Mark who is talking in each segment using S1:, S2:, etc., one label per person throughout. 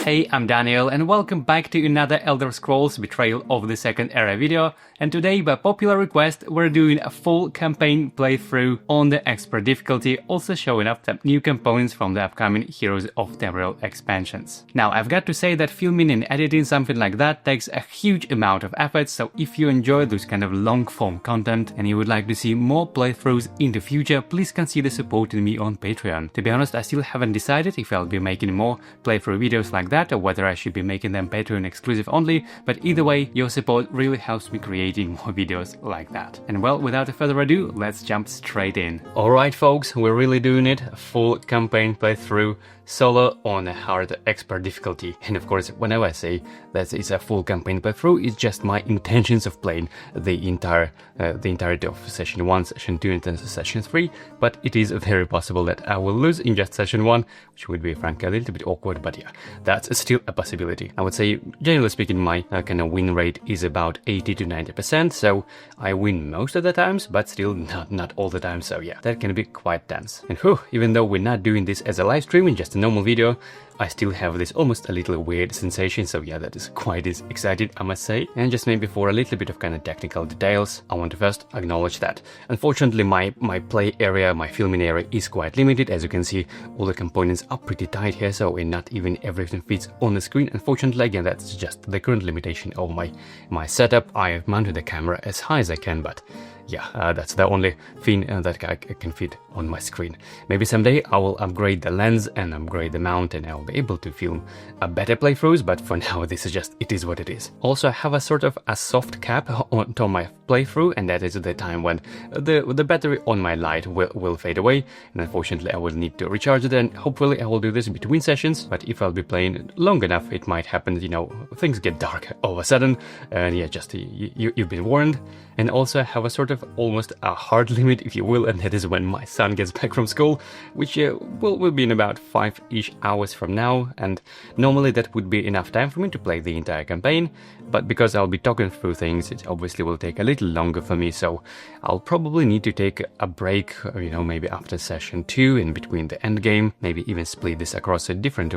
S1: Hey, I'm Daniel and welcome back to another Elder Scrolls Betrayal of the Second Era video, and today by popular request we're doing a full campaign playthrough on the expert difficulty, also showing up some new components from the upcoming Heroes of Tamriel expansions. Now I've got to say that filming and editing something like that takes a huge amount of effort, so if you enjoy this kind of long form content and you would like to see more playthroughs in the future, please consider supporting me on Patreon. To be honest, I still haven't decided if I'll be making more playthrough videos like that or whether I should be making them Patreon exclusive only, but either way, your support really helps me creating more videos like that. And well, without further ado, let's jump straight in. Alright folks, we're really doing it, a full campaign playthrough solo on a hard expert difficulty. And of course, whenever I say that it's a full campaign playthrough, it's just my intentions of playing the entirety of session 1, session 2 and then session 3, but it is very possible that I will lose in just session 1, which would be frankly a little bit awkward, but yeah, that's still a possibility. I would say, generally speaking, my kind of win rate is about 80 to 90%, so I win most of the times, but still not all the time, so yeah, that can be quite tense. And whew, even though we're not doing this as a live stream, in just a normal video, I still have this almost a little weird sensation, so yeah, that is quite excited, I must say. And just maybe for a little bit of kind of technical details, I want to first acknowledge that unfortunately my play area, my filming area is quite limited. As you can see, all the components are pretty tight here, so not even everything fits on the screen. Unfortunately, again, that's just the current limitation of my setup. I have mounted the camera as high as I can, but yeah, that's the only thing that I can fit on my screen. Maybe someday I will upgrade the lens and upgrade the mount and I'll be able to film a better playthroughs, but for now this is just, it is what it is. Also, I have a sort of a soft cap on my playthrough, and that is the time when the battery on my light will fade away, and unfortunately I will need to recharge it, and hopefully I will do this between sessions, but if I'll be playing long enough, it might happen, you know, things get dark all of a sudden, and yeah, just you've been warned. And also I have a sort of almost a hard limit, if you will, and that is when my son gets back from school, which will be in about 5-ish hours from now, and normally that would be enough time for me to play the entire campaign, but because I'll be talking through things, it obviously will take a little longer for me, so I'll probably need to take a break, you know, maybe after session 2, in between the endgame, maybe even split this across a different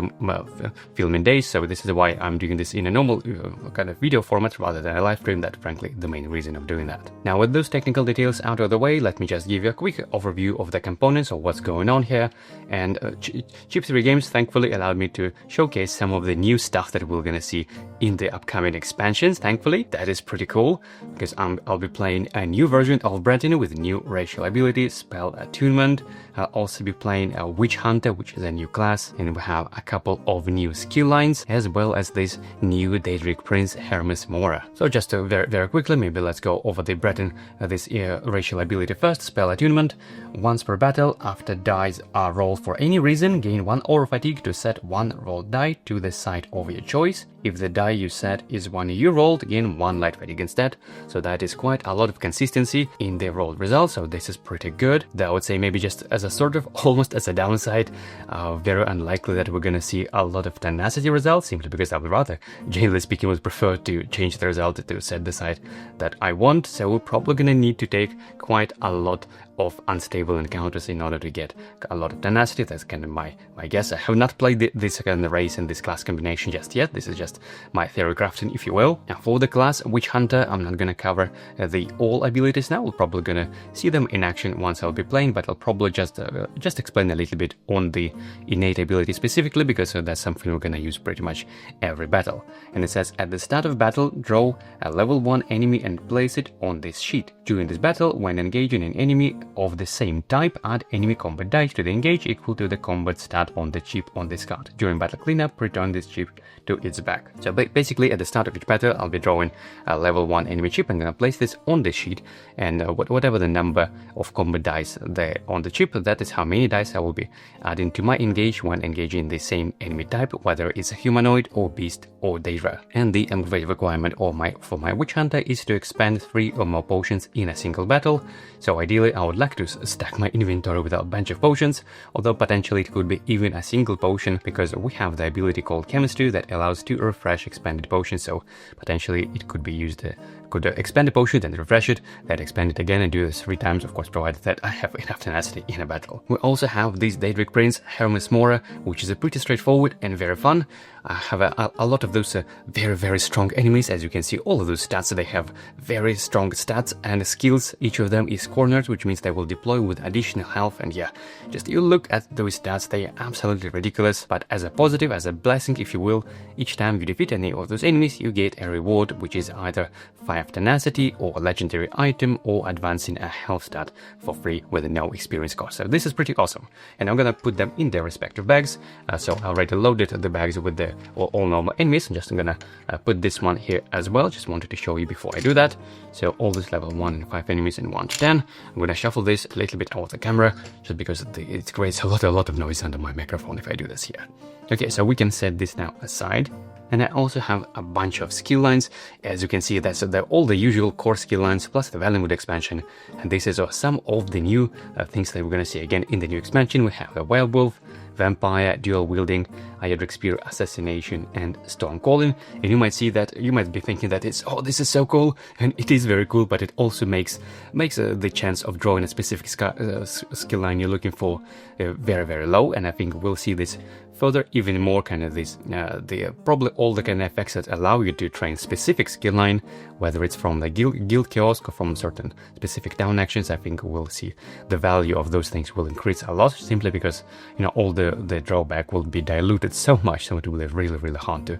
S1: filming days, so this is why I'm doing this in a normal kind of video format rather than a live stream. That's frankly the main reason of doing that. Now, with those technical details out of the way, let me just give you a quick overview of the components, of what's going on here. And Chip 3 Games thankfully allowed me to showcase some of the new stuff that we're gonna see in the upcoming expansions. Thankfully, that is pretty cool, because I'll be playing a new version of Breton with new racial abilities, spell attunement. I'll also be playing a Witchhunter, which is a new class, and we have a couple of new skill lines, as well as this new Daedric Prince Hermes Mora. So just very quickly, maybe let's go over the Breton, this racial ability first. Spell attunement. Once per battle, after dice are rolled for any reason, gain 1 aura fatigue to set 1 rolled die to the side of your choice. If the die you set is one you rolled, gain 1 light fatigue instead. So that is quite a lot of consistency in the rolled results, so this is pretty good. Though I would say maybe just as a sort of, almost as a downside, very unlikely that we're gonna see a lot of tenacity results, simply because I would rather, generally speaking, would prefer to change the result to set the side that I want, so we're probably gonna need to take quite a lot of unstable encounters in order to get a lot of tenacity. That's kind of my guess. I have not played this kind of race and this class combination just yet. This is just my theory crafting, if you will. Now for the class Witchhunter, I'm not gonna cover the all abilities now. We're probably gonna see them in action once I'll be playing, but I'll probably just explain a little bit on the innate ability specifically, because that's something we're gonna use pretty much every battle. And it says, at the start of battle, draw a level 1 enemy and place it on this sheet. During this battle, when engaging an enemy of the same type, add enemy combat dice to the engage equal to the combat stat on the chip on this card. During battle cleanup, return this chip to its back. So basically, at the start of each battle, I'll be drawing a level 1 enemy chip. I'm gonna place this on the sheet, and whatever the number of combat dice there on the chip, that is how many dice I will be adding to my engage when engaging the same enemy type, whether it's a humanoid or beast or Daedra. And the upgrade requirement for my Witchhunter is to expend 3 or more potions in a single battle. So ideally, I would like to stack my inventory with a bunch of potions, although potentially it could be even a single potion, because we have the ability called Chemistry that allows to refresh expanded potions, so potentially it could be used, could expand a potion, then refresh it, then expand it again and do this 3 times, of course, provided that I have enough tenacity in a battle. We also have this Daedric Prince, Mora, which is a pretty straightforward and very fun. I have a lot of those very strong enemies. As you can see, all of those stats, they have very strong stats and skills. Each of them is cornered, which means they will deploy with additional health, and yeah, just you look at those stats, they are absolutely ridiculous, but as a positive, as a blessing if you will, each time you defeat any of those enemies you get a reward, which is either 5 tenacity or a legendary item or advancing a health stat for free with no experience cost. So this is pretty awesome, and I'm gonna put them in their respective bags. So I already loaded the bags with the all normal enemies. I'm gonna put this one here as well. Just wanted to show you before I do that. So all this level 1 and 5 enemies in 1 to 10. I'm gonna shuffle this a little bit out of the camera just because it creates a lot of noise under my microphone if I do this here. Okay, so we can set this now aside. And I also have a bunch of skill lines. As you can see, that's all the usual core skill lines plus the Valenwood expansion. And this is some of the new things that we're going to see again in the new expansion. We have a Werewolf, Vampire, Dual Wielding, Iodric Spear, Assassination, and Storm Calling. And you might see that, you might be thinking that it's, oh, this is so cool. And it is very cool, but it also makes the chance of drawing a specific skill line you're looking for very low. And I think we'll see this further even more, kind of this probably all the kind of effects that allow you to train specific skill line, whether it's from the guild kiosk or from certain specific down actions. I think we'll see the value of those things will increase a lot, simply because, you know, all the drawback will be diluted so much, so it will be really hard to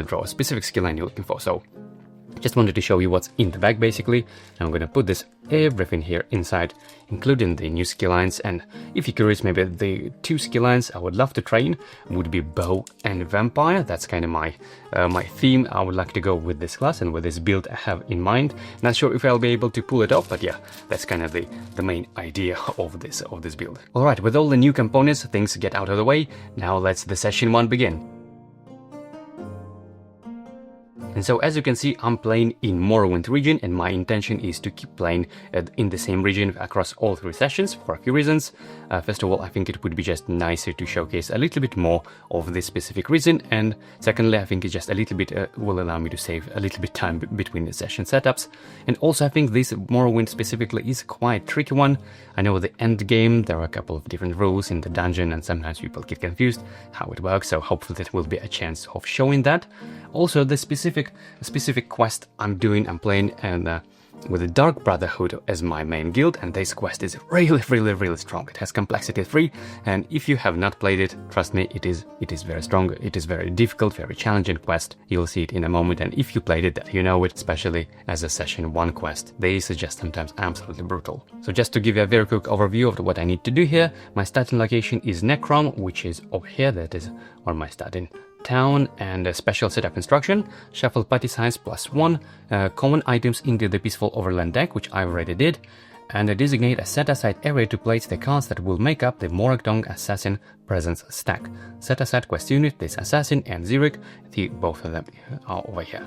S1: draw a specific skill line you're looking for. So just wanted to show you what's in the bag basically. I'm going to put this everything here inside, including the new skill lines. And if you're curious, maybe the 2 skill lines I would love to train would be Bow and Vampire. That's kind of my theme. I would like to go with this class and with this build I have in mind. Not sure if I'll be able to pull it off, but yeah, that's kind of the main idea of this build. All right, with all the new components, things get out of the way. Now let's the session 1 begin. And so as you can see, I'm playing in Morrowind region, and my intention is to keep playing in the same region across all 3 sessions for a few reasons. First of all, I think it would be just nicer to showcase a little bit more of this specific region, and secondly, I think it just a little bit will allow me to save a little bit time between the session setups. And also I think this Morrowind specifically is quite tricky one. I know the end game, there are a couple of different rules in the dungeon, and sometimes people get confused how it works, so hopefully there will be a chance of showing that. Also, the specific quest I'm playing and with the Dark Brotherhood as my main guild, and this quest is really strong. It has complexity 3, and if you have not played it, trust me, it is very strong. It is very difficult, very challenging quest. You'll see it in a moment, and if you played it, you know it, especially as a session 1 quest. This is just sometimes absolutely brutal. So just to give you a very quick overview of what I need to do here, my starting location is Necrom, which is over here. That is where my starting town, and a special setup instruction: shuffle party size +1, common items into the Peaceful Overland deck, which I already did, and designate a set-aside area to place the cards that will make up the Moragdong Assassin Presence stack. Set aside quest unit, this Assassin and Zurich, both of them are over here.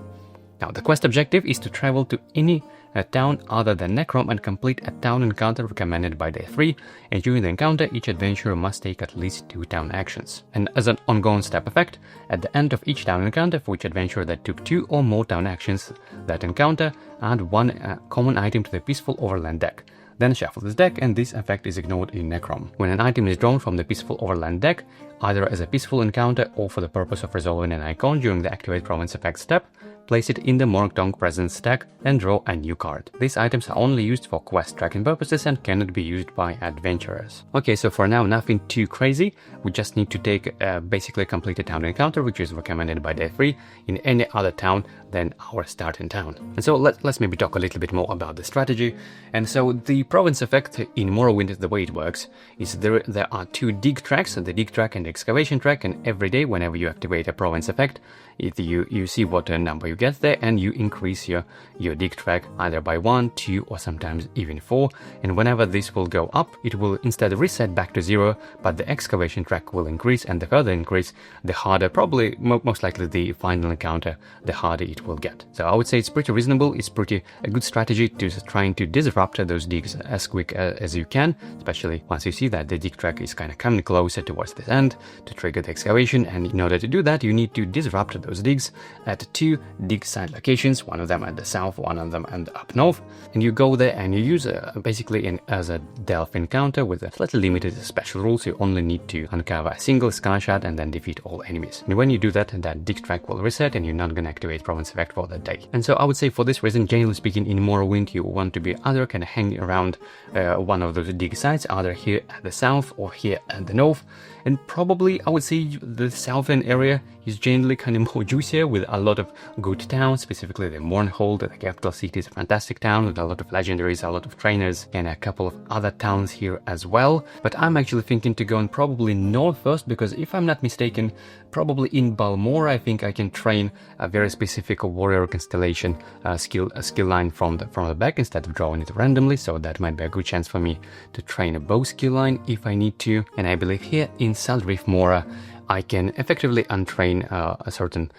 S1: Now, the quest objective is to travel to any town other than Necrom and complete a town encounter recommended by day 3, and during the encounter each adventurer must take at least 2 town actions. And as an ongoing step effect, at the end of each town encounter, for each adventurer that took 2 or more town actions that encounter, add 1 common item to the Peaceful Overland deck. Then shuffle this deck, and this effect is ignored in Necrom. When an item is drawn from the Peaceful Overland deck, either as a peaceful encounter or for the purpose of resolving an icon during the Activate Province effect step, place it in the Moragdong Presence stack and draw a new card. These items are only used for quest tracking purposes and cannot be used by adventurers. Okay, so for now, nothing too crazy. We just need to take basically complete a town encounter, which is recommended by day 3 in any other town than our starting town. And so let's maybe talk a little bit more about the strategy. And so the province effect in Morrowind, the way it works is there are 2 dig tracks, the dig track and the excavation track, and every day whenever you activate a province effect, you see what number you get there, and you increase your dig track either by 1, 2 or sometimes even 4, and whenever this will go up, it will instead reset back to 0, but the excavation track will increase, and the further increase, the harder, probably most likely the final encounter, the harder it will get. So I would say it's pretty reasonable, it's pretty a good strategy to trying to disrupt those digs as quick as you can, especially once you see that the dig track is kind of coming closer towards the end to trigger the excavation, and in order to do that you need to disrupt those digs at 2 dig site locations, one of them at the south, one of them and up north, and you go there and you use basically as a delve encounter with a slightly limited special rules. You only need to uncover a single sky shard and then defeat all enemies, and when you do that, that dig track will reset and you're not gonna activate province effect for that day. And so I would say for this reason, generally speaking, in Morrowind you want to be either kind of hanging around one of those dig sites, either here at the south or here at the north, and probably I would say the southern area is generally kind of more juicier with a lot of good towns, specifically the Mournhold, the capital city is a fantastic town with a lot of legendaries, a lot of trainers, and a couple of other towns here as well. But I'm actually thinking to go on probably north first, because if I'm not mistaken, probably in Balmora I think I can train a very specific warrior constellation skill line from the back instead of drawing it randomly, so that might be a good chance for me to train a bow skill line if I need to. And I believe here in Sadrith Mora I can effectively untrain a certain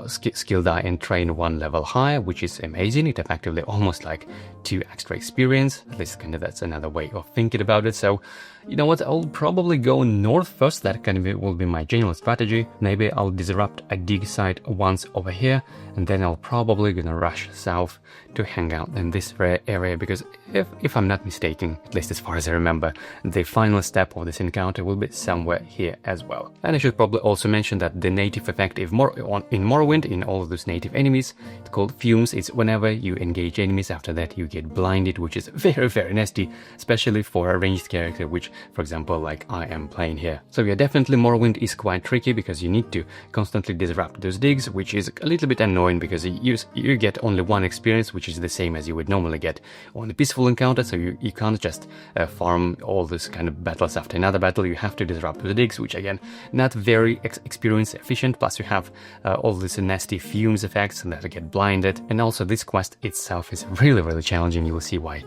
S1: skill die and train 1 level higher, which is amazing. It effectively almost like 2 extra experience, at least kind of that's another way of thinking about it. So you know what, I'll probably go north first, that kind of will be my general strategy. Maybe I'll disrupt a dig site once over here, and then I'll probably gonna rush south to hang out in this area, because if I'm not mistaken, at least as far as I remember, the final step of this encounter will be somewhere here as well. And I should probably also mention that the native effect in Morrowind, in all of those native enemies, it's called Fumes. It's whenever you engage enemies, after that you get blinded, which is very, very nasty, especially for a ranged character, which, for example, like I am playing here. So yeah, definitely Morrowind is quite tricky, because you need to constantly disrupt those digs, which is a little bit annoying, because you get only 1 experience, which is the same as you would normally get on a peaceful encounter, so you can't just farm all this kind of battles after another battle. You have to disrupt the digs, which again, not very experience efficient, plus you have all these nasty fumes effects that get blinded. And also this quest itself is really, really challenging. You will see why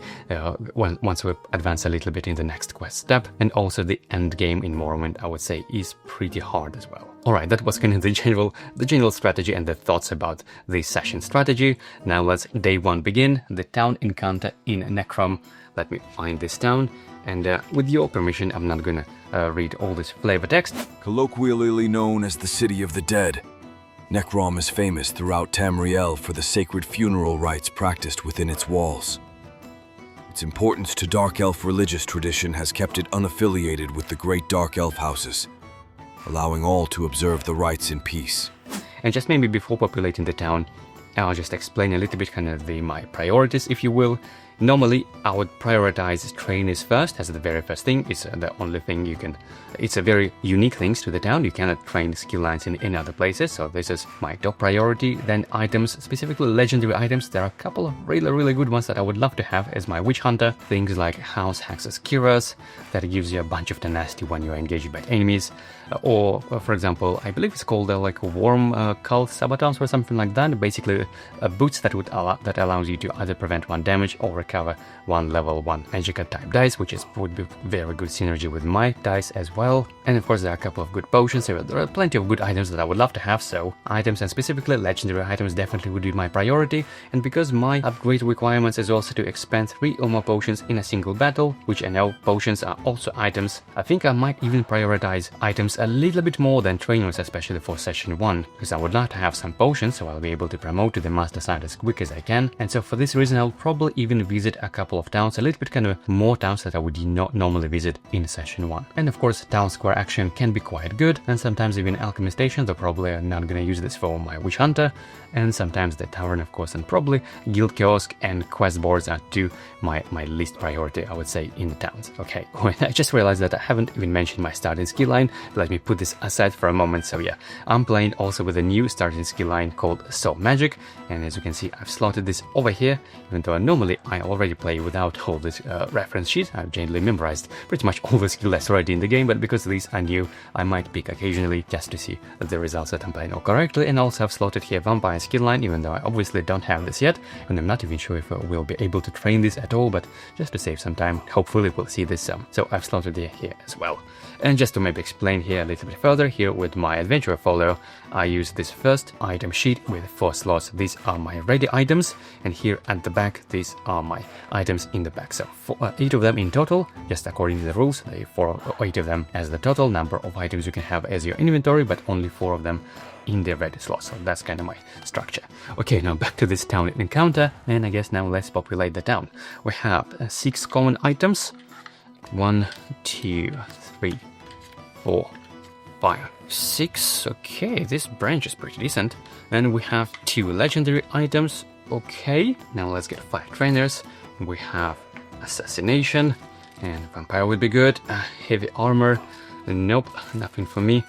S1: once we advance a little bit in the next quest step. And also the end game in Morrowind, I would say, is pretty hard as well. Alright, that was kind of the general strategy and the thoughts about the session strategy. Now let's day 1 begin, the town encounter in Necrom. Let me find this town, and with your permission, I'm not gonna read all this flavor text.
S2: Colloquially known as the City of the Dead, Necrom is famous throughout Tamriel for the sacred funeral rites practiced within its walls. Its importance to Dark Elf religious tradition has kept it unaffiliated with the great Dark Elf houses, allowing all to observe the rites in peace.
S1: And just maybe before populating the town, I'll just explain a little bit kind of my priorities, if you will. Normally, I would prioritize trainers first as the very first thing. It's the only thing you can... It's a very unique thing to the town. You cannot train skill lines in other places, so this is my top priority. Then items, specifically legendary items. There are a couple of really good ones that I would love to have as my Witchhunter. Things like House Hex's Kiras, that gives you a bunch of tenacity when you are engaged by enemies. Or, for example, I believe it's called like a Worm Cult Sabatons or something like that. Basically, boots that allows you to either prevent 1 damage or recover 1 level 1 Magicka type dice, which would be very good synergy with my dice as well. And of course, there are a couple of good potions. There are plenty of good items that I would love to have, so items, and specifically legendary items, definitely would be my priority. And because my upgrade requirements is also to expend 3 or more potions in a single battle, which I know potions are also items, I think I might even prioritize items a little bit more than trainers, especially for session 1, because I would like to have some potions, so I'll be able to promote to the master side as quick as I can. And so for this reason, I'll probably even visit a couple of towns, a little bit kind of more towns that I would not normally visit in session 1. And of course, town square action can be quite good, and sometimes even alchemy stations, though probably I'm not gonna use this for my Witchhunter. And sometimes the tavern, of course, and probably guild kiosk and quest boards are my least priority, I would say, in the towns. Okay, I just realized that I haven't even mentioned my starting skill line. Let me put this aside for a moment. So yeah, I'm playing also with a new starting skill line called Soul Magic, and as you can see, I've slotted this over here, even though normally I already play without all this reference sheet. I've generally memorized pretty much all the skill lists already in the game, but because these are new, I might pick occasionally just to see the results that I'm playing all correctly. And also I've slotted here Vampire skill line, even though I obviously don't have this yet, and I'm not even sure if we'll be able to train this at all, but just to save some time, hopefully we'll see this so I've slotted it here as well. And just to maybe explain here a little bit further, here with my adventurer folio, I use this first item sheet with 4 slots. These are my ready items, and here at the back, these are my items in the back. So 8 of them in total, just according to the rules, 4 or 8 of them as the total number of items you can have as your inventory, but only 4 of them in the ready slot. So that's kind of my structure. Okay, now back to this town encounter, and I guess now let's populate the town. We have 6 common items. 1, 2, 3, 4, 5, 6. Okay, this branch is pretty decent. And we have 2 legendary items. Okay, now let's get 5 trainers. We have assassination, and vampire would be good. Heavy armor, nope, nothing for me.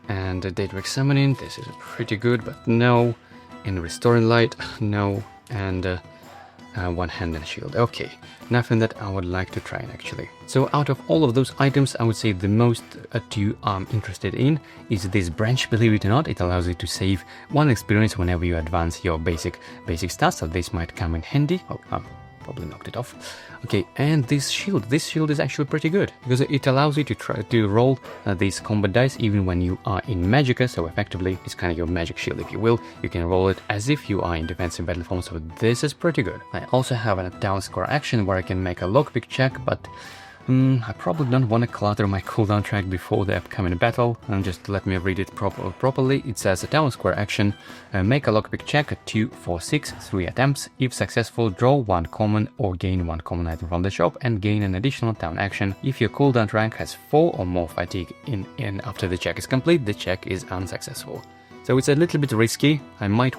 S1: And Daedric summoning, this is pretty good, but no. And restoring light, no. And one hand and shield. Okay, nothing that I would like to try actually. So out of all of those items, I would say the most I'm interested in is this branch. Believe it or not, it allows you to save 1 experience whenever you advance your basic stats, so this might come in handy. Oh, probably knocked it off. Okay, and this shield is actually pretty good because it allows you to try to roll these combat dice even when you are in magicka, so effectively it's kind of your magic shield, if you will. You can roll it as if you are in defensive battle form, so this is pretty good. I also have a down score action where I can make a lockpick check, but I probably don't want to clutter my cooldown track before the upcoming battle, and just let me read it properly. It says a town square action, make a lockpick check at 2, 4, 6, 3 attempts. If successful, draw 1 common or gain 1 common item from the shop and gain an additional town action. If your cooldown track has 4 or more fatigue in after the check is complete, the check is unsuccessful. So it's a little bit risky. I might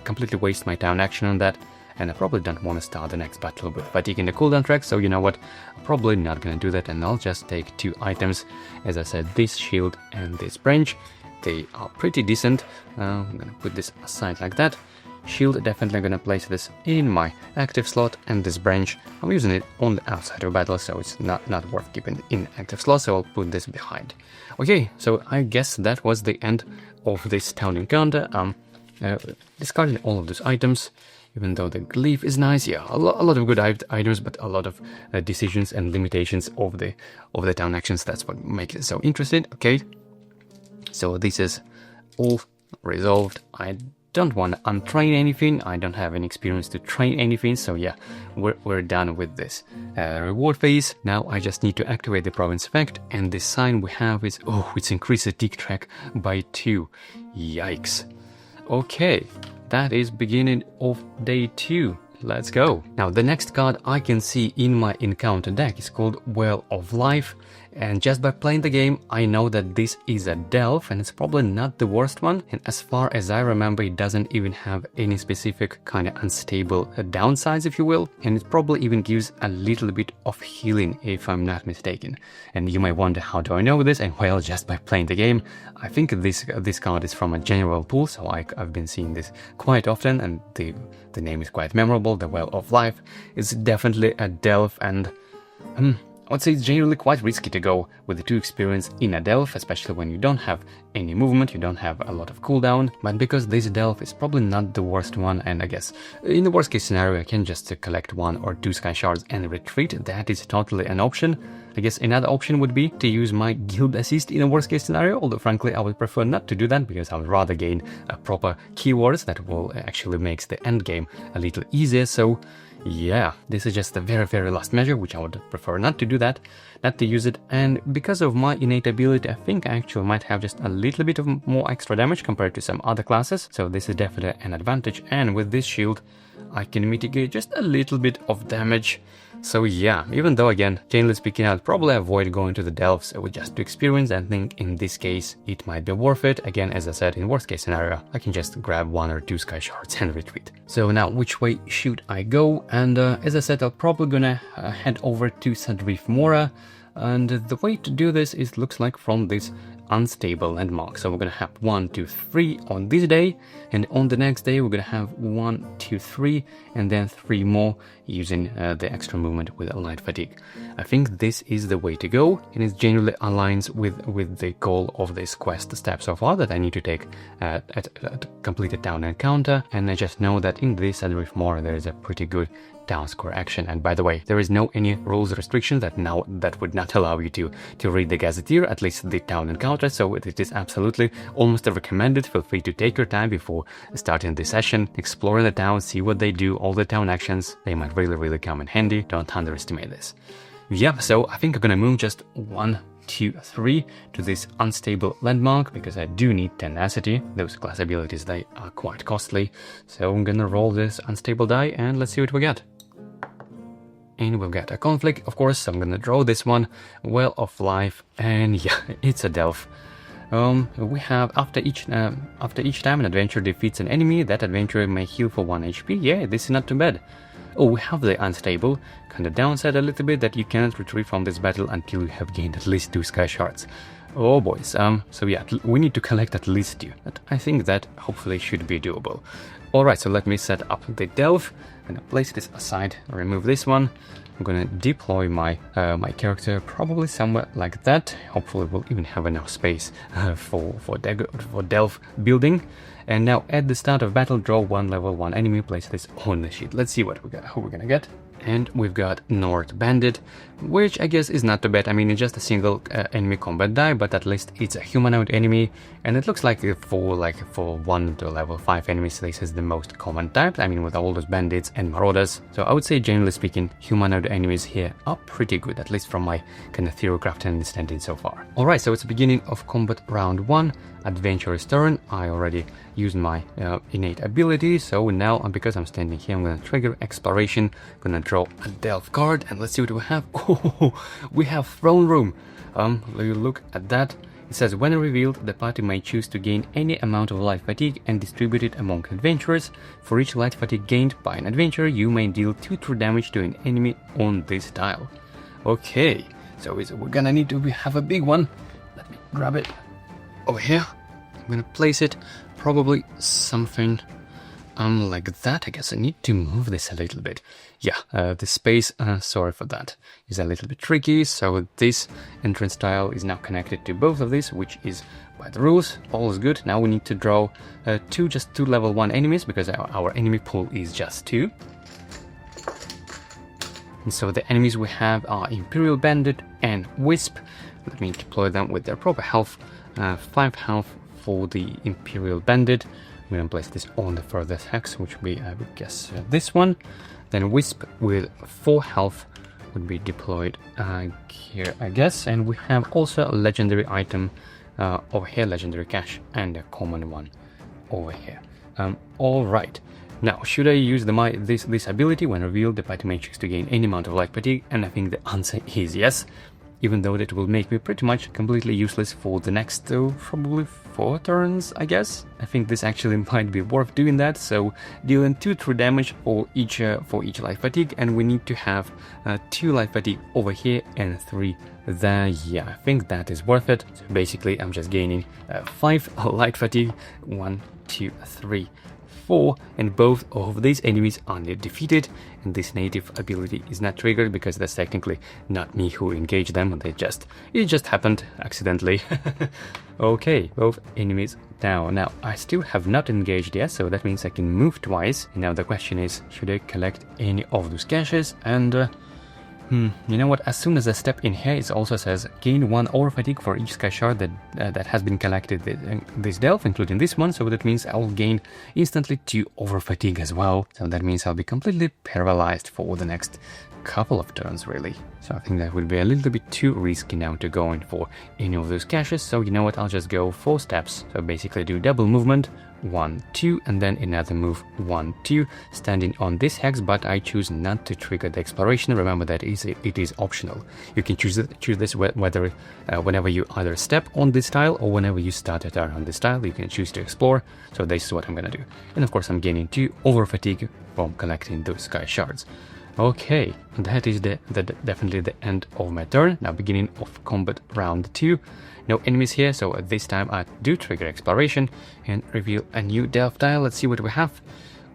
S1: completely waste my town action on that. And I probably don't want to start the next battle with fatigue in the cooldown track, so you know what, I'm probably not gonna do that, and I'll just take 2 items. As I said, this shield and this branch, they are pretty decent. I'm gonna put this aside like that. Shield, definitely gonna place this in my active slot, and this branch, I'm using it only outside of battle, so it's not worth keeping in active slot, so I'll put this behind. Okay, so I guess that was the end of this town encounter. Discarding all of those items. Even though the glyph is nice, yeah, a lot of good items, but a lot of decisions and limitations of the town actions. That's what makes it so interesting. Okay, so this is all resolved. I don't want to untrain anything. I don't have any experience to train anything. So yeah, we're done with this reward phase. Now I just need to activate the province effect, and the sign we have is it's increased the tick track by 2. Yikes. Okay. That is beginning of day 2. Let's go. Now the next card I can see in my encounter deck is called Well of Life, and just by playing the game I know that this is a delve, and it's probably not the worst one, and as far as I remember it doesn't even have any specific kind of unstable downsides, if you will, and it probably even gives a little bit of healing if I'm not mistaken. And you might wonder, how do I know this? And well, just by playing the game. I think this card is from a general pool, so I've been seeing this quite often, and the name is quite memorable. The Well of Life is definitely a delve, and I would say it's generally quite risky to go with the 2 experience in a delve, especially when you don't have any movement, you don't have a lot of cooldown. But because this delve is probably not the worst one, and I guess in the worst case scenario I can just collect 1 or 2 sky shards and retreat. That is totally an option. I guess another option would be to use my guild assist in a worst case scenario, although frankly I would prefer not to do that because I would rather gain proper keywords that will actually makes the end game a little easier. So yeah, this is just the very last measure, which I would prefer not to do that, not to use it. And because of my innate ability, I think I actually might have just a little bit of more extra damage compared to some other classes, so this is definitely an advantage. And with this shield I can mitigate just a little bit of damage. So yeah, even though again, generally speaking, I'd probably avoid going to the delves with just to experience. I think in this case it might be worth it. Again, as I said, in worst case scenario I can just grab 1 or 2 sky shards and retreat. So now which way should I go? And as I said, I'm probably gonna head over to Sadrith Mora. And the way to do this is looks like from this unstable landmark. So we're gonna have 1, 2, 3 on this day, and on the next day we're gonna have 1, 2, 3, and then 3 more using the extra movement with light fatigue. I think this is the way to go, and it generally aligns with the goal of this quest step so far that I need to take at complete a town encounter. And I just know that in this Sadrith Mora there is a pretty good town square action. And by the way, there is no any rules restriction that would not allow you to read the gazetteer, at least the town encounter, so it is absolutely almost recommended. Feel free to take your time before starting the session, explore the town, see what they do, all the town actions. They might really come in handy. Don't underestimate this. Yeah, so I think I'm gonna move just 1, 2, 3 to this unstable landmark because I do need tenacity. Those class abilities, they are quite costly. So I'm gonna roll this unstable die and let's see what we get. And we've got a conflict, of course, so I'm gonna draw this one, Well of Life, and yeah, it's a Delph. We have after each time an adventurer defeats an enemy, that adventurer may heal for 1 HP. Yeah, this is not too bad. Oh, we have the unstable, kind of downside a little bit that you cannot retrieve from this battle until you have gained at least 2 sky shards. Oh boys, so yeah, we need to collect at least 2, but I think that hopefully should be doable. Alright, so let me set up the Delph. I'm gonna place this aside, remove this one. I'm gonna deploy my my character probably somewhere like that. Hopefully we'll even have enough space for Delph building. And now at the start of battle, draw 1 level 1 enemy, place this on the sheet. Let's see what we got, who we're gonna get. And we've got Nord Bandit, which I guess is not too bad. I mean, it's just a single enemy combat die, but at least it's a humanoid enemy, and it looks like for 1 to level 5 enemies, this is the most common type. I mean, with all those bandits and marauders. So I would say, generally speaking, humanoid enemies here are pretty good, at least from my kind of theorycraft understanding so far. Alright, so it's the beginning of combat round 1. Adventurer's turn. I already used my innate ability, so now because I'm standing here, I'm gonna trigger exploration, gonna draw a Delph card, and let's see what we have. Oh, we have Throne Room. Look at that. It says, when revealed, the party may choose to gain any amount of life fatigue and distribute it among adventurers. For each life fatigue gained by an adventurer, you may deal 2 true damage to an enemy on this tile. Okay, so we're gonna need to have a big one. Let me grab it over here. I'm gonna place it probably something like that. I guess I need to move this a little bit. Yeah, the space, sorry for that, is a little bit tricky. So this entrance tile is now connected to both of these, which is by the rules. All is good. Now we need to draw just two level 1 enemies because our enemy pool is just 2. And so the enemies we have are Imperial Bandit and Wisp. Let me deploy them with their proper health. 5 health for the Imperial Bandit. I'm going to place this on the furthest hex, which would be, I would guess, this one. Then Wisp with 4 health would be deployed here, I guess. And we have also a legendary item over here, legendary cache, and a common one over here. Alright. Now, should I use this ability? When revealed, the party may choose to gain any amount of light fatigue, and I think the answer is yes. Even though that will make me pretty much completely useless for the next probably 4 turns, I guess. I think this actually might be worth doing that, so dealing 2 true damage for each life fatigue, and we need to have 2 life fatigue over here and 3 there. Yeah, I think that is worth it. So basically, I'm just gaining 5 light fatigue, 1, 2, 3, 4, and both of these enemies are defeated, and this native ability is not triggered because that's technically not me who engaged them. It just happened accidentally. Okay, both enemies down. Now I still have not engaged yet, so that means I can move twice. And now the question is, should I collect any of those caches? And you know what, as soon as I step in here, it also says gain 1 over fatigue for each sky shard that has been collected this Delph, including this one, so that means I'll gain instantly 2 over fatigue as well. So that means I'll be completely paralyzed for the next couple of turns, really. So I think that would be a little bit too risky now to go in for any of those caches, so you know what, I'll just go 4 steps. So basically do double movement, 1, 2, and then another move, 1, 2, standing on this hex, but I choose not to trigger the exploration. Remember that it is optional. You can choose this whenever you either step on this tile or whenever you start a turn on this tile, you can choose to explore. So this is what I'm gonna do. And of course I'm gaining 2 over fatigue from collecting those sky shards. Okay, that is definitely the end of my turn. Now beginning of combat round 2. No enemies here, so this time I do trigger exploration and reveal a new delve tile. Let's see what we have.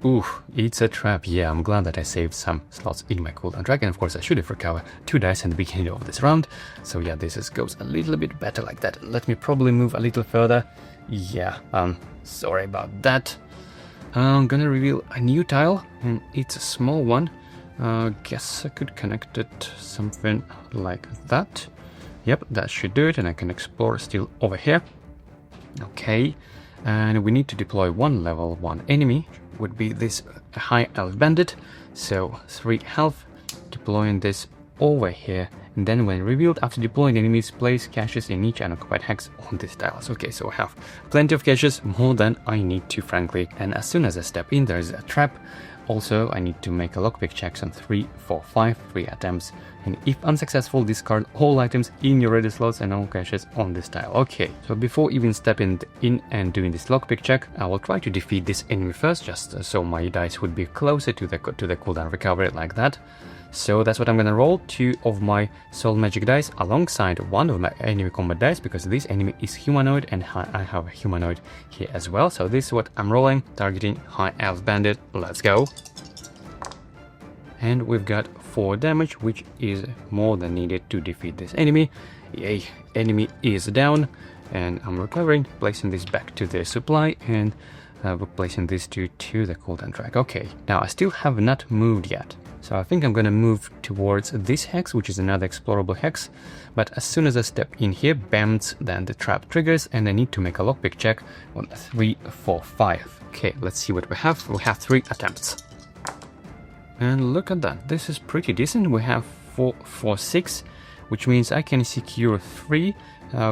S1: Ooh, it's a trap. Yeah, I'm glad that I saved some slots in my cooldown track, and of course I should have recovered 2 dice at the beginning of this round. So yeah, this goes a little bit better like that. Let me probably move a little further. Yeah, sorry about that. I'm gonna reveal a new tile, and it's a small one. Guess I could connect it something like that. Yep, that should do it, and I can explore still over here. Okay, and we need to deploy one level 1 enemy, would be this high elf bandit. So 3 health, deploying this over here, and then when revealed after deploying enemies, place caches in each unoccupied hex on these tiles. Okay, so I have plenty of caches, more than I need to, frankly. And as soon as I step in, there's a trap. Also, I need to make a lockpick checks on 3, 4, 5, 3 attempts, and if unsuccessful, discard all items in your ready slots and all caches on this tile. Okay, so before even stepping in and doing this lockpick check, I will try to defeat this enemy first, just so my dice would be closer to the cooldown recovery like that. So that's what I'm gonna roll, 2 of my soul magic dice alongside 1 of my enemy combat dice, because this enemy is humanoid and I have a humanoid here as well. So this is what I'm rolling, targeting high elf bandit. Let's go. And we've got 4 damage, which is more than needed to defeat this enemy. Yay, enemy is down, and I'm recovering, placing this back to the supply, and replacing this to the cooldown track. Okay, now I still have not moved yet. So I think I'm gonna move towards this hex, which is another explorable hex. But as soon as I step in here, bams, then the trap triggers, and I need to make a lockpick check on 3, 4, 5. Okay, let's see what we have. We have 3 attempts. And look at that, this is pretty decent. We have 4, 4, 6, which means I can secure 3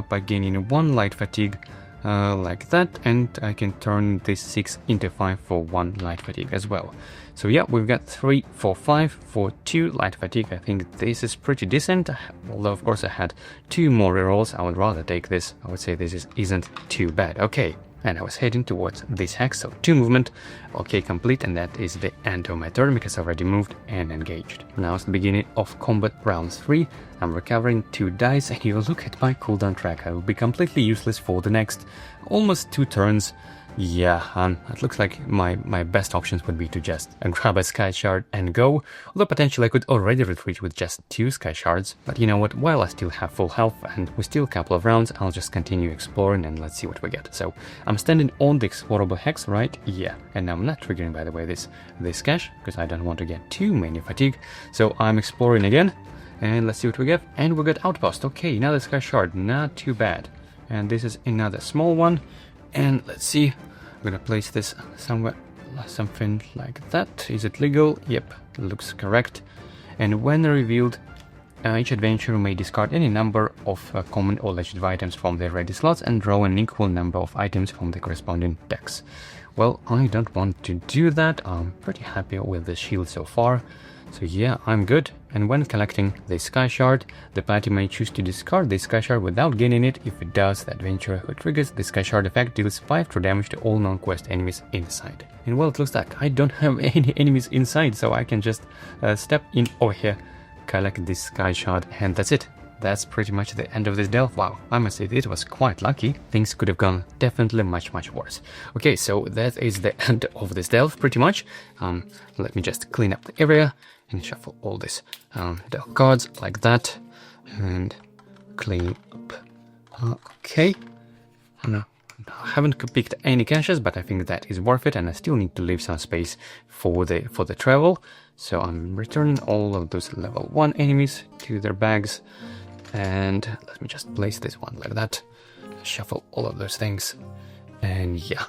S1: by gaining 1 light fatigue. Like that, and I can turn this 6 into 5 for 1 light fatigue as well. So yeah, we've got 3, 4, 5 for 2 light fatigue. I think this is pretty decent, although of course I had 2 more rerolls. I would rather take this. I would say this isn't too bad. Okay, and I was heading towards this hex, so 2 movement. Okay, complete, and that is the end of my turn because I already moved and engaged. Now it's the beginning of combat round 3. I'm recovering 2 dice, and you look at my cooldown track. I will be completely useless for the next almost 2 turns. Yeah, it looks like my best options would be to just grab a sky shard and go, although potentially I could already retreat with just 2 sky shards. But you know what, while I still have full health and with still a couple of rounds, I'll just continue exploring and let's see what we get. So I'm standing on the explorable hex, right? Yeah, and I'm not triggering, by the way, this cache because I don't want to get too many fatigue. So I'm exploring again, and let's see what we get. And we got outpost. Okay, another sky shard, not too bad. And this is another small one. And let's see, I'm gonna place this somewhere, something like that. Is it legal? Yep, looks correct. And when revealed, each adventurer may discard any number of common or legitimate items from their ready slots and draw an equal number of items from the corresponding decks. Well, I don't want to do that. I'm pretty happy with the shield so far. So yeah, I'm good. And when collecting the Sky Shard, the party may choose to discard the Sky Shard without gaining it. If it does, the adventurer who triggers the Sky Shard effect deals 5 true damage to all non-quest enemies inside. And well, it looks like I don't have any enemies inside, so I can just step in over here, collect this Sky Shard, and that's it. That's pretty much the end of this delve. Wow, I must say it was quite lucky. Things could have gone definitely much worse. Okay, so that is the end of this delve pretty much. Let me just clean up the area and shuffle all these delve cards like that and clean up. Okay, no, I haven't picked any caches, but I think that is worth it, and I still need to leave some space for the travel. So I'm returning all of those level 1 enemies to their bags. And let me just place this one like that, shuffle all of those things, and yeah,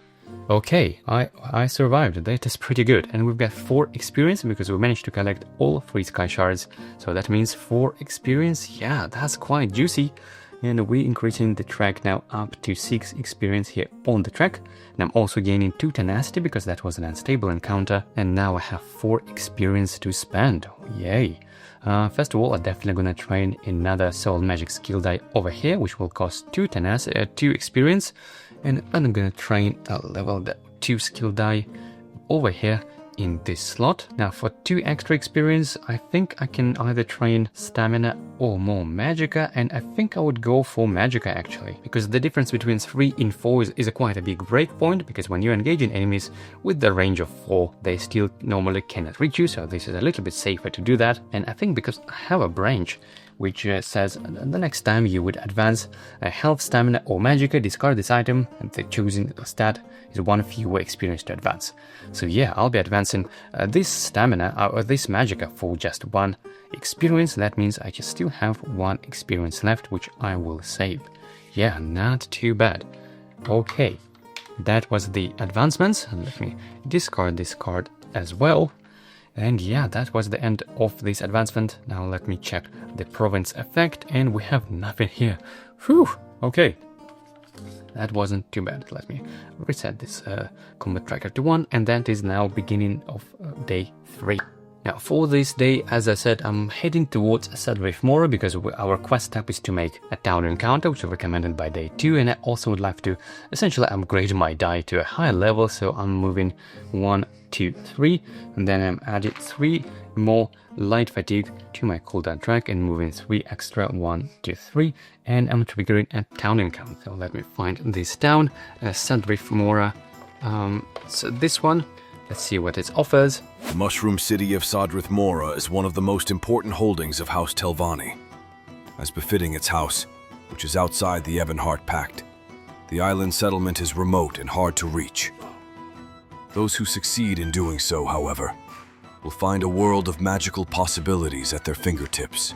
S1: okay, I survived. That is pretty good. And we've got 4 experience because we managed to collect all 3 Sky Shards, so that means 4 experience. Yeah, that's quite juicy. And we're increasing the track now up to 6 experience here on the track. And I'm also gaining 2 tenacity because that was an unstable encounter, and now I have 4 experience to spend. Yay. First of all, I'm definitely gonna train another soul magic skill die over here, which will cost 2 tenacity, 2 experience, and I'm gonna train a level 2 skill die over here in this slot. Now for 2 extra experience, I think I can either train stamina or more magicka, and I think I would go for magicka actually, because the difference between 3 and 4 is quite a big breakpoint, because when you engage in enemies with the range of 4, they still normally cannot reach you, so this is a little bit safer to do that. And I think because I have a branch which says the next time you would advance health, stamina or magicka, discard this item, and the chosen stat is 1 fewer experience to advance. So yeah, I'll be advancing this stamina or this magicka for just 1 experience. That means I just still have 1 experience left, which I will save. Yeah, not too bad. Okay, that was the advancements. Let me discard this card as well. And yeah, that was the end of this advancement. Now let me check the province effect, and we have nothing here. Whew, okay. That wasn't too bad. Let me reset this combat tracker to 1, and that is now beginning of day 3. Now for this day, as I said, I'm heading towards Sadrith Mora, because our quest step is to make a town encounter, which is recommended by day 2, and I also would like to essentially upgrade my die to a higher level, so I'm moving 1, 2, 3, and then I'm adding 3 more light fatigue to my cooldown track and moving 3 extra, 1, 2, 3, and I'm triggering a town encounter. So let me find this town, Sadrith Mora. So this one, let's see what it offers.
S2: The mushroom city of Sadrith Mora is one of the most important holdings of House Telvanni. As befitting its house, which is outside the Ebonheart Pact, the island settlement is remote and hard to reach. Those who succeed in doing so, however, will find a world of magical possibilities at their fingertips.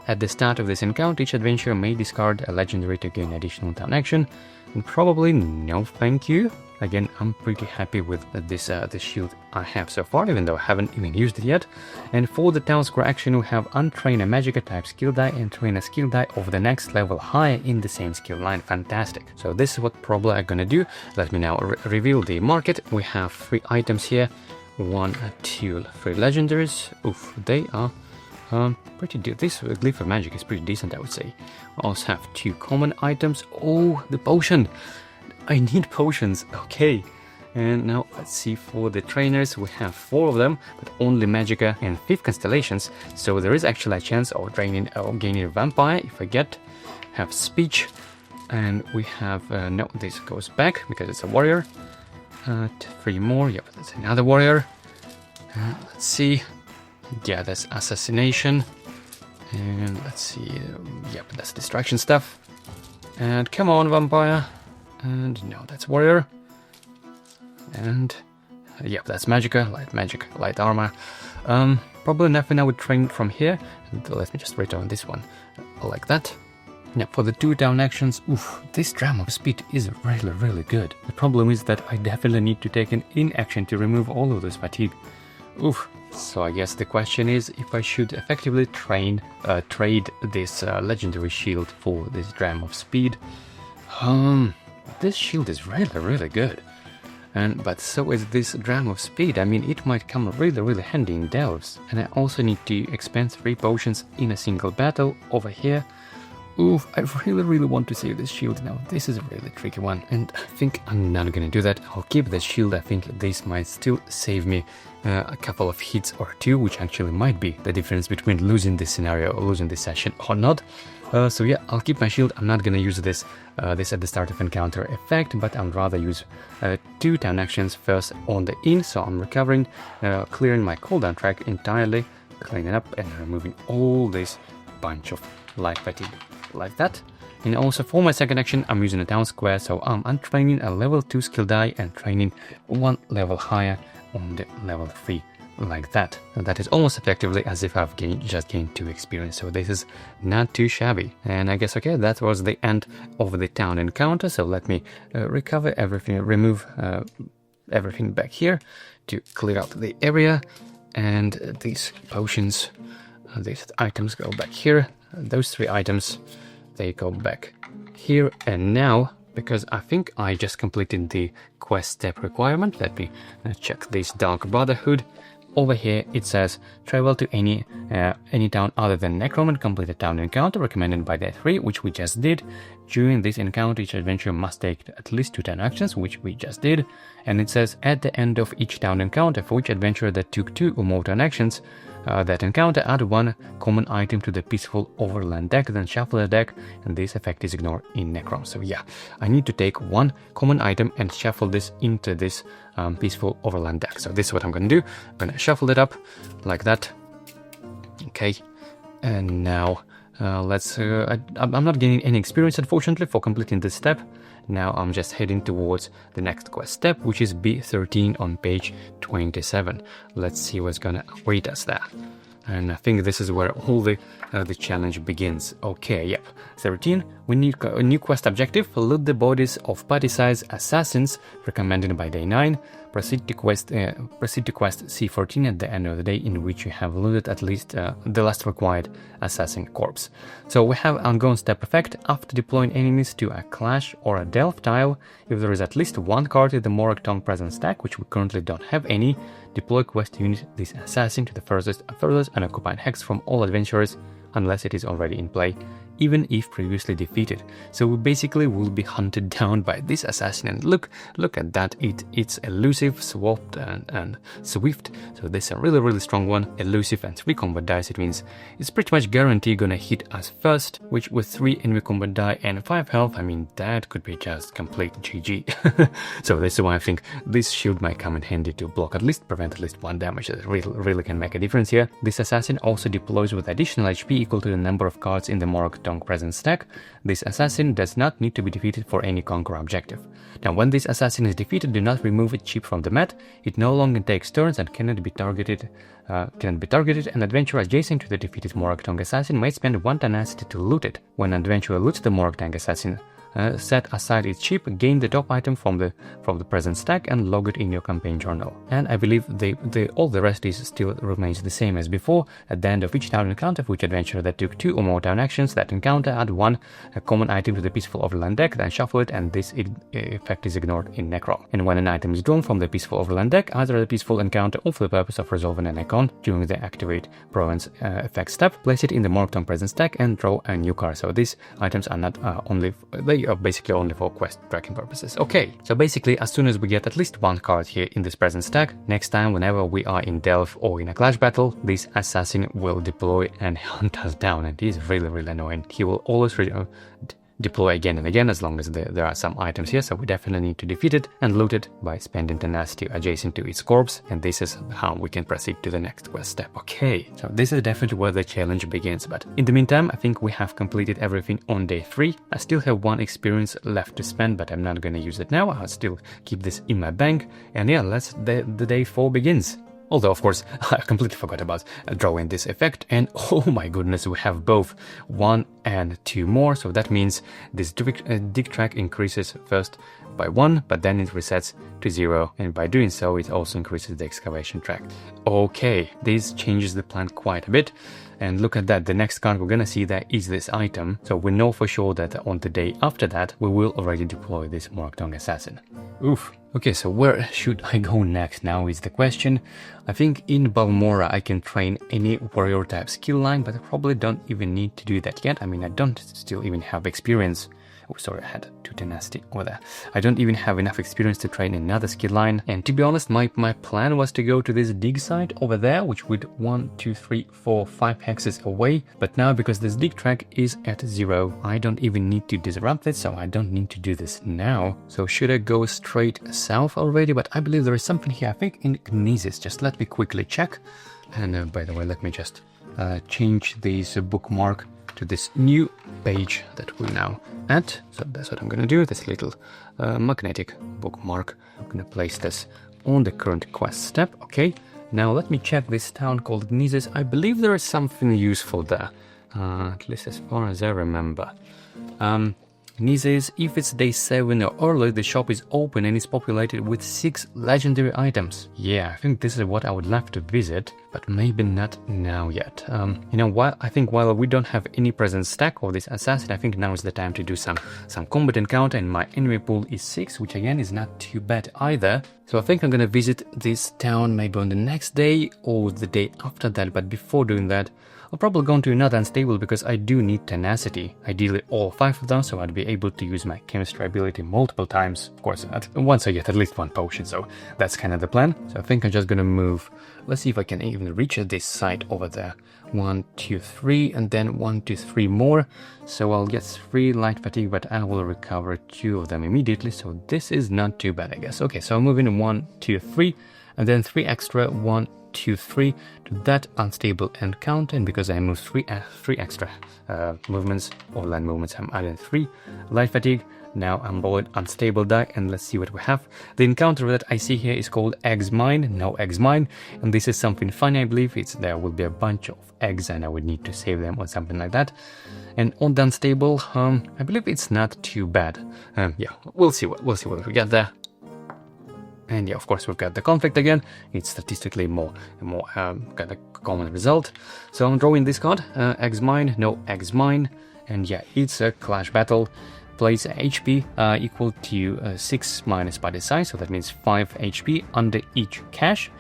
S1: At the start of this encounter, each adventurer may discard a legendary to gain additional town action, and probably no thank you. Again, I'm pretty happy with this shield I have so far, even though I haven't even used it yet. And for the town square action, we have untrain a magicka type skill die and train a skill die of the next level higher in the same skill line. Fantastic. So this is what probably I'm gonna do. Let me now reveal the market. We have 3 items here. 1, 2, 3 legendaries. Oof, they are pretty good. This glyph of magic is pretty decent, I would say. We also have 2 common items. Oh, the potion. I need potions. Okay. And now let's see, for the trainers we have 4 of them, but only magicka and 5th constellations, so there is actually a chance of training or gaining a vampire if I have speech. And we have no, this goes back because it's a warrior. 3 more. Yep, that's another warrior. Let's see. Yeah, that's assassination. And let's see. Yep, that's distraction stuff. And come on, vampire. And no, that's warrior. And yep, that's magicka, light magic, light armor. Probably nothing I would train from here. And let me just return this one like that. Now for the 2 down actions, oof, this dram of speed is really good. The problem is that I definitely need to take an in action to remove all of this fatigue. Oof. So I guess the question is if I should effectively trade this legendary shield for this dram of speed. This shield is really good. But so is this dram of speed. I mean, it might come really handy in delves. And I also need to expend 3 potions in a single battle over here. Oof, I really want to save this shield now. This is a really tricky one, and I think I'm not gonna do that. I'll keep the shield. I think this might still save me a couple of hits or 2, which actually might be the difference between losing this scenario or losing this session or not. So yeah, I'll keep my shield. I'm not gonna use this at the start of encounter effect, but I'd rather use 2 town actions first on the inn, so I'm recovering, clearing my cooldown track entirely, cleaning up and removing all this bunch of life fatigue like that. And also for my second action, I'm using a town square, so I'm untraining a level 2 skill die and training 1 level higher on the level 3 like that. And that is almost effectively as if I've just gained 2 experience, so this is not too shabby. And I guess, okay, that was the end of the town encounter, so let me recover everything, remove everything back here to clear out the area. And these potions, these items go back here. Those 3 items, they go back here. And now, because I think I just completed the quest step requirement, let me check this Dark Brotherhood. over here it says travel to any town other than Necrom and complete a town encounter recommended by the 3, which we just did. During this encounter, each adventurer must take at least 2 turn actions, which we just did. And it says at the end of each town encounter, for each adventurer that took 2 or more turn actions, that encounter, add 1 common item to the Peaceful Overland deck, then shuffle the deck, and this effect is ignored in Necrom. So yeah, I need to take 1 common item and shuffle this into this Peaceful Overland deck. So this is what I'm going to do. I'm going to shuffle it up like that. Okay, and now let's... I'm not gaining any experience, unfortunately, for completing this step. Now I'm just heading towards the next quest step, which is B13 on page 27. Let's see what's gonna await us there. And I think this is where all the challenge begins. Okay, yep. 13, we need a new quest objective. Loot the bodies of party-size assassins, recommended by day 9. Proceed to quest C14 at the end of the day, in which you have looted at least the last required assassin corpse. So we have ongoing step effect. After deploying enemies to a clash or a delve tile, if there is at least 1 card in the Mora present stack, which we currently don't have any, deploy quest unit this assassin to the furthest unoccupied hex from all adventurers, unless it is already in play, even if previously defeated. So we basically will be hunted down by this assassin, and look at that, it's elusive, swapped and swift. So this is a really strong one, elusive and 3 combat dice. It means it's pretty much guaranteed gonna hit us first, which with 3 enemy combat die and 5 health, I mean that could be just complete GG. So this is why I think this shield might come in handy to prevent at least 1 damage. That really can make a difference here. This assassin also deploys with additional HP equal to the number of cards in the Morrowind present stack. This assassin does not need to be defeated for any conquer objective. Now, when this assassin is defeated, do not remove its chip from the mat. It no longer takes turns and cannot be targeted. An adventurer adjacent to the defeated Morrowind assassin may spend 1 tenacity to loot it. When an adventurer loots the Morrowind assassin, set aside its chip, gain the top item from the present stack, and log it in your campaign journal. And I believe all the rest still remains the same as before. At the end of each town encounter for each adventurer that took 2 or more town actions, that encounter, add 1 common item to the Peaceful Overland deck, then shuffle it, and this effect is ignored in Necrom. And when an item is drawn from the Peaceful Overland deck, either a peaceful encounter or for the purpose of resolving an icon during the activate province effect step, place it in the Morrowind present stack and draw a new card. So these items are not they are basically only for quest tracking purposes. Okay, so basically as soon as we get at least 1 card here in this present stack, next time whenever we are in Delve or in a clash battle, this assassin will deploy and hunt us down, and he's really annoying. He will always deploy again and again as long as there are some items here, so we definitely need to defeat it and loot it by spending tenacity adjacent to its corpse, and this is how we can proceed to the next quest step. Okay, so this is definitely where the challenge begins, but in the meantime I think we have completed everything on day 3. I still have 1 experience left to spend, but I'm not gonna use it now. I'll still keep this in my bank, and yeah, the day 4 begins. Although, of course, I completely forgot about drawing this effect, and oh my goodness, we have both 1 and 2 more, so that means this dig track increases first by 1, but then it resets to 0, and by doing so, it also increases the excavation track. Okay, this changes the plan quite a bit, and look at that, the next card we're gonna see there is this item, so we know for sure that on the day after that, we will already deploy this Morrowind assassin. Oof. Okay, so where should I go next now is the question. I think in Balmora I can train any warrior type skill line, but I probably don't even need to do that yet. I mean, I don't still even have experience. Oh, sorry, I had 2 tenacity over there. I don't even have enough experience to train another skill line. And to be honest, my plan was to go to this dig site over there, which would 1, 2, 3, 4, 5 hexes away. But now, because this dig track is at 0, I don't even need to disrupt it, so I don't need to do this now. So should I go straight south already? But I believe there is something here, I think in Gnisis. Just let me quickly check. And by the way, let me just change this bookmark to this new page that we're now at. So that's what I'm gonna do, this little magnetic bookmark. I'm gonna place this on the current quest step. Okay, now let me check this town called Gnisis. I believe there is something useful there, at least as far as I remember. Gnisis, if it's day 7 or early, the shop is open and is populated with 6 legendary items. Yeah, I think this is what I would love to visit. but maybe not now yet. You know, while we don't have any present stack of this assassin, I think now is the time to do some combat encounter, and my enemy pool is 6, which again is not too bad either. So I think I'm gonna visit this town maybe on the next day or the day after that, but before doing that, I'll probably go into another unstable because I do need tenacity, ideally all 5 of them, so I'd be able to use my chemistry ability multiple times. Of course, once I get at least 1 potion, so that's kind of the plan. So I think I'm just gonna move. Let's see if I can even reach this site over there. 1, 2, 3, and then 1, 2, 3 more. So I'll get 3 light fatigue, but I will recover 2 of them immediately, so this is not too bad, I guess. Okay, so I'm moving 1, 2, 3, and then 3 extra, 1, 2, 3 to that unstable encounter, and because I moved 3 extra movements or land movements, I'm adding 3 light fatigue. Now I'm rolling unstable die, and let's see what we have. The encounter that I see here is called Eggs Mine, no Eggs Mine, and this is something funny. I believe there will be a bunch of eggs and I would need to save them or something like that. And on the unstable, I believe it's not too bad. Yeah, we'll see what we get there. And yeah, of course, we've got the conflict again. It's statistically more got a common result. So I'm drawing this card, Eggs Mine, no Eggs Mine, and yeah, it's a clash battle. Place HP equal to 6 minus party size, so that means 5 HP under each cache.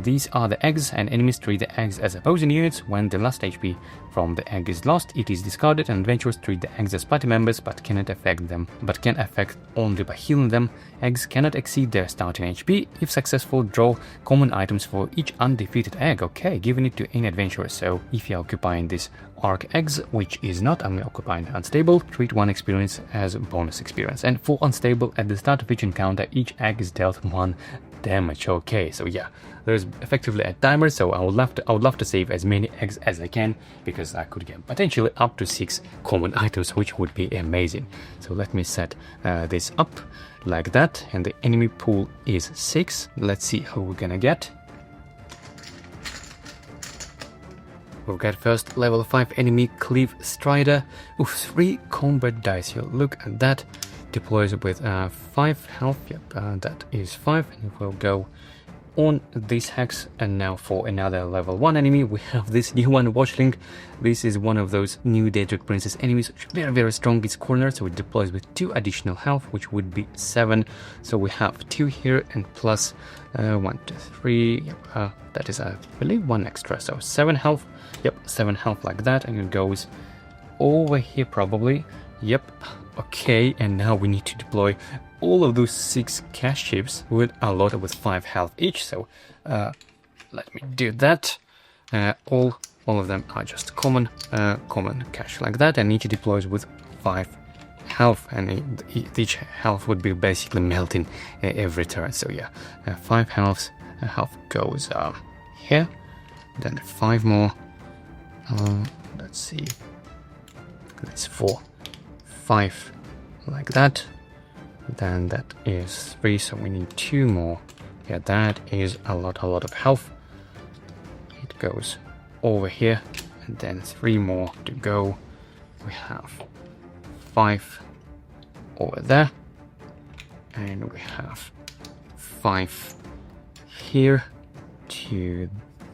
S1: These are the eggs, and enemies treat the eggs as opposing units. When the last HP from the egg is lost, it is discarded, and adventurers treat the eggs as party members but cannot affect them, but can affect only by healing them. Eggs cannot exceed their starting HP. If successful, draw common items for each undefeated egg. Okay, giving it to any adventurer. So if you're occupying this arc eggs, which is not, I'm occupying unstable, treat 1 experience as bonus experience. And for unstable, at the start of each encounter, each egg is dealt 1 damage. Okay, so yeah, there's effectively a timer, so I would love to save as many eggs as I can, because I could get potentially up to 6 common items, which would be amazing. So let me set this up like that, and the enemy pool is 6. Let's see who we're gonna get. We've got first level 5 enemy Cleave Strider. Ooh, 3 combat dice here. Look at that. Deploys with 5 health. Yep, that is 5. And we'll go on this hex. And now for another level 1 enemy, we have this new one, Watchling. This is one of those new Daedric Princess enemies, which is very, very strong. It's cornered, so it deploys with 2 additional health, which would be 7. So we have 2 here and plus 1, 2, 3. Yep, that is, I believe, 1 extra. So 7 health. Yep, 7 health like that, and it goes over here probably. Yep, okay, and now we need to deploy all of those 6 cache chips with a lot with 5 health each. So let me do that. All of them are just common cache like that, and each deploys with 5 health, and each health would be basically melting every turn. So yeah, 5 health goes here, then 5 more. Let's see, that's 4, 5 like that, then that is 3, so we need 2 more. Yeah, that is a lot of health. It goes over here, and then 3 more to go. We have 5 over there, and we have 5 here to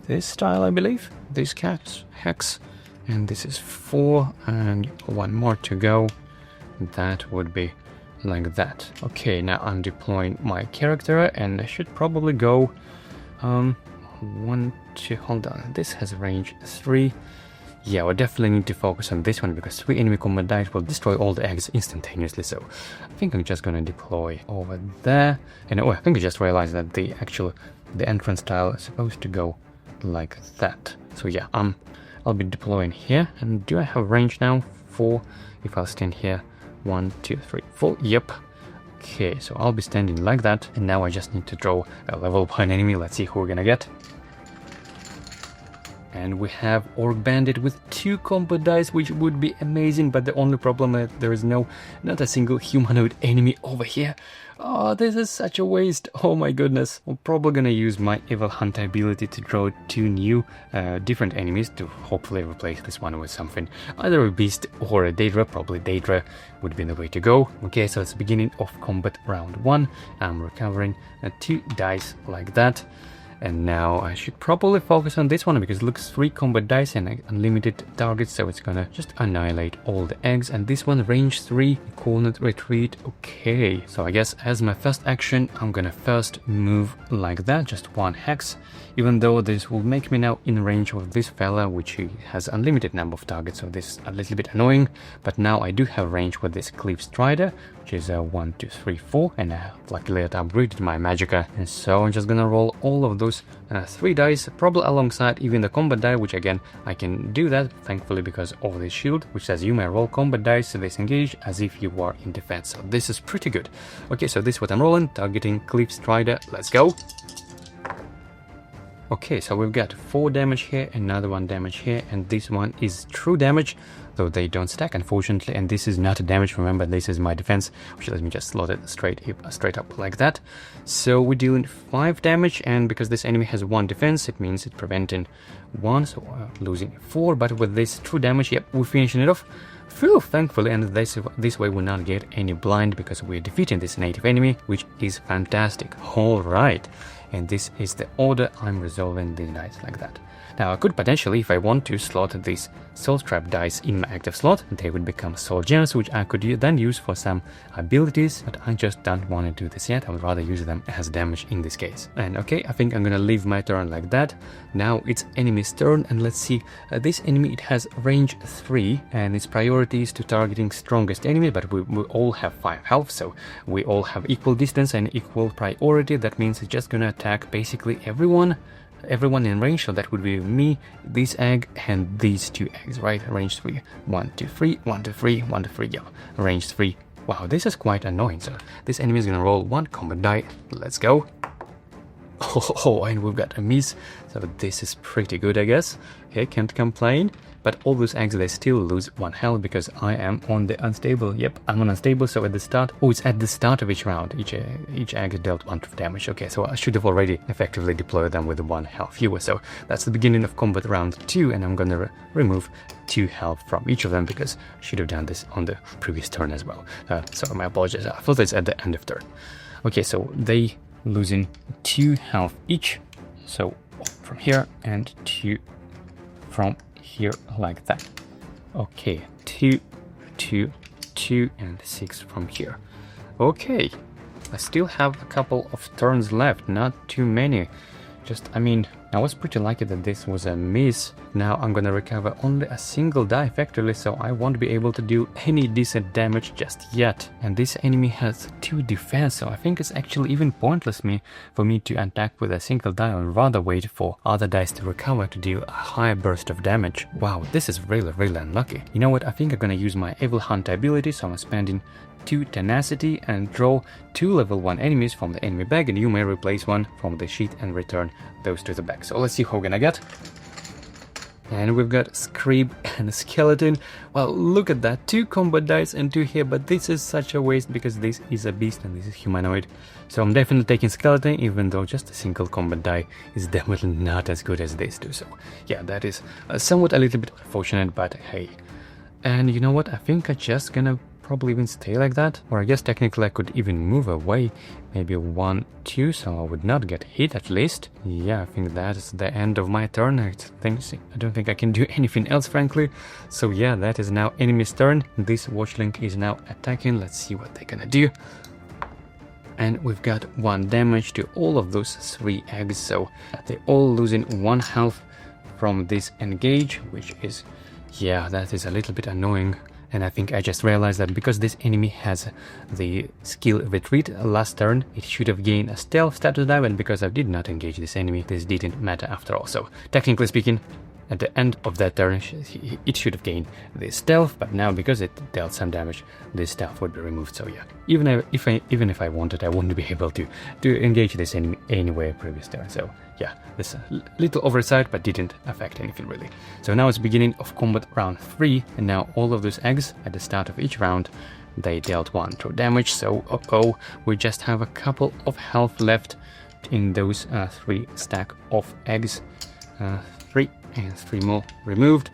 S1: this style, I believe, this cat's hex, and this is 4, and 1 more to go. That would be like that. Okay, now I'm deploying my character, and I should probably go 1, 2, hold on, this has range 3. Yeah, we definitely need to focus on this one, because 3 enemy combat dice will destroy all the eggs instantaneously. So I think I'm just gonna deploy over there. And oh, I think I just realized that the entrance tile is supposed to go like that. So yeah, I'll be deploying here. And do I have range now? 4. If I'll stand here, 1, 2, 3, 4. Yep. Okay, so I'll be standing like that, and now I just need to draw a level 1 enemy. Let's see who we're gonna get. And we have Orc Bandit with 2 combat dice, which would be amazing, but the only problem is there is not a single humanoid enemy over here. Oh, this is such a waste. Oh my goodness. I'm probably gonna use my Evil Hunter ability to draw 2 new different enemies to hopefully replace this one with something, either a beast or a Daedra. Probably Daedra would be the way to go. Okay, so it's the beginning of combat round 1. I'm recovering 2 dice like that. And now I should probably focus on this one because it looks 3 combat dice and unlimited targets, so it's gonna just annihilate all the eggs. And this one range 3, cornered retreat. Okay, so I guess as my first action I'm gonna first move like that, just 1 hex, even though this will make me now in range of this fella, which he has unlimited number of targets, so this is a little bit annoying. But now I do have range with this Cleave Strider, which is 1, 2, 3, 4, and luckily I upgraded my magicka, and so I'm just gonna roll all of those 3 dice, probably alongside even the combat die, which again I can do that thankfully because of this shield, which says you may roll combat dice to disengage as if you were in defense, so this is pretty good. Okay, so this is what I'm rolling, targeting Cleave Strider, let's go. Okay, so we've got 4 damage here, another 1 damage here, and this one is true damage, though they don't stack unfortunately, and this is not a damage, remember this is my defense, which let me just slot it straight up like that. So we're dealing 5 damage, and because this enemy has 1 defense, it means it's preventing 1, so losing 4, but with this true damage, yep, we're finishing it off. Phew, thankfully, and this way we'll not get any blind because we're defeating this native enemy, which is fantastic. Alright, and this is the order I'm resolving the dice like that. Now I could potentially, if I want to, slot these soul trap dice in my active slot, they would become soul gems, which I could then use for some abilities, but I just don't want to do this yet. I would rather use them as damage in this case. And okay, I think I'm gonna leave my turn like that. Now it's enemy's turn, and let's see, this enemy, it has range 3, and its priority is to targeting strongest enemy, but we all have 5 health, so we all have equal distance and equal priority. That means it's just gonna attack basically everyone in range, so that would be me, this egg, and these 2 eggs, right? Range 3, 1, 2, 3, 1, 2, 3, 1, 2, 3, yeah, range 3. Wow, this is quite annoying. So this enemy is gonna roll 1 combat die, let's go. Oh, and we've got a miss, so this is pretty good, I guess. Okay, can't complain. But all those eggs, they still lose 1 health because I am on the unstable. Yep, I'm on unstable, so at the start... Oh, it's at the start of each round. Each egg dealt 1 damage. Okay, so I should have already effectively deployed them with 1 health fewer. So that's the beginning of combat round 2, and I'm gonna remove 2 health from each of them because I should have done this on the previous turn as well. So my apologies, I thought it's at the end of turn. Okay, so they losing 2 health each. So from here and 2 from here like that. Okay, 2, 2, 2, and 6 from here. Okay, I still have a couple of turns left, not too many. I mean, I was pretty lucky that this was a miss. Now I'm gonna recover only a single die effectively, so I won't be able to do any decent damage just yet. And this enemy has 2 defense, so I think it's actually even pointless for me to attack with a single die. I'd rather wait for other dice to recover to deal a higher burst of damage. Wow, this is really unlucky. You know what, I think I'm gonna use my Evil Hunter ability, so I'm spending 2 tenacity and draw 2 level 1 enemies from the enemy bag, and you may replace 1 from the sheet and return those to the bag. So let's see who we're gonna get. And we've got Screeb and Skeleton. Well, look at that, 2 combat dice and 2 here, but this is such a waste because this is a beast and this is humanoid. So I'm definitely taking Skeleton, even though just a single combat die is definitely not as good as these 2. So yeah, that is somewhat a little bit unfortunate, but hey. And you know what, I think I'm just gonna probably even stay like that, or I guess technically I could even move away, maybe 1, 2, so I would not get hit at least. Yeah, I think that is the end of my turn. I don't think I can do anything else, frankly. So yeah, that is now enemy's turn. This watchlink is now attacking. Let's see what they're gonna do. And we've got 1 damage to all of those 3 eggs, so they're all losing 1 health from this engage, which is, yeah, that is a little bit annoying. And I think I just realized that because this enemy has the skill retreat last turn, it should have gained a stealth status dive, and because I did not engage this enemy, this didn't matter after all. So technically speaking, at the end of that turn, it should have gained this stealth, but now because it dealt some damage, this stealth would be removed. So yeah, even if I wanted, I wouldn't be able to engage this enemy anyway previous turn. So yeah, this little oversight, but didn't affect anything really. So now it's beginning of combat round 3, and now all of those eggs at the start of each round, they dealt 1 true damage. So we just have a couple of health left in those 3 stack of eggs. 3 and 3 more removed.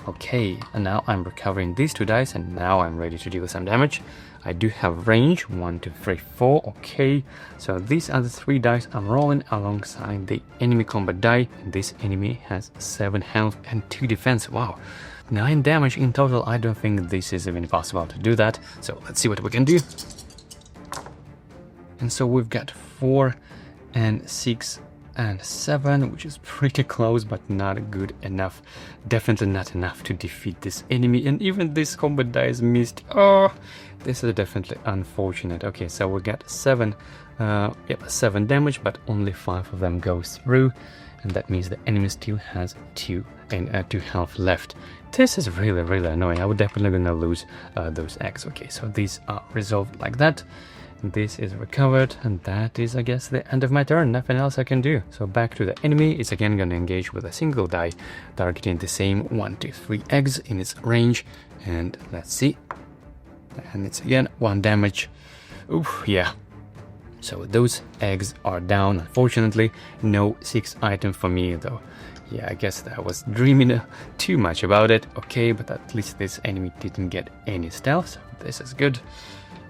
S1: Okay, and now I'm recovering these 2 dice, and now I'm ready to deal some damage. I do have range, 1, 2, 3, 4, okay. So these are the 3 dice I'm rolling alongside the enemy combat die. This enemy has 7 health and 2 defense, wow. 9 damage in total. I don't think this is even possible to do that. So let's see what we can do. And so we've got 4 and 6 and 7, which is pretty close, but not good enough. Definitely not enough to defeat this enemy. And even this combat die is missed. Oh, this is definitely unfortunate. Okay, so we got 7 damage, but only 5 of them goes through. And that means the enemy still has 2 health left. This is really, really annoying. I would definitely gonna lose those eggs. Okay, so these are resolved like that. This is recovered, and that is, I guess, the end of my turn. Nothing else I can do. So back to the enemy. It's again gonna engage with a single die, targeting the same 1, 2, 3 eggs in its range. And let's see. And it's again 1 damage. Oof, yeah. So those eggs are down. Unfortunately, no 6 item for me though. Yeah, I guess I was dreaming too much about it. Okay, but at least this enemy didn't get any stealth, so this is good.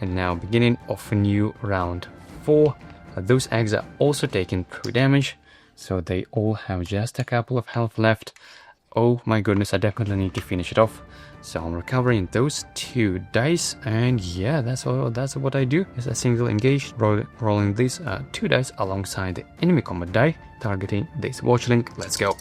S1: And now beginning of a new round 4. Those eggs are also taking 2 damage, so they all have just a couple of health left. Oh my goodness, I definitely need to finish it off. So I'm recovering those 2 dice, and yeah, that's what I do. Is a single engage, rolling these 2 dice alongside the enemy combat die, targeting this watchlink. Let's go.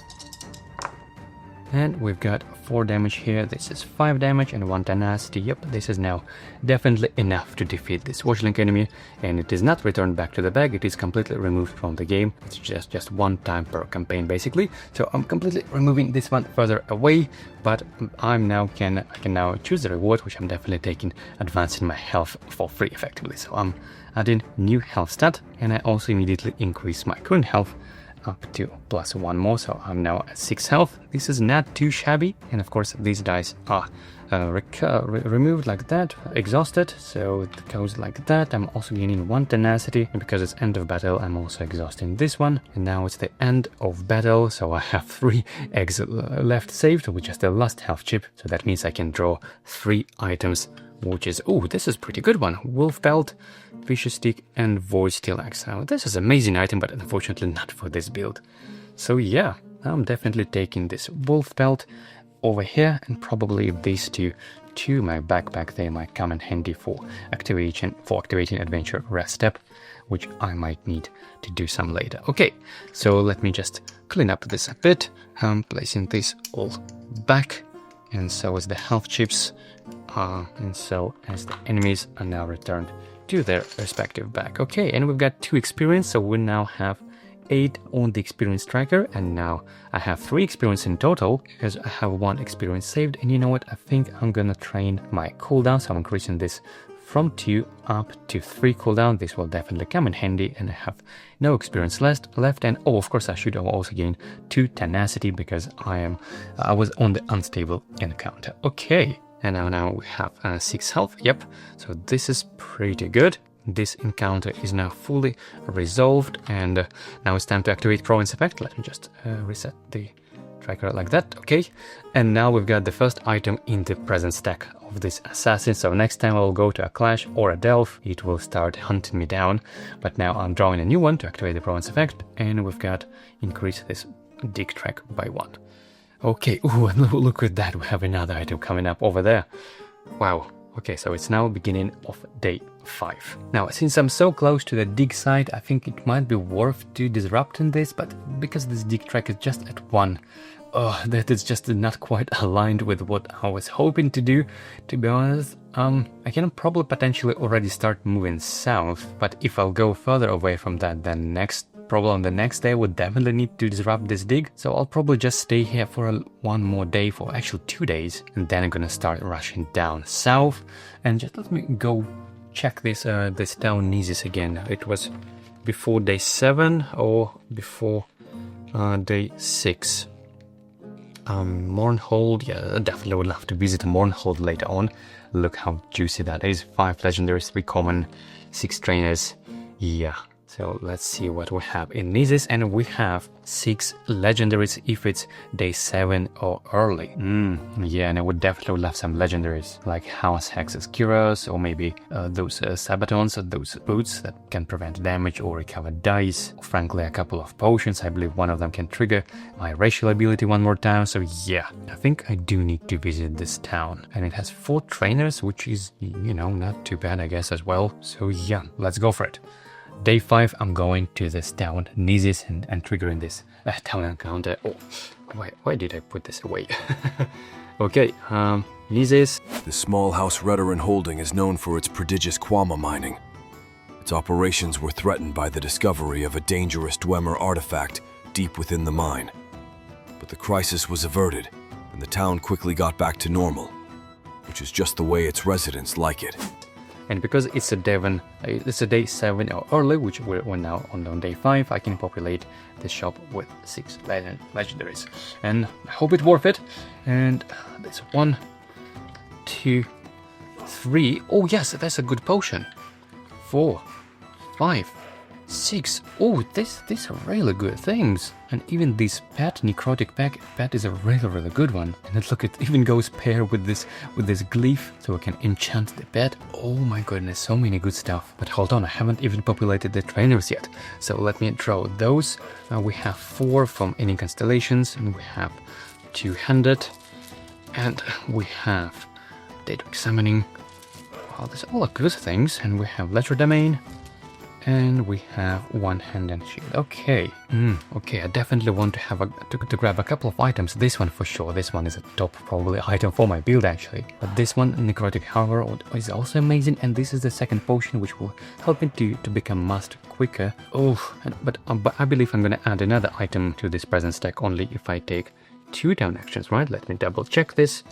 S1: And we've got 4 damage here. This is 5 damage and 1 tenacity. Yep, this is now definitely enough to defeat this watchlink enemy. And it is not returned back to the bag. It is completely removed from the game. It's just 1 time per campaign, basically. So I'm completely removing this one further away. But I can now choose the reward, which I'm definitely taking, advancing my health for free, effectively. So I'm adding new health stat, and I also immediately increase my current health up to +1 more, so I'm now at 6 health. This is not too shabby, and of course these dice are removed like that, exhausted, so it goes like that. I'm also gaining 1 tenacity, and because it's end of battle, I'm also exhausting this one. And now it's the end of battle, so I have 3 eggs left saved, which is the last health chip, so that means I can draw 3 items, which is, oh, this is pretty good one. Wolf Pelt, Fisher Stick, and Void Steel Axe. Now, this is an amazing item, but unfortunately not for this build. So yeah, I'm definitely taking this Wolf Pelt over here, and probably these two to my backpack. They might come in handy for activating adventure rest step, which I might need to do some later. Okay, so let me just clean up this a bit. I'm placing this all back, and so as the health chips, and so as the enemies are now returned to their respective bag. Okay, and we've got 2 experience, so we now have 8 on the experience tracker, and now I have 3 experience in total because I have 1 experience saved. And you know what, I think I'm gonna train my cooldown, so I'm increasing this from 2 up to 3 cooldown. This will definitely come in handy, and I have no experience left. And oh, of course I should have also gained 2 tenacity because I was on the unstable encounter. Okay, and now we have 6 health. Yep, so this is pretty good. This encounter is now fully resolved, and now it's time to activate Province Effect. Let me just reset the tracker like that. Okay, and now we've got the first item in the present stack of this assassin. So next time I'll go to a Clash or a Delve, it will start hunting me down. But now I'm drawing a new one to activate the Province Effect, and we've got increase this dig track by 1. Okay, ooh, and look at that, we have another item coming up over there. Wow. Okay, so it's now beginning of day 5. Now, since I'm so close to the dig site, I think it might be worth to disrupting this, but because this dig track is just at 1, that is just not quite aligned with what I was hoping to do. To be honest, I can probably potentially already start moving south, but if I'll go further away from that, then the next day would definitely need to disrupt this dig. So I'll probably just stay here for 1 more day, for actually 2 days, and then I'm gonna start rushing down south. And just let me go check this town Gnisis again. It was before day 7 or before day 6. Mournhold, yeah, I definitely would love to visit Mournhold later on. Look how juicy that is. 5 legendaries, 3 common, 6 trainers. Yeah, So let's see what we have in Gnisis, and we have 6 legendaries if it's day 7 or early. Yeah, and I would definitely love some legendaries, like House Hex's Kyros, or maybe those Sabatons, or those boots that can prevent damage or recover dice. Frankly, a couple of potions. I believe one of them can trigger my racial ability one more time, so yeah, I think I do need to visit this town. And it has 4 trainers, which is, you know, not too bad, I guess, as well. So yeah, let's go for it. Day 5, I'm going to this town, Gnisis, and triggering this town encounter. Oh, why did I put this away? Okay, Gnisis.
S2: The small house Redoran holding is known for its prodigious Quama mining. Its operations were threatened by the discovery of a dangerous Dwemer artifact deep within the mine. But the crisis was averted, and the town quickly got back to normal, which is just the way its residents like it.
S1: And because it's a day 7 or early, which we're now on day 5, I can populate the shop with 6 legendaries. And I hope it's worth it. And there's 1, 2, 3. Oh yes, that's a good potion. 4, 5, 6. Oh, these are really good things. And even this pet, necrotic pet is a really good one. And look, it even goes paired with this glyph, so I can enchant the pet. Oh my goodness, so many good stuff. But hold on, I haven't even populated the trainers yet. So let me draw those. We have 4 from any constellations, and we have 200, and we have Daedric Summoning. Well, these all are good things, and we have Letter Domain. And we have One Hand and Shield. Okay. Okay, I definitely want to have to grab a couple of items. This one for sure. This one is a top probably item for my build actually. But this one, Necrotic Helper, is also amazing. And this is the second potion which will help me to become master quicker. Oh, but I believe I'm gonna add another item to this present stack only if I take 2 down actions, right? Let me double check this.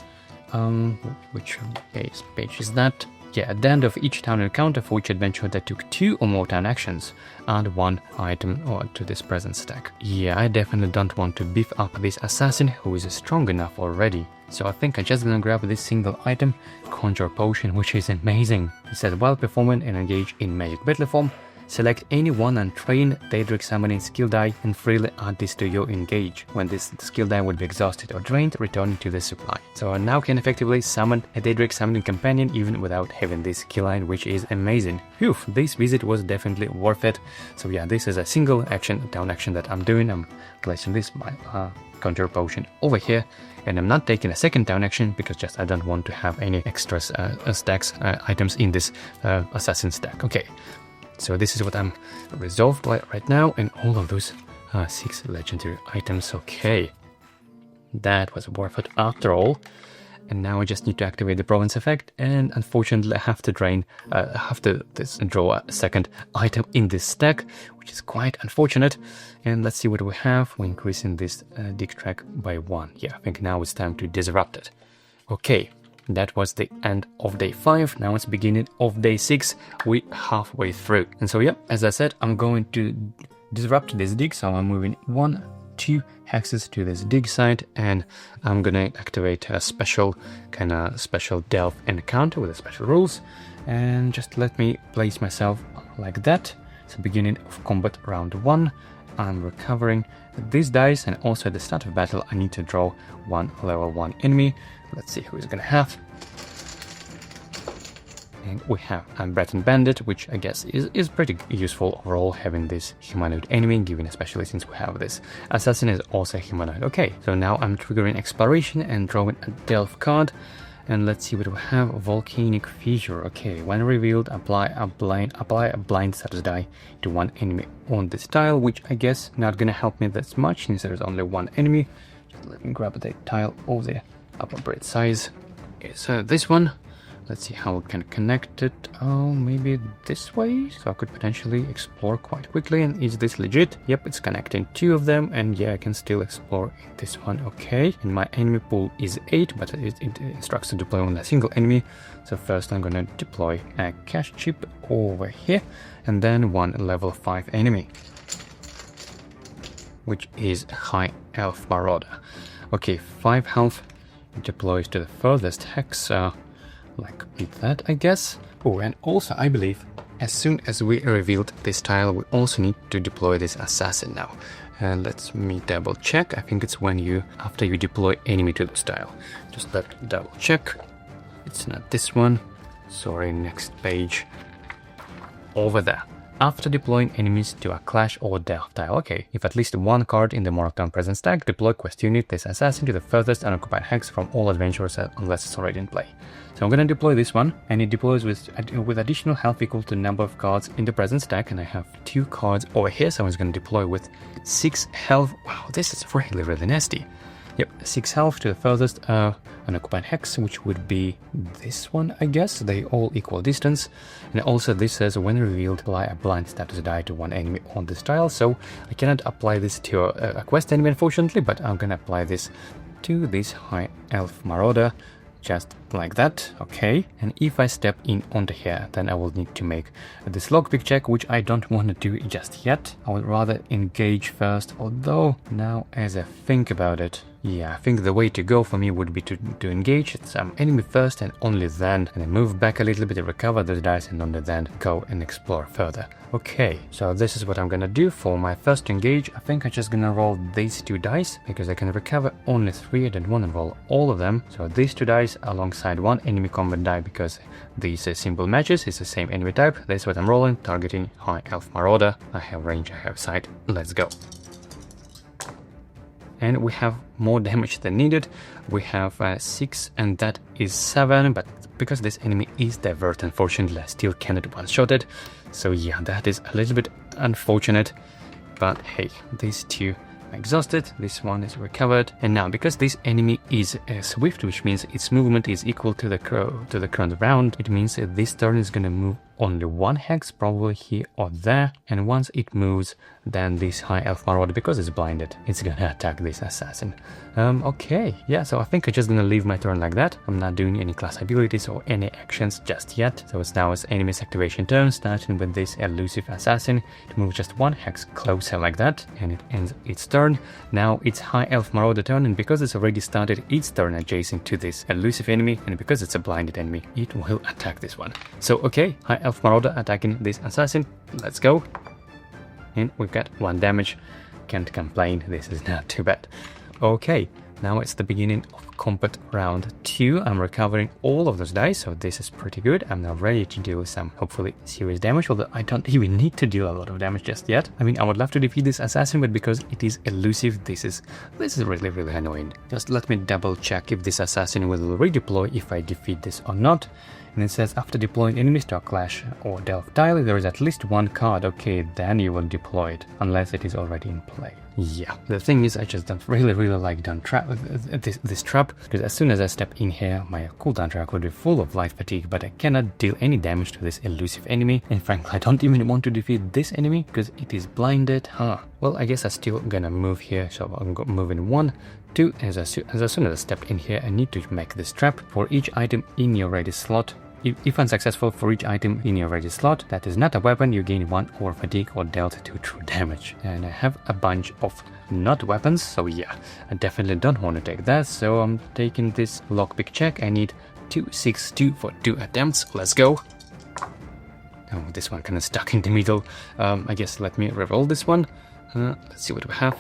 S1: Which page is that? Yeah, at the end of each town encounter for each adventure that took 2 or more town actions, add 1 item to this present stack. Yeah, I definitely don't want to beef up this assassin who is strong enough already. So I think I'm just gonna grab this single item, Conjure Potion, which is amazing. It says while performing and engage in magic battle form, select any one untrained Daedric Summoning skill die and freely add this to your engage. When this skill die would be exhausted or drained, returning to the supply. So I now can effectively summon a Daedric Summoning companion even without having this skill line, which is amazing. Phew, this visit was definitely worth it. So yeah, this is a single action, down action that I'm doing. I'm placing this my Conjure Potion over here. And I'm not taking a second down action because just I don't want to have any extra stacks, items in this assassin stack. Okay. So this is what I'm resolved right now, and all of those 6 legendary items. Okay, that was worth it after all. And now I just need to activate the province effect, and unfortunately I have to draw a second item in this stack, which is quite unfortunate. And let's see what we have. We're increasing this dig track by 1. Yeah, I think now it's time to disrupt it. Okay. That was the end of day 5. Now it's beginning of day 6. We're halfway through. And so yeah, as I said, I'm going to disrupt this dig. So I'm moving 1, 2 hexes to this dig site, and I'm gonna activate a special delve encounter with the special rules. And just let me place myself like that. So beginning of combat round 1. I'm recovering these dice, and also at the start of battle I need to draw 1 level 1 enemy. Let's see who is gonna have. And we have a Breton Bandit, which I guess is pretty useful overall, having this humanoid enemy, given especially since we have this assassin is also humanoid. Okay, so now I'm triggering exploration and drawing a delve card. And let's see what we have. Volcanic Fissure. Okay, when revealed, apply a blind status die to 1 enemy on this tile, which I guess not gonna help me that much since there's only 1 enemy. Just let me grab the tile of the appropriate size. Okay, so this one. Let's see how we can connect it. Oh, maybe this way? So I could potentially explore quite quickly. And is this legit? Yep, it's connecting 2 of them. And yeah, I can still explore this one. Okay. And my enemy pool is 8, but it instructs to deploy only a single enemy. So first I'm going to deploy a cash chip over here. And then 1 level 5 enemy, which is High Elf Marauder. Okay, 5 health deploys to the furthest hex. Like that, I guess. Oh, and also I believe as soon as we revealed this tile, we also need to deploy this assassin now. Let me double check. I think it's after you deploy enemy to this tile. Just double check. It's not this one. Sorry, next page. Over there. After deploying enemies to a clash or death tile. Okay, if at least one card in the Mora presence stack, deploy quest unit this assassin to the furthest unoccupied hex from all adventurers unless it's already in play. So I'm gonna deploy this one, and it deploys with additional health equal to number of cards in the presence stack, and I have 2 cards over here, so I was gonna deploy with 6 health. Wow, this is really nasty. Yep, 6 health to the furthest unoccupied hex, which would be this one, I guess. They all equal distance. And also this says when revealed, apply a blind status die to one enemy on this tile. So I cannot apply this to a quest enemy, unfortunately, but I'm gonna apply this to this High Elf Marauder. Just like that, okay. And if I step in onto here, then I will need to make this lockpick check, which I don't want to do just yet. I would rather engage first, although now as I think about it, yeah, I think the way to go for me would be to engage some enemy first and only then, and then move back a little bit and recover those dice and only then go and explore further. Okay, so this is what I'm gonna do for my first engage. I think I'm just gonna roll these 2 dice because I can recover only 3. I don't want to roll all of them. So these 2 dice alongside 1 enemy combat die because these simple matches is the same enemy type. That's what I'm rolling, targeting High Elf Marauder. I have range, I have sight. Let's go. And we have more damage than needed. We have 6 and that is 7, but because this enemy is divert, unfortunately I still cannot one-shot it. So yeah, that is a little bit unfortunate, but hey, these 2 are exhausted, this one is recovered, and now because this enemy is swift, which means its movement is equal to the current round, it means that this turn is gonna move only 1 hex, probably here or there, and once it moves, then this High Elf Marauder, because it's blinded, it's gonna attack this assassin. Okay, yeah, so I think I'm just gonna leave my turn like that. I'm not doing any class abilities or any actions just yet, so it's now its enemy's activation turn, starting with this elusive assassin. It moves just 1 hex closer like that, and it ends its turn. Now it's High Elf Marauder turn, and because it's already started its turn adjacent to this elusive enemy, and because it's a blinded enemy, it will attack this one. So okay, High Elf Marauder attacking this assassin. Let's go. And we've got 1 damage. Can't complain, this is not too bad. Okay, now it's the beginning of combat round 2. I'm recovering all of those dice, so this is pretty good. I'm now ready to deal some hopefully serious damage, although I don't even need to deal a lot of damage just yet. I mean, I would love to defeat this assassin, but because it is elusive, this is really annoying. Just let me double check if this assassin will redeploy if I defeat this or not. And it says after deploying enemies to a clash or delve tile, there is at least 1 card. Okay, then you will deploy it, unless it is already in play. Yeah, the thing is I just don't really like this trap, because as soon as I step in here, my cooldown track will be full of life fatigue, but I cannot deal any damage to this elusive enemy. And frankly, I don't even want to defeat this enemy, because it is blinded. Well, I guess I'm still gonna move here, so I'm moving 1, 2, as soon as I step in here, I need to make this trap. For each item in your ready slot, if unsuccessful, for each item in your ready slot that is not a weapon, you gain 1 over fatigue or dealt 2 true damage. And I have a bunch of not weapons, so yeah, I definitely don't want to take that, so I'm taking this lockpick check. I need 262 for 2 attempts. Let's go. Oh, this one kind of stuck in the middle. I guess let me reroll this one. Let's see what we have.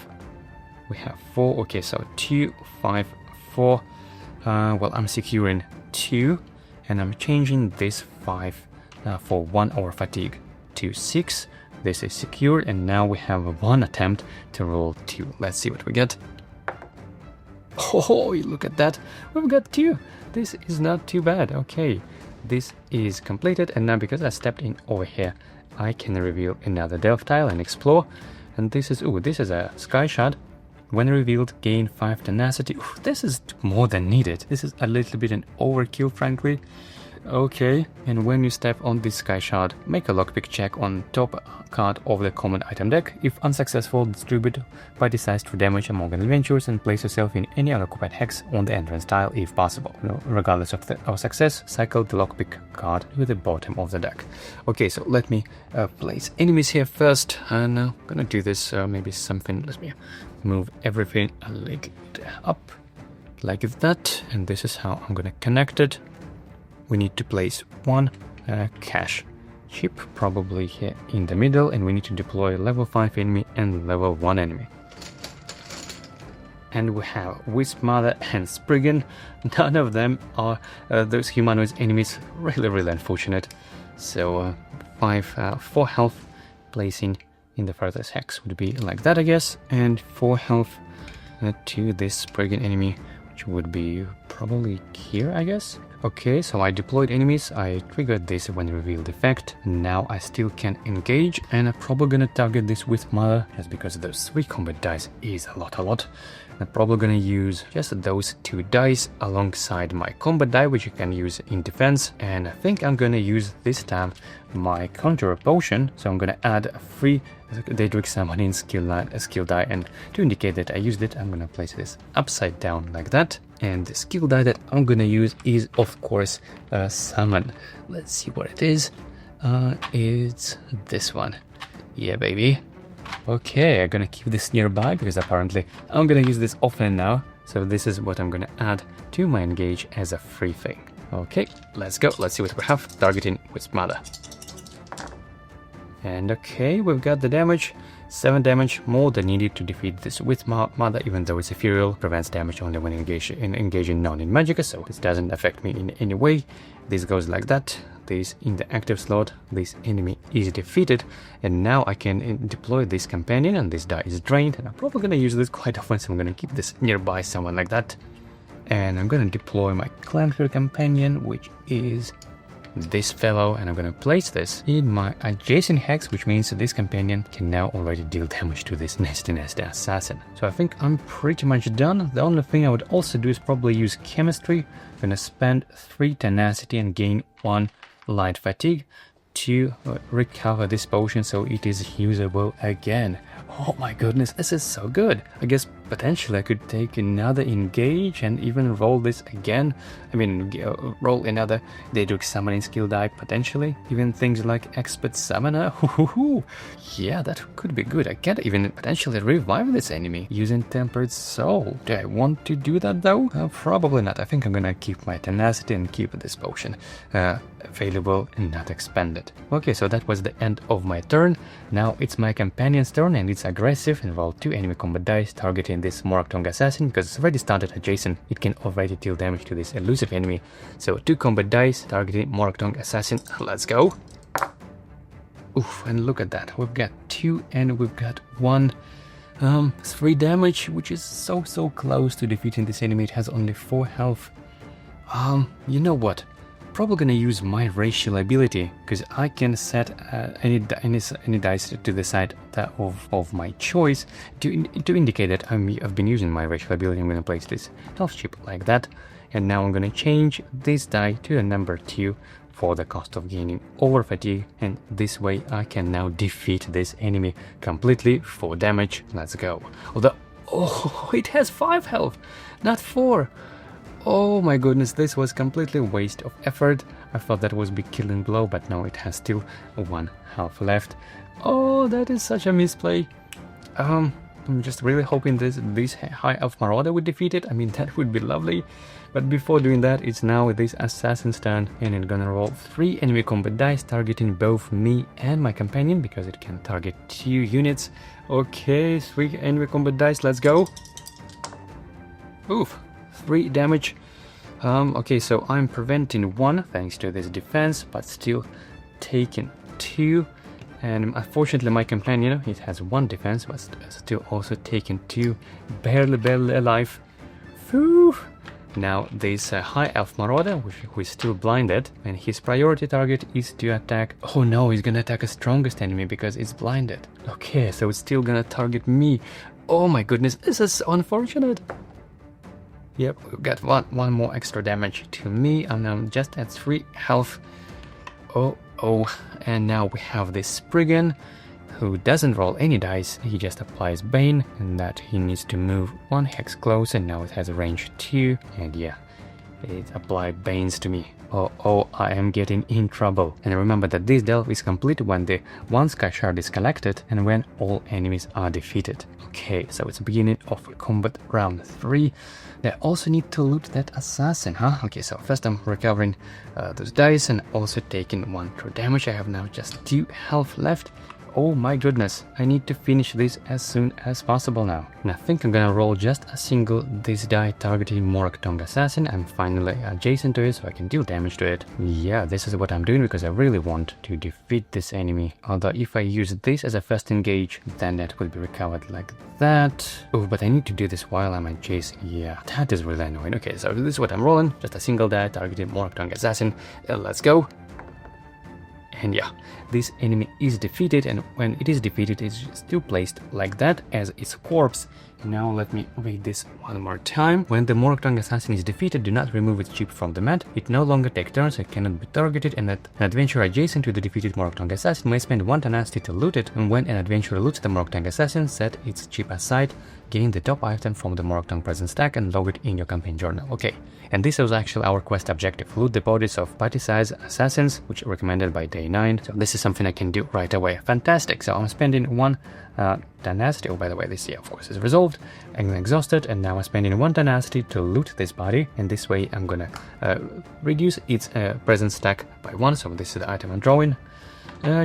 S1: We have 4, okay, so 2, 5, 4. Well, I'm securing 2. And I'm changing this 5 for 1 over fatigue to 6. This is secured, and now we have 1 attempt to roll 2. Let's see what we get. Oh, look at that. We've got 2. This is not too bad. Okay, this is completed, and now because I stepped in over here, I can reveal another delve tile and explore. And this is a sky shard. When revealed, gain 5 tenacity. Ooh, this is more than needed. This is a little bit an overkill, frankly. Okay, and when you step on this sky shard, make a lockpick check on top card of the common item deck. If unsuccessful, distribute by the size through damage among adventurers and place yourself in any unoccupied hex on the entrance tile if possible. Regardless of success, cycle the lockpick card to the bottom of the deck. Okay, so let me place enemies here first, and I'm gonna do this maybe something. Let me move everything a little up like that, and this is how I'm gonna connect it. We need to place 1 cache chip, probably here in the middle, and we need to deploy level 5 enemy and level 1 enemy. And we have Wisp Mother and Spriggan. None of them are those humanoid enemies. Really unfortunate. So 4 health placing in the furthest hex would be like that, I guess, and 4 health to this Spriggan enemy, which would be probably here, I guess. Okay, so I deployed enemies, I triggered this when revealed effect. Now I still can engage, and I'm probably gonna target this with Mother, just because those 3 combat dice is a lot. I'm probably gonna use just those 2 dice alongside my combat die, which you can use in defense, and I think I'm gonna use this time my Conjurer Potion, so I'm gonna add a free Daedric Summoning skill die, and to indicate that I used it, I'm gonna place this upside down like that. And the skill die that I'm gonna use is, of course, Summon. Let's see what it is. It's this one. Yeah, baby. Okay, I'm gonna keep this nearby because apparently I'm gonna use this often now. So this is what I'm gonna add to my engage as a free thing. Okay, let's go. Let's see what we have. Targeting with Mother. And okay, we've got the damage. 7 damage, more than needed to defeat this with Mother, even though it's ethereal. Prevents damage only when engaging non-in-magicka, so this doesn't affect me in any way. This goes like that. This in the active slot, this enemy is defeated, and now I can deploy this companion, and this die is drained, and I'm probably gonna use this quite often, so I'm gonna keep this nearby someone like that. And I'm gonna deploy my Clanker companion, which is this fellow, and I'm gonna place this in my adjacent hex, which means that this companion can now already deal damage to this nasty assassin. So I think I'm pretty much done. The only thing I would also do is probably use chemistry. I'm gonna spend 3 tenacity and gain 1 light fatigue to recover this potion so it is usable again. Oh my goodness, this is so good. I guess potentially I could take another engage and even roll this again. I mean, roll another Daedric Summoning skill die potentially. Even things like Expert Summoner. Yeah, that could be good. I can even potentially revive this enemy using Tempered Soul. Do I want to do that though? Probably not. I think I'm gonna keep my tenacity and keep this potion available and not expended. Okay, so that was the end of my turn. Now it's my companion's turn, and it's aggressive and roll 2 enemy combat dice targeting this Morocton assassin. Because it's already started adjacent, it can already deal damage to this elusive enemy. So 2 combat dice targeting Morocton assassin. Let's go. Oof, and look at that. We've got 2 and we've got 1. 3 damage, which is so close to defeating this enemy. It has only 4 health. You know what? Probably gonna use my racial ability, because I can set any dice to the side of my choice to indicate that I've been using my racial ability. I'm gonna place this health chip like that, and now I'm gonna change this die to a number 2 for the cost of gaining over fatigue, and this way I can now defeat this enemy completely for damage. Let's go. Although, oh, it has 5 health, not 4. Oh my goodness, this was completely a waste of effort. I thought that was big killing blow, but no, it has still 1 health left. Oh, that is such a misplay. I'm just really hoping this high elf marauder would defeat it. I mean, that would be lovely. But before doing that, it's now this assassin's turn, and it's gonna roll 3 enemy combat dice targeting both me and my companion, because it can target 2 units. Okay, 3 enemy combat dice, let's go. Oof. 3 damage. Okay, so I'm preventing 1 thanks to this defense, but still taking 2. And unfortunately my companion, it has 1 defense, but still also taking 2. Barely alive. Whew. Now this high elf marauder, who is still blinded, and his priority target is to attack. Oh no, he's gonna attack a strongest enemy because it's blinded. Okay, so it's still gonna target me. Oh my goodness, this is so unfortunate. Yep, we've got one more extra damage to me, and I'm just at 3 health. Oh, and now we have this Spriggan, who doesn't roll any dice, he just applies Bane, and that he needs to move 1 hex close, and now it has a range 2, and yeah, It applied Banes to me. Oh, I am getting in trouble. And remember that this delve is complete when the one sky shard is collected and when all enemies are defeated. Okay, so it's the beginning of combat round 3. I also need to loot that assassin, huh? Okay, so first I'm recovering those dice and also taking 1 true damage. I have now just 2 health left. Oh my goodness, I need to finish this as soon as possible now. And I think I'm gonna roll just a single this die targeting Morrowind assassin. I'm finally adjacent to it so I can deal damage to it. Yeah, this is what I'm doing because I really want to defeat this enemy. Although if I use this as a first engage, then that will be recovered like that. Oh, but I need to do this while I'm adjacent. Yeah, that is really annoying. Okay, so this is what I'm rolling. Just a single die targeting Morrowind assassin. Let's go. And yeah, this enemy is defeated, and when it is defeated, it's still placed like that as its corpse. Now let me read this one more time. When the Morrowind assassin is defeated, do not remove its chip from the mat. It no longer takes turns, it cannot be targeted, and that an adventurer adjacent to the defeated Morrowind assassin may spend 1 tenacity to loot it. And when an adventurer loots the Morrowind assassin, set its chip aside, gain the top item from the Morrowind present stack and log it in your campaign journal. Okay, and this was actually our quest objective. Loot the bodies of party-size assassins, which are recommended by day 9. So this is something I can do right away. Fantastic. So I'm spending 1 tenacity. Oh, by the way, this, yeah, of course, is resolved. I'm exhausted, and now I'm spending 1 tenacity to loot this body. And this way I'm gonna reduce its present stack by 1. So this is the item I'm drawing.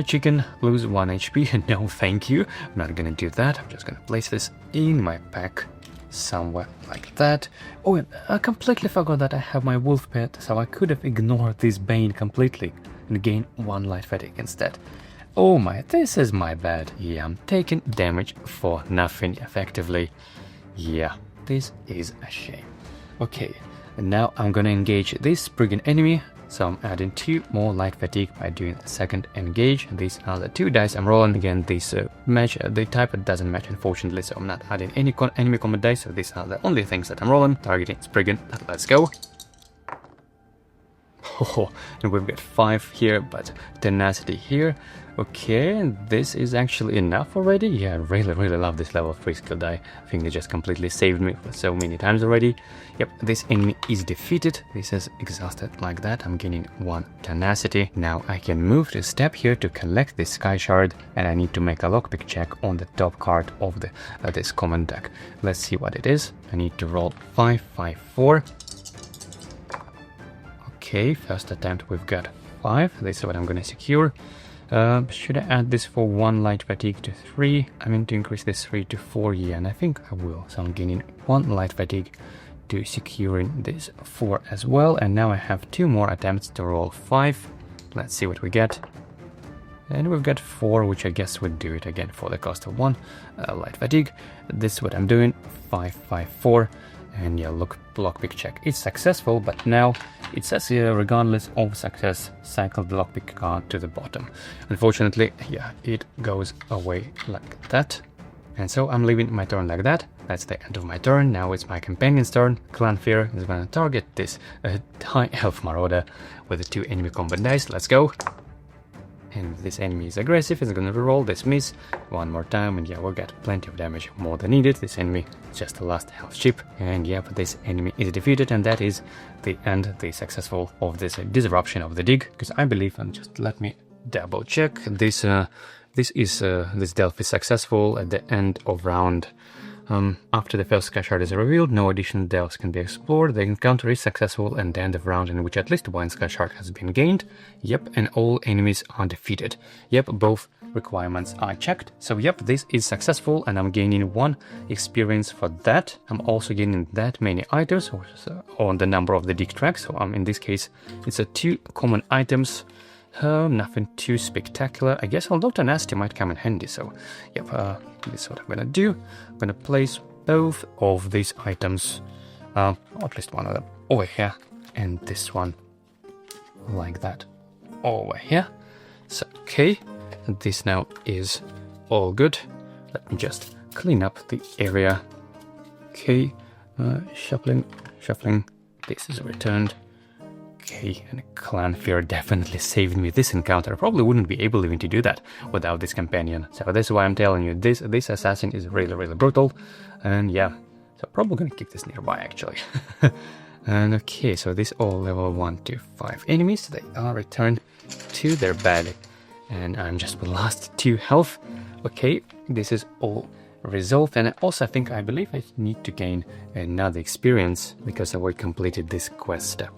S1: Chicken, lose 1 HP. No, thank you. I'm not gonna do that. I'm just gonna place this in my pack somewhere like that. Oh, and I completely forgot that I have my wolf pet, so I could have ignored this Bane completely and gained 1 light fatigue instead. Oh my, this is my bad. Yeah, I'm taking damage for nothing effectively. Yeah, this is a shame. Okay, and now I'm gonna engage this brigand enemy. So I'm adding 2 more light fatigue by doing a second engage. These are the 2 dice I'm rolling. Again, this match, the type doesn't match unfortunately, so I'm not adding any enemy combat dice. So these are the only things that I'm rolling. Targeting brigand. Let's go. Oh, and we've got 5 here, but tenacity here. Okay, this is actually enough already. Yeah, I really love this level 3 skill die. I think they just completely saved me for so many times already. Yep, this enemy is defeated. This is exhausted like that. I'm gaining 1 tenacity. Now I can move to step here to collect this sky shard, and I need to make a lockpick check on the top card of the this common deck. Let's see what it is. I need to roll 5, 5, 4. Okay, first attempt we've got 5. This is what I'm gonna secure. Should I add this for 1 light fatigue to 3? I mean to increase this 3 to 4, yeah, and I think I will. So I'm gaining 1 light fatigue to securing this 4 as well. And now I have 2 more attempts to roll 5. Let's see what we get. And we've got 4, which I guess would do it again for the cost of 1 light fatigue. This is what I'm doing. 5, 5, 4. And yeah, lockpick check is successful, but now it says here, regardless of success, cycle the lockpick card to the bottom. Unfortunately, yeah, it goes away like that. And so I'm leaving my turn like that. That's the end of my turn. Now it's my companion's turn. Clan Fear is going to target this high health marauder with the 2 enemy combat dice. Let's go. And this enemy is aggressive, it's gonna reroll this miss 1 more time, and yeah, we'll get plenty of damage, more than needed. This enemy is just the last health chip, and yeah, but this enemy is defeated, and that is the end, the successful of this disruption of the dig. Because I believe, and just let me double check, this delve is successful at the end of round. After the first sky shard is revealed, no additional delves can be explored. The encounter is successful and the end of round in which at least 1 sky shard has been gained. Yep, and all enemies are defeated. Yep, both requirements are checked. So yep, this is successful and I'm gaining 1 experience for that. I'm also gaining that many items on the number of the dig tracks. So in this case, it's 2 common items. Nothing too spectacular. I guess although tenacity might come in handy, so yep, this is what I'm gonna do. I'm gonna place both of these items, or at least one of them, over here, and this one like that over here. So okay, this now is all good. Let me just clean up the area. Okay, shuffling, this is returned. Okay, and Clan Fear definitely saved me this encounter. I probably wouldn't be able even to do that without this companion. So this is why I'm telling you, this assassin is really brutal. And yeah, so I'm probably gonna keep this nearby actually. And okay, so this all level 1 to 5 enemies. They are returned to their bed. And I'm just with last 2 health. Okay, this is all resolved. And also I believe I need to gain another experience because I already completed this quest step.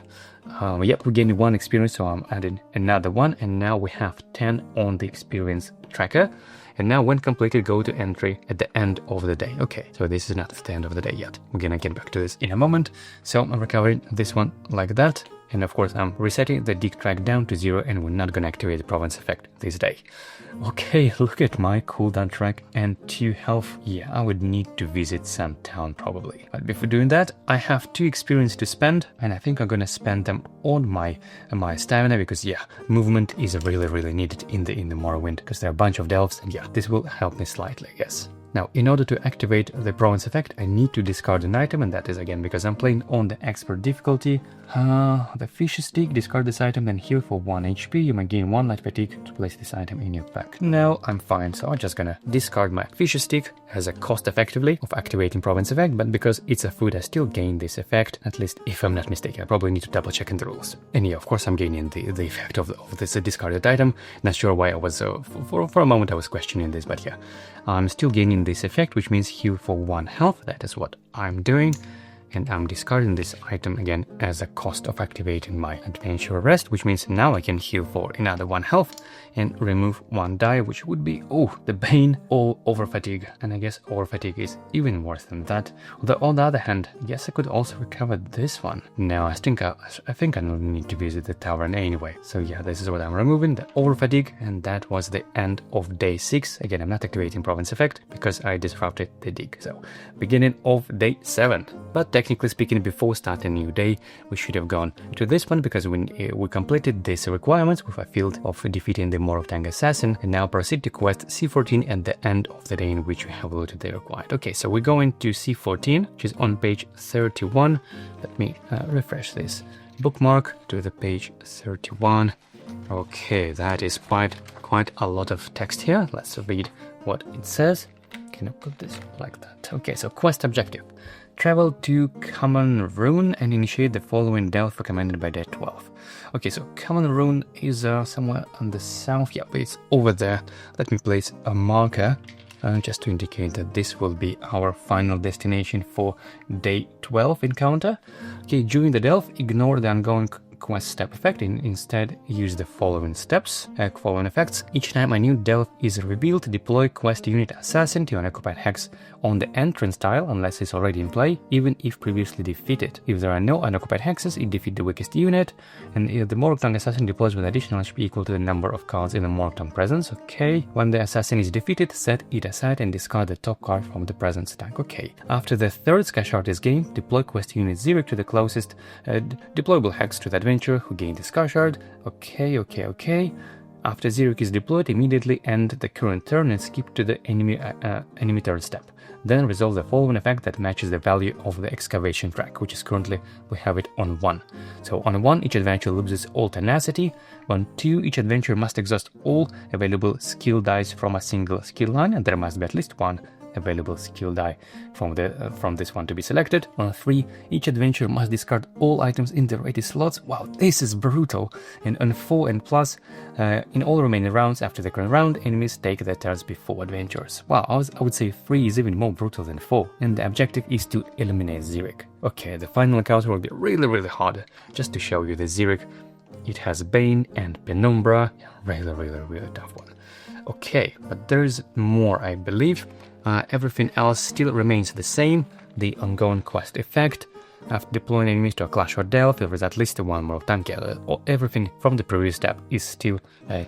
S1: Yep, we gained 1 experience, so I'm adding another 1. And now we have 10 on the experience tracker. And now when completed, go to entry at the end of the day. Okay, so this is not at the end of the day yet. We're gonna get back to this in a moment. So I'm recovering this one like that. And of course I'm resetting the dig track down to 0 and we're not gonna activate the province effect this day. Okay, look at my cooldown track and 2 health. Yeah, I would need to visit some town probably. But before doing that, I have 2 experience to spend, and I think I'm gonna spend them on my stamina because yeah, movement is really needed in the Morrowind because there are a bunch of delves, and yeah, this will help me slightly, I guess. Now, in order to activate the province effect, I need to discard an item, and that is again because I'm playing on the expert difficulty. The fish stick, discard this item, then heal for 1 HP. You may gain 1 light fatigue to place this item in your pack. Now, I'm fine, so I'm just gonna discard my fish stick as a cost effectively of activating province effect, but because it's a food, I still gain this effect, at least if I'm not mistaken. I probably need to double check in the rules. And yeah, of course I'm gaining the effect of this discarded item. Not sure why I was, for a moment I was questioning this, but yeah. I'm still gaining this effect, which means heal for 1 health. That is what I'm doing. And I'm discarding this item again as a cost of activating my adventure rest, which means now I can heal for another 1 health and remove 1 die, which would be, the Bane or over fatigue. And I guess over fatigue is even worse than that. Although on the other hand, yes, I could also recover this one. Now I think I don't need to visit the tavern anyway. So yeah, this is what I'm removing, the over fatigue, and that was the end of day 6. Again, I'm not activating province effect because I disrupted the dig. So beginning of day 7. But technically speaking, before starting a new day, we should have gone to this one because we completed these requirements with a field of defeating the Morrowind assassin, and now proceed to quest C14 at the end of the day in which we have looted the required. Okay, so we're going to C14, which is on page 31. Let me refresh this bookmark to the page 31. Okay, that is quite a lot of text here. Let's read what it says. Can I put this like that? Okay, so quest objective. Travel to Common Rune and initiate the following delve recommended by day 12. Okay, so Common Rune is somewhere on the south. Yeah, it's over there. Let me place a marker just to indicate that this will be our final destination for day 12 encounter. Okay, during the delve, ignore the ongoing quest step effect and instead use the following steps, following effects. Each time a new delve is revealed, deploy quest unit assassin to unoccupied hex on the entrance tile unless it's already in play, even if previously defeated. If there are no unoccupied hexes, it defeats the weakest unit, and the Morrowind assassin deploys with additional HP equal to the number of cards in the Morrowind presence. Okay, when the assassin is defeated, set it aside and discard the top card from the presence stack. Okay, after the third sky shard is gained, deploy quest unit Vivec to the closest deployable hex to the adventurer who gained the sky shard. Okay. After Vivec is deployed, immediately end the current turn and skip to the enemy third step. Then resolve the following effect that matches the value of the excavation track, which is currently, we have it on 1. So on 1, each adventurer loses all tenacity. On 2, each adventurer must exhaust all available skill dice from a single skill line, and there must be at least 1 available skill die from this one to be selected. On 3, each adventurer must discard all items in the ready slots. Wow, this is brutal. And on 4 and plus, in all remaining rounds after the current round, enemies take their turns before adventurers. Wow, I would say 3 is even more brutal than 4. And the objective is to eliminate Vivec. Okay, the final encounter will be really hard. Just to show you the Vivec, it has Bane and Penumbra. Really tough one. Okay, but there's more, I believe. Everything else still remains the same. The ongoing quest effect. After deploying enemies to a clash or delve, there is at least one more time killer, or everything from the previous step is still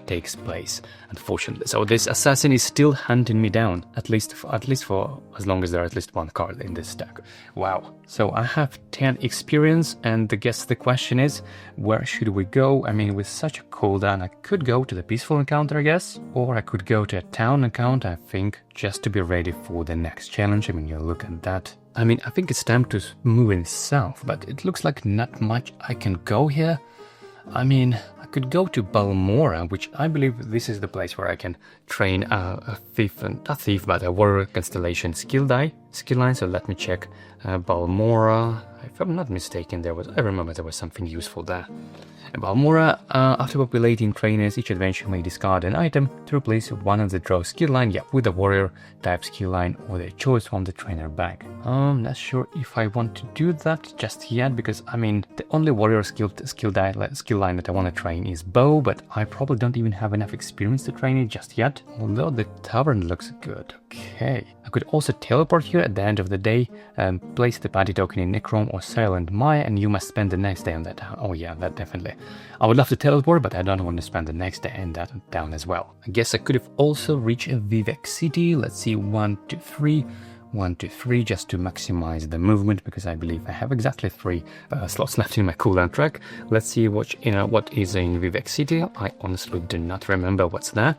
S1: takes place, unfortunately. So this assassin is still hunting me down, at least for as long as there are at least 1 card in this stack. Wow. So I have 10 experience, and I guess the question is, where should we go? I mean, with such a cooldown, I could go to the peaceful encounter, I guess, or I could go to a town encounter, I think, just to be ready for the next challenge. I mean, you look at that. I mean, I think it's time to move in south, but it looks like not much I can go here. I mean, I could go to Balmora, which I believe this is the place where I can train a thief, but a warrior constellation skill line. So let me check. Balmora. If I'm not mistaken, I remember there was something useful there. Balmora, after populating trainers, each adventure may discard an item to replace one of the draw skill line, with a warrior type skill line or their choice from the trainer bag. Not sure if I want to do that just yet, because I mean, the only warrior skill line that I want to train is bow, but I probably don't even have enough experience to train it just yet, although the tavern looks good. Okay. I could also teleport here at the end of the day, place the party token in Necrom or Silent Maya, and you must spend the next day on that. Oh yeah, that definitely. I would love to teleport, but I don't want to spend the next day in that town as well. I guess I could have also reached a Vivec city. Let's see, 1, 2, 3. 1, 2, 3, just to maximize the movement, because I believe I have exactly 3 slots left in my cooldown track. Let's see what is in Vivec city. I honestly do not remember what's there.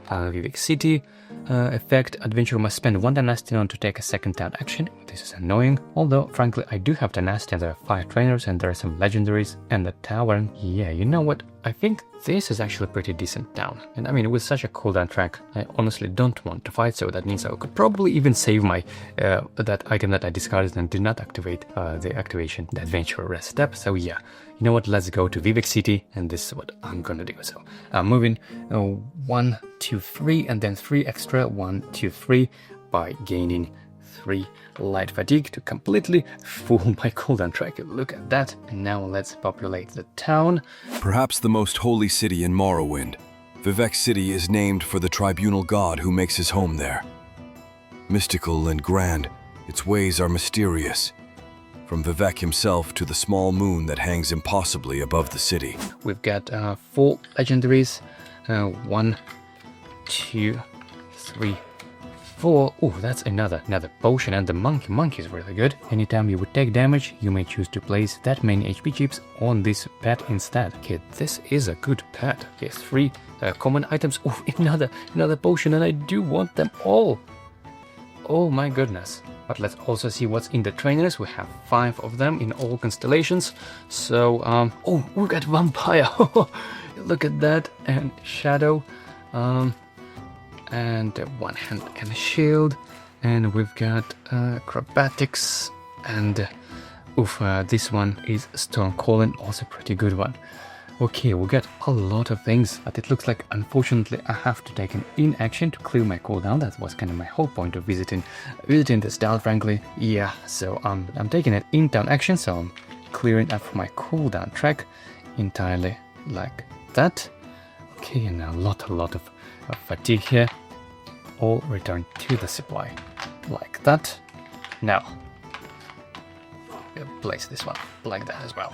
S1: Vivec city. Effect, adventurer must spend 1 tenacity to take a second town action. This is annoying, although frankly I do have tenacity and there are 5 trainers and there are some legendaries and the tavern. Yeah, you know what, I think this is actually a pretty decent town. And I mean, with such a cooldown track, I honestly don't want to fight, so that means I could probably even save my that item that I discarded and do not activate the adventurer rest step. So yeah, you know what, let's go to Vivec city, and this is what I'm gonna do. So I'm moving 1, 2, 3, and then 3 extra 1, 2, 3 by gaining 3 light fatigue to completely fool my cooldown track. Look at that. And now let's populate the town.
S2: Perhaps the most holy city in Morrowind, Vivec city is named for the tribunal god who makes his home there. Mystical and grand, its ways are mysterious. From Vivec himself to the small moon that hangs impossibly above the city.
S1: We've got 4 legendaries. 1, 2, 3, 4. Oh, that's another potion, and the monkey is really good. Anytime you would take damage, you may choose to place that many HP chips on this pet instead. Okay, this is a good pet. Okay, 3 common items. Oh, another potion, and I do want them all. Oh my goodness. But let's also see what's in the trainers. We have 5 of them in all constellations. So, oh, we got vampire. Look at that, and shadow. And 1 hand and a shield, and we've got acrobatics, and this one is Storm Calling, also pretty good one. Okay, we got a lot of things, but it looks like unfortunately I have to take an inaction to clear my cooldown. That was kind of my whole point of visiting this town, frankly. Yeah, so I'm taking an in-town action, so I'm clearing up my cooldown track entirely like that. Okay, and a lot of fatigue here. All return to the supply like that. Now place this one like that as well,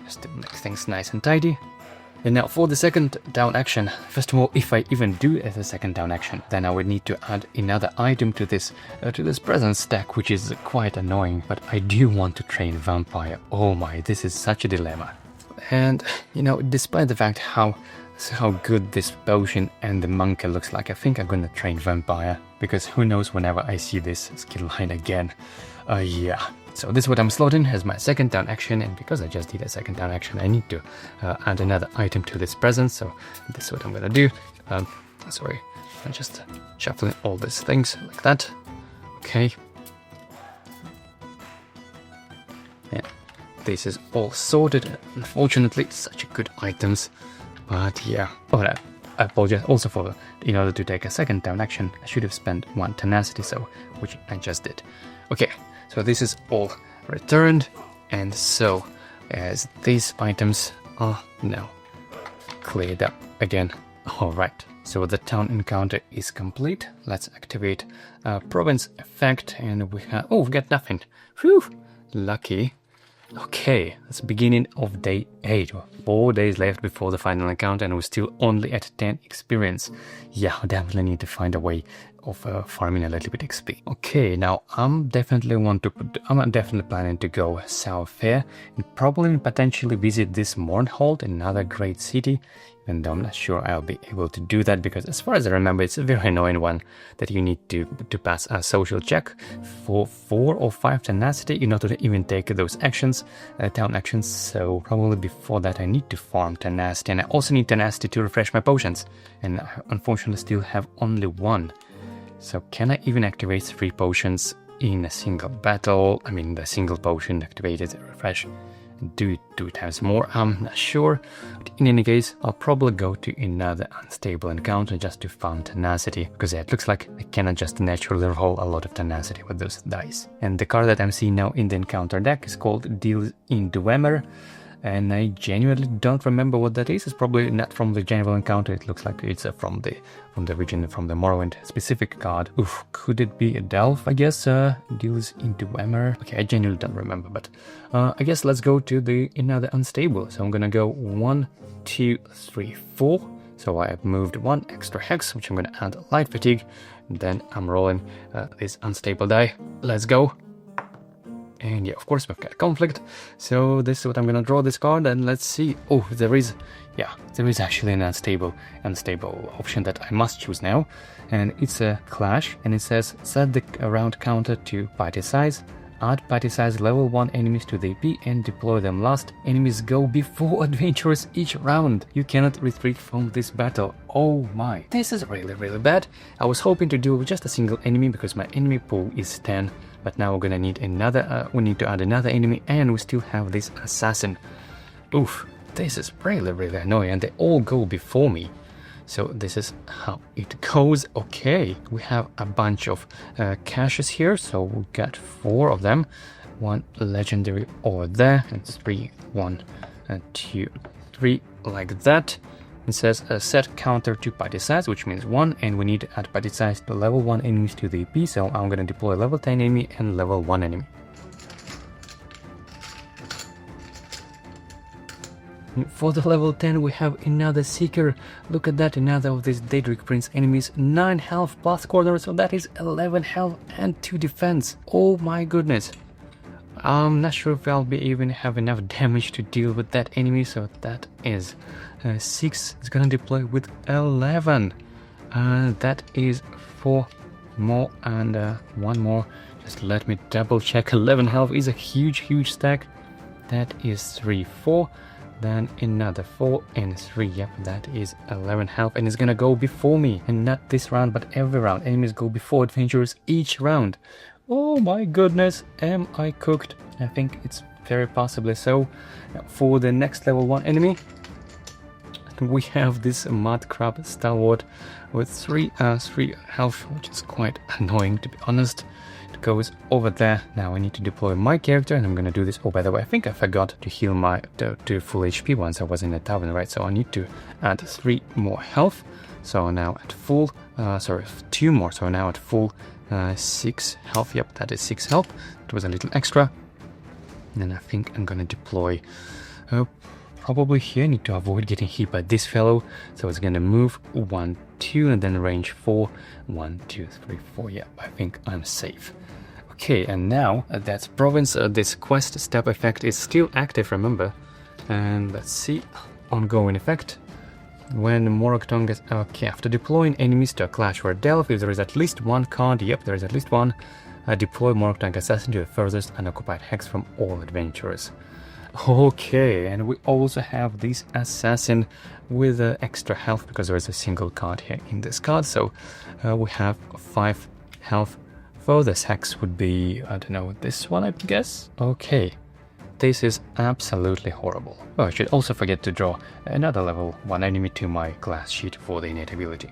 S1: just to make things nice and tidy. And now for the second down action, first of all, if I even do the second down action, then I would need to add another item to this presence stack, which is quite annoying, but I do want to train vampire. Oh my, this is such a dilemma. And you know, despite the fact how good this potion and the monkey looks like, I think I'm gonna train vampire, because who knows whenever I see this skill line again. Yeah, so this is what I'm slotting as my second down action, and because I just did a second down action, I need to add another item to this presence, so this is what I'm gonna do. Sorry, I'm just shuffling all these things like that. Okay. Yeah, this is all sorted. Unfortunately, such good items. But yeah, oh, I apologize also for, in order to take a second down action, I should have spent 1 tenacity, so, which I just did. Okay, so this is all returned, and so, as these items are now cleared up again. Alright, so the town encounter is complete. Let's activate province effect, and we have, oh, we got nothing. Whew, lucky. Okay, that's the beginning of day 8. 4 days left before the final encounter, and we're still only at 10 experience. Yeah, I definitely need to find a way farming a little bit XP. Okay, now I'm definitely planning to go south here and probably potentially visit this Mournhold, another great city, even though I'm not sure I'll be able to do that because as far as I remember it's a very annoying one that you need to pass a social check for 4 or 5 tenacity in order to even take those actions, town actions, so probably before that I need to farm tenacity, and I also need tenacity to refresh my potions, and I unfortunately still have only 1. So can I even activate 3 potions in a single battle? I mean the single potion activated refresh. Do it 2 times more, I'm not sure, but in any case I'll probably go to another unstable encounter just to farm tenacity, because it looks like I cannot just naturally roll a lot of tenacity with those dice. And the card that I'm seeing now in the encounter deck is called Deals in Dwemer, and I genuinely don't remember what that is. It's probably not from the general encounter, it looks like it's from the region, from the Morrowind specific card. Oof, could it be a Delph, I guess? Deals into Dwemer. Okay, I genuinely don't remember, but I guess let's go to another unstable. So I'm gonna go 1, 2, 3, 4. So I have moved 1 extra hex, which I'm gonna add light fatigue, and then I'm rolling this unstable die. Let's go. And yeah, of course we've got conflict, so this is what I'm gonna draw this card, and let's see. Oh, there is actually an unstable option that I must choose now, and it's a clash, and it says set the round counter to party size, add party size level 1 enemies to the EP and deploy them last. Enemies go before adventurers each round. You cannot retreat from this battle. Oh my, this is really bad. I was hoping to do just a single enemy because my enemy pool is 10. But now we're gonna need another, we need to add another enemy, and we still have this assassin. Oof, this is really annoying, and they all go before me. So this is how it goes. Okay, we have a bunch of caches here, so we got 4 of them. 1 legendary over there, and 3, 1, 2, 3, like that. It says set counter to party size, which means 1, and we need to add party size to level 1 enemies to the EP, so I'm gonna deploy level 10 enemy and level 1 enemy. For the level 10 we have another Seeker. Look at that, another of these Daedric Prince enemies, 9 health plus quarter, so that is 11 health and 2 defense. Oh my goodness. I'm not sure if I'll be even have enough damage to deal with that enemy, so that is 6. It's gonna deploy with 11. That is 4 more and 1 more. Just let me double check. 11 health is a huge stack. That is 3, 4. Then another 4 and 3. Yep, that is 11 health, and it's gonna go before me. And not this round, but every round. Enemies go before adventurers each round. Oh my goodness, am I cooked? I think it's very possibly so. Now, for the next level 1 enemy, we have this Mud Crab Stalwart with 3 health, which is quite annoying to be honest. It goes over there. Now I need to deploy my character, and I'm gonna do this. Oh, by the way, I think I forgot to heal my to full HP once I was in the tavern, right? So I need to add 3 more health. So now at full, 2 more. So now at full 6 health. Yep, that is 6 health. It was a little extra. And then I think I'm gonna deploy probably here. I need to avoid getting hit by this fellow, so it's gonna move 1, 2, and then range 4. 1, 2, 3, 4. Yeah, I think I'm safe. Okay, and now that's province. This quest step effect is still active, remember? And let's see, ongoing effect. When Morocton gets... Okay, after deploying enemies to a clash or delve, if there is at least 1 card, yep, there is at least 1, deploy Morocton Assassin to the furthest unoccupied hex from all adventurers. Okay, and we also have this Assassin with extra health because there is a single card here in this card, so we have 5 health. Furthest hex would be, I don't know, this one, I guess? Okay. This is absolutely horrible. Oh, I should also forget to draw another level 1 enemy to my class sheet for the innate ability.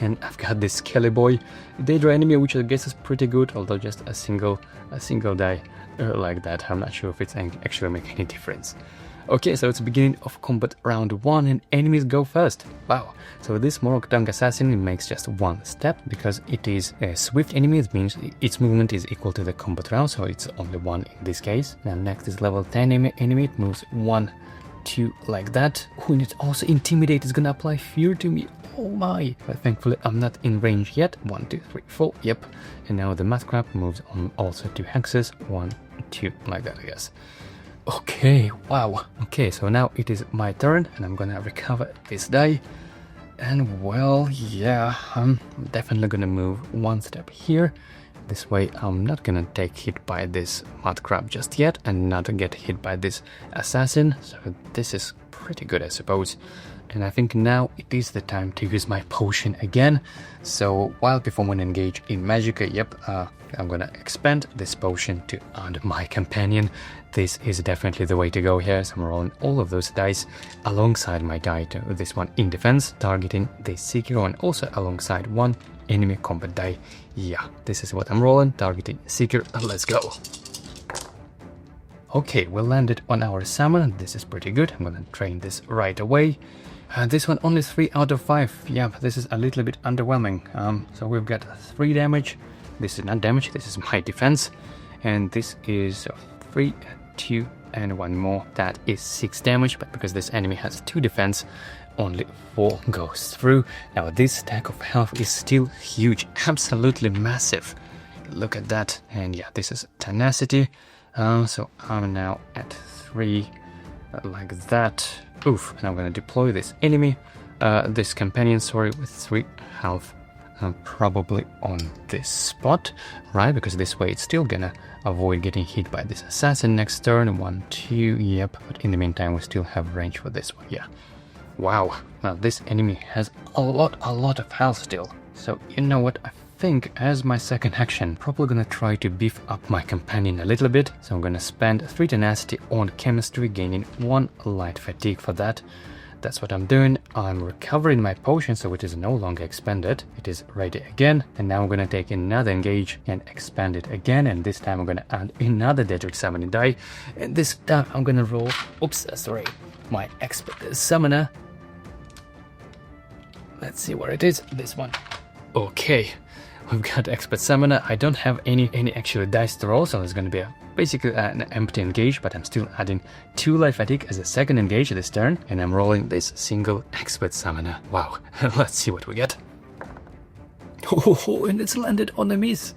S1: And I've got this Skelly Boy Daedra enemy, which I guess is pretty good, although just a single die like that. I'm not sure if it's actually make any difference. Okay, so it's beginning of combat round 1 and enemies go first. Wow. So this Morocton Assassin makes just 1 step because it is a swift enemy. It means its movement is equal to the combat round, so it's only 1 in this case. Now next is level 10 enemy. It moves 1, 2 like that. Oh, and it's also Intimidate. It's gonna apply fear to me. Oh my. But thankfully I'm not in range yet. 1, 2, 3, 4. Yep. And now the Mud Crab moves on also 2 hexes. 1, 2 like that, I guess. Okay, wow. Okay, so now it is my turn and I'm gonna recover this die. And well, yeah, I'm definitely gonna move 1 step here. This way I'm not gonna take hit by this Mud Crab just yet and not get hit by this assassin. So this is pretty good, I suppose. And I think now it is the time to use my potion again. So while performing engage in Magicka, yep, I'm gonna expand this potion to add my companion. This is definitely the way to go here, so I'm rolling all of those dice alongside my die to this one in defense, targeting the Seeker, and also alongside 1 enemy combat die. Yeah, this is what I'm rolling, targeting Seeker. Let's go. Okay, we landed on our summon. This is pretty good. I'm gonna train this right away. This one only 3 out of 5. Yeah, this is a little bit underwhelming. So we've got 3 damage. This is not damage, this is my defense. And this is 3, 2, and 1 more. That is 6 damage, but because this enemy has 2 defense, only 4 goes through. Now this stack of health is still huge, absolutely massive. Look at that. And yeah, this is tenacity. So I'm now at 3, like that. Oof, and I'm gonna deploy this enemy, this companion, sorry, with 3 health. Probably on this spot, right? Because this way it's still gonna avoid getting hit by this assassin next turn. 1, 2, yep. But in the meantime, we still have range for this one, yeah. Wow, now this enemy has a lot of health still. So you know what? I think as my second action, probably gonna try to beef up my companion a little bit. So I'm gonna spend 3 tenacity on chemistry, gaining 1 light fatigue for that. That's what I'm doing. I'm recovering my potion, so it is no longer expanded. It is ready again. And now I'm gonna take another engage and expand it again. And this time I'm gonna add another Daedric Summoning die. And this time I'm gonna roll, oops, sorry, my Expert Summoner. Let's see where it is, this one. Okay, we've got Expert Summoner. I don't have any actual dice to roll, so it's gonna be basically an empty engage, but I'm still adding 2 life fatigue as a second engage this turn, and I'm rolling this single Expert Summoner. Wow, let's see what we get. Oh, and it's landed on a miss.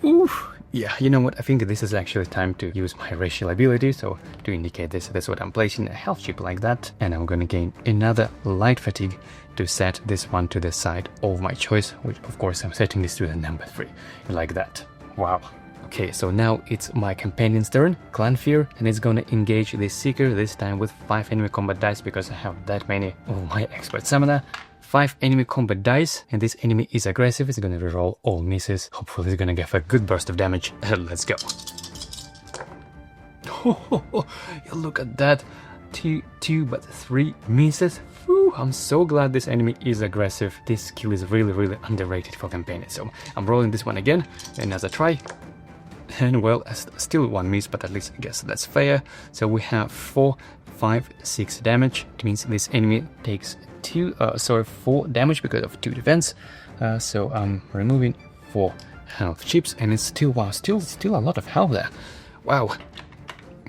S1: Ooh. Yeah, you know what, I think this is actually time to use my racial ability, so to indicate this, that's what I'm placing a health chip like that, and I'm gonna gain another light fatigue to set this one to the side of my choice, which of course I'm setting this to the number 3, like that. Wow. Okay, so now it's my companion's turn, Clan Fear, and it's gonna engage this Seeker, this time with 5 enemy combat dice because I have that many of my Expert Summoner. 5 enemy combat dice, and this enemy is aggressive. It's gonna reroll all misses. Hopefully it's gonna get a good burst of damage. Let's go. Oh, look at that. 2, but 3 misses. Whew, I'm so glad this enemy is aggressive. This skill is really underrated for companions. So I'm rolling this one again, another try. And well, still 1 miss, but at least I guess that's fair. So we have 4, 5, 6 damage. It means this enemy takes 4 damage because of 2 defense. So I'm removing 4 health chips, and it's still, wow, still a lot of health there. Wow.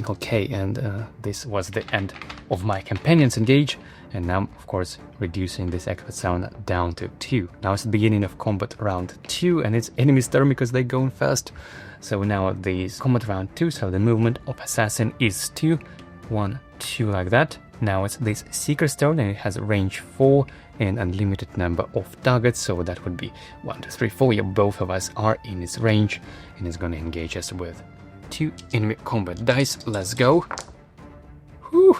S1: Okay, and this was the end of my companion's engage, and now of course reducing this Expert Summoner down to 2. Now it's the beginning of combat round 2, and it's enemy's turn because they're going first. So now these combat round 2, so the movement of assassin is 2, 1, 2 like that. Now it's this Seeker's turn, and it has range 4 and unlimited number of targets, so that would be 1, 2, 3, 4. Yeah, both of us are in its range, and it's gonna engage us with 2 enemy combat dice. Let's go. Whew.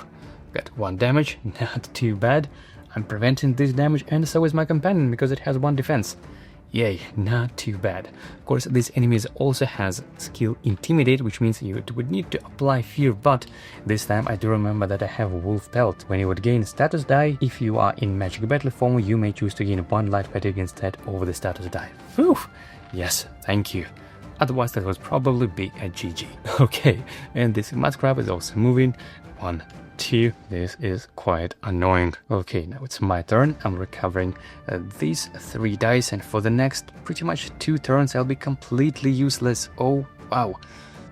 S1: Got 1 damage, not too bad. I'm preventing this damage, and so is my companion because it has 1 defense. Yay, not too bad. Of course, this enemy also has skill Intimidate, which means you would need to apply fear, but this time I do remember that I have a wolf pelt. When you would gain status die, if you are in magic battle form, you may choose to gain 1 light fatigue instead of the status die. Whew! Yes, thank you. Otherwise that would probably be a GG. Okay, and this Mud Crab is also moving. 1, 2. This is quite annoying. Okay, now it's my turn. I'm recovering these 3 dice, and for the next pretty much 2 turns I'll be completely useless. Oh wow.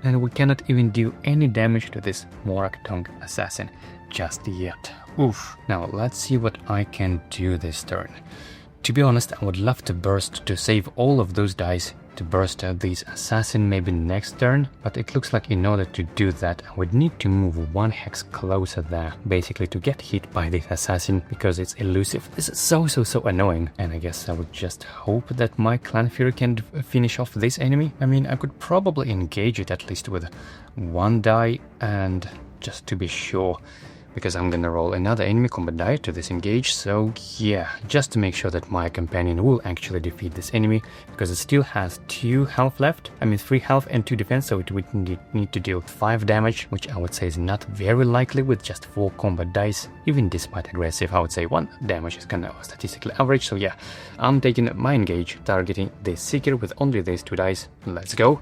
S1: and we cannot even do any damage to this Mora assassin just yet. Oof. Now let's see what I can do this turn. To be honest, I would love to burst to save all of those dice to burst out these assassin maybe next turn, but it looks like in order to do that I would need to move 1 hex closer there, basically to get hit by this assassin because it's elusive. This is so annoying, and I guess I would just hope that my Clan Fury can finish off this enemy. I mean, I could probably engage it at least with 1 die, and just to be sure, because I'm gonna roll another enemy combat die to disengage, so yeah, just to make sure that my companion will actually defeat this enemy, because it still has 2 health left, I mean 3 health and 2 defense, so it would need to deal 5 damage, which I would say is not very likely with just 4 combat dice. Even despite aggressive, I would say 1 damage is kind of statistically average, so yeah, I'm taking my engage, targeting this Seeker with only these 2 dice. Let's go.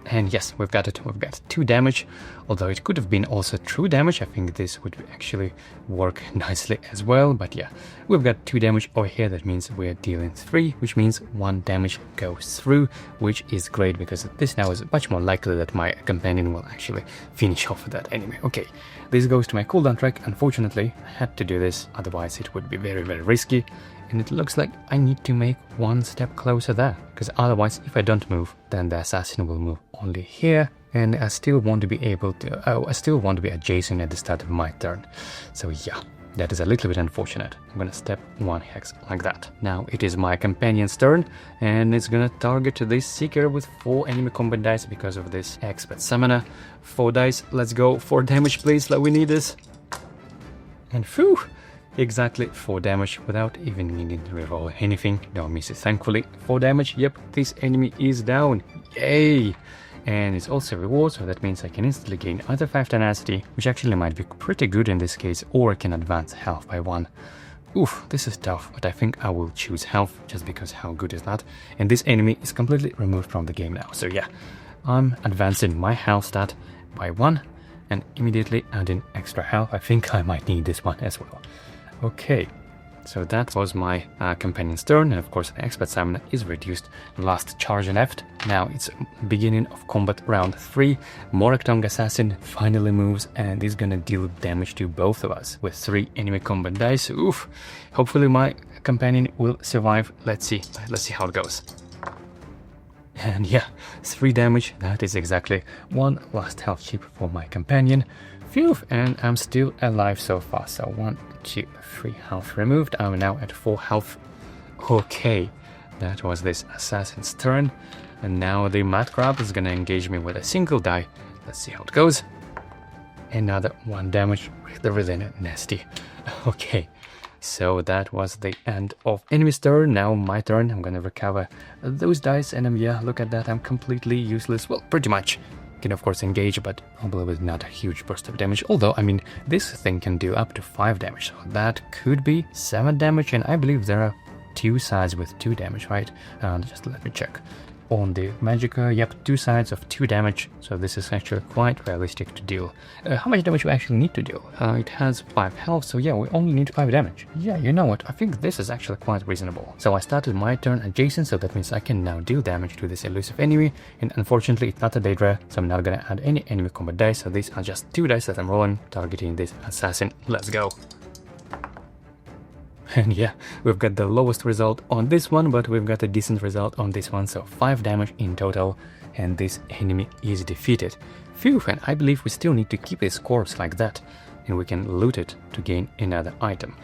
S1: And yes, we've got it. We've got 2 damage, although it could have been also true damage. I think this would actually work nicely as well. But yeah, we've got 2 damage over here. That means we're dealing 3, which means 1 damage goes through, which is great because this now is much more likely that my companion will actually finish off that enemy. Okay, this goes to my cooldown track. Unfortunately, I had to do this, otherwise it would be very risky. And it looks like I need to make 1 step closer there, because otherwise if I don't move, then the assassin will move only here, and I still want to be able to, I still want to be adjacent at the start of my turn. So yeah, that is a little bit unfortunate. I'm gonna step 1 hex like that. Now it is my companion's turn, and it's gonna target this Seeker with 4 enemy combat dice because of this expert summoner. 4 dice, let's go, 4 damage please, like we need this. And phew! Exactly 4 damage without even needing to reroll anything. No misses, thankfully. 4 damage, yep, this enemy is down. Yay! And it's also a reward, so that means I can instantly gain either 5 tenacity, which actually might be pretty good in this case, or I can advance health by 1. Oof, this is tough, but I think I will choose health, just because how good is that? And this enemy is completely removed from the game now, so yeah. I'm advancing my health stat by 1, and immediately adding extra health. I think I might need this one as well. Okay, so that was my companion's turn, and of course the expert summoner is reduced. Last charge left. Now it's beginning of combat round 3. Mora assassin finally moves and is gonna deal damage to both of us with 3 enemy combat dice. Oof! Hopefully my companion will survive. Let's see how it goes. And yeah, 3 damage. That is exactly 1 last health chip for my companion. Phew, and I'm still alive so far. So 1, 2, 3 health removed. I'm now at 4 health. Okay, that was this assassin's turn. And now the mad crab is gonna engage me with a single die. Let's see how it goes. Another 1 damage, really nasty. Okay, so that was the end of enemy's turn. Now my turn. I'm gonna recover those dice, and yeah, look at that. I'm completely useless. Well, pretty much. Can of course engage, but probably with not a huge burst of damage. Although, I mean, this thing can do up to 5 damage, so that could be 7 damage, and I believe there are 2 sides with 2 damage, right? Just let me check. On the Magicka, yep, 2 sides of 2 damage, so this is actually quite realistic to deal. How much damage we actually need to deal? It has 5 health, so yeah, we only need 5 damage. Yeah, you know what, I think this is actually quite reasonable. So I started my turn adjacent, so that means I can now deal damage to this elusive enemy, and unfortunately it's not a Daedra, so I'm not gonna add any enemy combat dice, so these are just 2 dice that I'm rolling, targeting this assassin. Let's go! And yeah, we've got the lowest result on this one, but we've got a decent result on this one, so 5 damage in total, and this enemy is defeated. Phew, and I believe we still need to keep his corpse like that, and we can loot it to gain another item.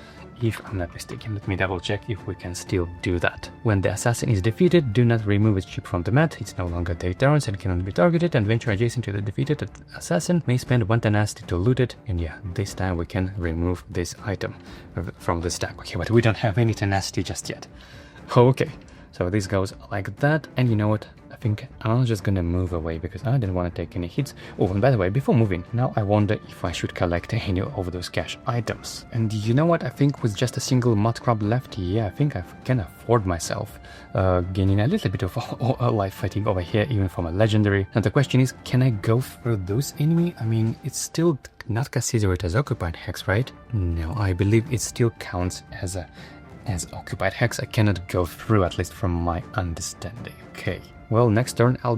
S1: If I'm not mistaken, let me double check if we can still do that. When the assassin is defeated, do not remove its chip from the mat. It's no longer their turns and cannot be targeted, and venture adjacent to the defeated assassin may spend 1 tenacity to loot it, and yeah, this time we can remove this item from the stack. Okay, but we don't have any tenacity just yet. Okay, so this goes like that, and you know what? I think I'm just gonna move away because I didn't want to take any hits. Oh, and by the way, before moving, now I wonder if I should collect any of those cash items. And you know what? I think with just a single mud crab left, yeah, I think I can afford myself gaining a little bit of life fatigue over here, even from a legendary. And the question is, can I go through those enemy? I mean, it's still not considered as occupied hex, right? No, I believe it still counts as a As occupied hex, I cannot go through, at least from my understanding. Okay. Well, next turn I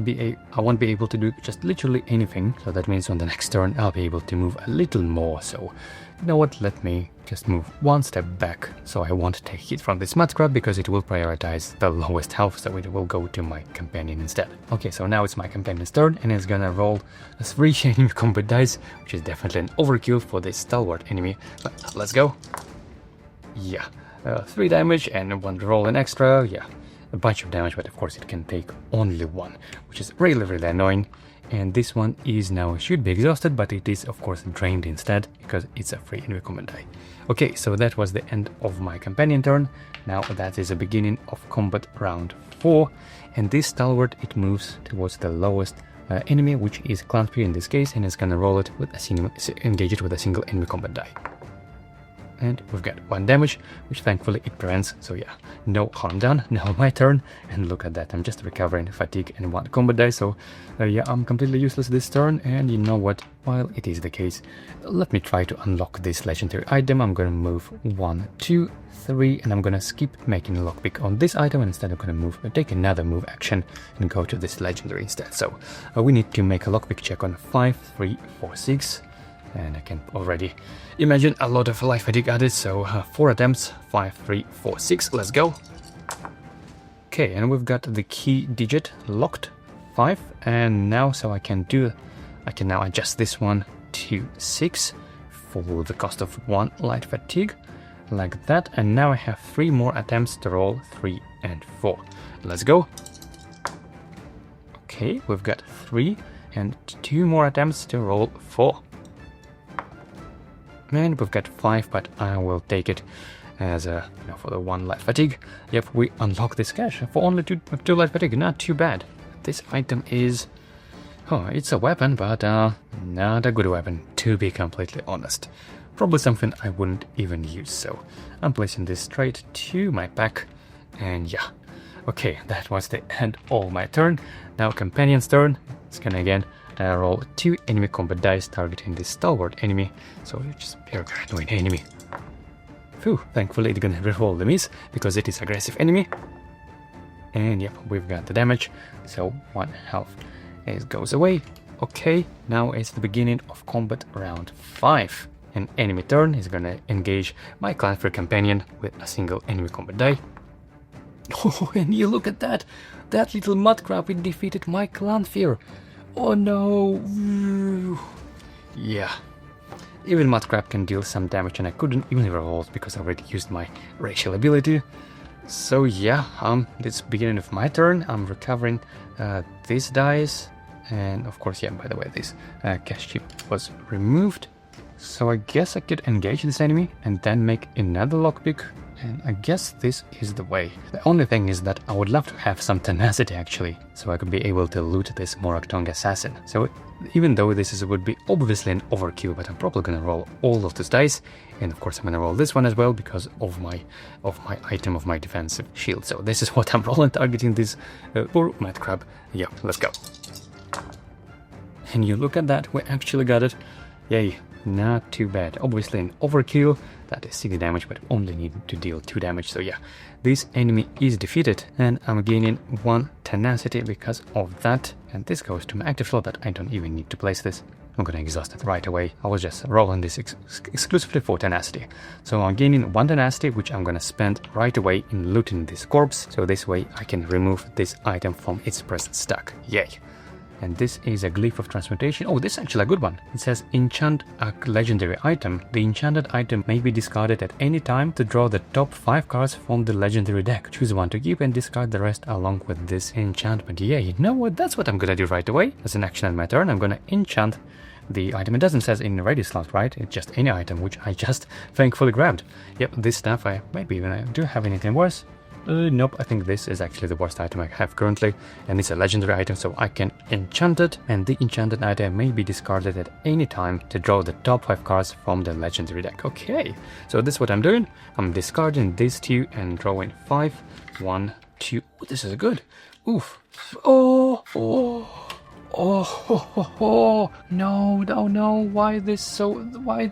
S1: won't be able to do just literally anything. So that means on the next turn I'll be able to move a little more. So, you know what? Let me just move one step back. So I won't take hit from this mud crab because it will prioritize the lowest health. So it will go to my companion instead. Okay, so now it's my companion's turn and it's gonna roll a 3 enemy combat dice, which is definitely an overkill for this stalwart enemy. But let's go. Yeah. 3 damage and 1 roll an extra, yeah, a bunch of damage, but of course it can take only 1, which is really annoying. And this one is now, should be exhausted, but it is of course drained instead, because it's a free enemy combat die. Okay, so that was the end of my companion turn. Now that is the beginning of combat round 4, and this stalwart, it moves towards the lowest enemy, which is Clanpeer in this case, and it's gonna roll it with a single, engage it with a single enemy combat die. And we've got 1 damage, which thankfully it prevents, so yeah, no harm done. Now my turn, and look at that, I'm just recovering fatigue and 1 combat die, so yeah, I'm completely useless this turn. And you know what, while it is the case, let me try to unlock this legendary item. I'm gonna move 1, 2, 3, and I'm gonna skip making a lockpick on this item, and instead I'm gonna take another move action and go to this legendary instead. So we need to make a lockpick check on 5, 3, 4, 6. And I can already imagine a lot of life fatigue added, so 4 attempts, 5, 3, 4, 6, let's go. Okay, and we've got the key digit locked, 5, and now I can now adjust this one to 6 for the cost of 1 light fatigue, like that, and now I have 3 more attempts to roll 3 and 4. Let's go. Okay, we've got 3 and 2 more attempts to roll 4. And we've got 5, but I will take it as a, for the 1 light fatigue. Yep, we unlock this cache for only 2 light fatigue, not too bad. This item is, it's a weapon, but not a good weapon, to be completely honest. Probably something I wouldn't even use, so I'm placing this straight to my pack, and yeah. Okay, that was the end of my turn. Now companion's turn. It's gonna again roll 2 enemy combat dice targeting this stalwart enemy, so you're just very annoying enemy. Phew, thankfully it's gonna reroll the miss, because it is aggressive enemy. And yep, we've got the damage, so 1 health goes away. Okay, now it's the beginning of combat round 5. An enemy turn is gonna engage my Clanpeer companion with a single enemy combat die. Oh, and you look at that! That little mud crab, it defeated my Clanpeer! Oh no! Yeah. Even Mudcrab can deal some damage, and I couldn't even reroll because I already used my racial ability. So yeah, it's beginning of my turn. I'm recovering these dice, and of course, yeah, by the way, this cash chip was removed. So I guess I could engage this enemy and then make another lockpick. And I guess this is the way. The only thing is that I would love to have some tenacity actually, so I could be able to loot this Moroctong assassin. So even though this would be obviously an overkill, but I'm probably gonna roll all of those dice, and of course I'm gonna roll this one as well because of my item of my defensive shield. So this is what I'm rolling, targeting this poor mad crab. Yeah, let's go. And you look at that, we actually got it. Yay. Not too bad. Obviously an overkill, that is 6 damage, but only need to deal 2 damage. So yeah, this enemy is defeated, and I'm gaining 1 tenacity because of that. And this goes to my active slot, but I don't even need to place this. I'm gonna exhaust it right away. I was just rolling this exclusively for tenacity. So I'm gaining 1 tenacity, which I'm gonna spend right away in looting this corpse. So this way I can remove this item from its present stack. Yay. And this is a Glyph of Transmutation. Oh, this is actually a good one. It says enchant a legendary item. The enchanted item may be discarded at any time to draw the top 5 cards from the legendary deck. Choose 1 to keep and discard the rest along with this enchantment. Yeah, you know what? That's what I'm gonna do right away. As an action at my turn, I'm gonna enchant the item. It doesn't say in the ready slot, right? It's just any item, which I just thankfully grabbed. Yep, this stuff, maybe even I do have anything worse. Nope, I think this is actually the worst item I have currently, and it's a legendary item, so I can enchant it, and the enchanted item may be discarded at any time to draw the top 5 cards from the legendary deck. Okay, so this is what I'm doing. I'm discarding these 2 and drawing 5. 1, 2. Oh, this is good. Oof. Oh, Oh, no, no, no, why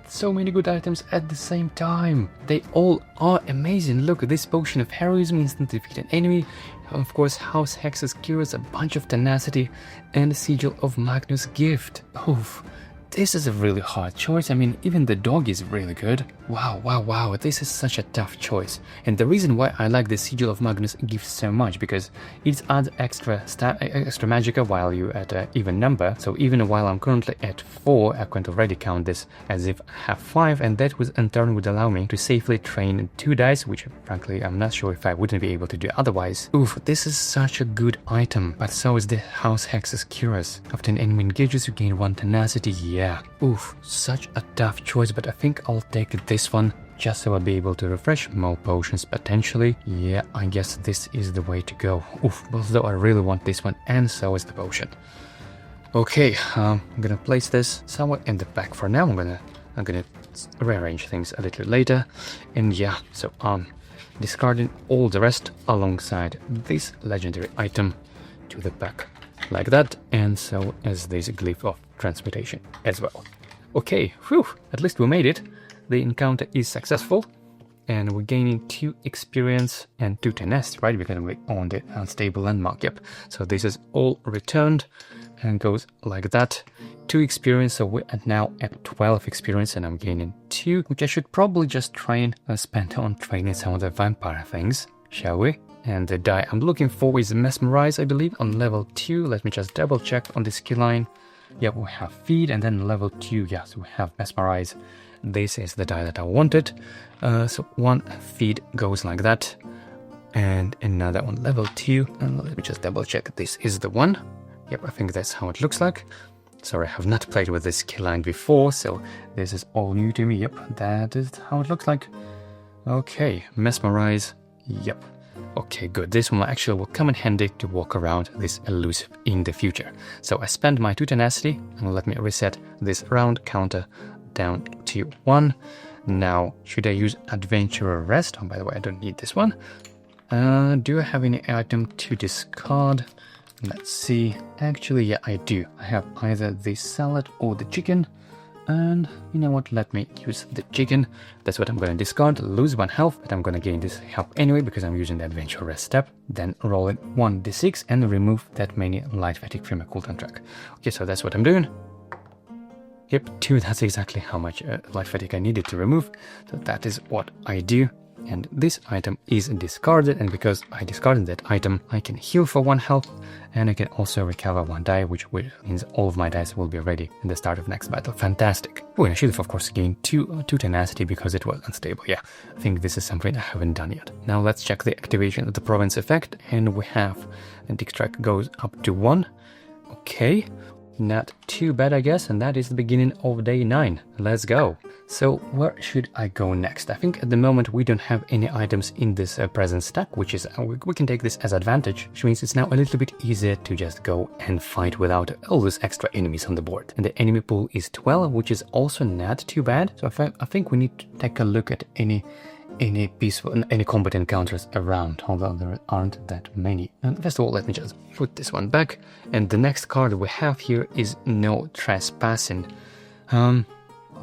S1: so many good items at the same time? They all are amazing. Look, this potion of heroism, instant defeat an enemy. Of course, House Hex's cures, a bunch of tenacity, and a sigil of Magnus' gift. Oof. This is a really hard choice. I mean, even the dog is really good. Wow, this is such a tough choice. And the reason why I like the Sigil of Magnus gift so much, because it adds extra magicka while you at an even number. So even while I'm currently at 4, I can already count this as if I have 5, and that in turn would allow me to safely train 2 dice, which frankly I'm not sure if I wouldn't be able to do otherwise. Oof, this is such a good item, but so is the House Hex's Cures. After an enemy engages, you gain 1 tenacity. Yeah, oof, such a tough choice, but I think I'll take this one just so I'll be able to refresh more potions potentially. Yeah, I guess this is the way to go. Oof, although I really want this one, and so is the potion. Okay, I'm gonna place this somewhere in the back for now. I'm gonna rearrange things a little later, and yeah, so I'm discarding all the rest alongside this legendary item to the back like that, and so as this glyph of transmutation as well. Okay, whew, at least we made it. The encounter is successful, and we're gaining 2 experience and 2 tenacity, right? Because we own the unstable landmark, yep. So this is all returned and goes like that. 2 experience, so we're now at 12 experience, and I'm gaining 2, which I should probably just train and spend on training some of the vampire things, shall we? And the die I'm looking for is Mesmerize, I believe, on level 2. Let me just double check on the skill line. Yeah, we have Feed, and then level 2, yeah, so we have Mesmerize. This is the die that I wanted. So 1 Feed goes like that, and another on level 2. And let me just double check, this is the one. Yep, I think that's how it looks like. Sorry, I have not played with this skill line before, so this is all new to me. Yep, that is how it looks like. Okay, Mesmerize, yep. Okay, good. This one actually will come in handy to walk around this elusive in the future. So I spend my 2 tenacity, and let me reset this round counter down to 1. Now, should I use Adventurer Rest? Oh, by the way, I don't need this one. Do I have any item to discard? Let's see. Actually, yeah, I do. I have either the salad or the chicken. And you know what, let me use the chicken. That's what I'm going to discard, lose 1 health, but I'm going to gain this health anyway because I'm using the adventure rest step. Then roll it 1d6 and remove that many light fatigue from my cooldown track. Okay, so that's what I'm doing. Yep, 2, that's exactly how much light fatigue I needed to remove. So that is what I do. And this item is discarded, and because I discarded that item, I can heal for 1 health, and I can also recover 1 die, which means all of my dice will be ready in the start of next battle. Fantastic. Oh, and I should have, of course, gained 2 tenacity because it was unstable. Yeah, I think this is something I haven't done yet. Now let's check the activation of the province effect, and we have the tick track goes up to 1. Okay, not too bad, I guess, and that is the beginning of day 9. Let's go. So where should I go next? I think at the moment we don't have any items in this present stack, which is we can take this as advantage, which means it's now a little bit easier to just go and fight without all these extra enemies on the board. And the enemy pool is 12, which is also not too bad. So I think we need to take a look at any combat encounters around, although there aren't that many. And first of all, let me just put this one back. And the next card we have here is No Trespassing.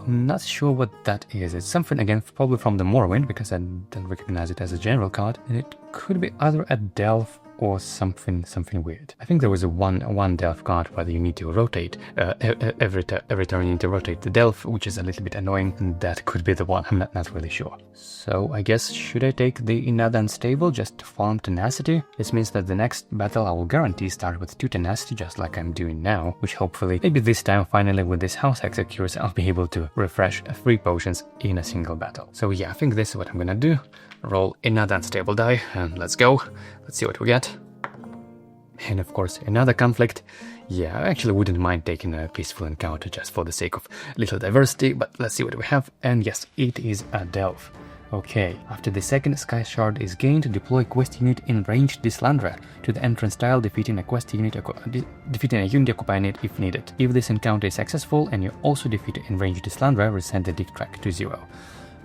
S1: I'm not sure what that is. It's something, again, probably from the Morrowind, because I don't recognize it as a general card. And it could be either a Delph or something weird. I think there was a one Delph card where you need to rotate every turn you need to rotate the Delph, which is a little bit annoying, and that could be the one. I'm not really sure. So I guess, should I take the Another Unstable just to farm tenacity? This means that the next battle I will guarantee start with 2 tenacity, just like I'm doing now, which hopefully, maybe this time finally with this House Executors, I'll be able to refresh 3 potions in a single battle. So yeah, I think this is what I'm gonna do. Roll another unstable die, and let's go. Let's see what we get. And of course, another conflict. Yeah, I actually wouldn't mind taking a peaceful encounter just for the sake of little diversity, but let's see what we have. And yes, it is a Delph. Okay, after the second Sky Shard is gained, deploy quest unit in ranged Dislandra to the entrance tile, defeating a unit occupying it if needed. If this encounter is successful and you also defeat in ranged Dislandra, reset the dick track to 0.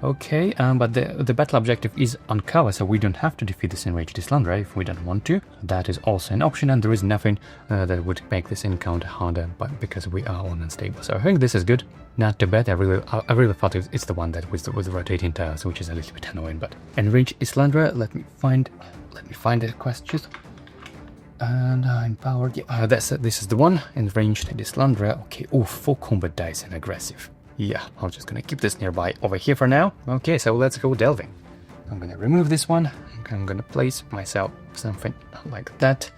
S1: Okay, but the battle objective is uncover, so we don't have to defeat this enraged Islandra if we don't want to. That is also an option, and there is nothing that would make this encounter harder, but because we are on unstable. So I think this is good. Not too bad. I really thought it's the one that with the rotating tiles, which is a little bit annoying. But enraged Islandra. Let me find the quest sheet. And empowered. Yeah, this is the one. Enraged Islandra. Okay. Oh, 4 combat dice and aggressive. Yeah, I'm just gonna keep this nearby over here for now. Okay, so let's go delving. I'm gonna remove this one. I'm gonna place myself something like that.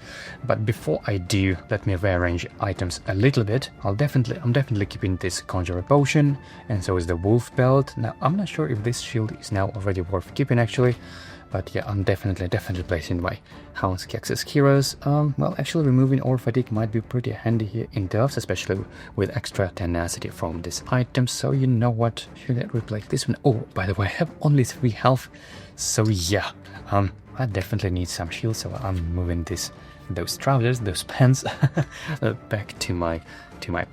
S1: But before I do, let me rearrange items a little bit. I'm definitely keeping this Conjurer Potion, and so is the Wolf Belt. Now, I'm not sure if this shield is now already worth keeping actually. But yeah, I'm definitely placing my Hound's Kex's Heroes. Well, actually removing Ore Fatigue might be pretty handy here in Delves, especially with extra tenacity from this item. So you know what, should I replace this one? Oh, by the way, I have only 3 health. So yeah, I definitely need some shield, so I'm moving those trousers, those pants back to my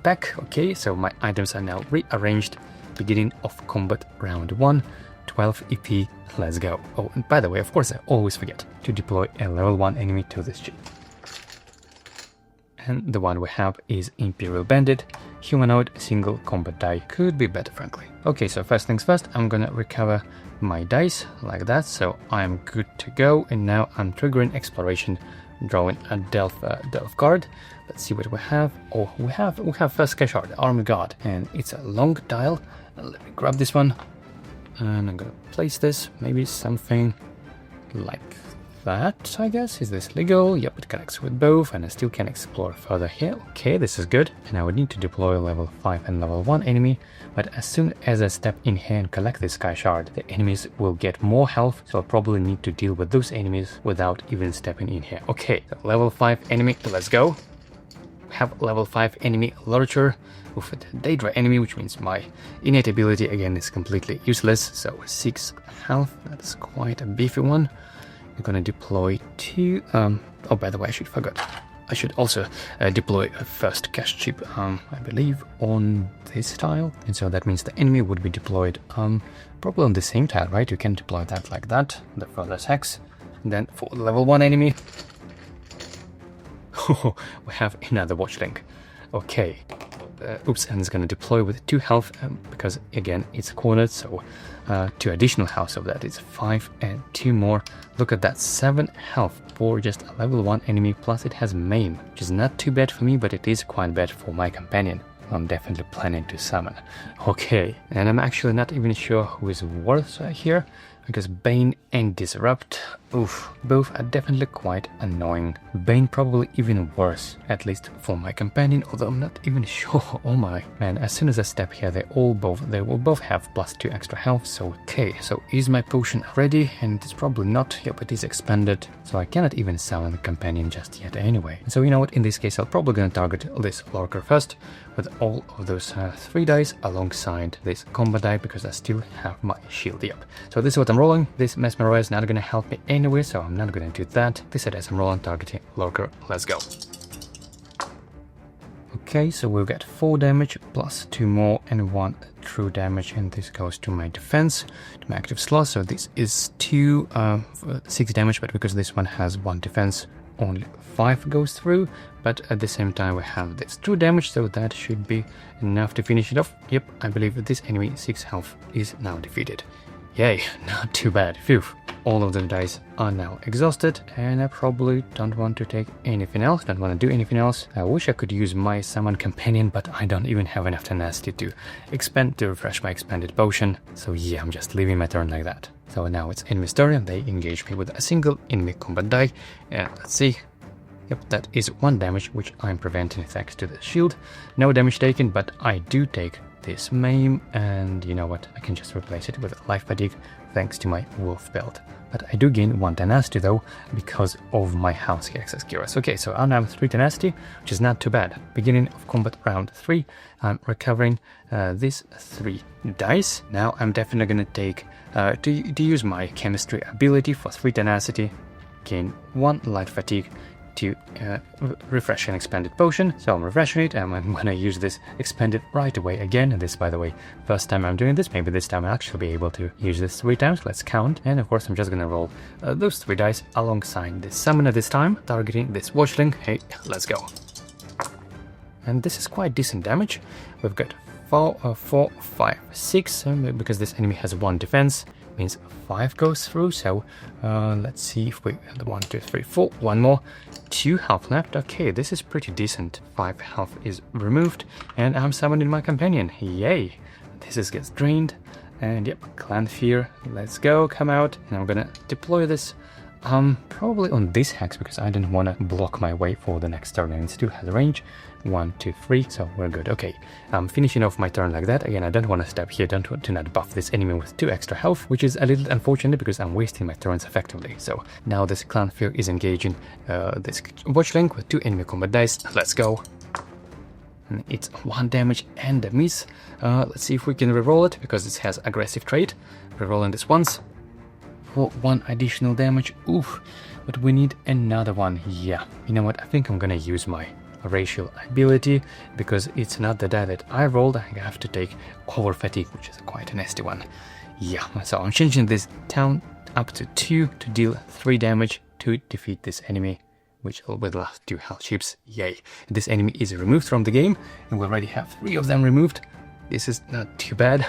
S1: pack. Okay, so my items are now rearranged. Beginning of combat round 1. 12 EP, let's go. Oh, and by the way, of course, I always forget to deploy a level 1 enemy to this ship. And the one we have is Imperial Bandit, humanoid, single combat die. Could be better, frankly. Okay, so first things first, I'm gonna recover my dice like that, so I'm good to go. And now I'm triggering exploration, drawing a Delph card. Let's see what we have. Oh, we have first cash art, Armed Guard, and it's a long tile. Let me grab this one. And I'm gonna place this, maybe something like that, I guess. Is this legal? Yep, it connects with both, and I still can explore further here. Okay, this is good. And I would need to deploy level 5 and level 1 enemy, but as soon as I step in here and collect this Sky Shard, the enemies will get more health, so I'll probably need to deal with those enemies without even stepping in here. Okay, so level 5 enemy, let's go. We have level 5 enemy Lurcher with a Daedra enemy, which means my innate ability again is completely useless. So 6 health, that's quite a beefy one. We're gonna deploy 2. Oh, by the way, I should also deploy a first cash chip, I believe, on this tile. And so that means the enemy would be deployed probably on the same tile, right? You can deploy that like that, the furthest hex. And then for the level 1 enemy, we have another watch link. Okay. Oops, and it's going to deploy with 2 health because again it's cornered, so 2 additional health, so that is 5 and 2 more. Look at that, 7 health for just a level 1 enemy, plus it has maim, which is not too bad for me, but it is quite bad for my companion. I'm definitely planning to summon. Okay, and I'm actually not even sure who is worse here, because Bane and Disrupt, oof, both are definitely quite annoying. Bane probably even worse, at least for my companion, although I'm not even sure. Oh my man, as soon as I step here, they will both have +2 extra health. So okay, so is my potion ready? And it's probably not. Yep, it is expanded, so I cannot even summon the companion just yet anyway. So you know what, in this case I'll probably gonna target this Lurker first with all of those 3 dice alongside this combat die, because I still have my shield. Yep, so this is what I'm rolling. This Mesmerize is not gonna help me anyway, so I'm not gonna do that. This is I'm rolling targeting Lurker. Let's go. Okay, so we'll get 4 damage plus 2 more and 1 true damage, and this goes to my defense, to my active slot. So this is 6 damage, but because this one has 1 defense, only 5 goes through. But at the same time we have this true damage, so that should be enough to finish it off. Yep, I believe that this enemy 6 health is now defeated. Yay, not too bad. Phew. All of the dice are now exhausted, and I probably don't want to take anything else, don't want to do anything else. I wish I could use my summon companion, but I don't even have enough tenacity to refresh my expanded potion. So yeah, I'm just leaving my turn like that. So now it's enemy story, and they engage me with a single enemy combat die. And let's see. Yep, that is 1 damage, which I'm preventing thanks to the shield. No damage taken, but I do take this maim, and you know what, I can just replace it with life fatigue thanks to my wolf belt. But I do gain 1 tenacity though, because of my house access gears. Okay, so I now have 3 tenacity, which is not too bad. Beginning of combat round 3, I'm recovering these 3 dice. Now I'm definitely gonna take to use my chemistry ability for 3 tenacity, gain 1 light fatigue, to refresh an expanded potion. So I'm refreshing it, and I'm going to use this expanded right away again. And this, by the way, first time I'm doing this. Maybe this time I'll actually be able to use this 3 times. Let's count. And of course, I'm just going to roll those 3 dice alongside this summoner this time, targeting this watchling. Hey, let's go. And this is quite decent damage. We've got 4, 5, 6, because this enemy has 1 defense. Means 5 goes through, so let's see if we 1, 2, 3, 4, 1 more, 2 health left. Okay, this is pretty decent. 5 health is removed, and I'm summoning my companion. Yay! This gets drained, and yep, Clan Fear. Let's go, come out, and I'm gonna deploy this. Probably on this hex because I didn't want to block my way for the next turn, and it still has range. 1, 2, 3, so we're good. Okay, I'm finishing off my turn like that. Again, I don't want to step here, don't want to not buff this enemy with 2 extra health, which is a little unfortunate because I'm wasting my turns effectively. So now this Clan Fear is engaging this watchling with 2 enemy combat dice. Let's go. And it's 1 damage and a miss. Let's see if we can reroll it because it has aggressive trait. Rerolling this once. For 1 additional damage. Oof, but we need another one. Yeah, you know what, I think I'm gonna use my racial ability because it's not the die that I rolled. I have to take over fatigue, which is quite a nasty one. Yeah, so I'm changing this down up to 2 to deal 3 damage to defeat this enemy, which will be the last 2 health chips. Yay, this enemy is removed from the game, and we already have 3 of them removed. This is not too bad,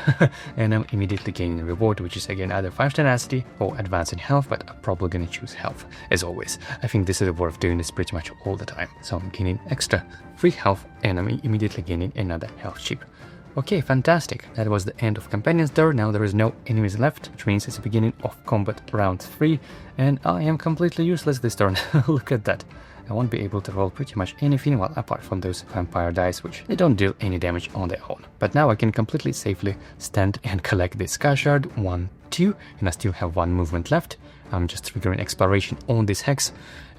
S1: and I'm immediately gaining a reward, which is again either 5 tenacity or advancing health, but I'm probably gonna choose health, as always. I think this is worth doing this pretty much all the time. So I'm gaining extra 3 health, and I'm immediately gaining another health chip. Okay, fantastic. That was the end of Companion's turn. Now there is no enemies left, which means it's the beginning of combat round 3, and I am completely useless this turn. Look at that. I won't be able to roll pretty much anything, well, apart from those vampire dice, which they don't deal any damage on their own. But now I can completely safely stand and collect this scar shard, 1, 2, and I still have 1 movement left. I'm just triggering exploration on this hex.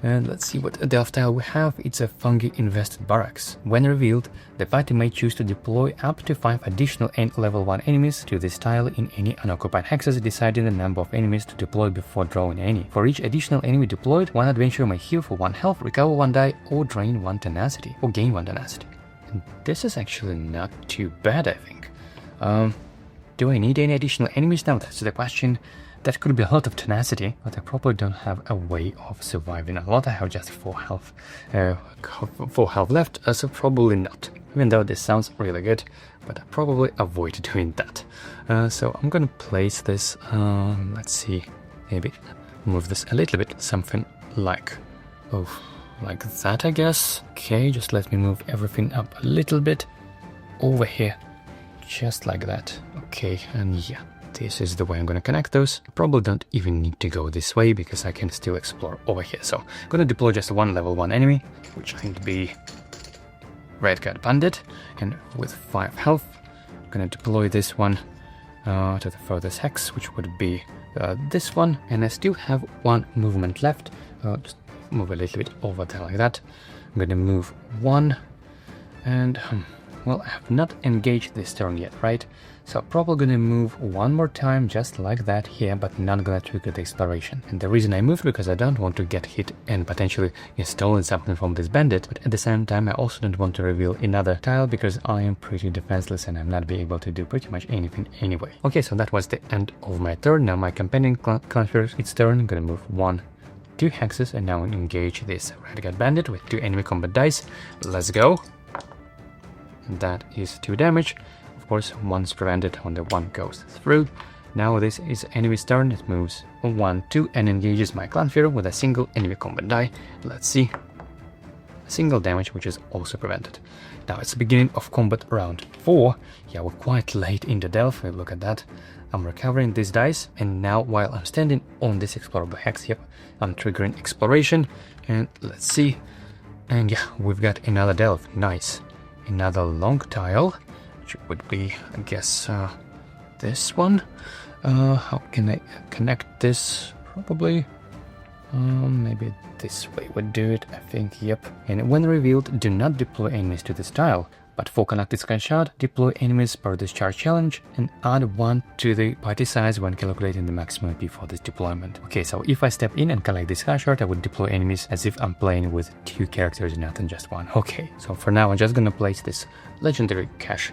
S1: And let's see what delve tile we have. It's a fungi-invested barracks. When revealed, the party may choose to deploy up to 5 additional level 1 enemies to this tile in any unoccupied hexes, deciding the number of enemies to deploy before drawing any. For each additional enemy deployed, 1 adventurer may heal for 1 health, recover 1 die, or drain 1 tenacity, or gain 1 tenacity. And this is actually not too bad, I think. Do I need any additional enemies now? That's the question. That could be a lot of tenacity, but I probably don't have a way of surviving a lot. I have just 4 health left, so probably not. Even though this sounds really good, but I probably avoid doing that. So I'm gonna place this, let's see, maybe move this a little bit, something like, like that, I guess. Okay, just let me move everything up a little bit over here, just like that. Okay, and yeah. This is the way I'm going to connect those. I probably don't even need to go this way because I can still explore over here. So I'm going to deploy just 1 level 1 enemy, which I think to be Red Guard Bandit, and with 5 health. I'm going to deploy this one to the furthest hex, which would be this one, and I still have 1 movement left. Just move a little bit over there like that. I'm going to move 1, and well, I have not engaged this turn yet, right? So probably gonna move 1 more time just like that here, but not gonna trigger the exploration. And the reason I moved because I don't want to get hit and potentially get stolen something from this bandit, but at the same time I also don't want to reveal another tile because I am pretty defenseless and I'm not be able to do pretty much anything anyway. Okay, so that was the end of my turn. Now my companion transfers its turn. I'm gonna move 1, 2 hexes, and now engage this Red Guard Bandit with 2 enemy combat dice. Let's go. And that is 2 damage. Of course, 1's prevented when the 1 goes through. Now this is enemy's turn. It moves 1, 2 and engages my Clan Fear with a single enemy combat die. Let's see. A single damage, which is also prevented. Now it's the beginning of combat round 4. Yeah, we're quite late in the delve. Look at that. I'm recovering these dice, and now while I'm standing on this explorable hex, yep, I'm triggering exploration, and let's see. And yeah, we've got another delve. Nice. Another long tile, which would be, I guess, this one. How can I connect this? Probably, maybe this way would do it, I think, yep. And when revealed, do not deploy enemies to this tile. But for collected sky shard, deploy enemies per discharge challenge and add 1 to the party size when calculating the maximum AP for this deployment. Okay, so if I step in and collect this sky shard, I would deploy enemies as if I'm playing with 2 characters, not in just one. Okay, so for now I'm just gonna place this legendary cache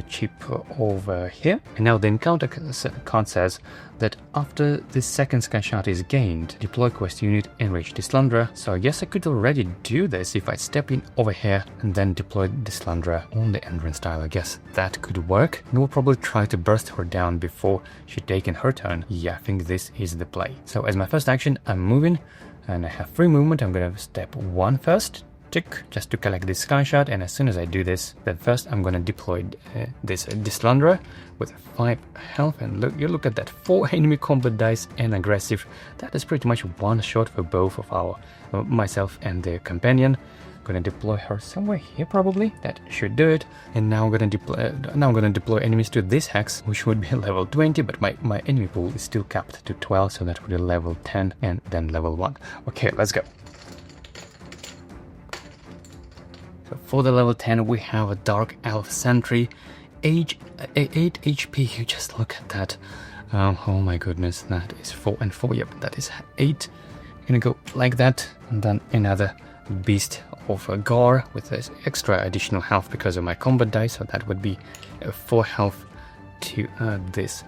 S1: chip over here. And now the encounter card says that after the second sky shard is gained, deploy quest unit Enrage the Slanderer. So I guess I could already do this if I step in over here and then deploy the Slanderer on the entrance tile. I guess that could work. And we'll probably try to burst her down before she'd taken her turn. Yeah, I think this is the play. So as my first action, I'm moving and I have free movement. I'm gonna step 1 first. Just to collect this sky shard, and as soon as I do this, then first I'm gonna deploy this Slanderer with 5 health, and look at that, 4 enemy combat dice and aggressive. That is pretty much one shot for both of our myself and the companion. Gonna deploy her somewhere here probably. That should do it. And now I'm gonna deploy enemies to this hex, which would be level 20, but my enemy pool is still capped to 12, so that would be level 10 and then level 1. Okay, let's go. For the level 10, we have a Dark Elf Sentry, 8 HP. You just look at that. Oh my goodness, that is 4 and 4. Yep, that is 8. Gonna go like that, and then another Beast of Gore with this extra additional health because of my combat dice. So that would be 4 health to this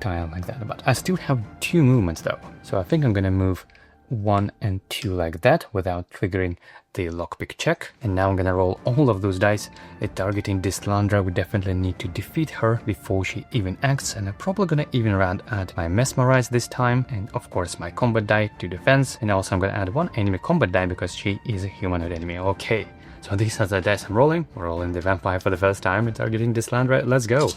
S1: tile like that. But I still have 2 movements though, so I think I'm gonna move 1 and 2 like that without triggering the lockpick check. And now I'm gonna roll all of those dice. Targeting this Slanderer, we definitely need to defeat her before she even acts, and I'm probably gonna even add my Mesmerize this time, and of course my combat die to defense, and also I'm gonna add 1 enemy combat die because she is a humanoid enemy. Okay, so these are the dice I'm rolling. We're rolling the Vampire for the first time and targeting this Slanderer. Let's go.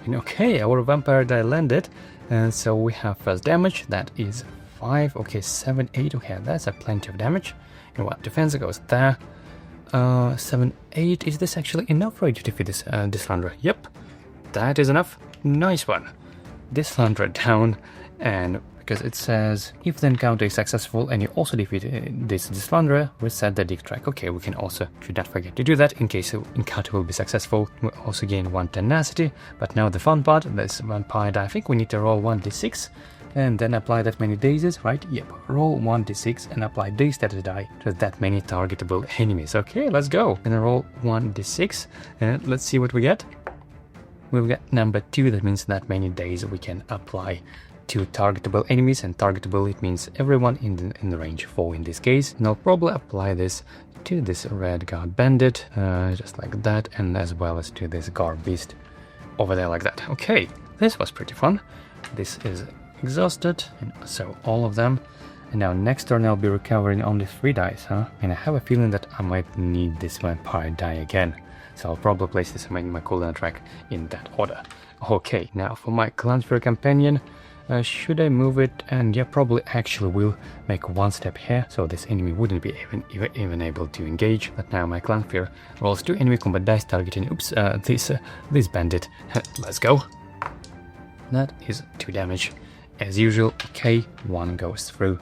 S1: And okay, our Vampire die landed. And so we have first damage, that is 5, okay, 7, 8, okay, that's a plenty of damage. And what defense goes there, 7, 8, is this actually enough for you to defeat this Slanderer? Yep, that is enough, nice one. This Slanderer down, and because it says, if the encounter is successful and you also defeat this Slanderer, reset the dig track. Okay, we can also, should not forget to do that in case the encounter will be successful. We also gain 1 tenacity, but now the fun part, this vampire die, I think we need to roll 1d6 and then apply that many dazes, right? Yep, roll 1d6 and apply daze status die to that many targetable enemies. Okay, let's go. And roll 1d6 and let's see what we get. We'll get number 2, that means that many days we can apply to targetable enemies, and targetable, it means everyone in the range 4 in this case. And I'll probably apply this to this red guard bandit, just like that, and as well as to this guard beast over there like that. Okay, this was pretty fun. This is exhausted, and so all of them. And now next turn I'll be recovering only 3 dice, huh? And I have a feeling that I might need this vampire die again. So I'll probably place this in my cooldown track in that order. Okay, now for my Clanspear companion, should I move it? And yeah, probably actually will make 1 step here, so this enemy wouldn't be even able to engage. But now my Clanspear rolls 2 enemy combat dice targeting, this bandit. Let's go. That is 2 damage. As usual, okay, 1 goes through.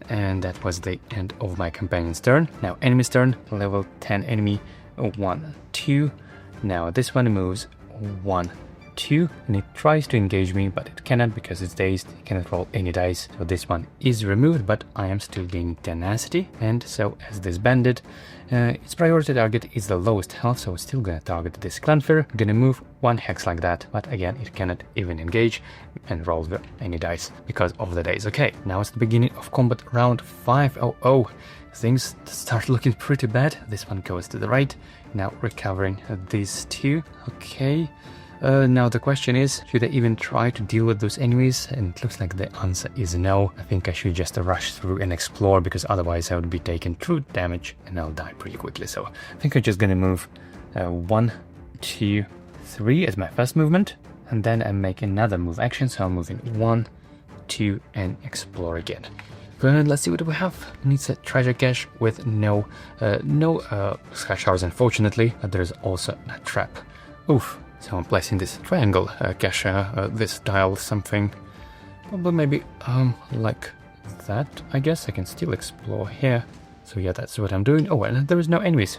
S1: And that was the end of my companion's turn. Now enemy's turn, level 10 enemy, 1, 2. Now this one moves 1, 2, and it tries to engage me, but it cannot because it's dazed. It cannot roll any dice, so this one is removed, but I am still gaining tenacity. And so as this bandit, its priority target is the lowest health, so it's still gonna target this Clanspear. Gonna move 1 hex like that, but again it cannot even engage and roll any dice because of the daze. Okay, now it's the beginning of combat round 500. Things start looking pretty bad. This one goes to the right, now recovering these 2. Okay. Now the question is, should I even try to deal with those enemies? And it looks like the answer is no. I think I should just rush through and explore, because otherwise I would be taking true damage and I'll die pretty quickly. So I think I'm just gonna move 1, 2, 3 as my first movement, and then I make another move action. So I'm moving 1, 2 and explore again. But let's see what we have. It's a treasure cache with no sky shards, unfortunately. There's also a trap. Oof. So I'm placing this triangle cache, this dial something, probably maybe like that. I guess I can still explore here. So yeah, that's what I'm doing. Oh, and there is no enemies.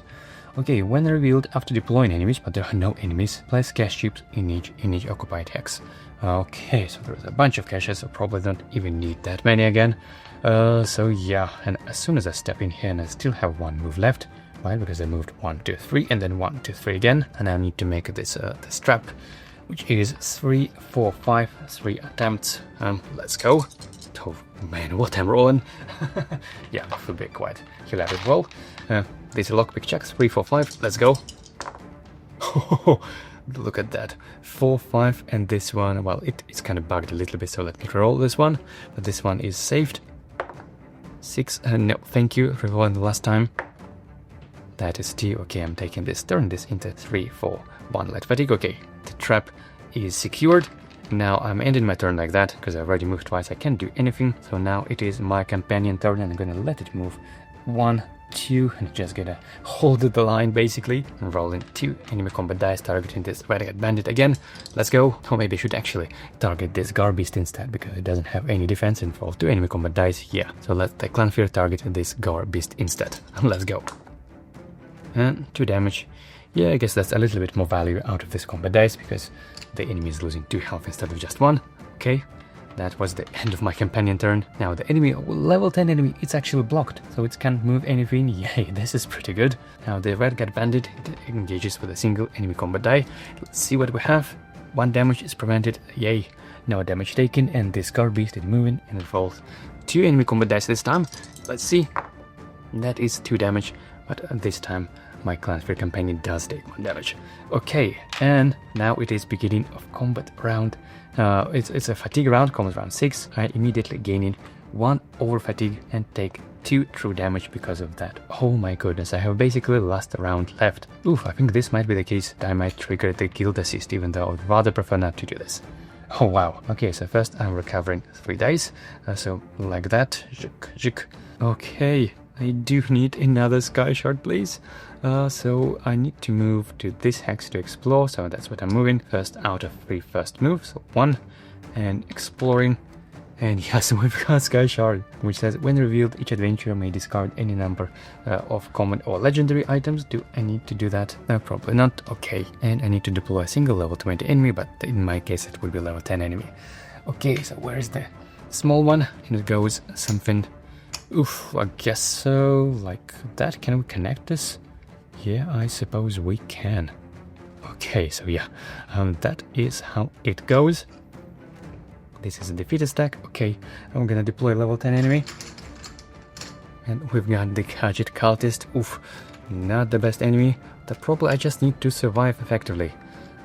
S1: Okay, when revealed after deploying enemies, but there are no enemies, place cache chips in each occupied hex. Okay, so there's a bunch of caches, so probably don't even need that many again. So yeah, and as soon as I step in here and I still have one move left, why? Because I moved 1, 2, 3 and then 1, 2, 3 again, and I need to make this this trap, which is 3, 4, 5, 3 attempts. Let's go. Oh man, what I'm rolling. Yeah, that will be quite hilarious. Well, these are lockpick checks. 3, 4, 5. Let's go. Look at that. 4, 5, and this one, well, it's kind of bugged a little bit, so let me roll this one. But this one is saved. 6, no, thank you for rolling the last time. That is 2. Okay, I'm taking this, turn this into 3, 4, 1 light fatigue. Okay, the trap is secured. Now I'm ending my turn like that, because I already moved twice, I can't do anything. So now it is my companion turn, and I'm gonna let it move 1, 2, and just gonna hold the line basically. And rolling 2 enemy combat dice, targeting this Renegade Bandit again. Let's go. Or maybe I should actually target this Garbeast instead, because it doesn't have any defense and roll 2 enemy combat dice. Yeah, so let the Clanfear target this Garbeast instead. Let's go. And 2 damage. Yeah, I guess that's a little bit more value out of this combat dice, because the enemy is losing 2 health instead of just 1. Okay, that was the end of my companion turn. Now the enemy, level 10 enemy, it's actually blocked, so it can't move anything. Yay, this is pretty good. Now the Renegade Bandit engages with a single enemy combat die. Let's see what we have. 1 damage is prevented. Yay, no damage taken, and this Garbeast is moving and it rolls 2 enemy combat dice this time. Let's see. That is 2 damage, but this time my Clanfear companion does take 1 damage. Okay, and now it is beginning of combat round. It's a fatigue round, combat round 6. I immediately gaining 1 over fatigue and take 2 true damage because of that. Oh my goodness, I have basically the last round left. Oof, I think this might be the case. I might trigger the guild assist, even though I would rather prefer not to do this. Oh wow. Okay, so first I'm recovering 3 dice. So like that. Okay, I do need another Sky Shard, please. So I need to move to this hex to explore, so that's what I'm moving. First out of 3 first moves, so 1, and exploring. And yes, we've got Sky Shard, which says, when revealed, each adventurer may discard any number of common or legendary items. Do I need to do that? No, probably not. Okay, and I need to deploy a single level 20 enemy, but in my case it will be level 10 enemy. Okay, so where's the small one? And it goes something... Oof, I guess so, like that. Can we connect this? Yeah, I suppose we can. Okay, so yeah, that is how it goes. This is a defeated stack. Okay, I'm gonna deploy level 10 enemy. And we've got the Gadget Cultist. Oof, not the best enemy. But probably I just need to survive effectively.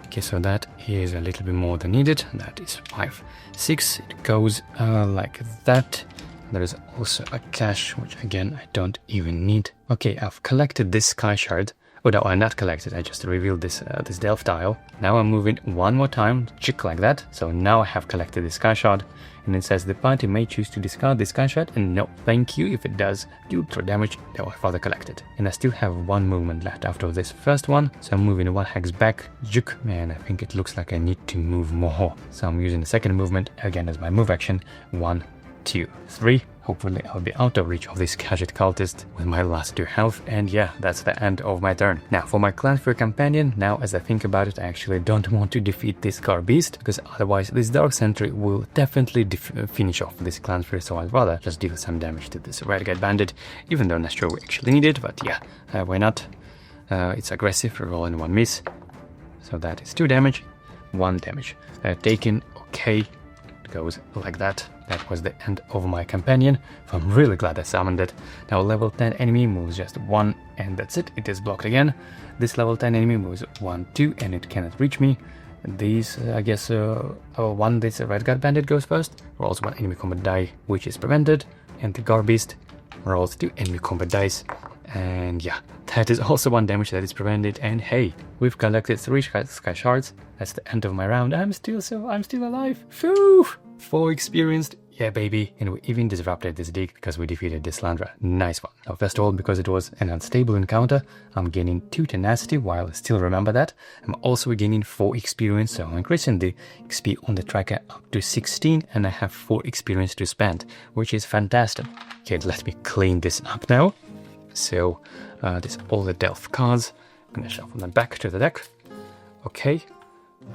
S1: Okay, so that is a little bit more than needed. That is 5, 6. It goes like that. There is also a cache, which again I don't even need. Okay, I've collected this Sky Shard. Oh no, I not collected, I just revealed this this Delph tile. Now I'm moving 1 more time, chick like that. So now I have collected the Sky Shard, and it says the party may choose to discard the Sky Shard, and no, thank you. If it does, do throw damage, that will further collect it. And I still have 1 movement left after this first one, so I'm moving 1 hex back. Juk, man, I think it looks like I need to move more. So I'm using the second movement again as my move action. 1, 2, 3. Hopefully I'll be out of reach of this Gadget Cultist with my last 2 health, and yeah, that's the end of my turn. Now for my Clanfear companion, now as I think about it, I actually don't want to defeat this Garbeast, because otherwise this Dark Sentry will definitely finish off this Clanfear, so I'd rather just deal some damage to this Renegade Bandit, even though I'm not sure we actually need it, but yeah, why not? It's aggressive, rolling 1 miss, so that is 2 damage, 1 damage taken. Okay, it goes like that. That was the end of my companion. I'm really glad I summoned it. Now level 10 enemy moves just 1, and that's it. It is blocked again. This level 10 enemy moves 1, 2, and it cannot reach me. These, I guess, one, this Renegade Bandit goes first, rolls 1 enemy combat die, which is prevented, and the Garbeast rolls 2 enemy combat dice. And yeah, that is also 1 damage that is prevented. And hey, we've collected 3 Sky Shards. That's the end of my round. I'm still alive. Phew! 4 experienced. Yeah, baby. And we even disrupted this dig because we defeated this Landra. Nice one. Now, first of all, because it was an unstable encounter, I'm gaining 2 tenacity while I still remember that. I'm also gaining 4 experience, so I'm increasing the XP on the tracker up to 16, and I have 4 experience to spend, which is fantastic. Okay, let me clean this up now. So all the Delph cards. I'm gonna shuffle them back to the deck. Okay,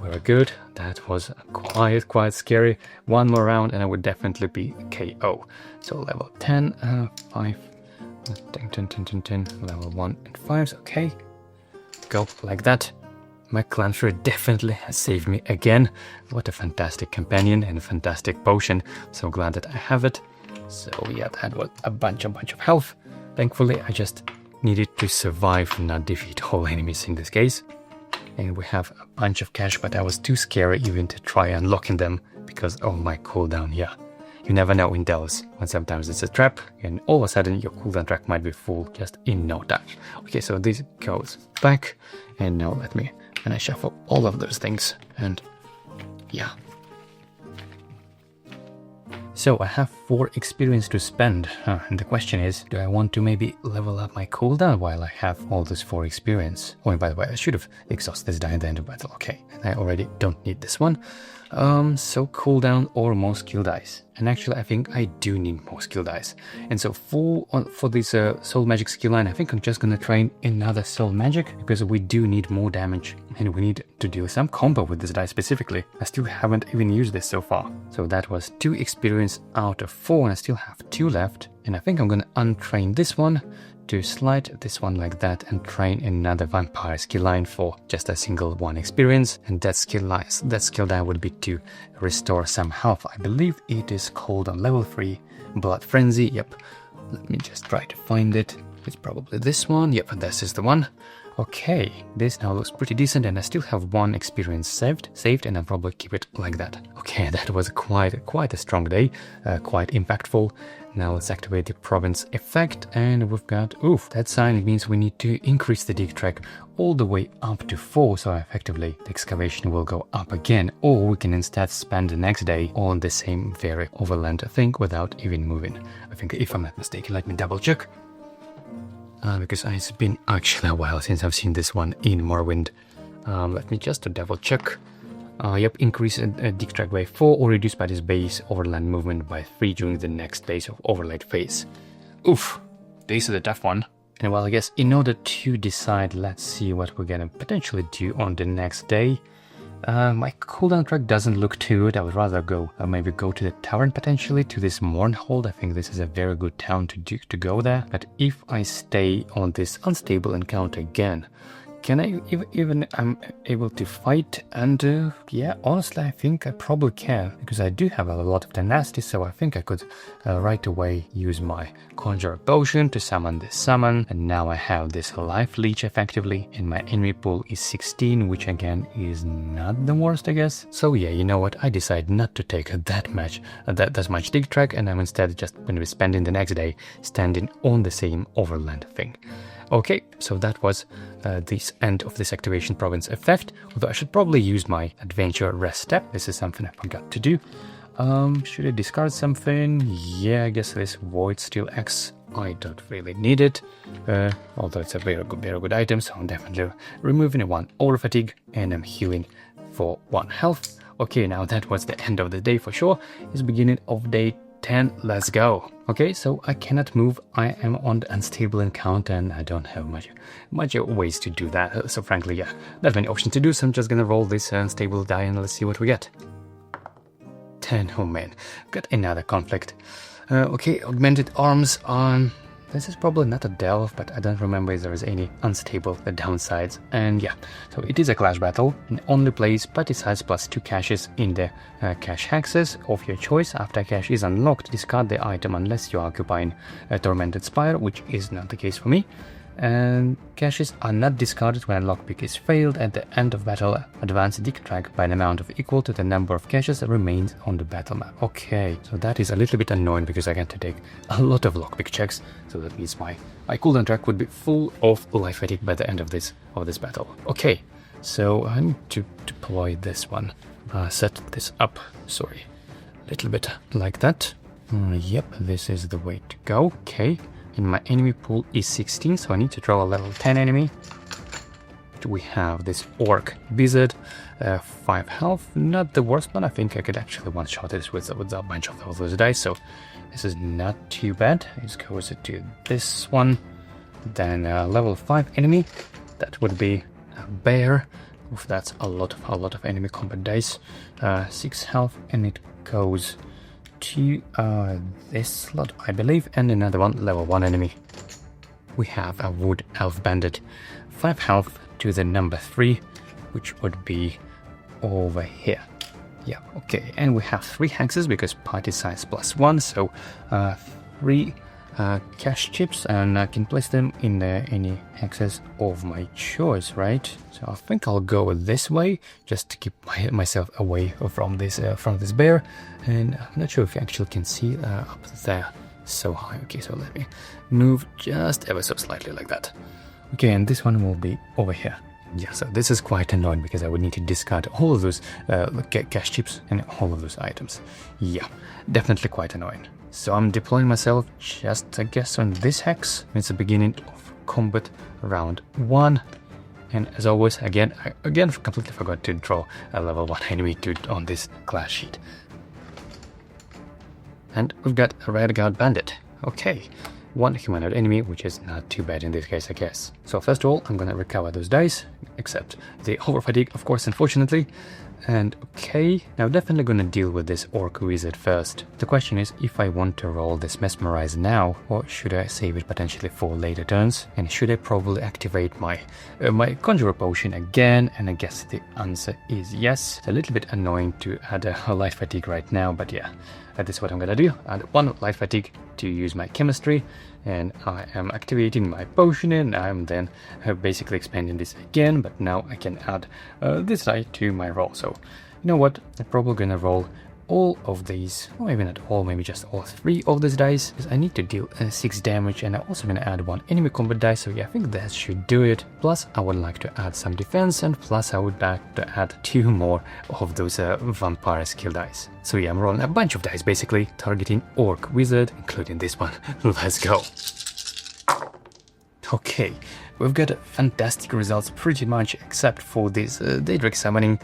S1: very good. That was quite scary. One more round and I would definitely be KO. So level 10, 5, 10, level 1 and 5s, okay. Go like that. My Clanfer definitely has saved me again. What a fantastic companion and a fantastic potion. So glad that I have it. So yeah, that was a bunch of health. Thankfully, I just needed to survive and not defeat all enemies in this case. And we have a bunch of cash, but I was too scary even to try unlocking them because of my cooldown, yeah. You never know in Delves, when sometimes it's a trap and all of a sudden your cooldown track might be full just in no time. Okay, so this goes back and now and I shuffle all of those things and yeah. So I have 4 experience to spend, and the question is, do I want to maybe level up my cooldown while I have all those 4 experience? Oh, and by the way, I should have exhausted this die at the end of battle, okay. And I already don't need this one. So cooldown or more skill dice. And actually I think I do need more skill dice. And so for this soul magic skill line, I think I'm just gonna train another soul magic because we do need more damage and we need to do some combo with this die specifically. I still haven't even used this so far. So that was 2 experience out of 4 and I still have 2 left. And I think I'm gonna untrain this one to slide this one like that and train another vampire skill line for just a single 1 experience, and that skill line would be to restore some health. I believe it is called on level 3 Blood Frenzy. Yep, let me just try to find it. It's probably this one. Yep, this is the one. Okay, this now looks pretty decent and I still have 1 experience saved and I'll probably keep it like that. Okay, that was quite a strong day, quite impactful. Now let's activate the province effect and we've got, oof, that sign means we need to increase the dig track all the way up to 4, so effectively the excavation will go up again, or we can instead spend the next day on the same very overland thing without even moving. I think if I'm not mistaken, let me double check. Because it's been actually a while since I've seen this one in Morrowind. Let me just double check. Yep, increase dig track by 4 or reduce by this base overland movement by 3 during the next days of overlaid phase. Oof, this is a tough one. And well, I guess in order to decide, let's see what we're gonna potentially do on the next day. My cooldown track doesn't look too good. I would rather go maybe go to the tavern potentially, to this Mournhold. I think this is a very good town to go there. But if I stay on this unstable encounter again, can I even I'm able to fight? And yeah, honestly, I think I probably can, because I do have a lot of tenacity, so I think I could right away use my Conjure Potion to summon this summon, and now I have this Life Leech effectively, and my enemy pool is 16, which again is not the worst, I guess. So yeah, you know what, I decide not to take that much dig track, and I'm instead just going to be spending the next day standing on the same overland thing. Okay, so that was this end of this activation province effect, although I should probably use my adventure rest step. This is something I forgot to do. Should I discard something? Yeah, I guess this Void Steel Axe, I don't really need it, although it's a very good item, so I'm definitely removing 1 aura fatigue, and I'm healing for 1 health. Okay, now that was the end of the day for sure. It's beginning of day 10, let's go. Okay, so I cannot move. I am on the unstable encounter and I don't have much ways to do that. So frankly, yeah, not many options to do, so I'm just gonna roll this unstable die and let's see what we get. 10, oh man, got another conflict. Okay, augmented arms on... This is probably not a delve, but I don't remember if there is any unstable downsides. And yeah, so it is a clash battle and only plays particides plus 2 caches in the cache hexes of your choice. After a cache is unlocked, discard the item unless you are occupying a Tormented Spire, which is not the case for me. And caches are not discarded when a lockpick is failed. At the end of battle, advance dig track by an amount of equal to the number of caches that remains on the battle map. Okay, so that is a little bit annoying because I get to take a lot of lockpick checks, so that means my cooldown track would be full of life fatigue by the end of this battle. Okay, so I need to deploy this one, set this up, sorry, a little bit like that. Yep, this is the way to go. Okay. And my enemy pool is 16, so I need to draw a level 10 enemy. We have this Orc Wizard, 5 health, not the worst one. I think I could actually one-shot this with a bunch of those dice, so this is not too bad. It goes to this one. Then a level 5 enemy, that would be a bear. Oof, that's a lot of enemy combat dice. 6 health, and it goes to this slot, I believe, and another one, level 1 enemy. We have a wood elf bandit, 5 health to the number 3, which would be over here. Yeah, okay, and we have 3 hexes because party size +1, so 3 cash chips, and I can place them in any hexes of my choice, right? So I think I'll go this way just to keep myself away from this bear, and I'm not sure if you actually can see up there so high. Okay, so let me move just ever so slightly like that. Okay, and this one will be over here. Yeah, so this is quite annoying because I would need to discard all of those cash chips and all of those items. Yeah, definitely quite annoying. So I'm deploying myself just, I guess, on this hex. It's the beginning of combat round 1. And as always, again, I completely forgot to draw a level 1 enemy on this class sheet. And we've got a red guard bandit. Okay, 1 humanoid enemy, which is not too bad in this case, I guess. So first of all, I'm gonna recover those dice, except the over fatigue, of course, unfortunately. And okay, now definitely gonna deal with this orc wizard first. The question is if I want to roll this mesmerize now, or should I save it potentially for later turns? And should I probably activate my conjurer potion again? And I guess the answer is yes. It's a little bit annoying to add a light fatigue right now, but yeah, that is what I'm gonna do. Add 1 light fatigue to use my chemistry, and I am activating my potion, and I'm then basically expanding this again, but now I can add this die to my roll. So you know what, I'm probably gonna roll all of these, or maybe not all, maybe just all 3 of these dice, because I need to deal 6 damage, and I'm also gonna add 1 enemy combat die, so yeah, I think that should do it. Plus I would like to add some defense, and plus I would like to add 2 more of those vampire skill dice. So yeah, I'm rolling a bunch of dice basically, targeting orc wizard, including this one. Let's go. Okay, we've got fantastic results pretty much, except for this Daedric summoning.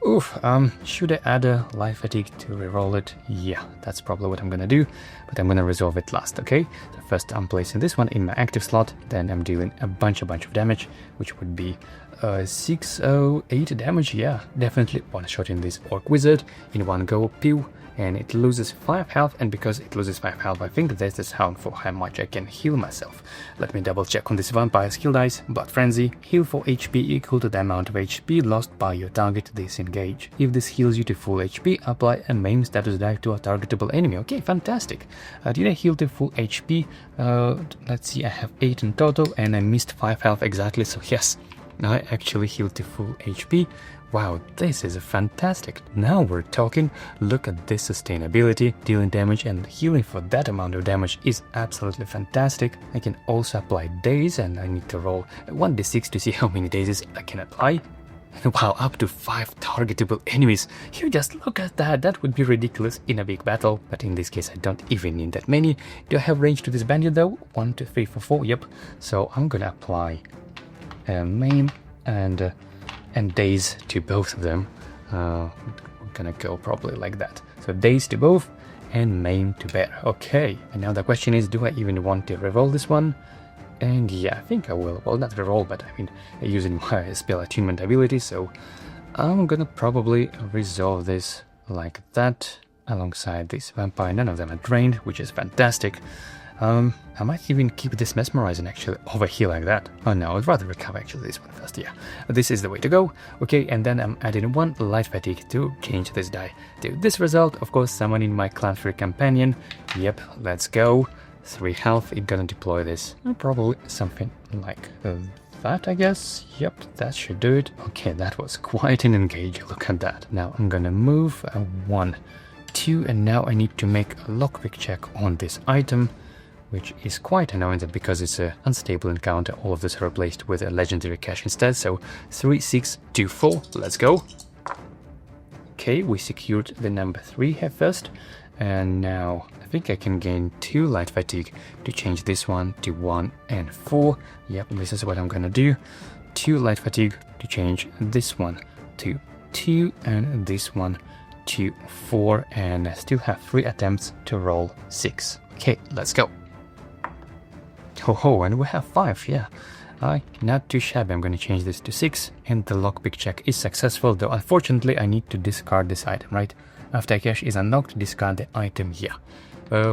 S1: Oof, should I add a life fatigue to reroll it? Yeah, that's probably what I'm gonna do, but I'm gonna resolve it last, okay? So first I'm placing this one in my active slot, then I'm dealing a bunch of damage, which would be 608 damage. Yeah, definitely one-shotting this orc wizard in one go, pew, and it loses 5 health, and because it loses 5 health, I think this is how much I can heal myself. Let me double check on this vampire skill dice. Blood Frenzy, heal for HP equal to the amount of HP lost by your target disengage. If this heals you to full HP, apply a maim status die to a targetable enemy. Okay, fantastic. Did I heal to full HP? Let's see, I have 8 in total, and I missed 5 health exactly, so yes, I actually healed to full HP. Wow, this is fantastic. Now we're talking. Look at this sustainability. Dealing damage and healing for that amount of damage is absolutely fantastic. I can also apply daze, and I need to roll 1d6 to see how many dazes I can apply. Wow, up to 5 targetable enemies. You just look at that. That would be ridiculous in a big battle, but in this case I don't even need that many. Do I have range to this bandit though? 1, 2, 3, 4, 4. Yep. So I'm gonna apply maim and daze to both of them. We're gonna go probably like that. So daze to both and maim to bear. Okay, and now the question is, do I even want to reroll this one? And yeah, I think I will. Well, not reroll, but I mean using my spell attunement ability, so I'm gonna probably resolve this like that alongside this vampire. None of them are drained, which is fantastic. I might even keep this mesmerizing actually over here like that. Oh no, I'd rather recover actually this one first. Yeah, this is the way to go. Okay, and then I'm adding 1 light fatigue to change this die to this result. Of course, summoning my clan free companion. Yep, let's go. 3 health. It's gonna deploy this. Probably something like that, I guess. Yep, that should do it. Okay, that was quite an engage. Look at that. Now I'm gonna move 1, 2, and now I need to make a lockpick check on this item, which is quite annoying that because it's an unstable encounter, all of this are replaced with a legendary cache instead. So 3, 6, 2, 4, let's go. Okay, we secured the number 3 here first, and now I think I can gain 2 light fatigue to change this one to 1 and 4. Yep, this is what I'm gonna do. 2 light fatigue to change this one to 2 and this one to 4, and I still have 3 attempts to roll 6. Okay, let's go. Oh, and we have 5, yeah. Not too shabby. I'm gonna change this to 6, and the lockpick check is successful, though unfortunately I need to discard this item, right? After a cache is unlocked, discard the item here.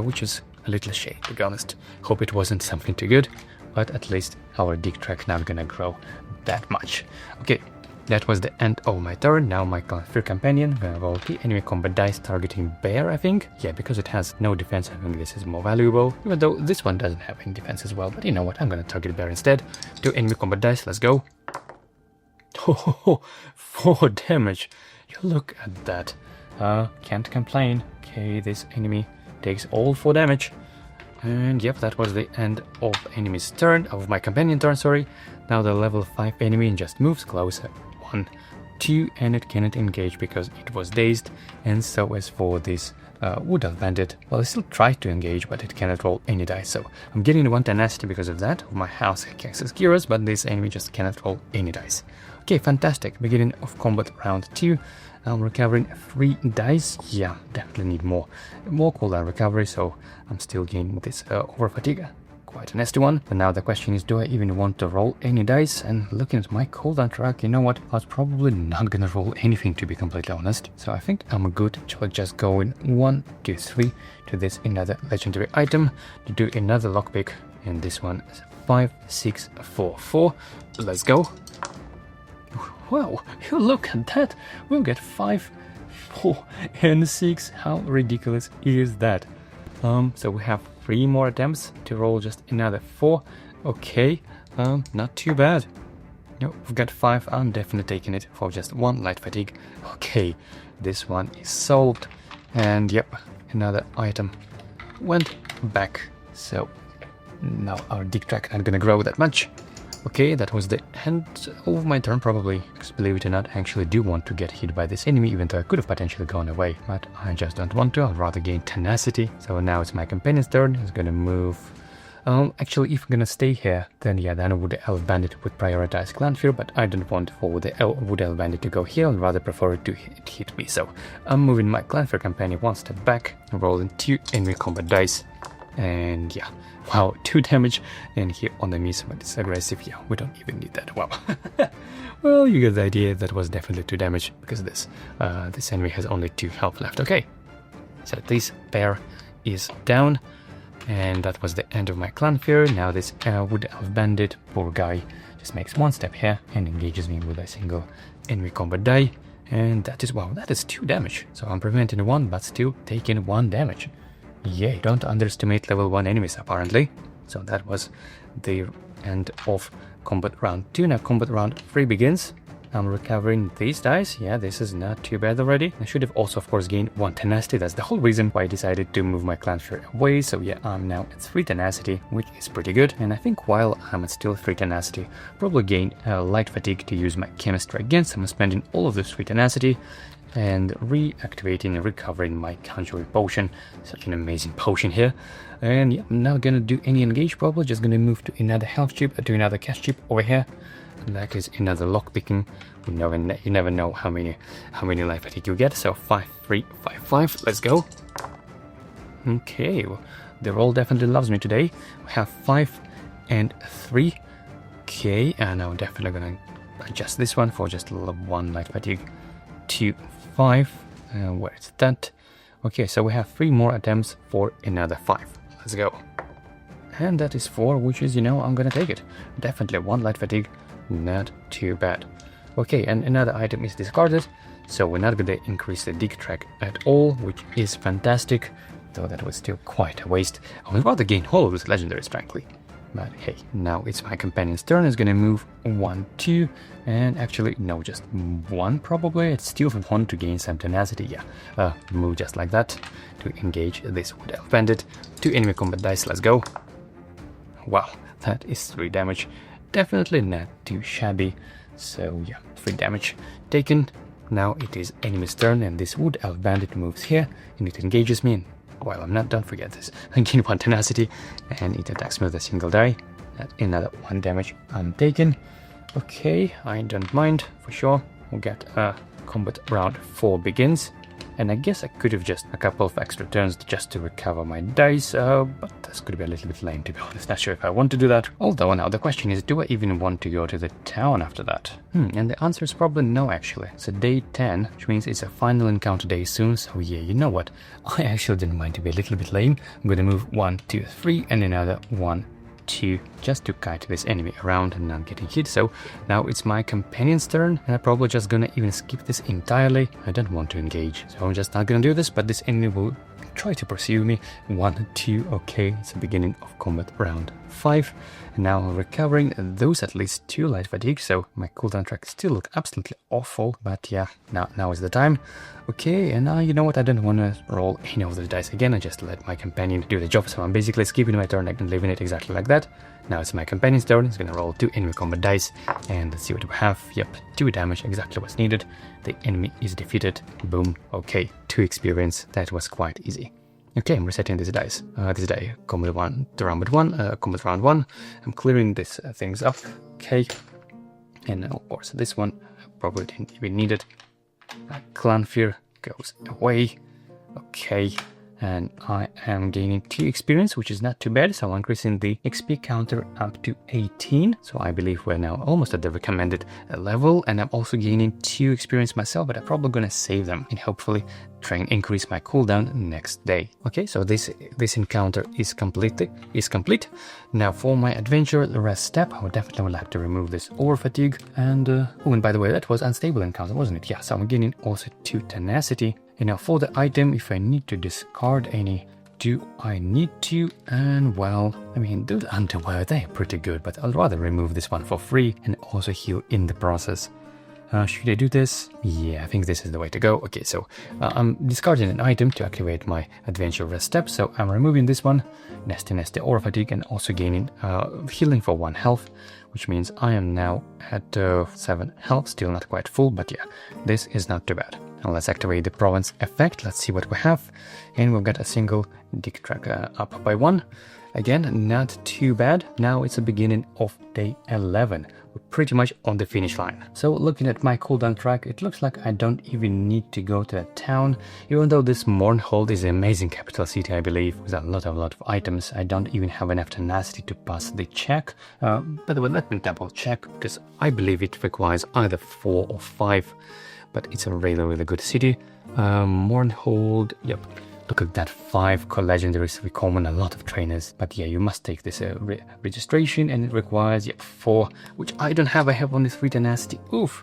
S1: Which is a little shame, to be honest. Hope it wasn't something too good, but at least our dig track now gonna grow that much. Okay, that was the end of my turn. Now my Clanfear companion gonna roll the enemy combat dice targeting bear, I think. Yeah, because it has no defense, I think this is more valuable, even though this one doesn't have any defense as well. But you know what, I'm gonna target bear instead. 2 enemy combat dice, let's go. Oh, 4 damage. You look at that. Can't complain. Okay, this enemy takes all 4 damage. And yep, that was the end of enemy's turn, of my companion turn, sorry. Now the level 5 enemy just moves closer. 1, 2, and it cannot engage because it was dazed. And so as for this Wood Elf Bandit, well, I still tried to engage, but it cannot roll any dice. So I'm getting 1 tenacity because of that, of my house Hex's Gears, but this enemy just cannot roll any dice. Okay, fantastic. Beginning of combat round 2. I'm recovering 3 dice. Yeah, definitely need more cooldown recovery, so I'm still gaining this over fatigue. Quite a nasty one. But now the question is, do I even want to roll any dice? And looking at my cooldown track, you know what? I was probably not gonna roll anything, to be completely honest. So I think I'm good to just go in 1, 2, 3 to this another legendary item to do another lockpick. And this one is 5, 6, 4, 4. Let's go. Wow, you look at that. We'll get 5, 4, and 6. How ridiculous is that? So we have 3 more attempts to roll just another 4. Okay, not too bad. No, we've got 5. I'm definitely taking it for just 1 light fatigue. Okay, this one is solved. And yep, another item went back. So now our dig track not gonna grow that much. Okay, that was the end of my turn probably, because believe it or not, I actually do want to get hit by this enemy, even though I could have potentially gone away, but I just don't want to. I'd rather gain tenacity. So now it's my companion's turn. He's gonna move. Actually, if I'm gonna stay here, then yeah, then Wood Elf Bandit would prioritize Clanfear, but I don't want for the Wood Elf Bandit to go here. I'd rather prefer it to hit me. So I'm moving my Clanfear companion 1 step back, rolling 2 enemy combat dice, and yeah. Wow, 2 damage, and here on the miss, but it's aggressive. Yeah, we don't even need that. Wow. Well, you get the idea. That was definitely 2 damage because this enemy has only 2 health left. Okay, so this bear is down, and that was the end of my Clanfear. Now this Wood Elf Bandit, poor guy, just makes 1 step here and engages me with a single enemy combat die, and that is, wow, that is 2 damage. So I'm preventing 1, but still taking 1 damage. Yeah, don't underestimate level 1 enemies apparently. So that was the end of combat round 2. Now combat round 3 begins. I'm recovering these dice. Yeah, this is not too bad already. I should have also of course gained 1 tenacity. That's the whole reason why I decided to move my Clanfear away. So yeah, I'm now at 3 tenacity, which is pretty good. And I think while I'm at still 3 tenacity, I'll probably gain light fatigue to use my chemistry again. So I'm spending all of this 3 tenacity and reactivating and recovering my conjuring potion. Such an amazing potion here. And yeah, I'm not gonna do any engage, probably just gonna move to another health chip, to another cash chip over here. And that is another lockpicking. You never know how many life fatigue you get. So 5, 3, 5, 5. Let's go. Okay, well, the roll definitely loves me today. We have 5 and 3. Okay, and I'm definitely gonna adjust this one for just 1 light fatigue. 2, 5. Where is that? Okay, so we have 3 more attempts for another 5. Let's go. And that is 4, which is, you know, I'm gonna take it. Definitely 1 light fatigue. Not too bad. Okay, and another item is discarded, so we're not gonna increase the dig track at all, which is fantastic, though that was still quite a waste. I would rather gain all of these legendaries, frankly. But hey, now it's my companion's turn. Is gonna move 1, 2, and actually, no, just 1 probably. It's still 1 to gain some tenacity, yeah. Move just like that to engage this Wood Elf Bandit. 2 enemy combat dice, let's go. Wow, that is 3 damage. Definitely not too shabby. So yeah, 3 damage taken. Now it is enemy's turn, and this Wood Elf Bandit moves here, and it engages me. And while I'm not done, forget this. I gain 1 tenacity, and it attacks me with a single die. That's another 1 damage I'm taken. Okay, I don't mind for sure. We'll get combat round 4 begins. And I guess I could have just a couple of extra turns just to recover my dice, but this could be a little bit lame, to be honest. Not sure if I want to do that. Although now the question is, do I even want to go to the town after that? And the answer is probably no, actually. It's a day 10, which means it's a final encounter day soon, so yeah, you know what? I actually didn't mind to be a little bit lame. I'm gonna move 1, 2, 3, and another 1, 2, just to kite this enemy around and not getting hit. So now it's my companion's turn, and I'm probably just gonna even skip this entirely. I don't want to engage, so I'm just not gonna do this, but this enemy will try to pursue me. 1, 2, okay, it's the beginning of combat round 5. And now I'm recovering those at least 2 light fatigue, so my cooldown track still look absolutely awful, but yeah, now is the time. Okay, and now you know what, I don't want to roll any of the dice again, I just let my companion do the job, so I'm basically skipping my turn and leaving it exactly like that. Now it's my companion's turn, he's gonna roll 2 enemy combat dice, and let's see what we have. Yep, 2 damage, exactly what's needed. The enemy is defeated. Boom, okay, 2 experience, that was quite easy. Okay, I'm resetting this dice. This die, combat 1 to round 1, combat round 1. I'm clearing these things up. Okay, and of course this one probably didn't even need it. Clan Fear goes away. Okay, and I am gaining 2 experience, which is not too bad, so I'm increasing the XP counter up to 18. So I believe we're now almost at the recommended level, and I'm also gaining 2 experience myself, but I'm probably gonna save them and hopefully try and increase my cooldown next day. Okay, so this encounter is complete. Now for my adventure rest step, I would definitely like to remove this over fatigue. And oh, and by the way, that was unstable encounter, wasn't it? Yeah, so I'm gaining also 2 tenacity. And now for the item, if I need to discard any, do I need to? And well, I mean, those underwear, they're pretty good, but I'll rather remove this one for free and also heal in the process. Should I do this? Yeah, I think this is the way to go. Okay, so I'm discarding an item to activate my adventure rest step. So I'm removing this one, nasty aura fatigue, and also gaining healing for 1 health, which means I am now at 7 health, still not quite full, but yeah, this is not too bad. Now let's activate the province effect. Let's see what we have. And we've got a single dig track up by 1. Again, not too bad. Now it's the beginning of day 11. We're pretty much on the finish line. So looking at my cooldown track, it looks like I don't even need to go to a town. Even though this Mournhold is an amazing capital city, I believe, with a lot of items, I don't even have enough tenacity to pass the check. By the way, let me double check, because I believe it requires either 4 or 5. But it's a really good city. Mournhold, yep. Look at that, 5 core legendaries, we common a lot of trainers. But yeah, you must take this registration, and it requires 4, which I don't have. I have only 3 tenacity. Oof,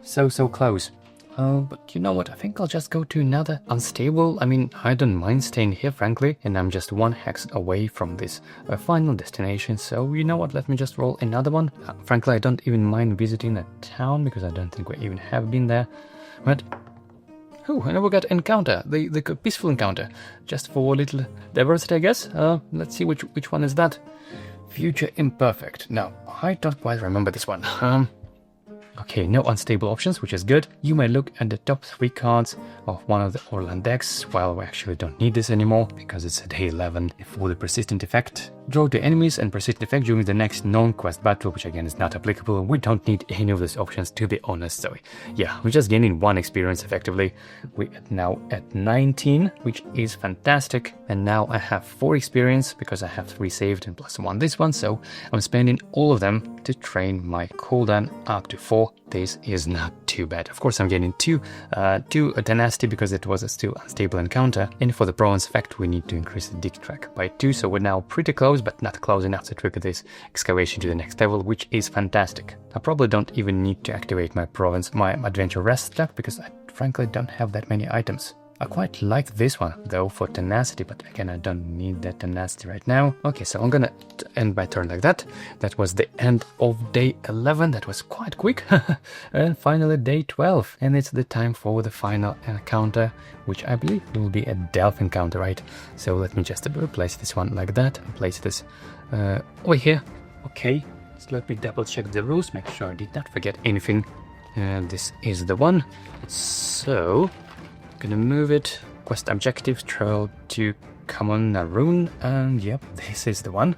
S1: so close. But you know what, I think I'll just go to another unstable. I mean, I don't mind staying here, frankly, and I'm just 1 hex away from this final destination. So you know what, let me just roll another one. Frankly, I don't even mind visiting a town, because I don't think we even have been there. But oh, and we got encounter, the peaceful encounter, just for a little diversity, I guess. Let's see which one is that. Future imperfect. No, I don't quite remember this one. Okay, no unstable options, which is good. You may look at the top 3 cards of one of the Orlan decks. Well, we actually don't need this anymore, because it's a day 11 for the persistent effect. Draw 2 enemies and persistent effect during the next non-quest battle, which again is not applicable. We don't need any of those options, to be honest. So yeah, we're just gaining 1 experience effectively. We're now at 19, which is fantastic. And now I have 4 experience, because I have 3 saved and plus 1 this one. So I'm spending all of them to train my cooldown up to 4. This is not too bad. Of course, I'm getting 2 tenacity, because it was a still unstable encounter. And for the province effect, we need to increase the dig track by 2. So we're now pretty close, but not close enough to trigger this excavation to the next level, which is fantastic. I probably don't even need to activate my adventure rest step, because I frankly don't have that many items. I quite like this one, though, for tenacity, but again, I don't need that tenacity right now. Okay, so I'm gonna end my turn like that. That was the end of day 11. That was quite quick. And finally, day 12. And it's the time for the final encounter, which I believe will be a Delph encounter, right? So let me just replace this one like that. And place this over here. Okay, so let me double check the rules, make sure I did not forget anything. This is the one. So gonna move it. Quest objectives, travel to common rune, and yep, this is the one.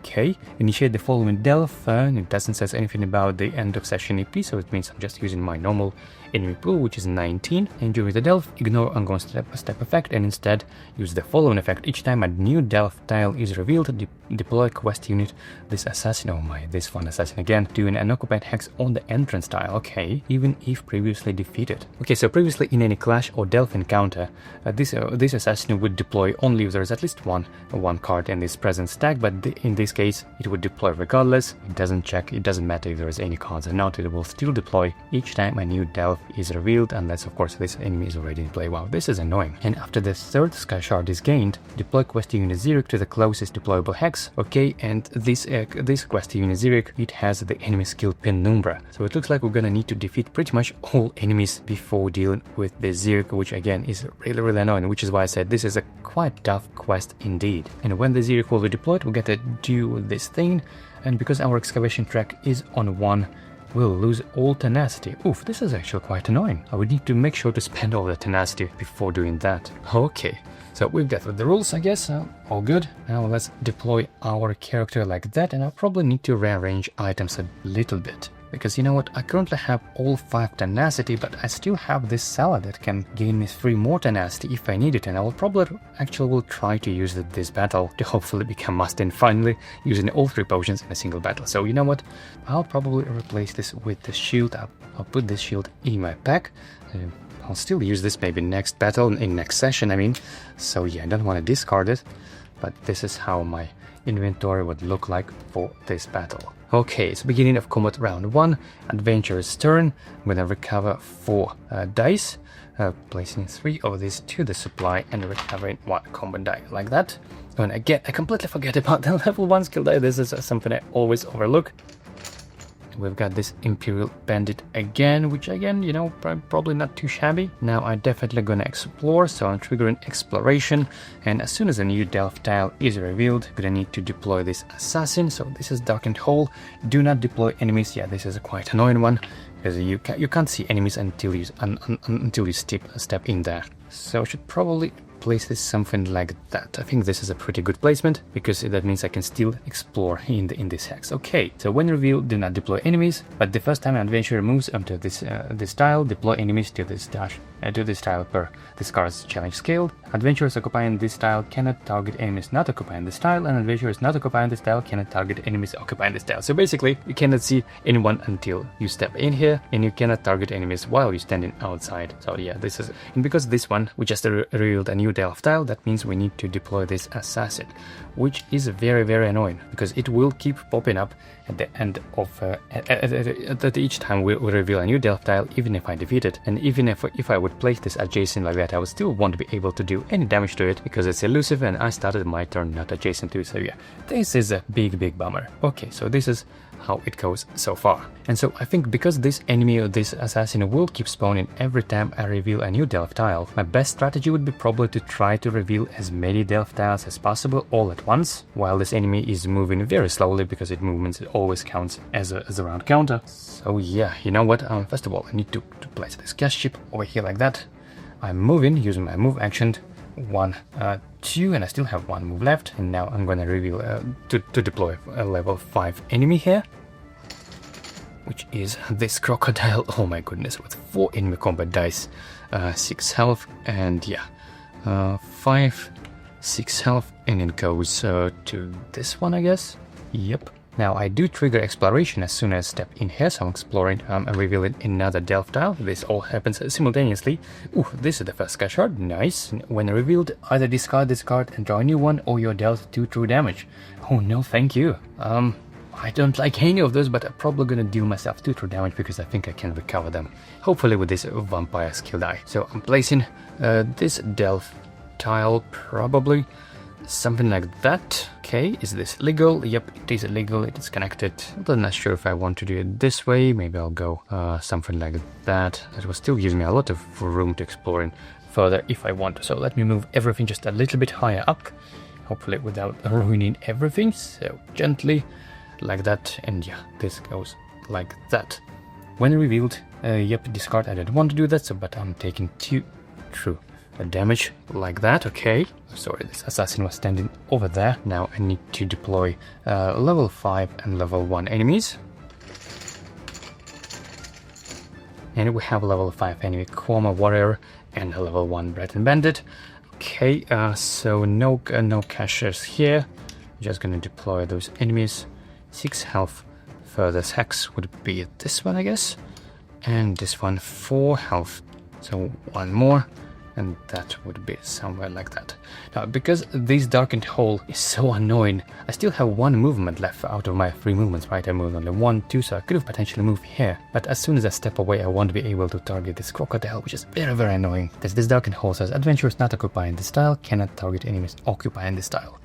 S1: Okay, initiate the following delve, and it doesn't say anything about the end of session EP, so it means I'm just using my normal enemy pool, which is 19, and during the delve, ignore ongoing step effect and instead use the following effect. Each time a new delve tile is revealed, deploy quest unit, this assassin, oh my, this fun assassin again, doing an occupied hex on the entrance tile, okay, even if previously defeated. Okay, so previously in any clash or delve encounter, this assassin would deploy only if there is at least one card in this present stack, but in this case, it would deploy regardless. It doesn't matter if there is any cards or not, it will still deploy each time a new delve is revealed, unless of course this enemy is already in play. Wow, this is annoying. And after the third sky shard is gained, deploy quest unit Zurich to the closest deployable hex. Okay, and this quest unit Zurich, it has the enemy skill Penumbra, so it looks like we're gonna need to defeat pretty much all enemies before dealing with the Zurich, which again is really annoying, which is why I said this is a quite tough quest indeed. And when the Zurich will be deployed, we'll get to do this thing, and because our excavation track is on 1, we'll lose all tenacity. Oof, this is actually quite annoying. I would need to make sure to spend all the tenacity before doing that. Okay, so we've got with the rules, I guess, all good. Now let's deploy our character like that, and I'll probably need to rearrange items a little bit. Because you know what, I currently have all 5 tenacity, but I still have this salad that can gain me 3 more tenacity if I need it, and I will probably will try to use this battle to hopefully become master finally, using all 3 potions in a single battle. So you know what, I'll probably replace this with the shield. I'll put this shield in my pack. I'll still use this maybe next battle, in next session I mean. So yeah, I don't want to discard it, but this is how my inventory would look like for this battle. Okay, it's beginning of combat round 1, adventurer's turn. I'm gonna recover 4 dice, placing 3 of these to the supply and recovering 1 combat die, like that. And again, I completely forget about the level 1 skill die. This is something I always overlook. We've got this Imperial Bandit again, which again, you know, probably not too shabby. Now I'm definitely gonna explore, so I'm triggering exploration, and as soon as a new delve tile is revealed, I'm gonna need to deploy this assassin. So this is Darkened Hole. Do not deploy enemies. Yeah, this is a quite annoying one, because you can't see enemies until you step in there. So I should probably place this something like that. I think this is a pretty good placement, because that means I can still explore in this hex. Okay, so when revealed, do not deploy enemies, but the first time an adventurer moves onto this tile, deploy enemies to this tile per this card's challenge scale. Adventurers occupying this tile cannot target enemies not occupying this tile, and adventurers not occupying this tile cannot target enemies occupying this tile. So basically, you cannot see anyone until you step in here, and you cannot target enemies while you're standing outside. So yeah, this is, and because this one we just revealed a new delve tile, that means we need to deploy this assassin, which is very annoying, because it will keep popping up at the end of at each time we reveal a new delve tile, even if I defeat it. And even if I would place this adjacent like that, I would still won't be able to do any damage to it, because it's elusive and I started my turn not adjacent to it. So yeah, this is a big bummer. Okay, so this is how it goes so far. And so I think because this enemy or this assassin will keep spawning every time I reveal a new delve tile, my best strategy would be probably to try to reveal as many delve tiles as possible all at once, while this enemy is moving very slowly, because its movements always counts as a round counter. So yeah, you know what, first of all I need to place this gas ship over here like that. I'm moving using my move action, 1, 2, and I still have 1 move left. And now I'm gonna reveal to deploy a level 5 enemy here, which is this crocodile. Oh my goodness, with 4 enemy combat dice, 6 health, and yeah, 5, 6 health, and it goes to this one, I guess. Yep. Now I do trigger exploration as soon as I step in here, so I'm exploring and revealing another delve tile. This all happens simultaneously. Ooh, this is the first sky shard, nice. When revealed, either discard this card and draw a new one, or you're dealt 2 true damage. Oh no, thank you. I don't like any of those, but I'm probably gonna deal myself 2 true damage, because I think I can recover them, hopefully with this vampire skill die. So I'm placing this delve tile, probably something like that. Okay, is this legal? Yep, it is illegal, it is connected. I'm not sure if I want to do it this way. Maybe I'll go something like that. That will still give me a lot of room to explore in further if I want to. So let me move everything just a little bit higher up, hopefully without ruining everything. So gently, like that, and yeah, this goes like that. When revealed, yep, discard. I don't want to do that, so but I'm taking 2 true damage like that. Okay, sorry, this assassin was standing over there. Now I need to deploy level 5 and level 1 enemies. And we have a level 5 enemy Coma Warrior and a level 1 Breton Bandit. Okay, so no cachers here. Just gonna deploy those enemies. 6 health. Furthest hex would be this one, I guess. And this one 4 health. So one more. And that would be somewhere like that. Now, because this darkened hole is so annoying, I still have 1 movement left out of my 3 movements, right? I moved only 1, 2, so I could have potentially moved here. But as soon as I step away, I won't be able to target this crocodile, which is very, very annoying. This darkened hole says, adventurers not occupying this tile cannot target enemies occupying this tile.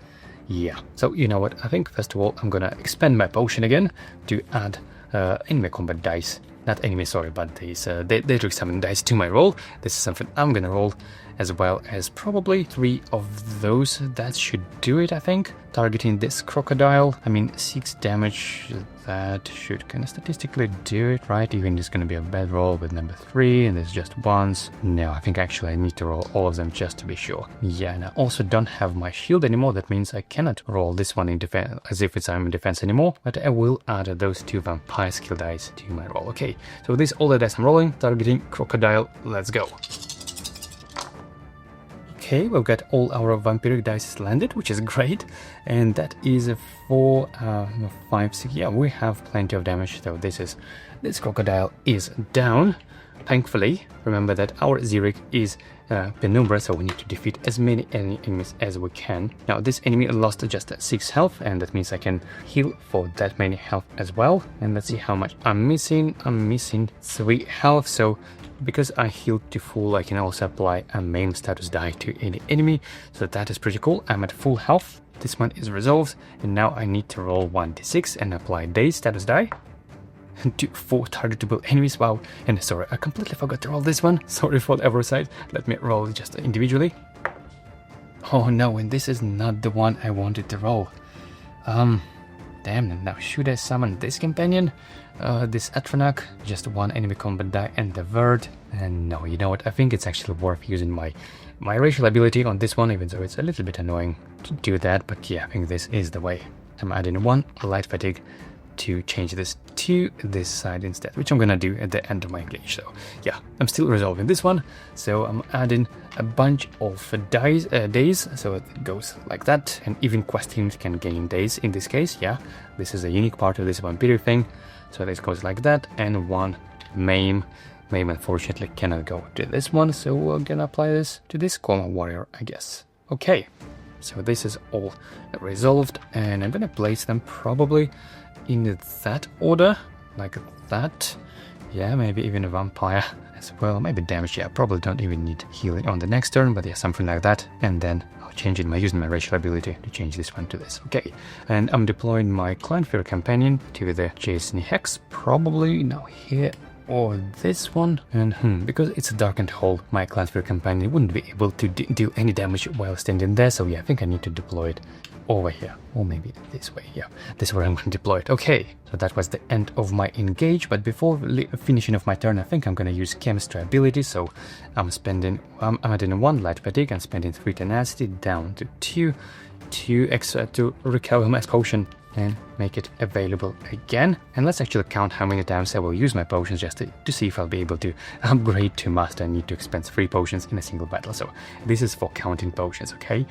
S1: Yeah, so you know what, I think first of all, I'm gonna expand my potion again to add enemy combat dice. Not enemy, sorry, but these Daedric summon dice to my roll. This is something I'm gonna roll, as well as probably 3 of those. That should do it, I think. Targeting this crocodile, I mean 6 damage, that should kind of statistically do it, right? Even it's gonna be a bad roll with number 3, and there's just once. No, I think actually I need to roll all of them just to be sure. Yeah, and I also don't have my shield anymore. That means I cannot roll this one in defense as if I'm in defense anymore, but I will add those 2 vampire skill dice to my roll. Okay, so this all the dice I'm rolling, targeting crocodile. Let's go. Okay, we've got all our vampiric dice landed, which is great, and that is a 4, 5, 6. Yeah, we have plenty of damage. So this crocodile is down. Thankfully, remember that our Xeric is Penumbra, so we need to defeat as many enemies as we can. Now, this enemy lost just 6 health, and that means I can heal for that many health as well. And let's see how much I'm missing. I'm missing 3 health, so because I healed to full, I can also apply a main status die to any enemy, so that is pretty cool. I'm at full health. This one is resolved, and now I need to roll 1d6 and apply Daze status die to 4 targetable enemies. Wow, and sorry, I completely forgot to roll this one. Sorry for the oversight. Let me roll it just individually. Oh no, and this is not the one I wanted to roll. Damn, now should I summon this companion? This Atronach, just 1 enemy combat die and the word. And no, you know what, I think it's actually worth using my racial ability on this one, even though it's a little bit annoying to do that, but yeah, I think this is the way. I'm adding 1 light fatigue to change this to this side instead, which I'm gonna do at the end of my engage. So yeah, I'm still resolving this one, so I'm adding a bunch of days, so it goes like that, and even quest teams can gain days in this case. Yeah, this is a unique part of this vampiric thing, so this goes like that, and 1 maim unfortunately cannot go to this one, so we're gonna apply this to this Coma Warrior, I guess. Okay, so this is all resolved, and I'm gonna place them probably in that order, like that. Yeah, maybe even a vampire as well, maybe damage. Yeah, probably don't even need healing on the next turn, but yeah, something like that. And then I'll change it by using my racial ability to change this one to this. Okay, and I'm deploying my Clanfear companion to the Jason Hex, probably now here or this one. And because it's a darkened hole, my Clanfear companion wouldn't be able to do any damage while standing there, so yeah, I think I need to deploy it over here, or maybe this way. Yeah, this is where I'm going to deploy it. Okay, so that was the end of my engage, but before finishing off my turn, I think I'm going to use chemistry ability. So I'm adding 1 light fatigue and spending 3 tenacity down to 2 extra to recover my potion and make it available again. And let's actually count how many times I will use my potions just to see if I'll be able to upgrade to master. I need to expend 3 potions in a single battle, so this is for counting potions, okay?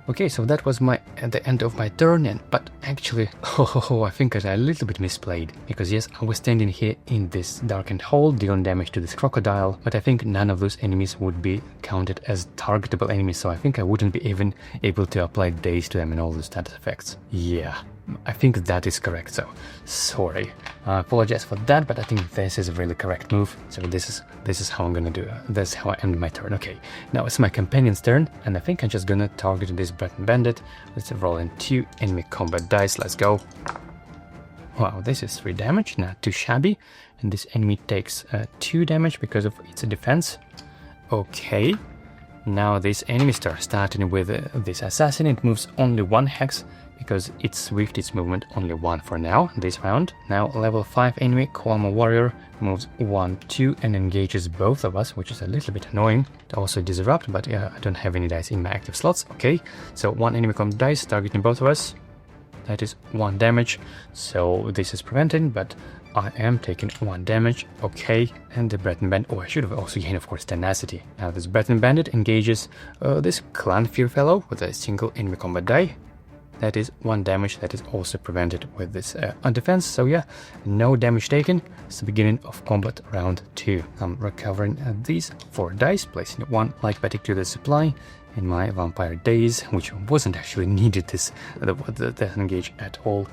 S1: Okay, so that was at the end of my turn, but actually, I think I a little bit misplayed, because yes, I was standing here in this darkened hole, dealing damage to this crocodile, but I think none of those enemies would be counted as targetable enemies, so I think I wouldn't be even able to apply daze to them and all the status effects. Yeah, I think that is correct, so sorry. I apologize for that, but I think this is a really correct move, so this is how I'm gonna do it. That's how I end my turn. Okay, now it's my companion's turn, and I think I'm just gonna target this Breton Bandit. Let's roll in 2 enemy combat dice. Let's go. Wow, this is 3 damage, not too shabby, and this enemy takes 2 damage because of its defense. Okay, now this enemy starting with this assassin. It moves only 1 hex because it's swift, its movement only 1 for now, this round. Now level 5 enemy, Kragenmoor warrior, moves 1, 2 and engages both of us, which is a little bit annoying. Also disrupt, but yeah, I don't have any dice in my active slots. Okay, so 1 enemy combat dice targeting both of us. That is 1 damage, so this is prevented, but I am taking 1 damage. Okay, and the Breton Bandit. Oh, I should have also gained, of course, tenacity. Now this Breton Bandit engages this Clan Fear fellow with a single enemy combat die. That is 1 damage. That is also prevented with this on defense. So yeah, no damage taken. It's the beginning of combat round 2. I'm recovering these 4 dice, placing 1 light fatigue to the supply in my vampire days, which wasn't actually needed the death engage at all.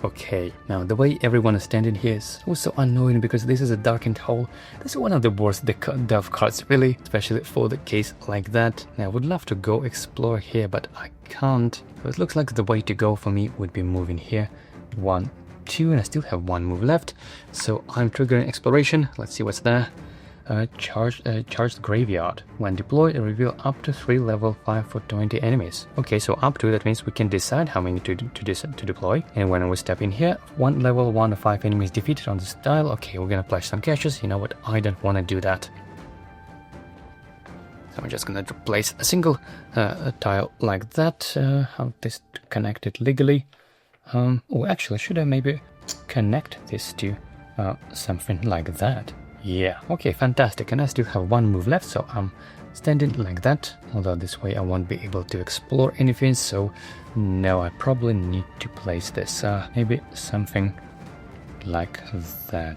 S1: Okay, now the way everyone is standing here is also annoying because this is a darkened hole. This is one of the worst dev cards, really, especially for the case like that. Now I would love to go explore here, but I can't. So it looks like the way to go for me would be moving here. 1, 2, and I still have 1 move left. So I'm triggering exploration. Let's see what's there. Charged graveyard. When deployed, reveal up to 3 level 5 for 20 enemies. Okay, so up to, that means we can decide how many to deploy. And when we step in here, 1 level 1 to 5 enemies defeated on this tile. Okay, we're gonna flash some caches. You know what? I don't want to do that. So I'm just gonna place a single tile like that. How this to connect it legally? Oh, actually, should I maybe connect this to something like that? Yeah, okay, fantastic. And I still have 1 move left, so I'm standing like that. Although this way I won't be able to explore anything, so no, I probably need to place this. Maybe something like that.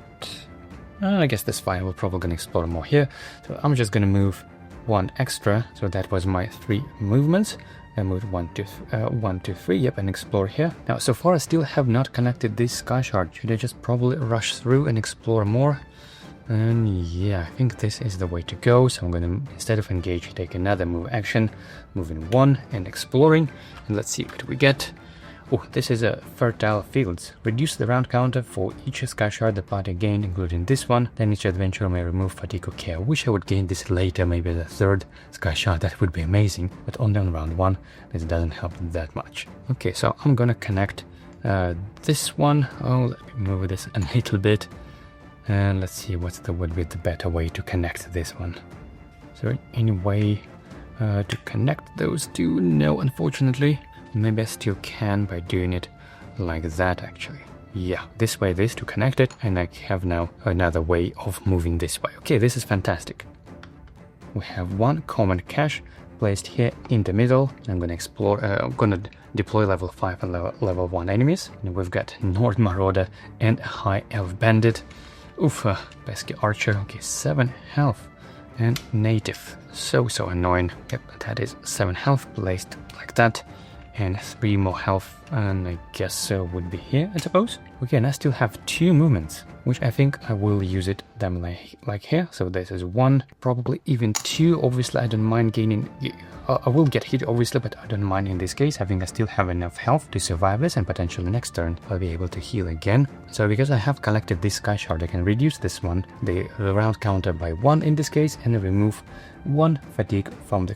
S1: I guess that's fine. We're probably gonna explore more here. So I'm just gonna move 1 extra. So that was my 3 movements. I moved 1, 2, 3, yep, and explore here. Now, so far I still have not connected this sky shard. Should I just probably rush through and explore more? And yeah, I think this is the way to go. So I'm gonna, instead of engage, take another move action, moving 1 and exploring. And let's see what we get. Oh, this is a fertile fields. Reduce the round counter for each sky shard the party gained, including this one. Then each adventurer may remove fatigue. Okay, I wish I would gain this later, maybe the 3rd sky shard. That would be amazing. But only on round 1, this doesn't help that much. Okay, so I'm gonna connect this one. Oh, let me move this a little bit. And let's see what would be the better way to connect this one. Is there any way to connect those two? No, unfortunately. Maybe I still can by doing it like that, actually. Yeah, this way, this to connect it, and I have now another way of moving this way. Okay, this is fantastic. We have 1 common cache placed here in the middle. I'm gonna explore, I'm gonna deploy level 5 and level 1 enemies. And we've got Nord Marauder and High Elf Bandit. Oof, pesky archer. Okay, 7 health and native. So annoying. Yep, that is 7 health placed like that, and 3 more health, and I guess would be here, I suppose. Okay, and I still have 2 movements, which I think I will use them like here. So this is 1, probably even 2. Obviously, I don't mind gaining. I will get hit, obviously, but I don't mind in this case, having I still have enough health to survive this, and potentially next turn I'll be able to heal again. So because I have collected this sky shard, I can reduce this one, the round counter by 1 in this case, and remove 1 fatigue from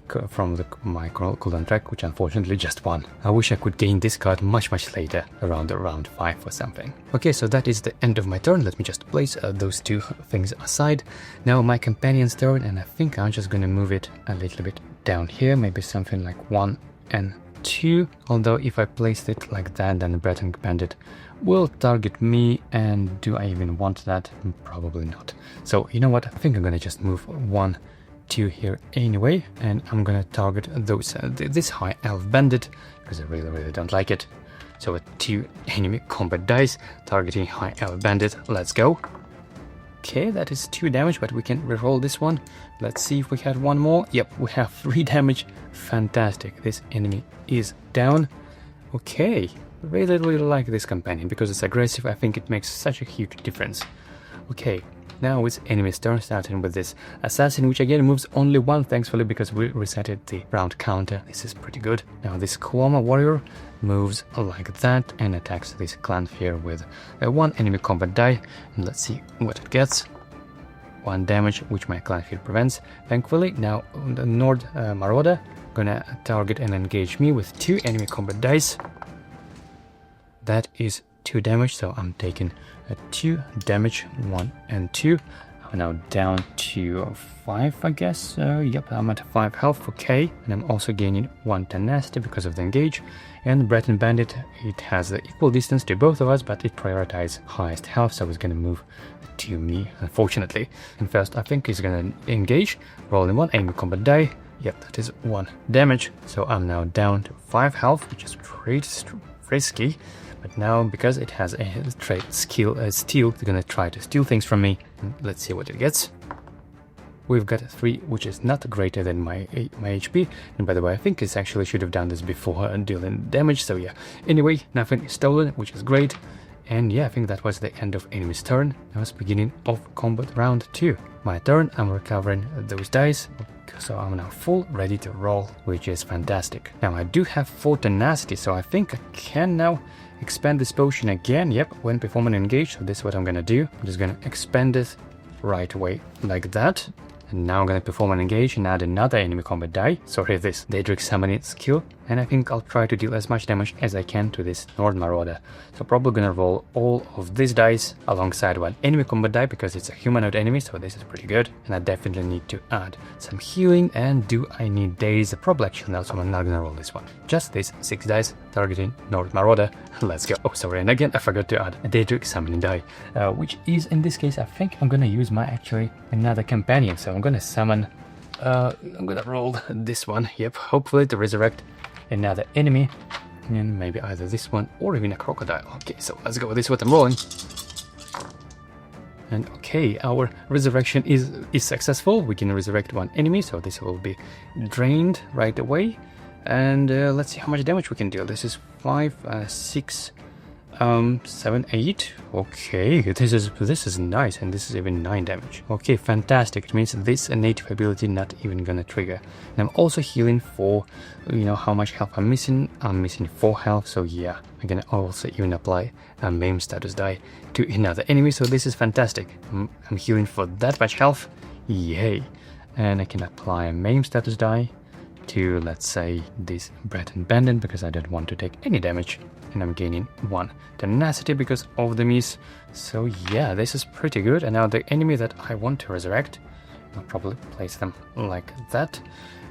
S1: my cooldown track, which unfortunately just 1. I wish I could gain this card much later, around round 5 or something. Okay, so that is the end of my turn. Let me just place those 2 things aside. Now my companion's turn, and I think I'm just gonna move it a little bit down here, maybe something like 1 and 2. Although if I placed it like that, then the Breton Bandit will target me, and do I even want that? Probably not. So you know what, I think I'm gonna just move 1, 2 here anyway, and I'm gonna target those this High Elf Bandit, because I really don't like it. So 2 enemy combat dice targeting High Elf Bandit. Let's go. Okay, that is 2 damage, but we can reroll this one. Let's see if we had 1 more. Yep, we have 3 damage. Fantastic. This enemy is down. Okay, really like this companion because it's aggressive. I think it makes such a huge difference. Okay, now it's enemy's turn, starting with this assassin, which again moves only 1, thankfully, because we resetted the round counter. This is pretty good. Now this Kragenmoor warrior moves like that and attacks this clan fear with 1 enemy combat die, and let's see what it gets. 1 damage, which my clan fear prevents, thankfully. Now the Nord Marauder gonna target and engage me with 2 enemy combat dice. that is 2 damage, so I'm taking 2 damage, 1 and 2. I'm now down to 5, I guess. Yep, I'm at 5 health, okay. And I'm also gaining 1 tenacity because of the engage. And Bret and Bandit, it has the equal distance to both of us, but it prioritizes highest health, so it's gonna move to me, unfortunately. And first, I think he's gonna engage, rolling 1 enemy combat die. Yep, that is 1 damage. So I'm now down to 5 health, which is pretty risky. But now, because it has a trait skill steal, it's gonna try to steal things from me. Let's see what it gets. We've got 3, which is not greater than my HP. And by the way, I think it actually should have done this before dealing damage. So yeah, anyway, nothing is stolen, which is great. And yeah, I think that was the end of enemy's turn. Now it's beginning of combat round 2. My turn, I'm recovering those dice. So I'm now full, ready to roll, which is fantastic. Now I do have 4 tenacity, so I think I can now expand this potion again. Yep, when performing engage. So this is what I'm gonna do. I'm just gonna expand it right away like that. And now I'm gonna perform an engage and add another enemy combat die. Sorry, this Daedric summoning skill. And I think I'll try to deal as much damage as I can to this Nord Marauder. So probably gonna roll all of these dice alongside 1 enemy combat die because it's a humanoid enemy, so this is pretty good. And I definitely need to add some healing. And do I need days? Probably actually not, so I'm not gonna roll this one. Just this 6 dice targeting Nord Marauder. Let's go. Oh, sorry, and again I forgot to add a Daedric summoning die, which is in this case I think I'm gonna use my another companion. So I'm gonna summon, I'm gonna roll this one. Yep, hopefully to resurrect another enemy, and maybe either this one or even a crocodile. Okay, so let's go with this, what I'm rolling. And okay, our resurrection is successful. We can resurrect 1 enemy, so this will be drained right away. And let's see how much damage we can deal. This is 5, 6, 7, 8. Okay, this is nice, and this is even 9 damage. Okay, fantastic. It means this native ability not even gonna trigger. And I'm also healing for, you know, how much health I'm missing. I'm missing 4 health, so yeah, I'm gonna also even apply a maim status die to another enemy. So this is fantastic. I'm healing for that much health. Yay! And I can apply a maim status die to, let's say, this Bret and Bandit because I don't want to take any damage. And I'm gaining 1 tenacity because of the miss. So yeah, this is pretty good. And now the enemy that I want to resurrect, I'll probably place them like that.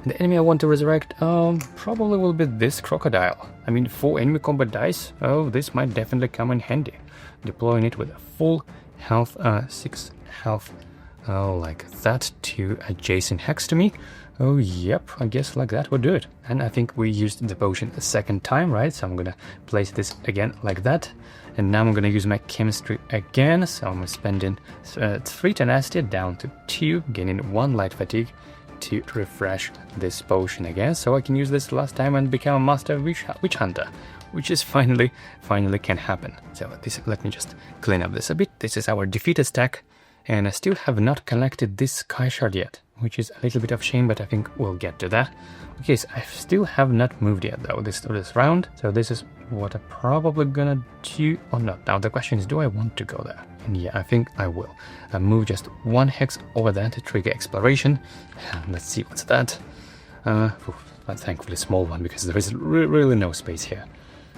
S1: And the enemy I want to resurrect probably will be this crocodile. I mean, 4 enemy combat dice. Oh, this might definitely come in handy. Deploying it with a full health, 6 health, like that, to adjacent hex to me. Oh, yep, I guess like that would do it. And I think we used the potion a 2nd time, right? So I'm gonna place this again like that. And now I'm gonna use my chemistry again. So I'm spending 3 tenacity down to 2, gaining 1 light fatigue to refresh this potion again. So I can use this last time and become a master Witchhunter, which is finally can happen. So let me just clean up this a bit. This is our defeated stack. And I still have not collected this Sky Shard yet, which is a little bit of shame, but I think we'll get to that. Okay, so I still have not moved yet though this round, so this is what I'm probably gonna do or not. Now the question is, do I want to go there? And yeah, I think I will. I move just 1 hex over there to trigger exploration. Let's see what's that. Thankfully small one because there is really no space here.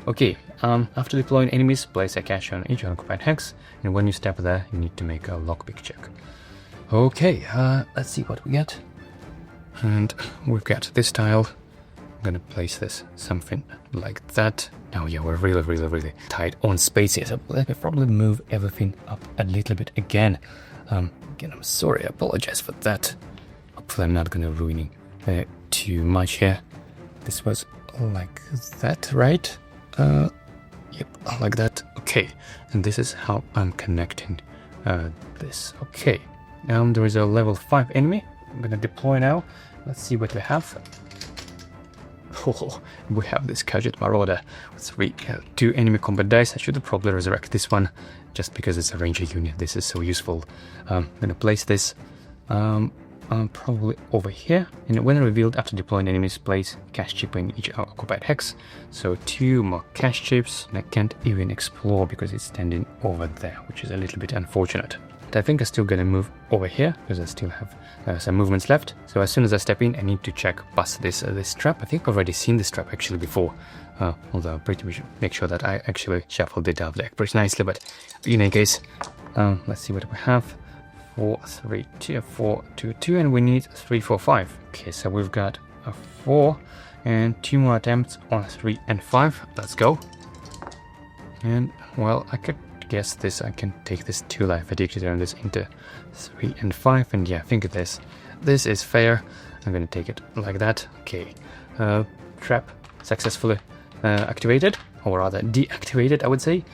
S1: Okay, after deploying enemies, place a cache on each unoccupied hex, and when you step there, you need to make a lockpick check. Okay, let's see what we get. And we've got this tile. I'm gonna place this something like that. Now, yeah, we're really tight on space here, so let me probably move everything up a little bit again. Again, I'm sorry, I apologize for that. Hopefully I'm not gonna ruin too much here. This was like that, right? Yep, like that. Okay, and this is how I'm connecting this. Okay, there is a level 5 enemy. I'm gonna deploy now. Let's see what we have. Oh, we have this Khajiit Marauder with 2 enemy combat dice. I should probably resurrect this one just because it's a ranger unit. This is so useful. I'm gonna place this probably over here, and when revealed after deploying enemies, place cache chip in each occupied hex. So 2 more cache chips, and I can't even explore because it's standing over there, which is a little bit unfortunate. But I think I'm still gonna move over here because I still have some movements left. So as soon as I step in, I need to check past this trap. I think I've already seen this trap actually before. Although I'm pretty sure, make sure that I actually shuffled it out deck pretty nicely. But in any case, let's see what we have. 4, 3, 2, 4, 2, 2, and we need 3, 4, 5. Okay, so we've got a 4 and 2 more attempts on 3 and 5. Let's go. And well, I could guess this. I can take this 2 life fatigue to turn this into 3 and 5. And yeah, I think this is fair. I'm gonna take it like that. Okay, trap successfully activated, or rather deactivated, I would say.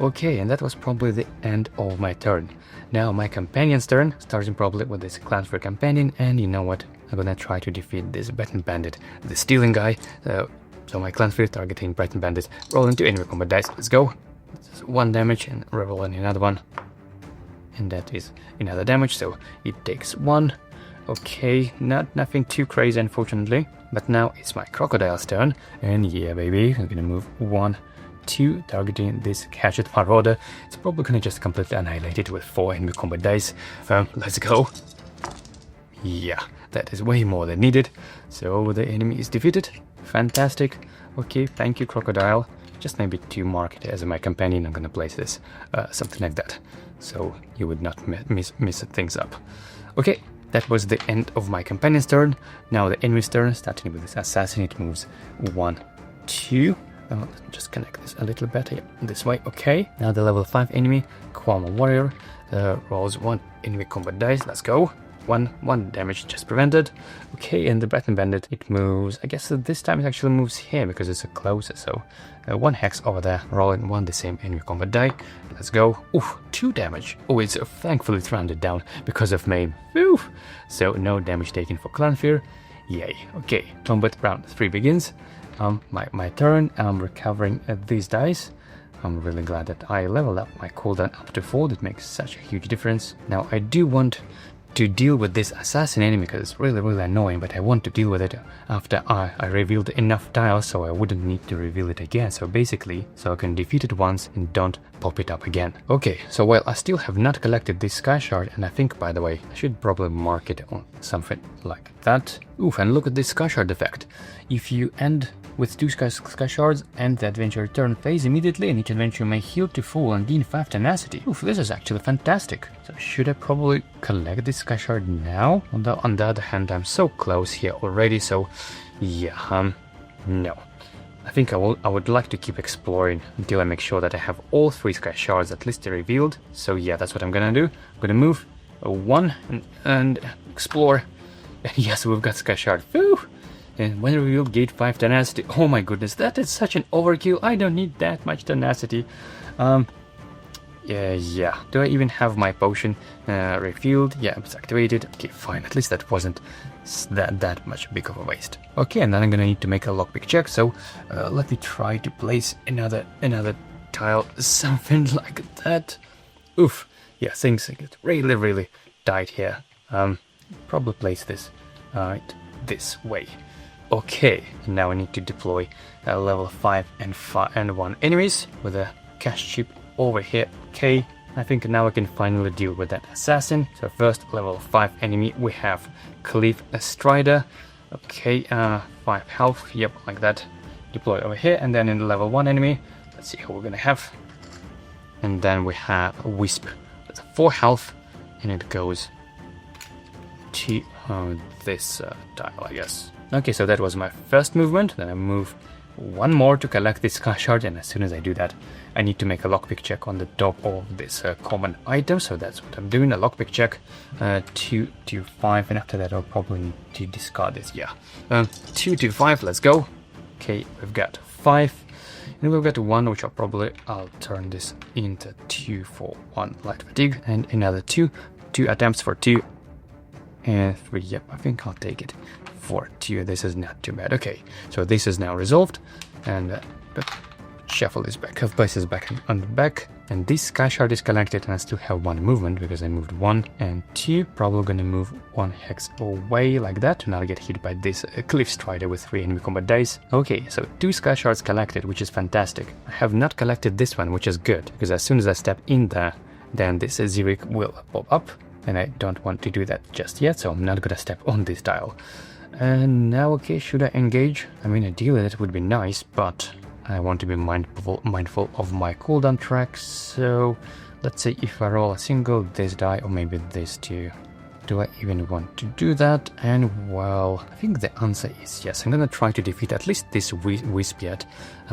S1: Okay, and that was probably the end of my turn. Now my companion's turn, starting probably with this Clanfire companion, and you know what? I'm gonna try to defeat this Breton Bandit, the stealing guy. So my Clanfire targeting Breton Bandit, roll into enemy combat dice. Let's go. This is 1 damage and reroll in another one. And that is another damage, so it takes 1. Okay, nothing too crazy unfortunately. But now it's my Crocodile's turn, and yeah baby, I'm gonna move 1, 2, targeting this Hatchet Marauder. It's probably gonna just completely annihilate it with 4 enemy combat dice. Let's go. Yeah, that is way more than needed. So the enemy is defeated. Fantastic. Okay, thank you Crocodile. Just maybe to mark it as my companion, I'm gonna place this, something like that. So you would not miss things up. Okay, that was the end of my companion's turn. Now the enemy's turn, starting with this assassin, it moves 1, 2. Let's just connect this a little better. Yep, this way. Okay. Now the level 5 enemy, Qualm Warrior, rolls 1 enemy combat dice. Let's go. 1 damage just prevented. Okay, and the Breton Bandit, it moves. I guess this time it actually moves here because it's a closer. So 1 hex over there, rolling 1 the same enemy combat die. Let's go. Oof, 2 damage. Oh, it's thankfully it's rounded down because of maim. Oof. So no damage taken for Clanfire. Yay. Okay, combat round 3 begins. My turn. I'm recovering these dice. I'm really glad that I leveled up my cooldown up to 4. That makes such a huge difference. Now I do want to deal with this assassin enemy because it's really annoying, but I want to deal with it after I revealed enough tiles so I wouldn't need to reveal it again. So basically, so I can defeat it once and don't pop it up again. Okay, so while I still have not collected this Sky Shard, and I think, by the way, I should probably mark it on something like that. Oof, and look at this Sky Shard effect. If you end with 2 Sky Shards, end the adventure turn phase immediately, and each adventure may heal to full and gain 5 tenacity. Oof, this is actually fantastic. So should I probably collect this Sky Shard now? On the other hand, I'm so close here already, so yeah, no. I think I would like to keep exploring until I make sure that I have all 3 Sky Shards at least revealed. So yeah, that's what I'm gonna do. I'm gonna move 1 and explore. And yes, we've got Sky Shard. Whew! And when revealed, gate 5 tenacity. Oh my goodness, that is such an overkill. I don't need that much tenacity. Yeah. Do I even have my potion refilled? Yeah, it's activated. Okay, fine. At least that wasn't that much big of a waste. Okay, and then I'm gonna need to make a lockpick check. So let me try to place another tile, something like that. Oof. Yeah, things get really tight here. Probably place this this way. Okay, now I need to deploy level 5 and 1 enemies with a cash chip over here. Okay, I think now I can finally deal with that assassin. So first level 5 enemy, we have Cliff Strider. Okay, 5 health, yep, like that. Deploy over here, and then in the level 1 enemy, let's see who we're gonna have. And then we have a Wisp. That's 4 health, and it goes to this tile, I guess. Okay, so that was my first movement. Then I move 1 more to collect this Sky Shard, and as soon as I do that, I need to make a lockpick check on the top of this common item. So that's what I'm doing, a lockpick check. 2 to 5, and after that I'll probably need to discard this. Yeah, 2 to 5. Let's go. Okay, we've got 5, and we've got 1, which I'll turn this into 2 for 1 light fatigue, and another 2 attempts for 2. And 3, yep, I think I'll take it for 2. This is not too bad. Okay, so this is now resolved, and shuffle this back, have places back on the back, and this Sky Shard is collected, and I still have 1 movement because I moved 1 and 2. Probably gonna move 1 hex away like that, and I'll get hit by this Cliff Strider with 3 enemy combat dice. Okay, so 2 Sky Shards collected, which is fantastic. I have not collected this one, which is good, because as soon as I step in there, then this Vivec will pop up, and I don't want to do that just yet, so I'm not gonna step on this tile. And now, okay, should I engage? I mean, ideally that would be nice, but I want to be mindful of my cooldown track, so let's say if I roll a single, this die, or maybe this too. Do I even want to do that? And well, I think the answer is yes. I'm gonna try to defeat at least this wisp yet,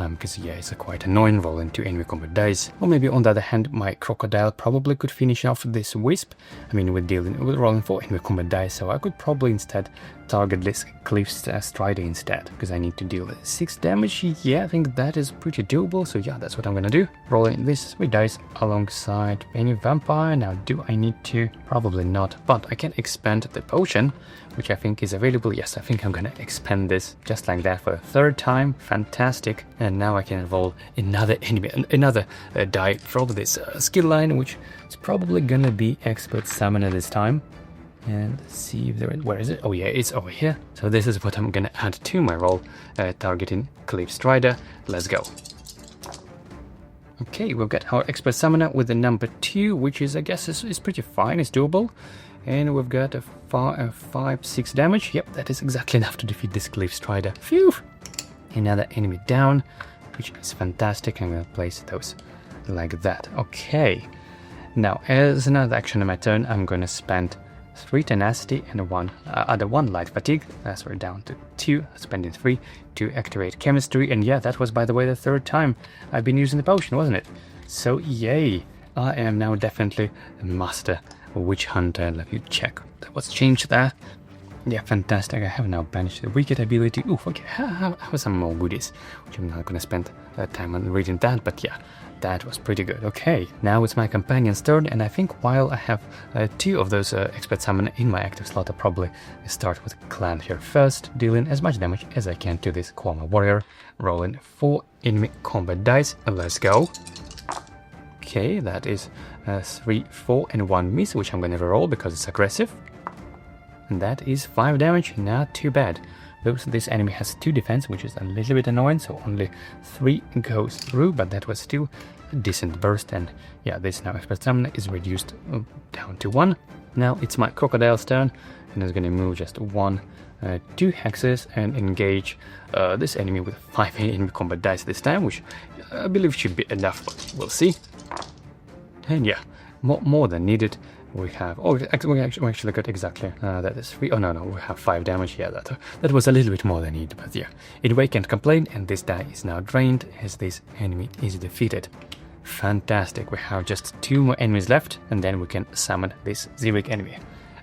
S1: because yeah, it's a quite annoying rolling 2 enemy combat dice. Or maybe on the other hand, my crocodile probably could finish off this wisp. I mean, with rolling 4 enemy combat dice, so I could probably instead target this Cliff Strider instead, because I need to deal 6 damage. Yeah, I think that is pretty doable, so yeah, that's what I'm gonna do. Rolling this 3 dice alongside any vampire. Now, do I need to? Probably not, but I can expand the potion, which I think is available. Yes, I think I'm gonna expand this just like that for a 3rd time. Fantastic. And now I can roll another enemy, another die from this skill line, which is probably gonna be Expert Summoner this time. And let's see if there is, where is it? Oh yeah, it's over here. So this is what I'm gonna add to my roll, targeting Cliff Strider. Let's go. Okay, we've got our Expert Summoner with the number 2, which is, I guess, is pretty fine, it's doable. And we've got a 5-6 damage. Yep, that is exactly enough to defeat this Cliff Strider. Phew! Another enemy down, which is fantastic. I'm gonna place those like that. Okay. Now, as another action on my turn, I'm gonna spend 3 tenacity and one light fatigue. That's we're down to 2, spending 3 to activate chemistry. And yeah, that was, by the way, the 3rd time I've been using the potion, wasn't it? So yay, I am now definitely a master Witchhunter. Let me check what's changed there. Yeah, fantastic. I have now banished the wicked ability. Ooh, okay, I have some more goodies, which I'm not gonna spend time on reading that, but yeah, that was pretty good. Okay, now it's my companion's turn, and I think while I have 2 of those Expert Summon in my active slot, I'll probably start with Clan here first, dealing as much damage as I can to this Quama Warrior, rolling 4 enemy combat dice. Let's go. Okay, that is 3, 4, and 1 miss, which I'm gonna reroll because it's aggressive. And that is 5 damage, not too bad. This enemy has 2 defense, which is a little bit annoying, so only 3 goes through, but that was still a decent burst. And yeah, this now Expert Summoner is reduced down to 1. Now it's my Crocodile's turn, and it's gonna move just 1, 2 hexes and engage this enemy with 5 enemy combat dice this time, which I believe should be enough, but we'll see. And yeah, more than needed. We have, oh, we actually got exactly, that is 3, oh no, we have 5 damage. Yeah, that was a little bit more than needed, but yeah. Anyway, can't complain, and this die is now drained as this enemy is defeated. Fantastic, we have just 2 more enemies left, and then we can summon this Vivec enemy.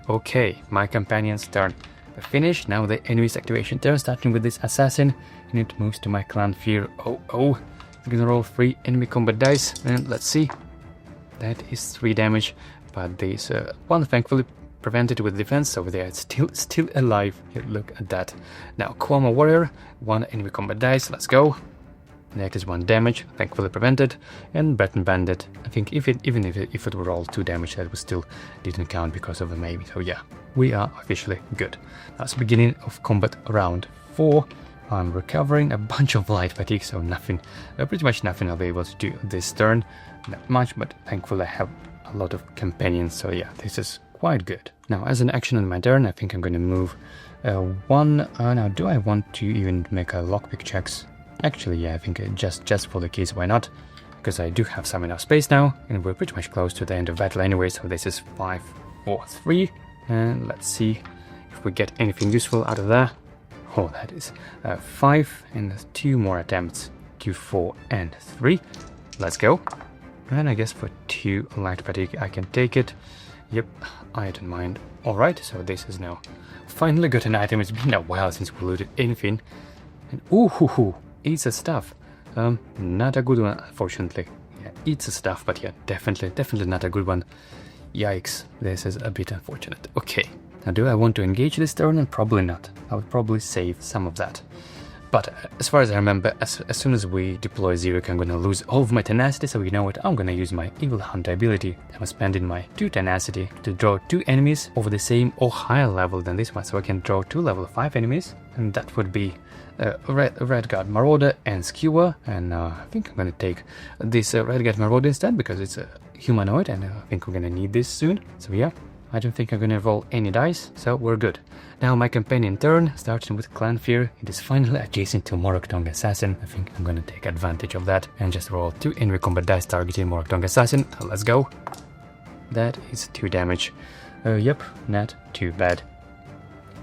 S1: Okay, my companion's turn finished. Now the enemy's activation turn, starting with this assassin, and it moves to my clan fear. Oh, I'm gonna roll 3 enemy combat dice, and let's see. That is 3 damage. But this one thankfully prevented with defense over there. It's still alive. Here, look at that. Now Quama Warrior, 1 enemy combat dice. Let's go. That is 1 damage, thankfully prevented. And Breton Bandit. I think if it were all 2 damage, that would still didn't count because of the maybe. So yeah, we are officially good. That's the beginning of combat round 4. I'm recovering a bunch of light fatigue, so nothing, pretty much nothing I'll be able to do this turn. Not much, but thankfully I have a lot of companions, so yeah, this is quite good. Now, as an action on my turn, I think I'm going to move 1. Now, do I want to even make a lockpick checks? Actually, yeah, I think just for the keys, why not? Because I do have some enough space now, and we're pretty much close to the end of battle anyway, so this is 5, 4, 3. And let's see if we get anything useful out of that. Oh, that is 5, and 2 more attempts, 2, 4, and 3. Let's go. And I guess for 2 light fatigue I can take it. Yep, I don't mind. Alright, so this is now finally got an item. It's been a while since we looted anything. And ooh, eats a stuff. Not a good one, unfortunately. Yeah, eats a stuff, but yeah, definitely not a good one. Yikes, this is a bit unfortunate. Okay, now do I want to engage this turn? Probably not. I would probably save some of that. But as far as I remember, as soon as we deploy Vivec, I'm gonna lose all of my tenacity, so you know what, I'm gonna use my Evil Hunter ability. I'm spending my 2 tenacity to draw 2 enemies over the same or higher level than this one, so I can draw 2 level 5 enemies, and that would be Redguard Marauder and Skewer, and I think I'm gonna take this Redguard Marauder instead, because it's humanoid, and I think we're gonna need this soon. So yeah, I don't think I'm gonna roll any dice, so we're good. Now my companion turn, starting with Clan Fear. It is finally adjacent to Morokdong Assassin. I think I'm gonna take advantage of that and just roll 2 enemy combat dice targeting Morokdong Assassin. Let's go. That is 2 damage. Yep, not too bad.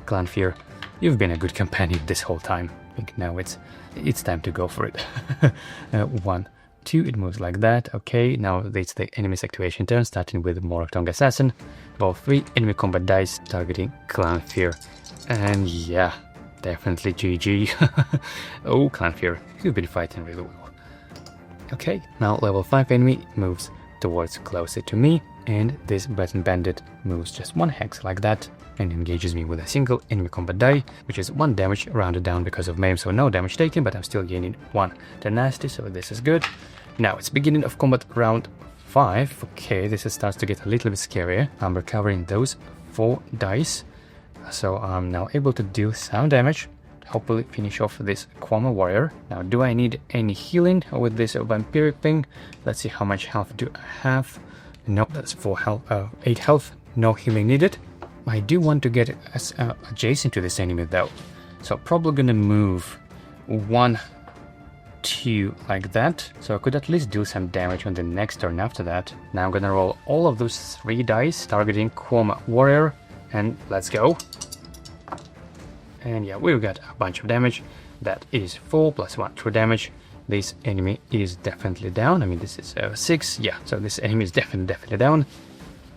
S1: Clan Fear, you've been a good companion this whole time. I think now it's time to go for it. 1, 2, it moves like that. Okay, now it's the enemy's activation turn, starting with Morokdong Assassin. Roll 3 enemy combat dice targeting Clan Fear. And yeah, definitely GG. Oh, Clan Fear, you've been fighting really well. Okay, now level 5 enemy moves towards closer to me, and this Breton Bandit moves just 1 hex like that and engages me with a single enemy combat die, which is 1 damage rounded down because of maim, so no damage taken, but I'm still gaining 1 tenacity, so this is good. Now it's beginning of combat round 5. Okay, this starts to get a little bit scarier. I'm recovering those 4 dice, so I'm now able to deal some damage, hopefully finish off this Kragenmoor warrior. Now, do I need any healing with this vampiric thing? Let's see, how much health do I have? Nope, that's 4 health, 8 health, no healing needed. I do want to get adjacent to this enemy though, so probably gonna move 1, 2 like that, so I could at least do some damage on the next turn after that. Now I'm gonna roll all of those 3 dice targeting Kragenmoor warrior, and let's go. And yeah, we've got a bunch of damage. That is 4 plus 1 true damage. This enemy is definitely down. I mean, this is 6. Yeah, so this enemy is definitely down.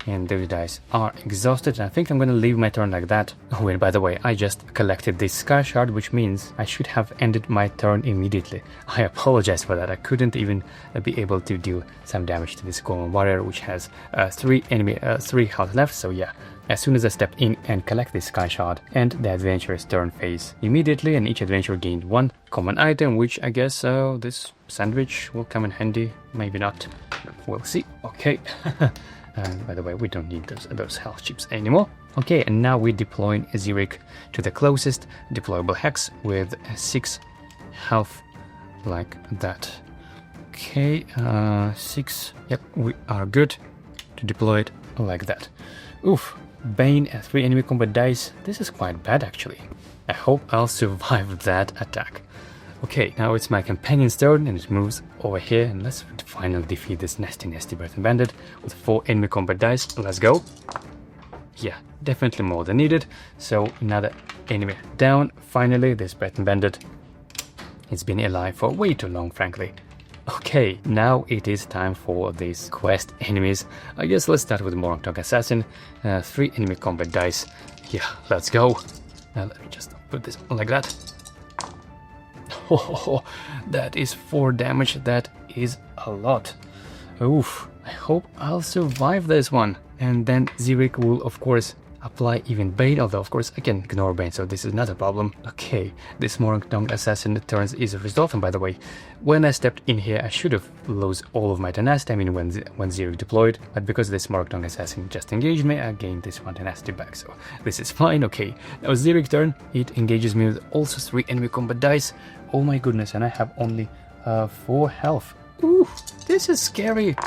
S1: And those dice are exhausted. And I think I'm gonna leave my turn like that. Oh, and by the way, I just collected this Sky Shard, which means I should have ended my turn immediately. I apologize for that. I couldn't even be able to do some damage to this Kragenmoor warrior, which has 3 health left. So yeah, as soon as I step in and collect this Sky Shard, and the adventurer's turn phase immediately, and each adventurer gained 1 common item, which I guess this sandwich will come in handy. Maybe not. We'll see. Okay. And by the way, we don't need those health chips anymore. Okay, and now we're deploying Xeric to the closest deployable hex with 6 health like that. Okay, 6. Yep, we are good to deploy it like that. Oof, Bane and 3 enemy combat dice. This is quite bad actually. I hope I'll survive that attack. Okay, now it's my companion's turn, and it moves over here, and let's finally defeat this nasty Breton Bandit with 4 enemy combat dice. Let's go. Yeah, definitely more than needed. So another enemy down. Finally, this Breton Bandit. It's been alive for way too long, frankly. Okay, now it is time for these quest enemies. I guess let's start with Morokdong Assassin. 3 enemy combat dice. Yeah, let's go. Let me just put this like that. Oh, that is 4 damage. That is a lot. Oof, I hope I'll survive this one. And then Xeric will, of course, apply even Bane, although, of course, I can ignore Bane, so this is not a problem. Okay, this Morokdong Assassin turns is resolved, and by the way, when I stepped in here, I should have lost all of my tenacity, I mean, when Xeric deployed, but because this Morokdong Assassin just engaged me, I gained this 1 tenacity back, so this is fine. Okay, now Xeric turn, it engages me with also 3 enemy combat dice. Oh my goodness, and I have only 4 health. Ooh, this is scary.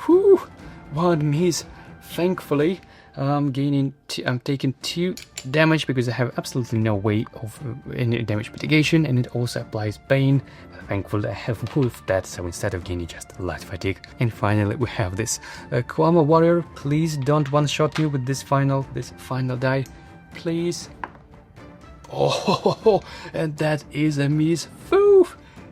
S1: Whew, 1 miss. Thankfully, I'm taking 2 damage because I have absolutely no way of any damage mitigation, and it also applies Bane. Thankfully, I have wolfed that, so instead of gaining just light fatigue. And finally, we have this Kragenmoor warrior. Please don't one-shot me with this final die, please. Oh, and that is a miss. Phew!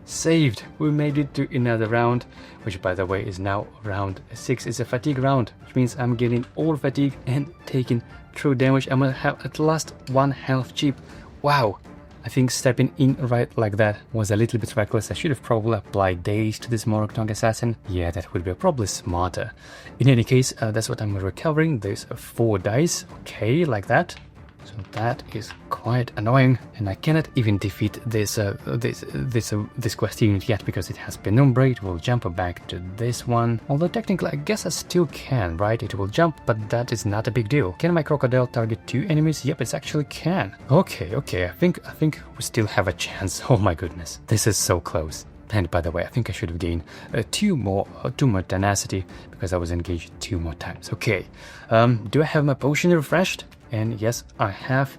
S1: Saved. We made it to another round, which by the way is now round 6. It's a fatigue round, which means I'm getting all fatigue and taking true damage. I'm gonna have at last 1 health chip. Wow, I think stepping in right like that was a little bit reckless. I should have probably applied daze to this Morokdong Assassin. Yeah, that would be probably smarter. In any case, that's what I'm recovering. There's 4 dice. Okay, like that. So that is quite annoying, and I cannot even defeat this quest unit yet because it has Penumbra. It will jump back to this one. Although technically, I guess I still can, right? It will jump, but that is not a big deal. Can my crocodile target 2 enemies? Yep, it actually can. Okay. I think we still have a chance. Oh my goodness, this is so close. And by the way, I think I should have gained two more tenacity because I was engaged 2 more times. Okay, do I have my potion refreshed? And yes, I have.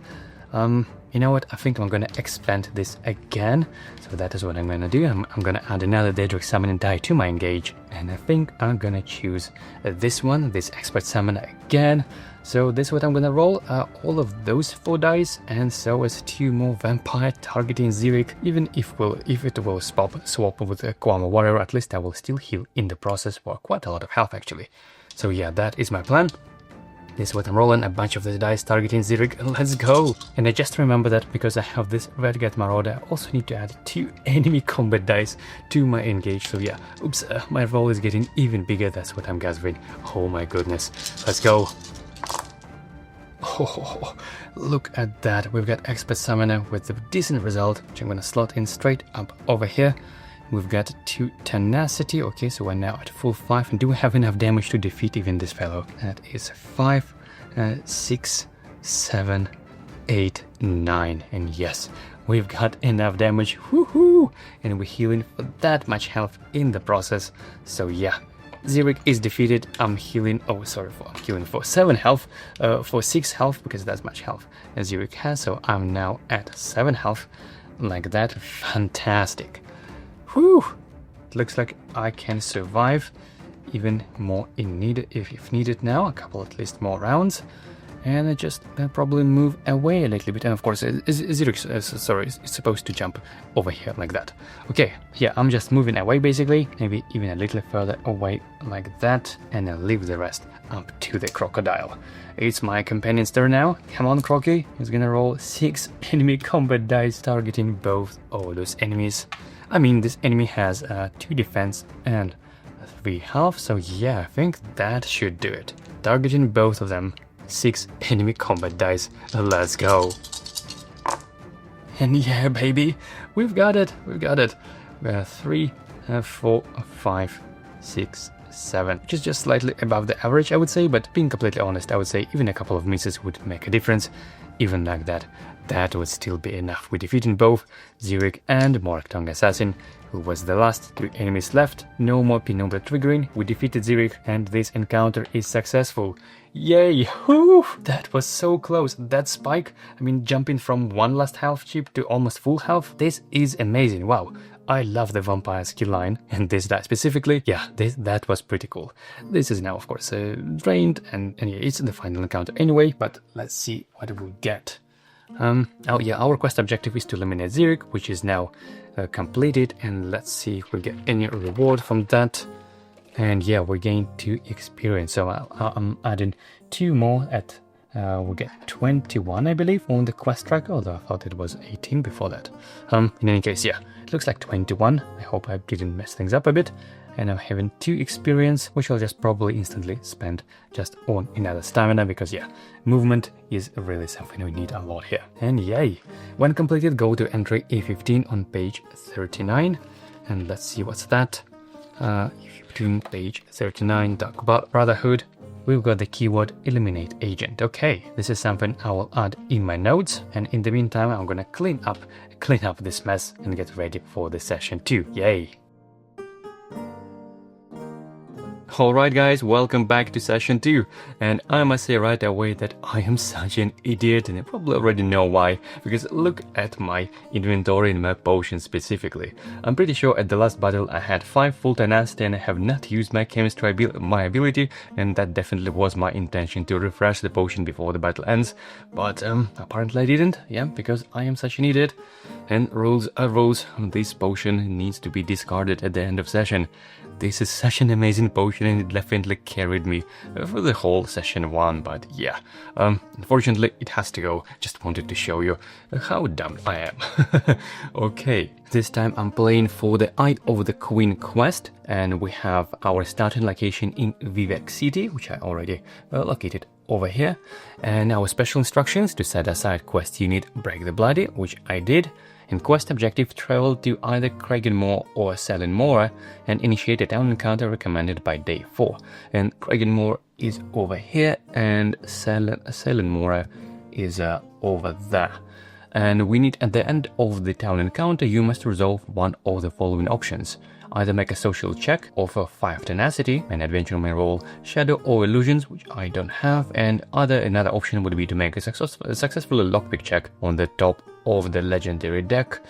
S1: You know what? I think I'm gonna expand this again. So that is what I'm gonna do. I'm gonna add another Daedric Summoning die to my engage. And I think I'm gonna choose this one, this Expert Summon again. So this is what I'm gonna roll, all of those 4 dice, and so as 2 more Vampire targeting Xeric. Even if it will swap with a Kragenmoor Warrior, at least I will still heal in the process for quite a lot of health actually. So yeah, that is my plan. This is what I'm rolling, a bunch of the dice targeting Xeric. Let's go! And I just remember that because I have this Redguard Marauder, I also need to add 2 enemy combat dice to my engage. So yeah, oops, my roll is getting even bigger. That's what I'm gathering. Oh my goodness. Let's go! Oh, look at that. We've got Expert Summoner with a decent result, which I'm going to slot in straight up over here. We've got 2 tenacity. Okay, so we're now at full 5. And do we have enough damage to defeat even this fellow? That is 5, 6, 7, 8, 9. And yes, we've got enough damage. Woohoo! And we're healing for that much health in the process. So yeah, Xeric is defeated. I'm healing. Oh, sorry, I'm healing for 7 health, for 6 health because that's much health as Xeric has. So I'm now at 7 health, like that. Fantastic. Whew! It looks like I can survive even more if needed now. A couple at least more rounds. And I just probably move away a little bit. And of course, Xeric, is supposed to jump over here like that. Okay, yeah, I'm just moving away basically. Maybe even a little further away like that. And I'll leave the rest up to the crocodile. It's my companion's turn now. Come on, Crocky. He's gonna roll 6 enemy combat dice targeting both of those enemies. I mean, this enemy has 2 defense and 3 health, so yeah, I think that should do it. Targeting both of them, 6 enemy combat dice. Let's go. And yeah, baby, we've got it. We have 3, 4, 5, 6, 7, which is just slightly above the average, I would say, but being completely honest, I would say even a couple of misses would make a difference. Even like that, that would still be enough. We're defeating both Xeric and Morktongue Assassin, who was the last 2 enemies left. No more Penumbra triggering. We defeated Xeric and this encounter is successful. Yay! Whew! That was so close. That spike, I mean, jumping from 1 last health chip to almost full health, this is amazing. Wow. I love the vampire skill line, and this die specifically, yeah, that was pretty cool. This is now, of course, drained, and yeah, it's the final encounter anyway, but let's see what we get. Oh yeah, our quest objective is to eliminate Xeric, which is now completed, and let's see if we get any reward from that. And yeah, we gain 2 experience, so I'm adding 2 more at we get 21, I believe, on the quest track, although I thought it was 18 before that. In any case, yeah, it looks like 21. I hope I didn't mess things up a bit. And I'm having 2 experience, which I'll just probably instantly spend just on another stamina, because yeah, movement is really something we need a lot here. And yay! When completed, go to entry A15 on page 39, and let's see what's that. A15 page 39, Dark Brotherhood. We've got the keyword eliminate agent. Okay, this is something I will add in my notes, and in the meantime I'm gonna clean up this mess and get ready for the session 2. Yay! Alright guys, welcome back to session 2, and I must say right away that I am such an idiot, and you probably already know why, because look at my inventory and my potions specifically. I'm pretty sure at the last battle I had 5 full tenacity and I have not used my chemistry ability, and that definitely was my intention to refresh the potion before the battle ends, but apparently I didn't, yeah, because I am such an idiot, and rules are rules. This potion needs to be discarded at the end of session. This is such an amazing potion, and it definitely carried me for the whole session 1, but yeah, unfortunately it has to go. Just wanted to show you how dumb I am. Okay, this time I'm playing for the Eye of the Queen quest, and we have our starting location in Vivec City, which I already located over here, and our special instructions: to set aside quest unit Break the Bloody, which I did. In quest objective, travel to either Kragenmoor or Mora and initiate a town encounter recommended by day 4. And Kragenmoor is over here, and Mora is over there. and we need, at the end of the town encounter, you must resolve one of the following options. Either make a social check, offer 5 tenacity, an adventure may roll shadow or illusions, which I don't have, and another option would be to make a successful lockpick check on the top of the legendary deck.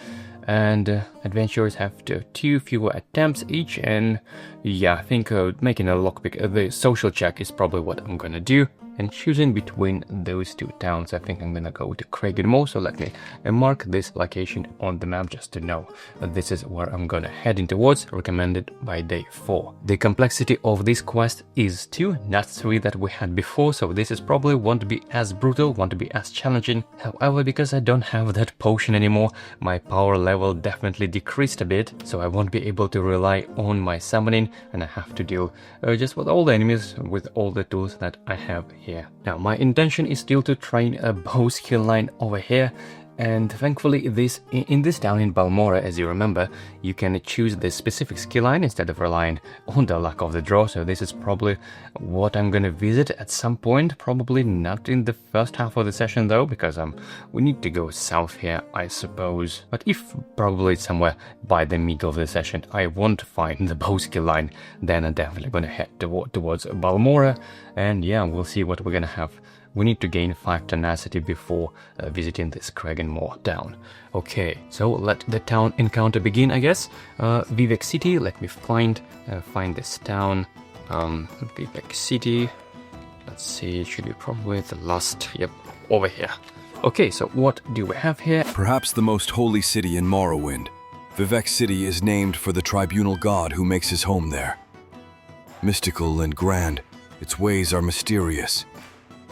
S1: And adventurers have 2 fewer attempts each, and yeah, I think making a lockpick, the social check is probably what I'm gonna do. And choosing between those 2 towns, I think I'm gonna go to Kragenmoor, so let me mark this location on the map just to know that this is where I'm gonna heading towards, recommended by day 4. The complexity of this quest is 2, not 3 that we had before, so this is probably won't be as brutal, won't be as challenging. However, because I don't have that potion anymore, my power level definitely decreased a bit, so I won't be able to rely on my summoning, and I have to deal just with all the enemies with all the tools that I have here. Now, my intention is still to train a bow skill line over here, and thankfully in this town in Balmora, as you remember, you can choose the specific skill line instead of relying on the luck of the draw, so this is probably what I'm gonna visit at some point, probably not in the first half of the session though, because we need to go south here, I suppose. But if probably somewhere by the middle of the session I won't find the bow skill line, then I'm definitely gonna head towards Balmora, and yeah, we'll see what we're gonna have. We need to gain 5 tenacity before visiting this Kragenmoor town. Okay, so let the town encounter begin, I guess. Vivec City, let me find this town. Vivec City, let's see, it should be probably the last, yep, over here. Okay, so what do we have here?
S2: Perhaps the most holy city in Morrowind, Vivec City is named for the tribunal god who makes his home there. Mystical and grand, its ways are mysterious.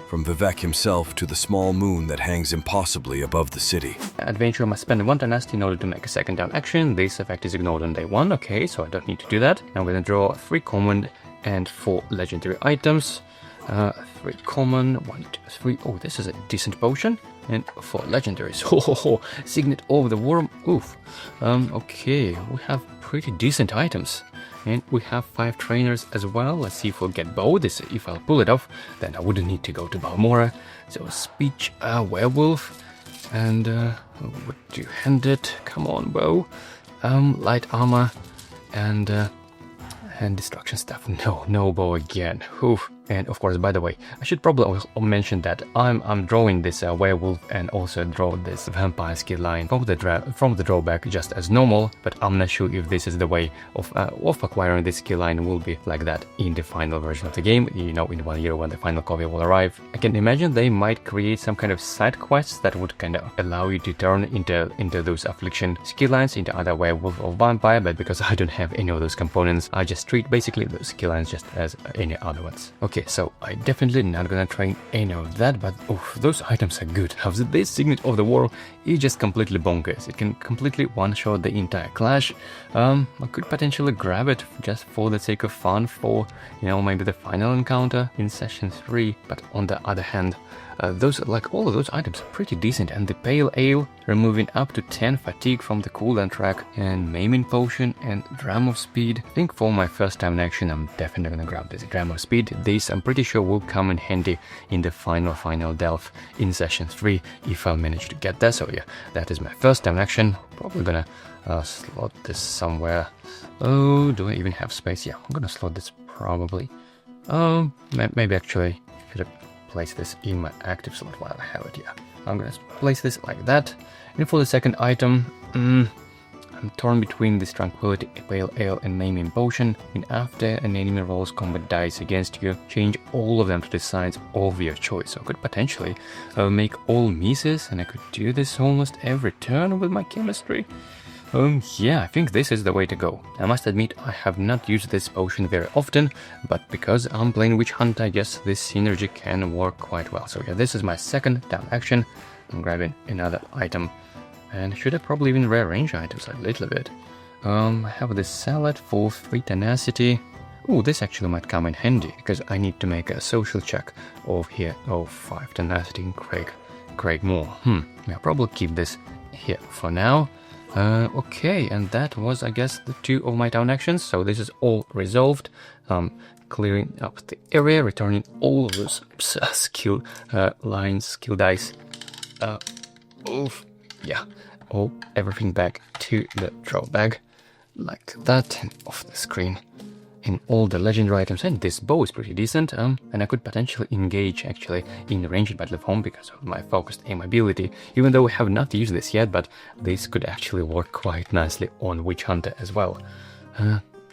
S2: From Vivec himself to the small moon that hangs impossibly above the city.
S1: Adventurer must spend 1 tenacity in order to make a second down action. This effect is ignored on day 1, okay, so I don't need to do that. Now I'm gonna draw 3 common and 4 legendary items. 3 common, 1, 2, 3. Oh, this is a decent potion. And 4 legendaries. Oh, Signet of the Worm. Oof. Okay, we have pretty decent items. And we have 5 trainers as well. Let's see if we'll get bow. If I'll pull it off, then I wouldn't need to go to Balmora. So speech, werewolf, and what two-handed. Come on, bow. Light armor, and destruction stuff. No bow again. Oof. And of course, by the way, I should probably mention that I'm drawing this werewolf and also draw this vampire skill line from the drawback just as normal, but I'm not sure if this is the way of acquiring this skill line will be like that in the final version of the game, you know, in 1 year when the final copy will arrive. I can imagine they might create some kind of side quests that would kind of allow you to turn into those affliction skill lines into either werewolf or vampire, but because I don't have any of those components, I just treat basically those skill lines just as any other ones. Okay, so I definitely not gonna train any of that, but oof, those items are good. This Signet of the World is just completely bonkers. It can completely one-shot the entire clash. I could potentially grab it just for the sake of fun for, you know, maybe the final encounter in session 3, but on the other hand, all of those items are pretty decent, and the Pale Ale, removing up to 10 fatigue from the cooldown track, and Maiming Potion, and Dram of Speed. I think for my first time in action, I'm definitely gonna grab this Dram of Speed. This, I'm pretty sure, will come in handy in the final delve in session 3, if I'll manage to get there. So yeah, that is my first time in action. Probably gonna slot this somewhere. Oh, do I even have space? Yeah, I'm gonna slot this probably. Maybe actually should place this in my active slot while I have it here. I'm gonna place this like that. And for the second item, I'm torn between this Tranquility, Pale Ale, and Maiming Potion. And after an enemy rolls combat dice against you, change all of them to the sides of your choice. So I could potentially make all misses, and I could do this almost every turn with my chemistry. Yeah, I think this is the way to go. I must admit, I have not used this potion very often, but because I'm playing Witchhunter, I guess this synergy can work quite well. So yeah, this is my second down action. I'm grabbing another item, and should I probably even rearrange items a little bit. I have this salad for 3 tenacity. Oh, this actually might come in handy, because I need to make a social check of 5 tenacity in Kragenmoor. I'll probably keep this here for now. Okay, and that was, I guess, the 2 of my town actions, so this is all resolved. Clearing up the area, returning all of those skill lines, skill dice. Oof. yeah, everything back to the draw bag, like that, and off the screen. And all the legendary items, and this bow is pretty decent, and I could potentially engage actually in ranged battle of home because of my focused aim ability, even though we have not used this yet, but this could actually work quite nicely on Witchhunter as well.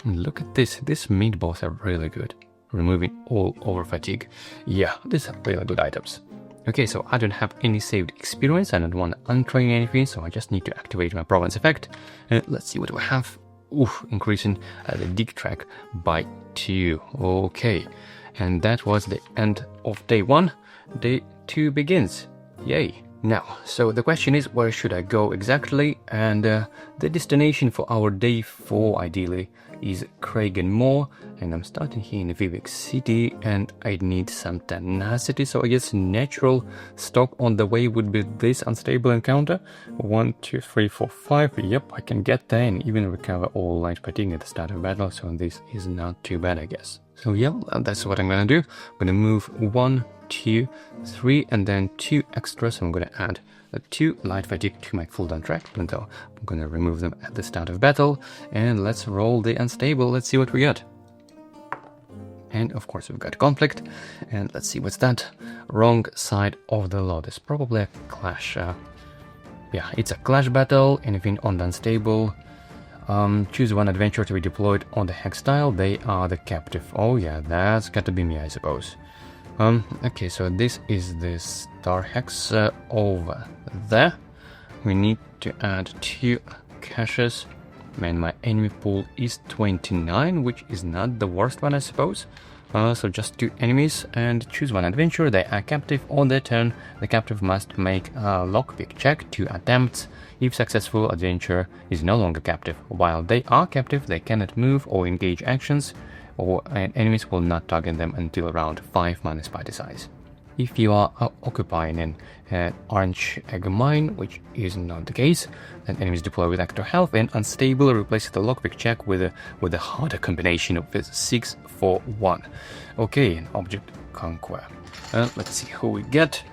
S1: Look at this, these meatballs are really good, removing all over fatigue. Yeah, these are really good items. Okay, so I don't have any saved experience, I don't want to untrain anything, so I just need to activate my Province effect. Let's see what we have. Oof, increasing the dig track by 2. Okay, and that was the end of day 1. Day 2 begins. Yay. Now, so the question is, where should I go exactly? And the destination for our day 4 ideally is Kragenmoor, and I'm starting here in Vivec city, and I need some tenacity, so I guess natural stop on the way would be this unstable encounter. 1, 2, 3, 4, 5. Yep, I can get there and even recover all light fatigue at the start of battle, so this is not too bad, I guess. So yeah, that's what I'm gonna do. I'm gonna move 1, 2, 3, and then 2 extras. So I'm gonna add 2 light fatigue to my cooldown track, even though I'm gonna remove them at the start of battle. And let's roll the unstable. Let's see what we get. And of course we've got conflict, and let's see what's that. Wrong side of the law. It's probably a clash. Yeah, it's a clash battle. Anything on the unstable. Choose one adventure to be deployed on the hex tile. They are the captive. Oh yeah, that's got to be me, I suppose. Okay, so this is the star hex over there. We need to add 2 caches. Man, my enemy pool is 29, which is not the worst one, I suppose. So just 2 enemies, and choose one adventure. They are captive. On their turn, the captive must make a lockpick check, 2 attempts. If successful, adventure is no longer captive. While they are captive, they cannot move or engage actions, and enemies will not target them until round 5 minus party size. If you are occupying an orange egg mine, which is not the case, then enemies deploy with extra health, and unstable replaces the lockpick check with a harder combination of 6, 4, 1. Okay, an object conquer. Let's see who we get.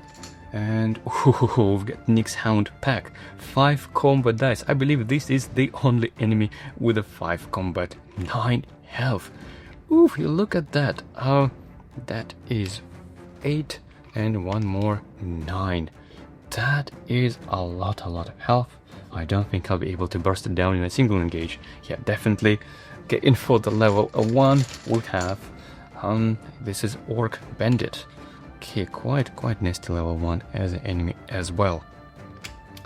S1: And we've got Nyx Hound pack. 5 combat dice. I believe this is the only enemy with a 5 combat, 9 health. Oof, you look at that. That is 8 and 1 more, 9. That is a lot of health. I don't think I'll be able to burst it down in a single engage. Yeah, definitely get in for the level 1 we have. This is Orc Bandit. Okay, quite nasty level 1 as an enemy as well.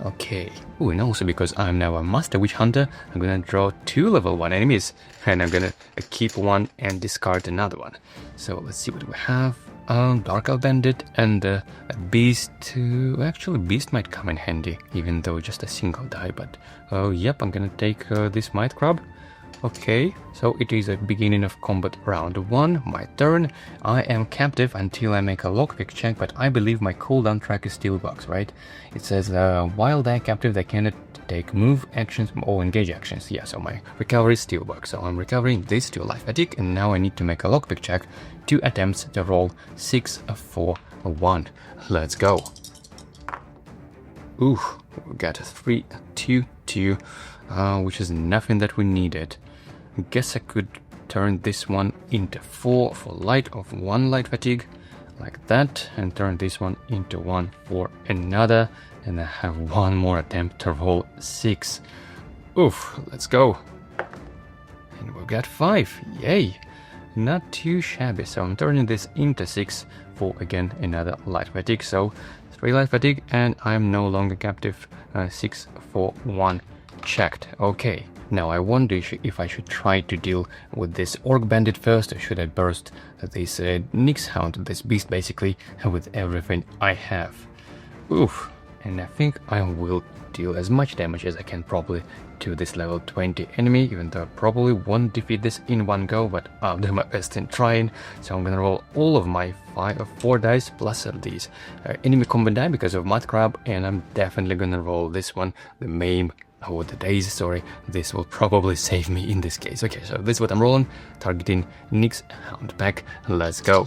S1: Okay. Ooh, and also because I'm now a master witch hunter, I'm gonna draw 2 level 1 enemies, and I'm gonna keep 1 and discard another one. So let's see what we have. Dark Elf Bandit and a Beast. Actually, Beast might come in handy, even though just a single die. But yep, I'm gonna take this Might Crab. Okay, so it is a beginning of combat round 1, my turn. I am captive until I make a lockpick check, but I believe my cooldown track is still bugs, right? It says while they're captive, they cannot take move actions or engage actions. Yeah, so my recovery is still bugs. So I'm recovering this to life fatigue, and now I need to make a lockpick check. 2 attempts to roll 6, 4, 1. Let's go. Ooh, we got a 3, 2, 2, which is nothing that we needed. Guess I could turn this one into 4 for light of 1 light fatigue, like that, and turn this one into 1 for another, and I have 1 more attempt to roll 6. Oof, let's go. And we've got 5, yay! Not too shabby, so I'm turning this into 6 for, again, another light fatigue, so 3 light fatigue, and I'm no longer captive. 6, 4, 1, checked. Okay. Now I wonder if I should try to deal with this Orc Bandit first, or should I burst this Nyx Hound, this beast basically, with everything I have. Oof, and I think I will deal as much damage as I can probably to this level 20 enemy, even though I probably won't defeat this in one go, but I'll do my best in trying. So I'm gonna roll all of my 4 dice plus these enemy combat die because of Mud Crab, and I'm definitely gonna roll this one, the Maim. Oh, the days, sorry. This will probably save me in this case. Okay, so this is what I'm rolling. Targeting Nyx Hound pack. Let's go.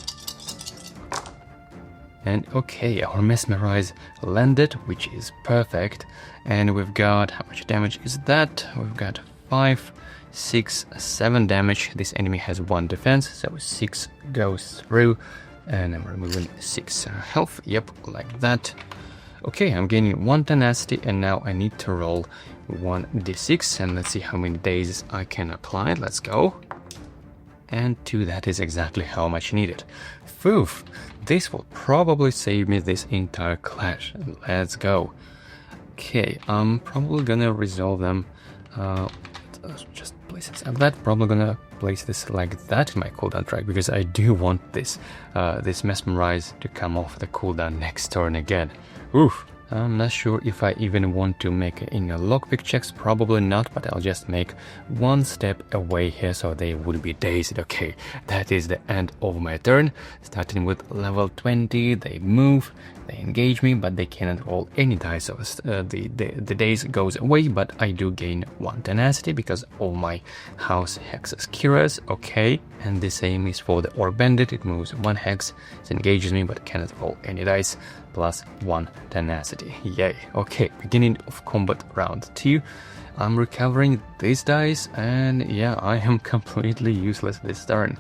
S1: And okay, our Mesmerize landed, which is perfect. And we've got, how much damage is that? We've got 5, 6, 7 damage. This enemy has 1 defense, so 6 goes through. And I'm removing 6 health, yep, like that. Okay, I'm gaining 1 tenacity, and now I need to roll 1d6, and let's see how many days I can apply. Let's go. And 2, that is exactly how much needed. Phew, this will probably save me this entire clash. Let's go. Okay, I'm probably gonna resolve them. Just place it like that. Probably gonna place this like that in my cooldown track, because I do want this this Mesmerize to come off the cooldown next turn again. Oof. I'm not sure if I even want to make any lockpick checks, probably not, but I'll just make 1 step away here so they would be dazed. Okay, that is the end of my turn. Starting with level 20, they move, they engage me, but they cannot roll any dice, so the daze goes away, but I do gain 1 tenacity because all my house hexes cures. Okay, and the same is for the Orb Bandit. It moves 1 hex, it engages me, but cannot roll any dice, plus 1 tenacity. Yay. Okay, beginning of combat round 2. I'm recovering these dice, and yeah, I am completely useless this turn.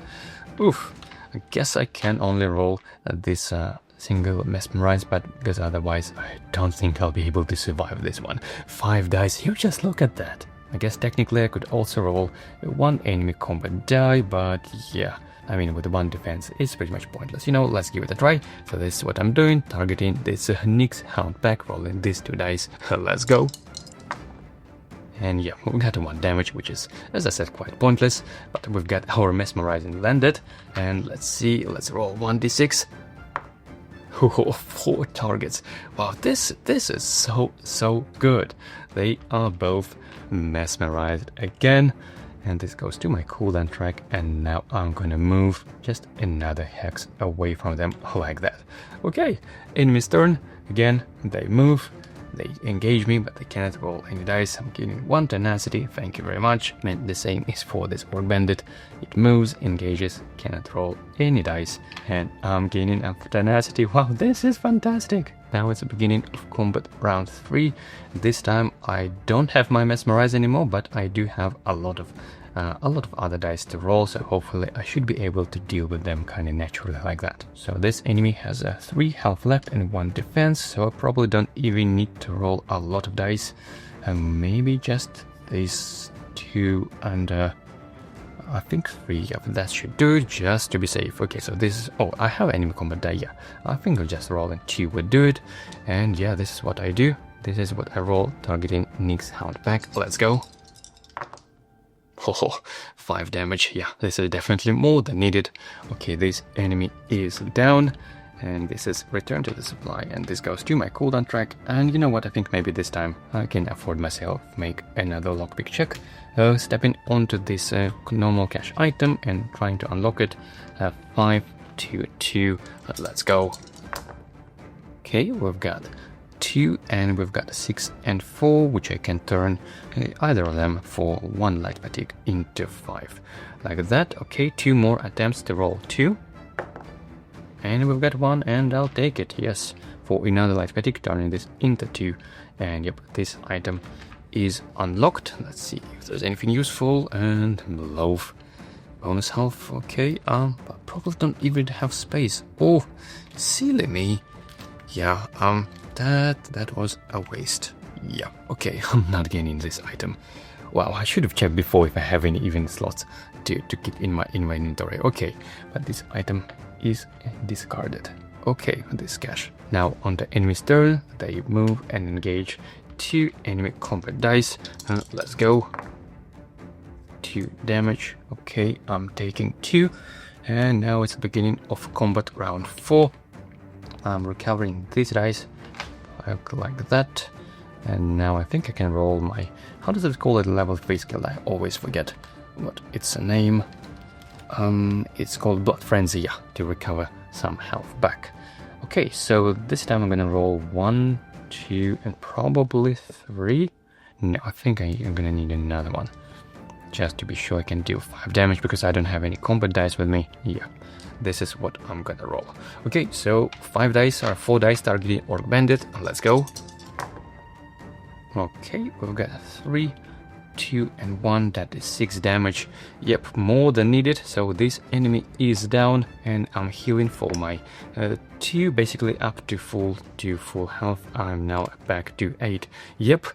S1: Oof. I guess I can only roll this single Mesmerize, but because otherwise I don't think I'll be able to survive this one. 5 dice, you just look at that. I guess technically I could also roll 1 enemy combat die, but yeah, I mean, with 1 defense, it's pretty much pointless. You know, let's give it a try. So this is what I'm doing, targeting this Nyx Houndback, rolling these 2 dice. Let's go. And yeah, we got 1 damage, which is, as I said, quite pointless. But we've got our Mesmerizing landed. And let's see, let's roll 1d6. Oh, 4 targets. Wow, this is so good. They are both mesmerized again. And this goes to my cooldown track, and now I'm gonna move just another hex away from them like that. Okay, enemy's turn. Again, they move, they engage me, but they cannot roll any dice. I'm getting 1 tenacity, thank you very much. And the same is for this Orb Bandit. It moves, engages, cannot roll any dice, and I'm gaining a tenacity. Wow, this is fantastic. Now it's the beginning of combat round 3. This time I don't have my Mesmerize anymore, but I do have a lot of other dice to roll, so hopefully I should be able to deal with them kind of naturally like that. So this enemy has 3 health left and 1 defense, so I probably don't even need to roll a lot of dice. Maybe just these 2 and I think 3 of that should do, just to be safe. Okay, so this is... oh, I have enemy combat die, yeah. I think I'll just roll and 2 would do it. And yeah, this is what I do. This is what I roll, targeting Nyx Houndback. Let's go. Oh, 5 damage. Yeah, this is definitely more than needed. Okay, this enemy is down. And this is return to the supply, and this goes to my cooldown track. And you know what, I think maybe this time I can afford myself make another lockpick check. Stepping onto this normal cash item and trying to unlock it. 5, 2, 2, let's go. Okay, we've got 2 and we've got 6 and 4, which I can turn either of them for 1 light fatigue into 5. Like that. Okay, 2 more attempts to roll 2. And we've got 1, and I'll take it, yes, for another light fatigue, turning this into 2. And yep, this item is unlocked. Let's see if there's anything useful. And loaf, bonus health. Okay, I probably don't even have space. Oh, silly me. Yeah, that was a waste. Yeah, okay, I'm not getting this item. Wow, I should have checked before if I have any even slots to keep in my inventory. Okay, but this item is discarded. Okay, this cash. Now on the enemy's turn, they move and engage 2 enemy combat dice. Let's go. 2 damage. Okay, I'm taking 2. And now it's the beginning of combat round 4. I'm recovering these dice like that. And now I think I can roll my... how does it call it? Level 3 skill? I always forget what it's a name. It's called Blood Frenzy, yeah, to recover some health back. Okay, so this time I'm gonna roll 1, 2, and probably 3. No, I think I'm gonna need another one, just to be sure I can deal 5 damage, because I don't have any combat dice with me. Yeah, this is what I'm gonna roll. Okay, so 5 dice or 4 dice targeting Orc Bandit. Let's go. Okay, we've got 3, 2, and 1. That is 6 damage. Yep, more than needed. So this enemy is down, and I'm healing for my 2, basically up to full health. I'm now back to 8. Yep,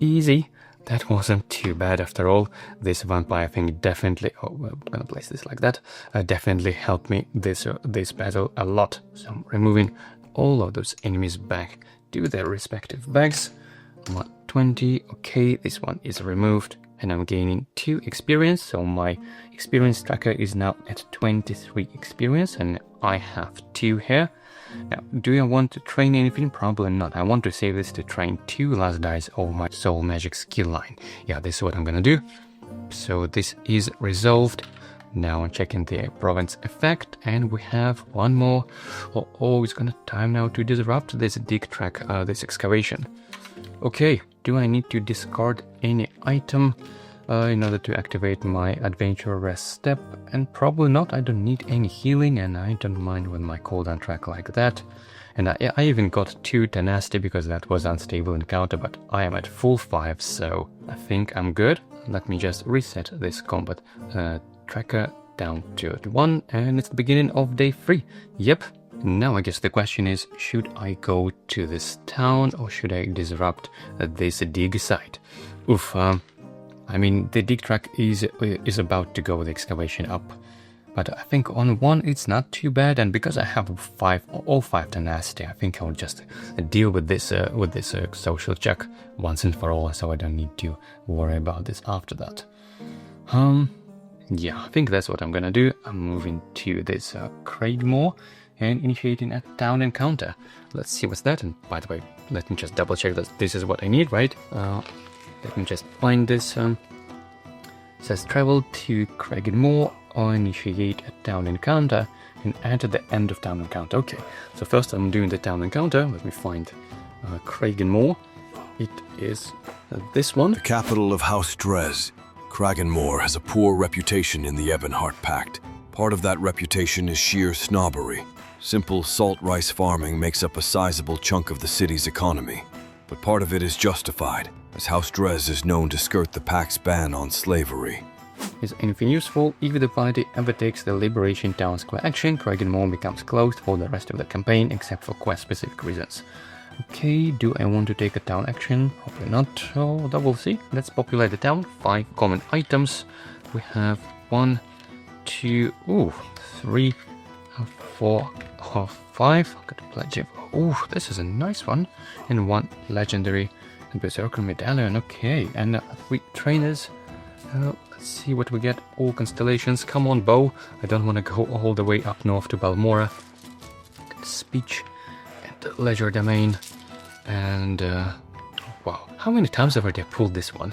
S1: easy. That wasn't too bad after all. This vampire thing definitely, oh, I'm gonna place this like that, definitely helped me this battle a lot. So I'm removing all of those enemies back to their respective bags. 120, okay, this one is removed, and I'm gaining 2 experience, so my experience tracker is now at 23 experience, and I have 2 here. Now, do I want to train anything? Probably not. I want to save this to train 2 last dice of my soul magic skill line. Yeah, this is what I'm gonna do. So this is resolved. Now I'm checking the province effect, and we have one more. Oh, it's gonna time now to disrupt this dig track, this excavation. Okay, do I need to discard any item in order to activate my adventure rest step? And probably not. I don't need any healing, and I don't mind with my cooldown track like that. And I even got 2 tenacity because that was unstable encounter, but I am at full 5, so I think I'm good. Let me just reset this combat tracker down to 1, and it's the beginning of day 3. Yep. Now I guess the question is, should I go to this town or should I disrupt this dig site? Oof, I mean, the dig track is about to go the excavation up, but I think on 1 it's not too bad, and because I have all 5 tenacity, I think I'll just deal with this social check once and for all, so I don't need to worry about this after that. Yeah, I think that's what I'm gonna do. I'm moving to this Kragenmoor and initiating a town encounter. Let's see what's that. And by the way, let me just double check that this is what I need, right? Let me just find this. It says travel to Kragenmoor or initiate a town encounter and enter the end of town encounter. Okay, so first I'm doing the town encounter. Let me find Kragenmoor. It is this one.
S2: The capital of House Drez, Kragenmoor has a poor reputation in the Ebonheart Pact. Part of that reputation is sheer snobbery. Simple salt rice farming makes up a sizable chunk of the city's economy, but part of it is justified, as House Drez is known to skirt the Pact's ban on slavery.
S1: Is anything useful? If the party ever takes the Liberation Town Square action, Kragenmoor becomes closed for the rest of the campaign, except for quest-specific reasons. Okay, do I want to take a town action? Probably not. Oh, we'll see. Let's populate the town. 5 common items. We have 1, 2, 3, 4, 5. Got a pledge of, this is a nice one. And 1 legendary Berserker medallion. Okay, and 3 trainers. Let's see what we get. All constellations. Come on, bow. I don't want to go all the way up north to Balmora. Speech and leisure domain. And wow, how many times have I pulled this one?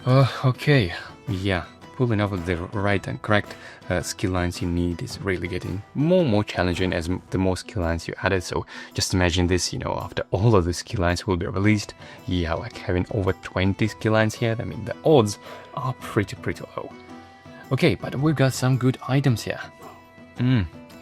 S1: Okay, yeah. Pulling off of the right and correct skill lines you need is really getting more challenging as the more skill lines you added. So just imagine this, after all of the skill lines will be released. Yeah, like having over 20 skill lines here. I mean, the odds are pretty low. Okay, but we've got some good items here.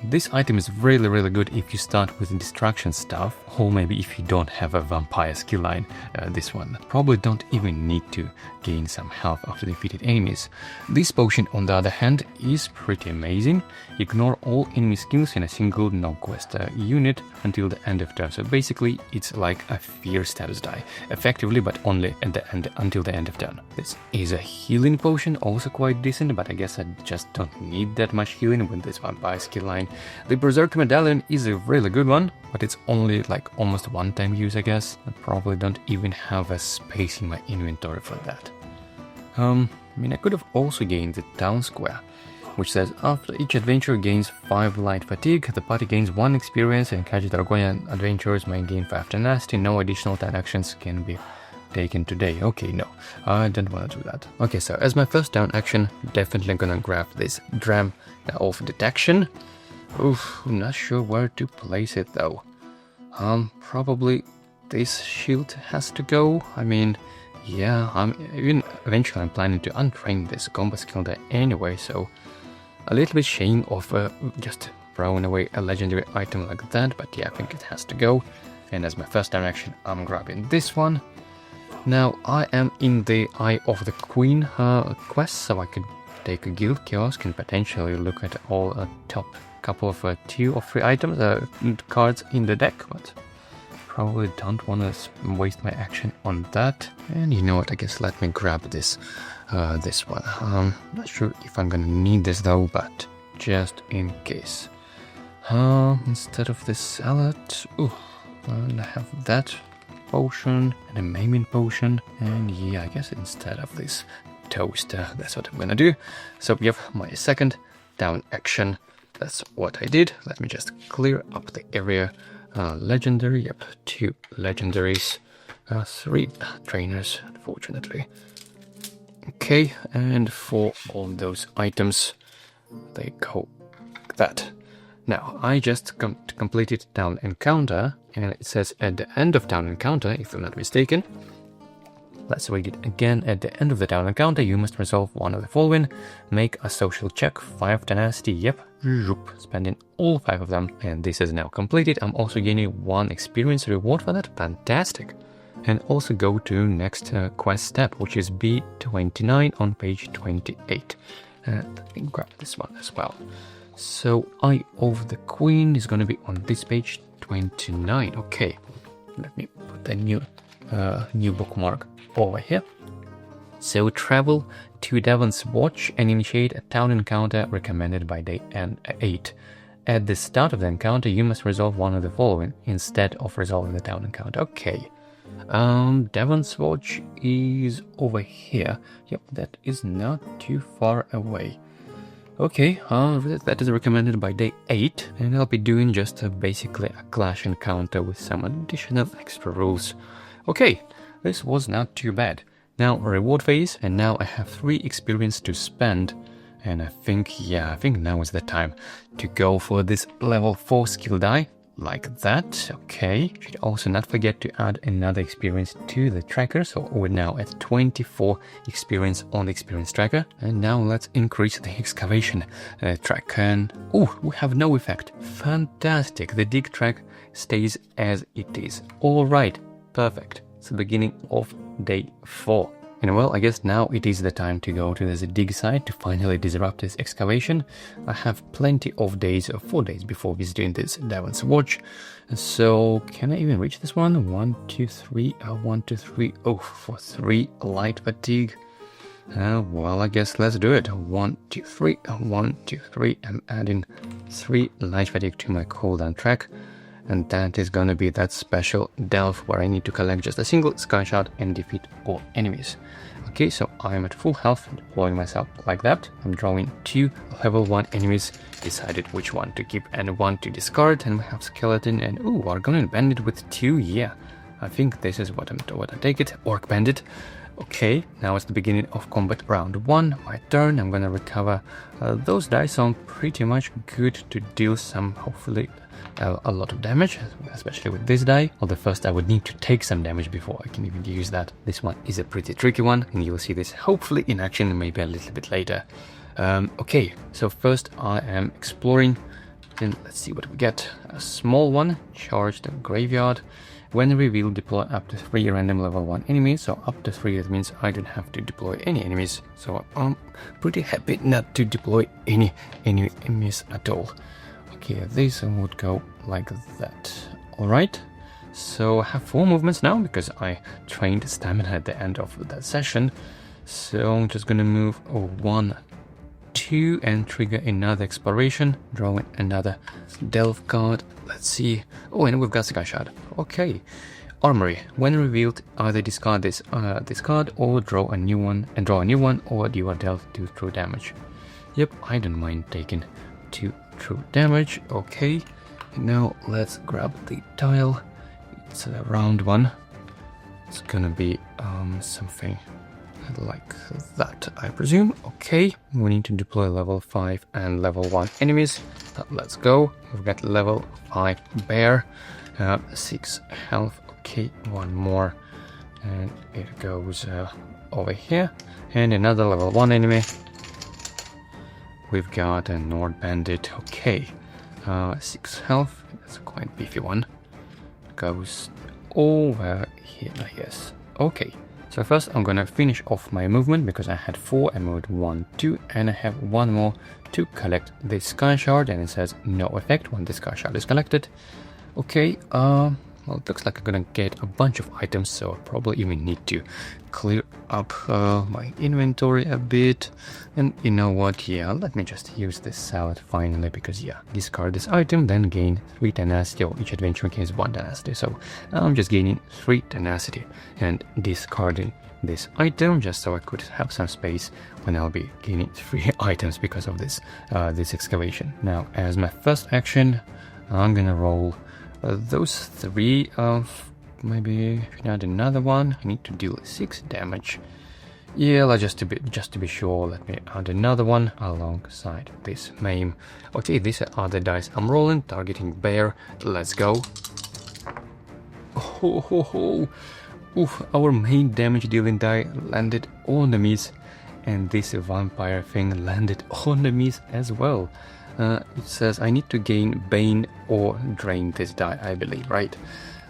S1: This item is really good if you start with destruction stuff, or maybe if you don't have a vampire skill line, this one. Probably don't even need to gain some health after defeated enemies. This potion, on the other hand, is pretty amazing. Ignore all enemy skills in a single no-quest unit until the end of turn. So basically, it's like a fear status die, effectively, but only at the end, until the end of turn. This is a healing potion, also quite decent, but I guess I just don't need that much healing with this vampire skill line. The Berserker medallion is a really good one, but it's only like almost one-time use, I guess. I probably don't even have a space in my inventory for that. I mean, I could have also gained the town square, which says after each adventure gains 5 light fatigue, the party gains 1 experience, and Kajitargoyan adventurers may gain 5 tenacity. No additional town actions can be taken today. Okay, no, I don't want to do that. Okay, so as my first town action, definitely gonna grab this Dram of Detection. Oof, I'm not sure where to place it though. Probably this shield has to go. I mean, yeah, eventually I'm planning to untrain this combat skill there anyway, so A little bit shame of just throwing away a legendary item like that, but yeah, I think it has to go. And as my first direction, I'm grabbing this one. Now, I am in the Eye of the Queen quest, so I could take a guild kiosk and potentially look at all top couple of 2 or 3 items, cards in the deck, but probably don't want to waste my action on that. And you know what, I guess let me grab this this one. Not sure if I'm gonna need this though, but just in case. Instead of this salad, I have that potion and a maiming potion, and yeah, I guess instead of this toaster, that's what I'm gonna do. So we have my second down action. That's what I did. Let me just clear up the area. Legendary, yep, 2 legendaries, 3 trainers, unfortunately. Okay, and for all those items, they go like that. Now, I just completed down encounter, and it says at the end of down encounter, if I'm not mistaken. Let's read it again. At the end of the down encounter, you must resolve one of the following. Make a social check, 5 tenacity, yep, spending all 5 of them. And this is now completed. I'm also gaining 1 experience reward for that, fantastic. And also go to next quest step, which is B29 on page 28. And let me grab this one as well. So, Eye of the Queen is going to be on this page 29. Okay, let me put the new bookmark over here. So, travel to Devon's Watch and initiate a town encounter recommended by day 8. At the start of the encounter, you must resolve one of the following instead of resolving the town encounter. Okay. Devon's Watch is over here. Yep, that is not too far away. Okay, that is recommended by day 8, and I'll be doing just basically a clash encounter with some additional extra rules. Okay, this was not too bad. Now reward phase, and now I have 3 experience to spend, and I think now is the time to go for this level 4 skill die, like that. Okay, should also not forget to add another experience to the tracker, so we're now at 24 experience on the experience tracker. And now let's increase the excavation track, and we have no effect. Fantastic, the dig track stays as it is. Alright, perfect. It's the beginning of day 4. And well, I guess now it is the time to go to this dig site to finally disrupt this excavation. I have plenty of days, 4 days before visiting this Devon's Watch. So, can I even reach this one? 1, 2, 3, 1, 2, 3. Oh, for 3 light fatigue. Well, I guess let's do it. 1, 2, 3, 1, 2, 3. I'm adding 3 light fatigue to my cooldown track. And that is gonna be that special delve where I need to collect just a single sky shard and defeat all enemies. Okay, so I'm at full health, deploying myself like that. I'm drawing 2 level 1 enemies, decided which one to keep and one to discard, and we have Skeleton and Argonian Bandit with 2, yeah. I think this is what I take it, Orc Bandit. Okay, now it's the beginning of combat round 1, my turn. I'm gonna recover those dice, so I'm pretty much good to deal some, hopefully, a lot of damage, especially with this die. Although first I would need to take some damage before I can even use that. This one is a pretty tricky one, and you'll see this hopefully in action maybe a little bit later. Okay, so first I am exploring, and let's see what we get. A small one, charge the graveyard. When revealed, deploy up to 3 random level 1 enemies, so up to 3, that means I don't have to deploy any enemies, so I'm pretty happy not to deploy any enemies at all. Okay, this would go like that. Alright, so I have 4 movements now because I trained stamina at the end of that session, so I'm just gonna move 1, 2 and trigger another exploration, drawing another delve card. Let's see. And we've got Sky Shard. Okay. Armory. When revealed, either discard this card or draw a new one, or do a delve 2 true damage. Yep, I don't mind taking 2 true damage. Okay. Now let's grab the tile. It's a round one. It's gonna be something like that, I presume. Okay, we need to deploy level 5 and level 1 enemies. Let's go. We've got level 5 bear, 6 health. Okay, 1 more, and it goes over here. And another level 1 enemy. we've got a Nord Bandit. Okay, 6 health. That's a quite beefy one. Goes over here, I guess. Okay, so first I'm gonna finish off my movement because I had 4, I moved 1, 2, and I have 1 more to collect this Sky Shard, and it says no effect when the Sky Shard is collected. Okay, well, it looks like I'm gonna get a bunch of items, so I probably even need to clear up my inventory a bit. And you know what, yeah, let me just use this salad finally, because yeah, discard this item, then gain 3 tenacity, or each adventure gains 1 tenacity. So I'm just gaining 3 tenacity and discarding this item just so I could have some space when I'll be gaining 3 items because of this this excavation. Now, as my first action, I'm gonna roll those 3 of maybe add another one. I need to deal 6 damage. Yeah, like just to be sure, let me add another one alongside this maim. Okay, these are the dice I'm rolling, targeting bear. Let's go. Oh, ho, ho. Oof, our main damage dealing die landed on the miss, and this vampire thing landed on the miss as well. It says I need to gain Bane or drain this die, I believe, right?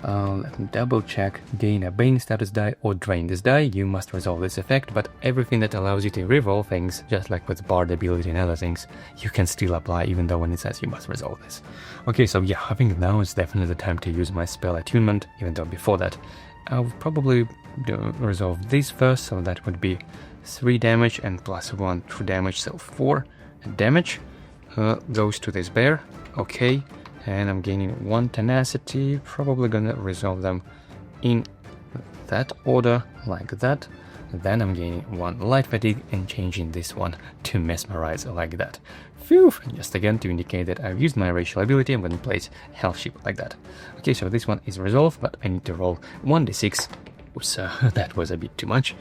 S1: Let me double check. Gain a Bane status die or drain this die. You must resolve this effect, but everything that allows you to reroll things, just like with Bard ability and other things, you can still apply even though when it says you must resolve this. Okay, so yeah, I think now is definitely the time to use my spell attunement, even though before that I would probably resolve this first, so that would be 3 damage and plus 1 true damage, so 4 damage. Goes to this bear. Okay, and I'm gaining 1 tenacity, probably gonna resolve them in that order, like that. Then I'm gaining 1 light fatigue and changing this one to mesmerize, like that. Phew! Just again to indicate that I've used my racial ability, I'm gonna place health ship like that. Okay, so this one is resolved, but I need to roll 1d6. Oops, that was a bit too much.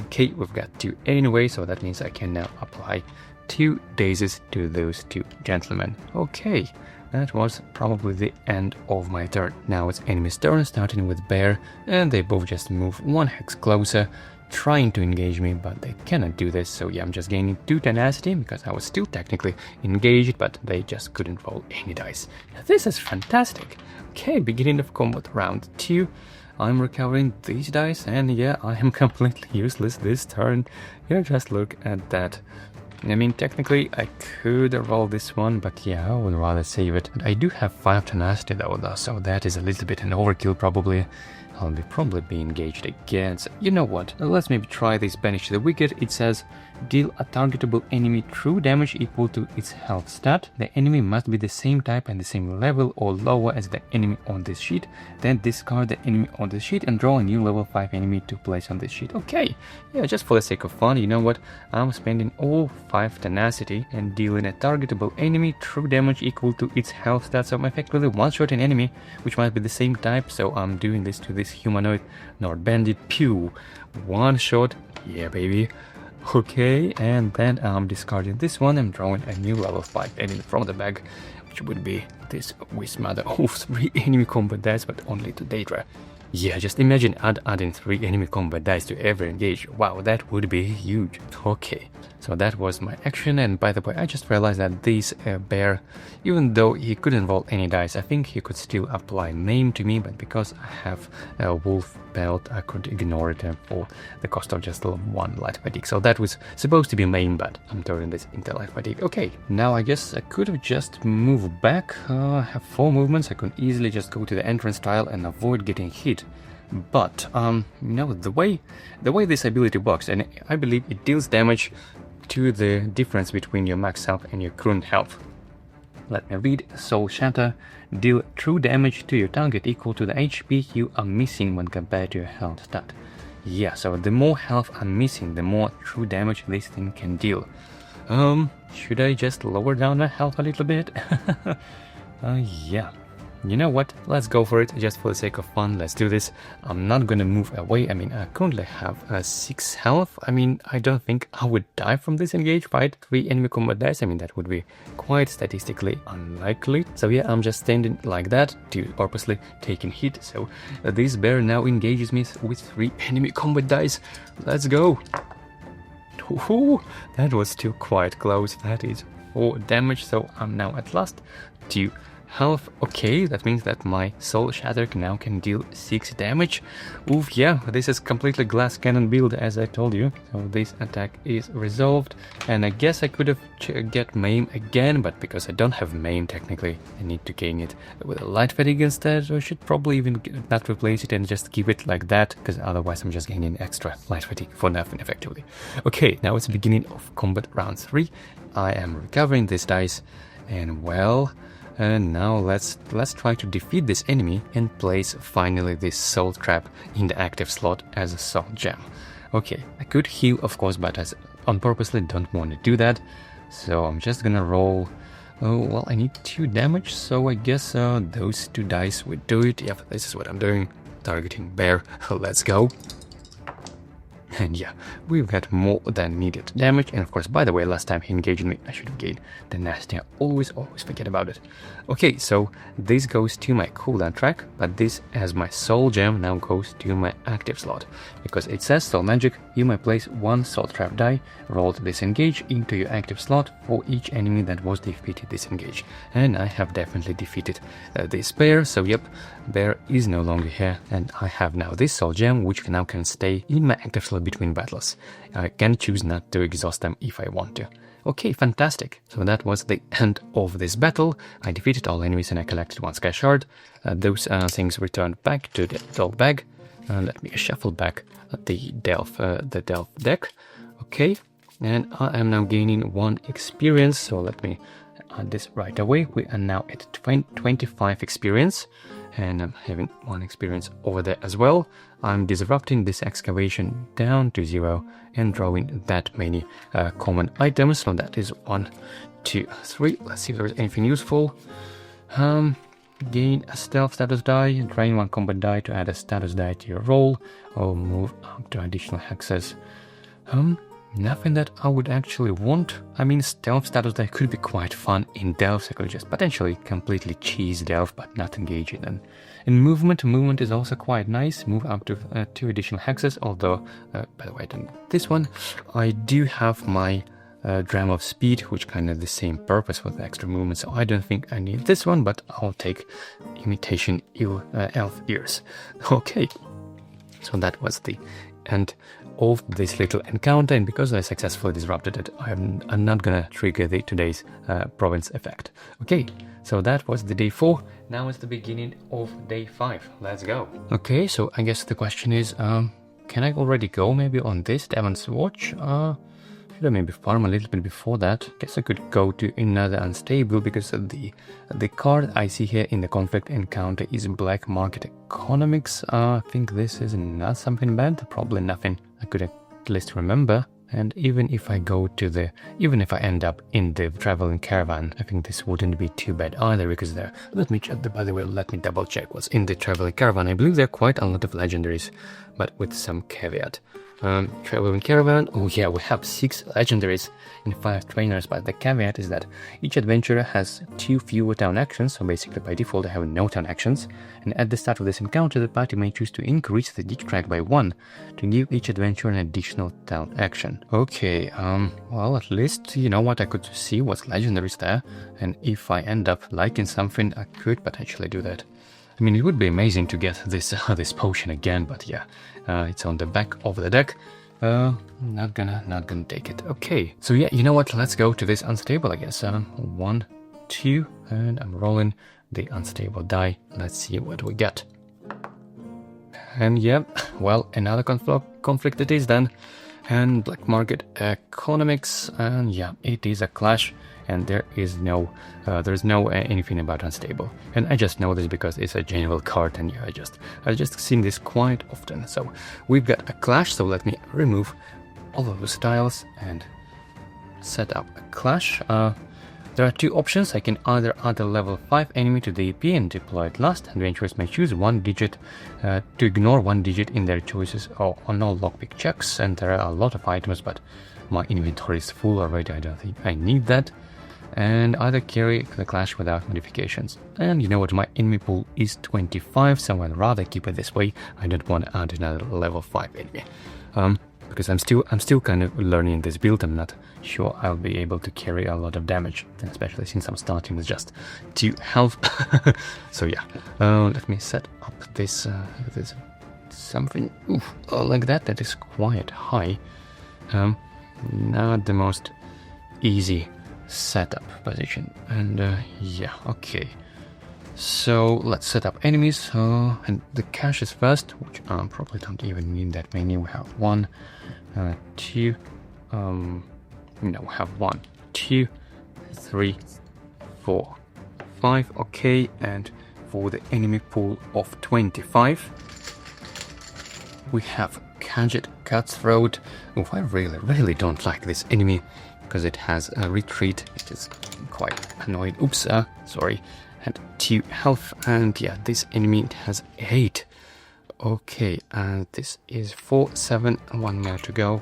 S1: Okay, we've got 2 anyway, so that means I can now apply 2 dazes to those 2 gentlemen. Okay, that was probably the end of my turn. Now it's enemy's turn, starting with bear, and they both just move 1 hex closer, trying to engage me, but they cannot do this. So yeah, I'm just gaining 2 tenacity because I was still technically engaged, but they just couldn't roll any dice. This is fantastic. Okay, beginning of combat round 2. I'm recovering these dice, and yeah, I am completely useless this turn. Yeah, just look at that. I mean, technically, I could roll this one, but yeah, I would rather save it. I do have 5 tenacity though, so that is a little bit an overkill probably. I'll probably be engaged again, so you know what, let's maybe try this Banish the Wicked. It says, deal a targetable enemy true damage equal to its health stat. The enemy must be the same type and the same level or lower as the enemy on this sheet. Then discard the enemy on this sheet and draw a new level 5 enemy to place on this sheet. Okay, yeah, just for the sake of fun, you know what, I'm spending all 5 tenacity and dealing a targetable enemy true damage equal to its health stat. So I'm effectively one-shot an enemy, which might be the same type, so I'm doing this to this humanoid Nord Bandit. Pew! 1 shot, yeah baby. Okay, and then I'm discarding this one. I'm drawing a new level 5 enemy from the bag, which would be this Wismother of 3 enemy combat dice, but only to Daedra. Yeah, just imagine adding 3 enemy combat dice to every engage. Wow, that would be huge. Okay, so that was my action, and by the way, I just realized that this bear, even though he couldn't roll any dice, I think he could still apply maim to me, but because I have a wolf belt, I could ignore it for the cost of just 1 light fatigue. So that was supposed to be maim, but I'm turning this into light fatigue. Okay, now I guess I could have just moved back. I have 4 movements. I could easily just go to the entrance tile and avoid getting hit. But you know, the way this ability works, and I believe it deals damage to the difference between your max health and your current health. Let me read. Soul Shatter. Deal true damage to your target equal to the HP you are missing when compared to your health stat. Yeah, so the more health I'm missing, the more true damage this thing can deal. Should I just lower down my health a little bit? Yeah. You know what, let's go for it, just for the sake of fun, let's do this. I'm not gonna move away. I mean, I currently have 6 health. I mean, I don't think I would die from this engage, right? 3 enemy combat dice, I mean, that would be quite statistically unlikely. So yeah, I'm just standing like that to purposely taking hit. So this bear now engages me with 3 enemy combat dice. Let's go. Ooh, that was still quite close. That is 4 damage, so I'm now at last 2 health. Okay, that means that my Soul Shatter now can deal 6 damage. Oof, yeah, this is completely glass cannon build, as I told you. So this attack is resolved, and I guess I could have get Maim again, but because I don't have Maim technically, I need to gain it with a Light Fatigue instead, so I should probably even not replace it and just keep it like that, because otherwise I'm just gaining extra Light Fatigue for nothing effectively. Okay, now it's the beginning of combat round 3. I am recovering this dice, and well... And now let's try to defeat this enemy and place finally this soul trap in the active slot as a soul gem. Okay, I could heal of course, but I on purposely don't want to do that. So I'm just gonna roll. Oh well, I need 2 damage, so I guess those 2 dice would do it. Yep, this is what I'm doing. Targeting bear. Let's go. And yeah, we've got more than needed damage, and of course, by the way, last time he engaged me, I should have gained the nasty. I always forget about it. Okay, so this goes to my cooldown track, but this, as my soul gem, now goes to my active slot. Because it says soul magic, you may place 1 soul trap die, roll to disengage into your active slot for each enemy that was defeated disengage. And I have definitely defeated this bear, so yep, bear is no longer here, and I have now this soul gem, which now can stay in my active slot between battles. I can choose not to exhaust them if I want to. Okay, fantastic. So that was the end of this battle. I defeated all enemies and I collected 1 sky shard. Those things returned back to the Delve bag. Let me shuffle back the Delve deck. Okay, and I am now gaining 1 experience. So let me add this right away. We are now at 25 experience. And I'm having 1 experience over there as well. I'm disrupting this excavation down to 0 and drawing that many common items. So that is 1, 2, 3. Let's see if there's anything useful. Gain a stealth status die, drain 1 combat die to add a status die to your roll, or move up to additional hexes. Nothing that I would actually want. I mean, stealth status die could be quite fun in Delve, so I could just potentially completely cheese Delve but not engage it. And in movement is also quite nice. Move up to 2 additional hexes, although, by the way, I don't need this one. I do have my Dram of Speed, which kind of the same purpose with extra movement, so I don't think I need this one, but I'll take Imitation Elf Ears. Okay, so that was the end of this little encounter, and because I successfully disrupted it, I'm not gonna trigger today's province effect. Okay, so that was the day 4. Now it's the beginning of day 5. Let's go. Okay, so I guess the question is, can I already go maybe on this Devon's Watch? Should I maybe farm a little bit before that? Guess I could go to another unstable, because the card I see here in the conflict encounter is Black Market Economics. I think this is not something bad, probably nothing I could at least remember. And even if I end up in the traveling caravan, I think this wouldn't be too bad either, because let me double check what's in the traveling caravan. I believe there are quite a lot of legendaries, but with some caveat. Traveling caravan, oh yeah, we have 6 legendaries and 5 trainers, but the caveat is that each adventurer has 2 fewer town actions, so basically by default I have no town actions, and at the start of this encounter the party may choose to increase the dig track by 1 to give each adventurer an additional town action. Okay, well, at least you know what, I could see what's legendaries there, and if I end up liking something I could potentially do that. I mean, it would be amazing to get this potion again, but yeah, it's on the back of the deck. Not gonna take it. Okay, so yeah, you know what? Let's go to this unstable, I guess. 1, 2, and I'm rolling the unstable die. Let's see what we get. And yeah, well, another conflict it is then. And Black Market Economics, and yeah, it is a clash. And there's no anything about unstable, and I just know this because it's a general card, and yeah, I just seen this quite often. So we've got a clash, so let me remove all of those tiles and set up a clash. There are 2 options. I can either add a level 5 enemy to the EP and deploy it last. Adventurers may choose 1 digit to ignore 1 digit in their choices or on all lockpick checks, and there are a lot of items, but my inventory is full already. I don't think I need that. And either carry the clash without modifications. And you know what, my enemy pool is 25, so I'd rather keep it this way. I don't want to add another level 5 enemy. because I'm still kind of learning this build. I'm not sure I'll be able to carry a lot of damage, and especially since I'm starting with just 2 health. So yeah, let me set up this something like that. That is quite high. Not the most easy setup position, and yeah, okay. So let's set up enemies, and the caches first, which I probably don't even need that many. We have 1, 2, no, we have 1, 2, 3, 4, 5, okay, and for the enemy pool of 25, we have Gadget Cutthroat. Oh, I really don't like this enemy, because it has a retreat. It is quite annoying. Oops, sorry. And 2 health, and yeah, this enemy has 8. Okay, and this is 4, 7, 1 more to go.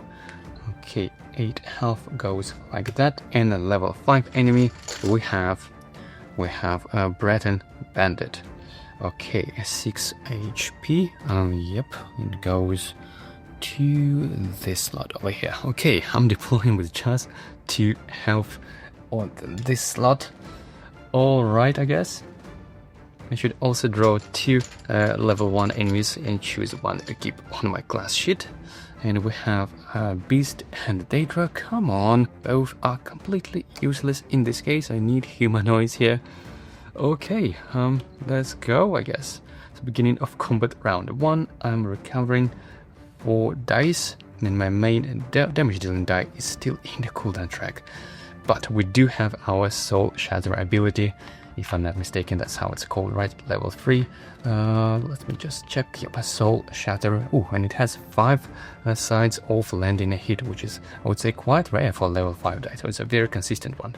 S1: Okay, 8 health goes like that. And a level 5 enemy, we have a Breton Bandit. Okay, 6 HP. Yep, it goes to this slot over here. Okay, I'm deploying with just 2 health on this slot. Alright, I guess. I should also draw 2 level 1 enemies and choose one to keep on my class sheet. And we have Beast and Daedra. Come on, both are completely useless in this case. I need humanoids here. Okay, let's go, I guess. So beginning of combat round 1, I'm recovering 4 dice. And my main damage dealing die is still in the cooldown track. But we do have our Soul Shatter ability, if I'm not mistaken, that's how it's called, right? Level 3. Let me just check. Yep, a Soul Shatter. Oh, and it has 5 sides of landing a hit, which is, I would say, quite rare for level 5 die, so it's a very consistent one.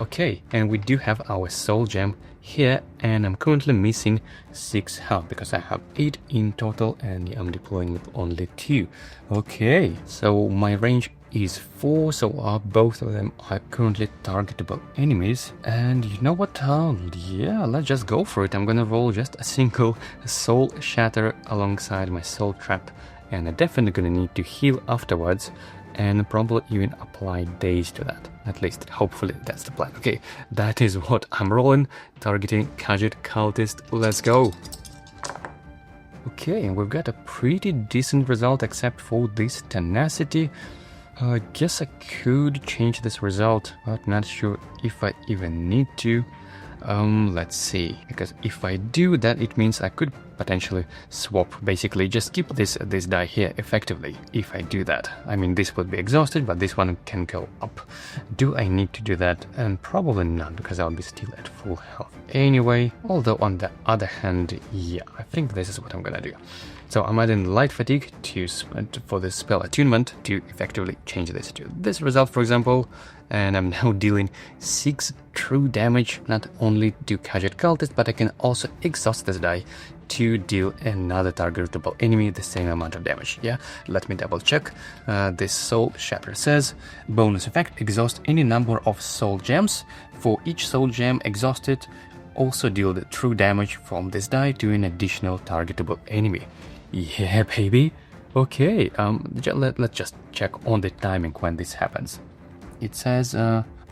S1: Okay, and we do have our Soul Gem here, and I'm currently missing 6 health because I have 8 in total, and I'm deploying with only 2. Okay, so my range is 4, so both of them are currently targetable enemies. And you know what, yeah, let's just go for it. I'm gonna roll just a single Soul Shatter alongside my Soul Trap, and I'm definitely gonna need to heal afterwards, and probably even apply daze to that. At least, hopefully, that's the plan. Okay, that is what I'm rolling, targeting Gadget Cultist. Let's go! Okay, and we've got a pretty decent result except for this tenacity. I guess I could change this result, but not sure if I even need to. Let's see, because if I do that, it means I could potentially swap, basically just keep this die here effectively. If I do that, I mean, this would be exhausted, but this one can go up. Do I need to do that? And probably not, because I'll be still at full health anyway. Although on the other hand, yeah, I think this is what I'm gonna do. So I'm adding Light Fatigue for the spell attunement to effectively change this to this result, for example. And I'm now dealing 6 true damage, not only to Gadget Cultist, but I can also exhaust this die to deal another targetable enemy the same amount of damage. Yeah, let me double check. This Soul Shatter says, bonus effect, exhaust any number of soul gems. For each soul gem exhausted, also deal the true damage from this die to an additional targetable enemy. Yeah, baby. Okay, let's just check on the timing when this happens. It says,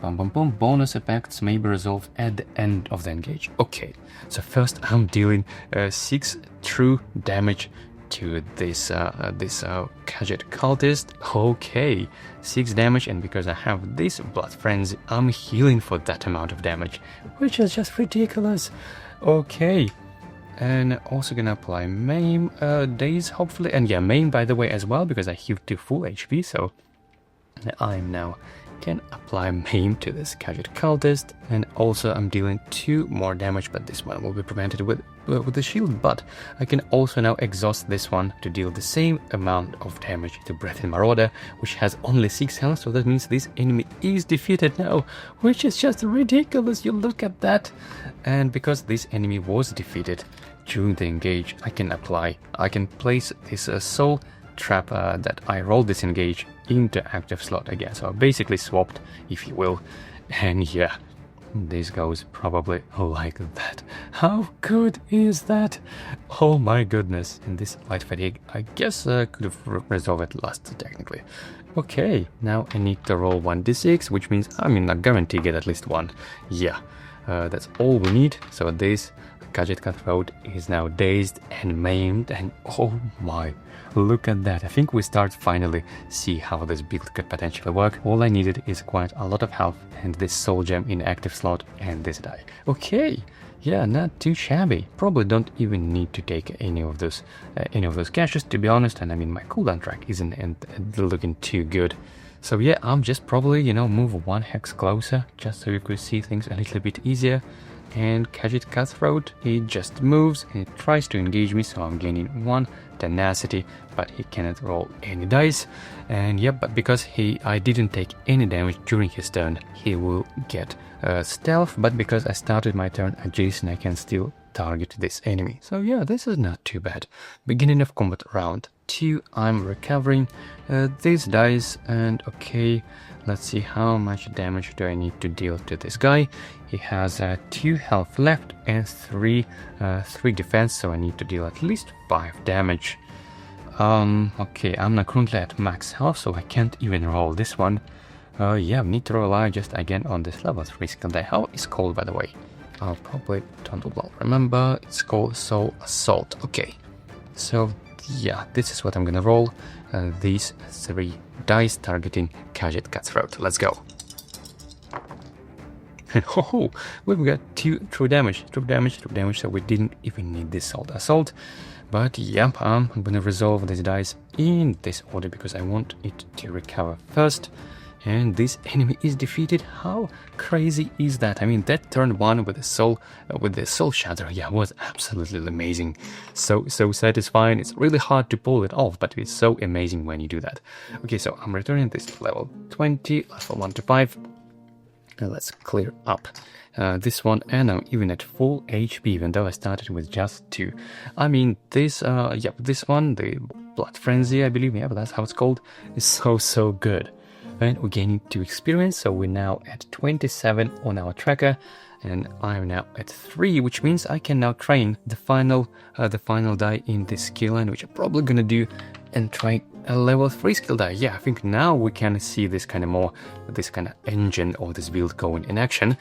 S1: bonus effects may be resolved at the end of the engage. Okay, so first I'm dealing 6 true damage to this Gadget Cultist. Okay, 6 damage, and because I have this Blood Frenzy, I'm healing for that amount of damage, which is just ridiculous. Okay. And also gonna apply Maim, Daze, hopefully, and yeah, Maim, by the way, as well, because I healed to full HP, so I'm now can apply Maim to this Gadget Cultist, and also I'm dealing 2 more damage, but this one will be prevented with the shield, but I can also now exhaust this one to deal the same amount of damage to Breath Marauder, which has only 6 health, so that means this enemy is defeated now, which is just ridiculous. You look at that. And because this enemy was defeated during the engage, I can place this Soul Trap that I rolled this engage into active slot again. So I basically swapped, if you will, and yeah, this goes probably like that. How good is that? Oh my goodness. And this light fatigue, I guess could have resolved it last technically. Okay, now I need to roll 1d6, which means I guarantee get at least one. Yeah, that's all we need. So this Gadget Cutthroat is now dazed and maimed, and oh my, look at that. I think we start finally see how this build could potentially work. All I needed is quite a lot of health and this soul gem in active slot and this die. Okay, yeah, not too shabby. Probably don't even need to take any of those caches, to be honest. And I mean, my cooldown track isn't looking too good. So yeah, I'm just probably, you know, move one hex closer just so you could see things a little bit easier. And Gadget Cutthroat, he just moves and he tries to engage me, so I'm gaining 1 tenacity, but he cannot roll any dice. And yep, but because I didn't take any damage during his turn, he will get stealth, but because I started my turn adjacent, I can still target this enemy. So yeah, this is not too bad. Beginning of combat round 2, I'm recovering these dice, and okay, let's see how much damage do I need to deal to this guy. He has 2 health left and 3 defense, so I need to deal at least 5 damage. Okay, I'm not currently at max health, so I can't even roll this one. Yeah, I need to rely just again on this level 3 skill die. How is called, by the way? I'll probably don't well remember. It's called Soul Assault. Okay, so yeah, this is what I'm gonna roll. These 3 dice targeting Gadget Cutthroat. Let's go. And oh, we've got 2 true damage, so we didn't even need this Soul Assault. But yep, I'm gonna resolve these dice in this order because I want it to recover first. And this enemy is defeated. How crazy is that? I mean, that turn 1 with the soul shatter, yeah, was absolutely amazing. So satisfying. It's really hard to pull it off, but it's so amazing when you do that. Okay, so I'm returning this to level 20, level 1 to 5. Let's clear up this one, and I'm even at full HP, even though I started with just 2. I mean, this one, the Blood Frenzy, I believe, yeah, but that's how it's called, is so good. And we're gaining 2 experience, so we're now at 27 on our tracker, and I'm now at 3, which means I can now train the final die in this skill line, which I'm probably gonna do, and try a level 3 skill die. Yeah, I think now we can see this kind of engine of this build going in action.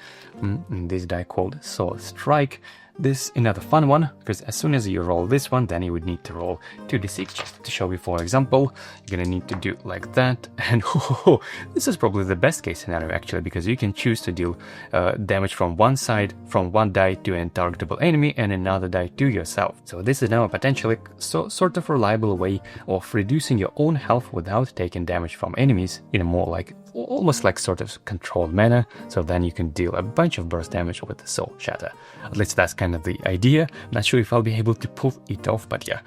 S1: This die called Soul Strike. This another fun one, because as soon as you roll this one, then you would need to roll 2d6 just to show you. For example, you're gonna need to do like that, and this is probably the best case scenario actually, because you can choose to deal damage from one side, from one die to an targetable enemy, and another die to yourself. So this is now a potentially sort of reliable way of reducing your own health without taking damage from enemies in a more like almost like sort of controlled manner, so then you can deal a bunch of burst damage with the Soul Shatter. At least that's kind of the idea. Not sure if I'll be able to pull it off, but yeah,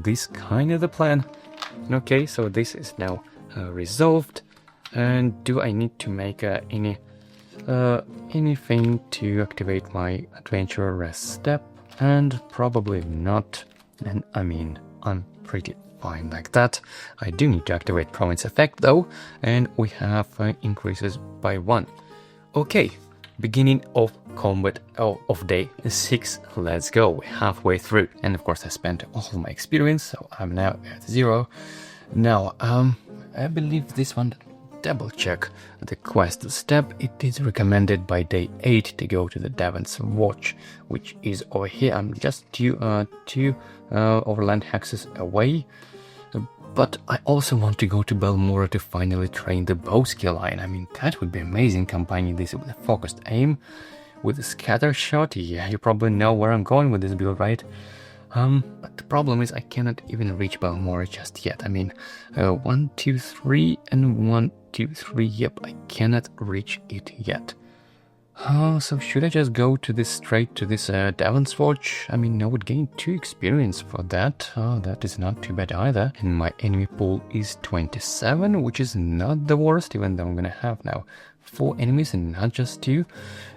S1: this kind of the plan. Okay, so this is now resolved. And do I need to make anything to activate my Adventurer Rest step? And probably not. And I mean, I'm pretty fine like that. I do need to activate Province Effect though, and we have increases by 1. Okay, beginning of combat of day 6. Let's go. We're halfway through, and of course I spent all of my experience, so I'm now at 0. Now, I believe this one, double check the quest step. It is recommended by day 8 to go to the Davon's Watch, which is over here. I'm just two overland hexes away. But I also want to go to Balmora to finally train the bow skill line. I mean, that would be amazing, combining this with a focused aim, with a scatter shot. Yeah, you probably know where I'm going with this build, right? But the problem is I cannot even reach Balmora just yet. I mean, 1, 2, 3, and 1, 2, 3. Yep, I cannot reach it yet. So should I just go to this straight to this Davon's Watch? I mean, I would gain 2 experience for that. That is not too bad either. And my enemy pool is 27, which is not the worst, even though I'm gonna have now 4 enemies and not just 2.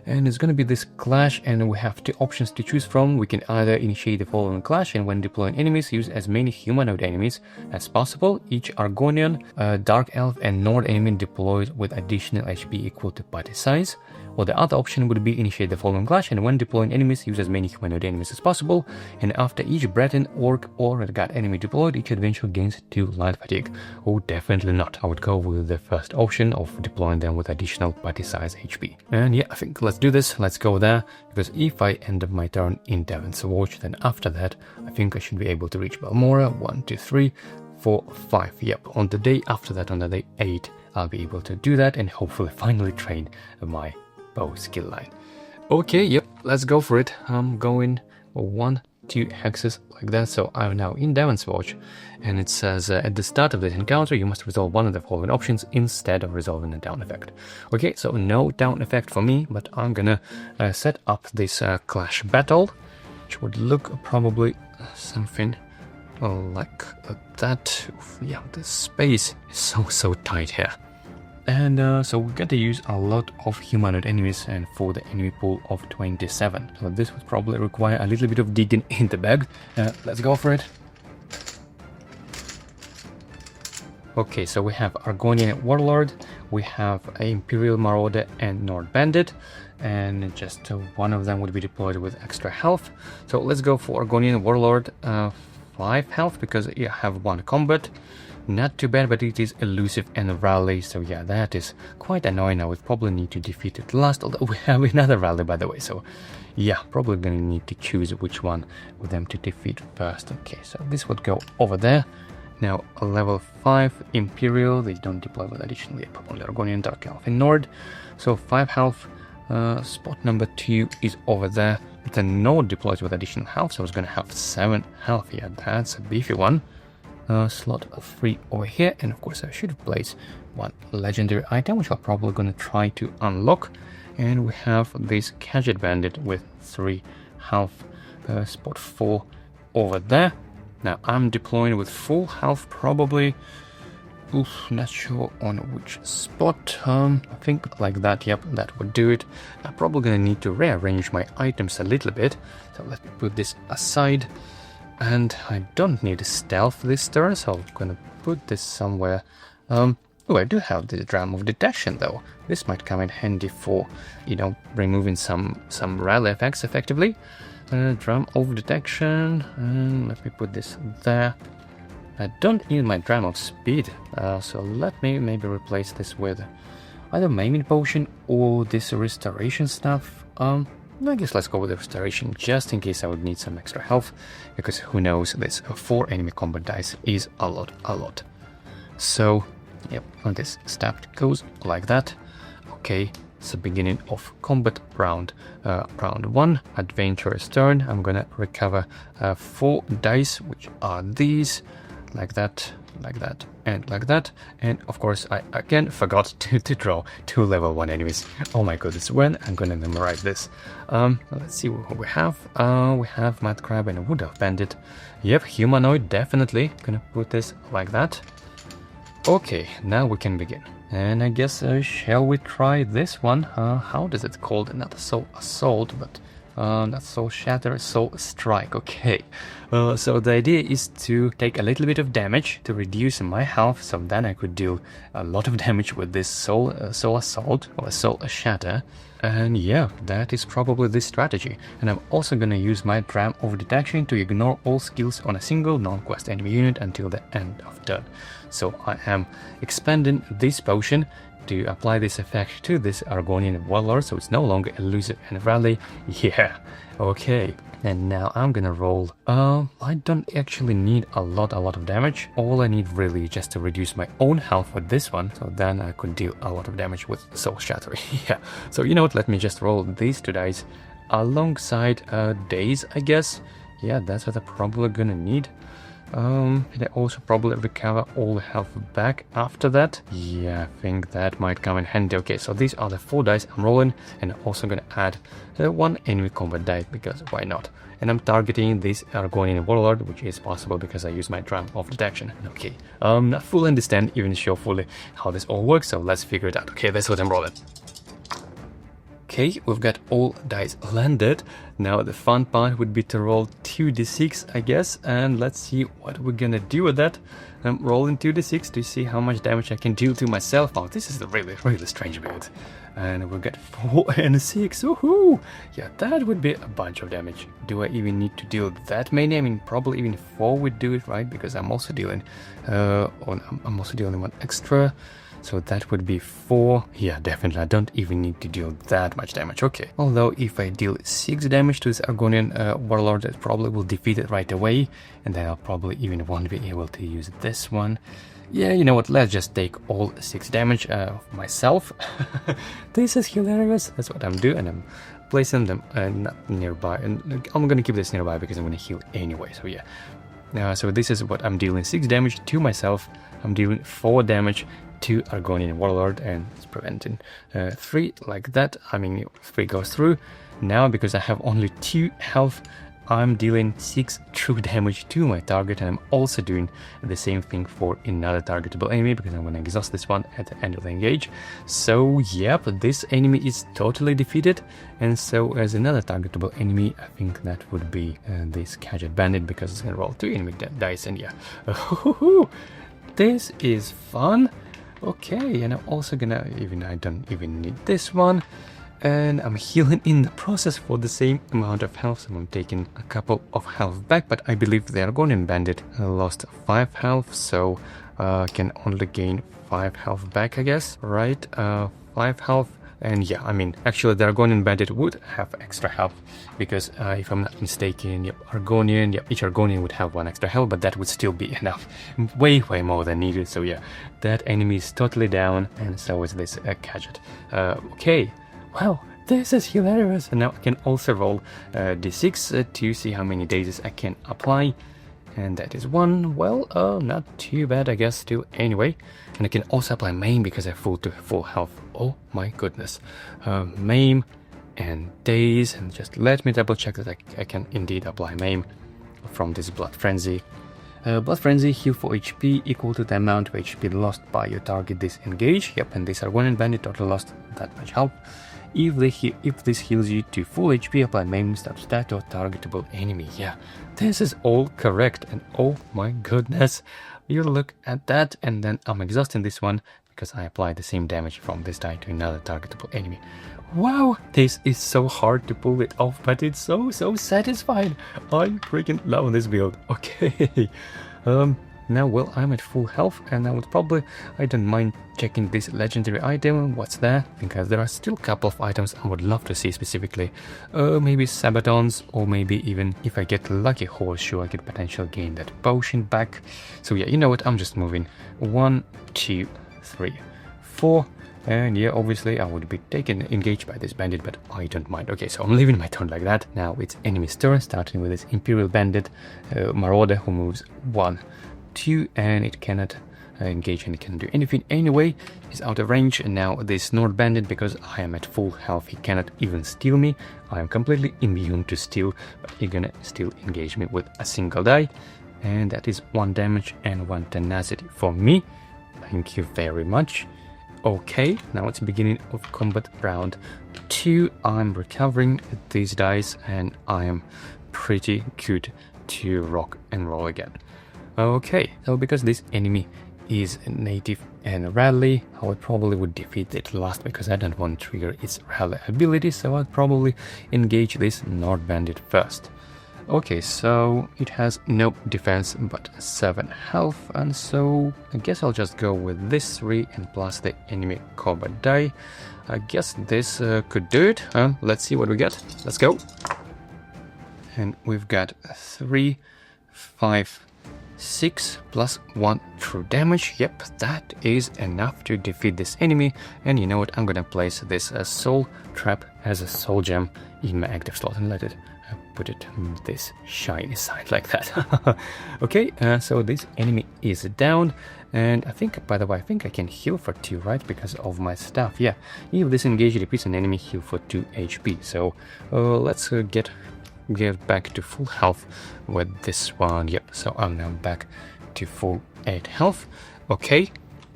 S1: And it's gonna be this clash, and we have 2 options to choose from. We can either initiate the following clash, and when deploying enemies, use as many humanoid enemies as possible. Each Argonian, Dark Elf, and Nord enemy deployed with additional HP equal to party size. Or the other option would be initiate the following clash, and when deploying enemies, use as many humanoid enemies as possible, and after each Breton, Orc, or Red Guard enemy deployed, each adventure gains 2 light fatigue. Oh, definitely not. I would go with the first option of deploying them with additional party size HP. And yeah, I think let's do this. Let's go there, because if I end up my turn in Devon's Watch, then after that, I think I should be able to reach Balmora. 1, 2, 3, 4, 5. Yep, on the day after that, on the day 8, I'll be able to do that and hopefully finally train my bow skill line. Okay, yep, let's go for it. I'm going 1, 2 hexes like that, so I'm now in Devon's Watch, and it says at the start of this encounter you must resolve one of the following options instead of resolving a down effect. Okay, so no down effect for me, but I'm gonna set up this clash battle, which would look probably something like that. Yeah, the space is so tight here. And so we're going to use a lot of humanoid enemies and for the enemy pool of 27. So this would probably require a little bit of digging in the bag. Let's go for it. Okay, so we have Argonian Warlord, we have Imperial Marauder and Nord Bandit, and just one of them would be deployed with extra health. So let's go for Argonian Warlord, 5 health, because you have 1 combat. Not too bad, but it is elusive and rally, so yeah, that is quite annoying. I would probably need to defeat it last, although we have another rally, by the way, so yeah, probably gonna need to choose which one of them to defeat first. Okay, so this would go over there. Now, a level 5 Imperial, they don't deploy with additional, only Argonian, Dark Elf and Nord, so 5 health. Spot number 2 is over there, but then Nord deploys with additional health, so I was gonna have 7 health. Yeah, that's a beefy one. Slot 3 over here, and of course I should place 1 legendary item, which I'm probably going to try to unlock. And we have this Gadget Bandit with 3 health, spot 4 over there. Now I'm deploying with full health, probably. Oof, not sure on which spot. I think like that, yep, that would do it. I'm probably going to need to rearrange my items a little bit, so let me put this aside. And I don't need stealth this turn, so I'm gonna put this somewhere. Oh, I do have the Dram of Detection though. This might come in handy for, you know, removing some rally effects effectively. Dram of Detection, and let me put this there. I don't need my Dram of Speed, so let me maybe replace this with either Maiming Potion or this Restoration stuff. I guess let's go with the Restoration, just in case I would need some extra health, because who knows, this 4 enemy combat dice is a lot. So, yep, and this staff goes like that. Okay, it's the beginning of combat round. Round 1, Adventurer's turn. I'm gonna recover 4 dice, which are these, like that, and like that. And of course I again forgot to draw 2 level 1 enemies. Oh my goodness, when I'm gonna memorize this. Let's see what we have. We have Mad Crab and a Wood Elf Bandit. Yep, humanoid, definitely. Gonna put this like that. Okay, now we can begin. And I guess, shall we try this one? How does it called? Not Soul Assault, but not Soul Shatter, Soul Strike. Okay, so the idea is to take a little bit of damage to reduce my health, so then I could deal a lot of damage with this Soul Assault or Soul Shatter. And yeah, that is probably the strategy. And I'm also gonna use my Dram of Detection to ignore all skills on a single non-quest enemy unit until the end of turn. So I am expanding this potion to apply this effect to this Argonian Warlord, so it's no longer elusive and rally. Yeah, okay. And now I'm gonna roll. I don't actually need a lot of damage. All I need really is just to reduce my own health with this one, so then I could deal a lot of damage with Soul Shatter. Yeah, so you know what, let me just roll these 2 dice alongside days, I guess. Yeah, that's what I'm probably gonna need. And I also probably recover all the health back after that. Yeah, I think that might come in handy. Okay, so these are the 4 dice I'm rolling, and I'm also gonna add 1 enemy combat die, because why not? And I'm targeting this Argonian Warlord, which is possible because I use my Dram of Detection. Okay, not fully understand, even sure fully how this all works, so let's figure it out. Okay, that's what I'm rolling. Okay, we've got all dice landed. Now the fun part would be to roll 2d6, I guess, and let's see what we're gonna do with that. I'm rolling 2d6 to see how much damage I can deal to myself. Oh, this is a really, really strange build. And we've got 4 and 6, woohoo! Yeah, that would be a bunch of damage. Do I even need to deal that many? I mean, probably even 4 would do it, right? Because I'm also dealing, I'm also dealing 1 extra. So that would be 4. Yeah, definitely. I don't even need to deal that much damage. Okay. Although if I deal 6 damage to this Argonian warlord, it probably will defeat it right away. And then I'll probably even won't be able to use this one. Yeah, you know what? Let's just take all 6 damage of myself. This is hilarious. That's what I'm doing. And I'm placing them not nearby. And I'm going to keep this nearby because I'm going to heal anyway. So yeah. So this is what I'm dealing. 6 damage to myself. I'm dealing 4 damage to Argonian warlord, and it's preventing 3 like that. I mean, 3 goes through. Now, because I have only 2 health, I'm dealing 6 true damage to my target, and I'm also doing the same thing for another targetable enemy, because I'm going to exhaust this one at the end of the engage. So, yep, this enemy is totally defeated, and so as another targetable enemy, I think that would be this Gadget Bandit, because it's going to roll 2 enemy dice, and yeah. This is fun. Okay, and I'm also gonna, I don't even need this one, and I'm healing in the process for the same amount of health, so I'm taking a couple of health back, but I believe the Argonian Bandit lost 5 health, so can only gain 5 health back, I guess, right? 5 health. And yeah, I mean, actually the Argonian Bandit would have extra health, because if I'm not mistaken, yep, each Argonian would have 1 extra health, but that would still be enough. Way more than needed, so yeah, that enemy is totally down, and so is this Gadget. Okay, wow, this is hilarious. And now I can also roll d6 to see how many dazes I can apply. And that is 1, well, not too bad, I guess, too, anyway. And I can also apply Maim because I full to full health. Oh my goodness. Maim and Daze, and just let me double check that I can indeed apply Maim from this Blood Frenzy. Blood Frenzy, heal for HP equal to the amount of HP lost by your target disengage. Yep, and this Argonian Bandit totally lost that much health. If this heals you to full HP, apply Maim stab stat or targetable enemy. Yeah, this is all correct, and oh my goodness, you look at that, and then I'm exhausting this one because I applied the same damage from this die to another targetable enemy. Wow, this is so hard to pull it off, but it's so satisfying. I freaking love this build. Okay, now, well, I'm at full health, and I don't mind checking this legendary item. What's there? Because there are still a couple of items I would love to see specifically. Maybe Sabatons, or maybe even if I get Lucky Horseshoe, I could potentially gain that potion back. So yeah, you know what? I'm just moving 1, 2, 3, 4. And yeah, obviously I would be engaged by this bandit, but I don't mind. Okay, so I'm leaving my turn like that. Now it's enemy's turn, starting with this Imperial Bandit, Marauder, who moves 1, 2, and it cannot engage, and it can do anything anyway. He's out of range. And now this Nord Bandit, because I am at full health, he cannot even steal me. I am completely immune to steal, but he's gonna still engage me with a single die, and that is 1 damage and 1 tenacity for me. Thank you very much. Okay, now it's beginning of combat round 2. I'm recovering these dice, and I am pretty good to rock and roll again. Okay, so because this enemy is native and rally, I probably would defeat it last, because I don't want to trigger its rally ability, so I'd probably engage this Nord Bandit first. Okay, so it has no defense but 7 health, and so I guess I'll just go with this 3 and plus the enemy combat die. I guess this could do it. Let's see what we get. Let's go. And we've got 3, 5, 6 plus 1 true damage. Yep, that is enough to defeat this enemy. And you know what? I'm gonna place this soul trap as a soul gem in my active slot and let it put it on this shiny side like that. Okay, so this enemy is down, and I think, by the way, I think I can heal for 2, right? Because of my stuff. Yeah, if this engage repeats an enemy, heal for 2 HP. So let's get back to full health with this one. Yep, so I'm now back to full 8 health. Okay,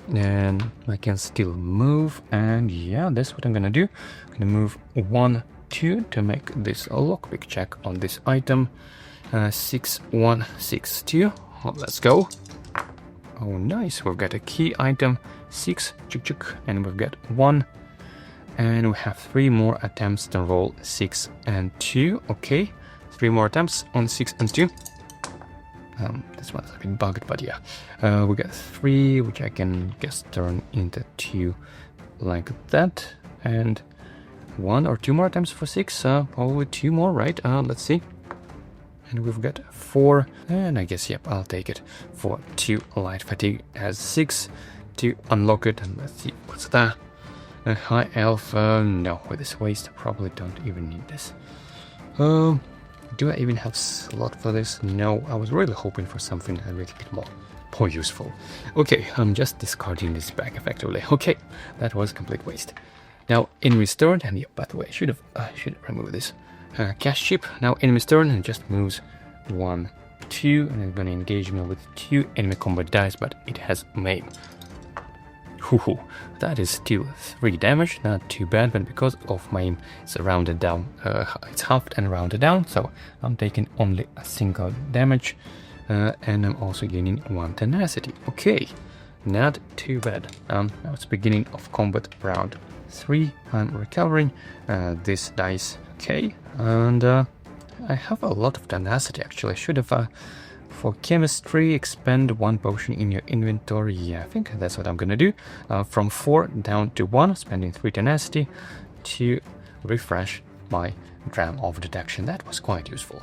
S1: And I can still move, and yeah, that's what I'm gonna do. I'm gonna move 1, 2 to make this a lockpick check on this item. 6, 1, 6, 2. Well, let's go. Oh, nice. We've got a key item. 6, chuk chuk, and we've got 1. And we have 3 more attempts to roll 6 and 2. Okay, 3 more attempts on 6 and 2. This one's a bit bugged, but yeah. We got 3, which I can guess turn into 2 like that. And 1 or 2 more attempts for 6. Probably 2 more, right? Let's see. And we've got 4. And I guess, yep, I'll take it for 2 light fatigue as 6 to unlock it. And let's see, what's that? A high elf, no, with this waste, I probably don't even need this. Do I even have slot for this? No, I was really hoping for something a little bit more useful. Okay, I'm just discarding this back effectively. Okay, that was complete waste. Now, enemy's turn, and yeah, by the way, I should remove this cash chip. Now, enemy's turn, and just moves 1, 2, and it's gonna engage me with 2 enemy combat dice, but it has maim. Hoo, that is still 3 damage, not too bad, but because of my aim, it's rounded down, it's halved and rounded down, so I'm taking only a single damage, and I'm also gaining 1 tenacity. Okay, not too bad. Now it's beginning of combat round 3, I'm recovering this dice, okay, and I have a lot of tenacity actually. I should have for chemistry, expend 1 potion in your inventory. Yeah, I think that's what I'm gonna do. From 4 down to 1, spending 3 tenacity to refresh my dram of detection. That was quite useful.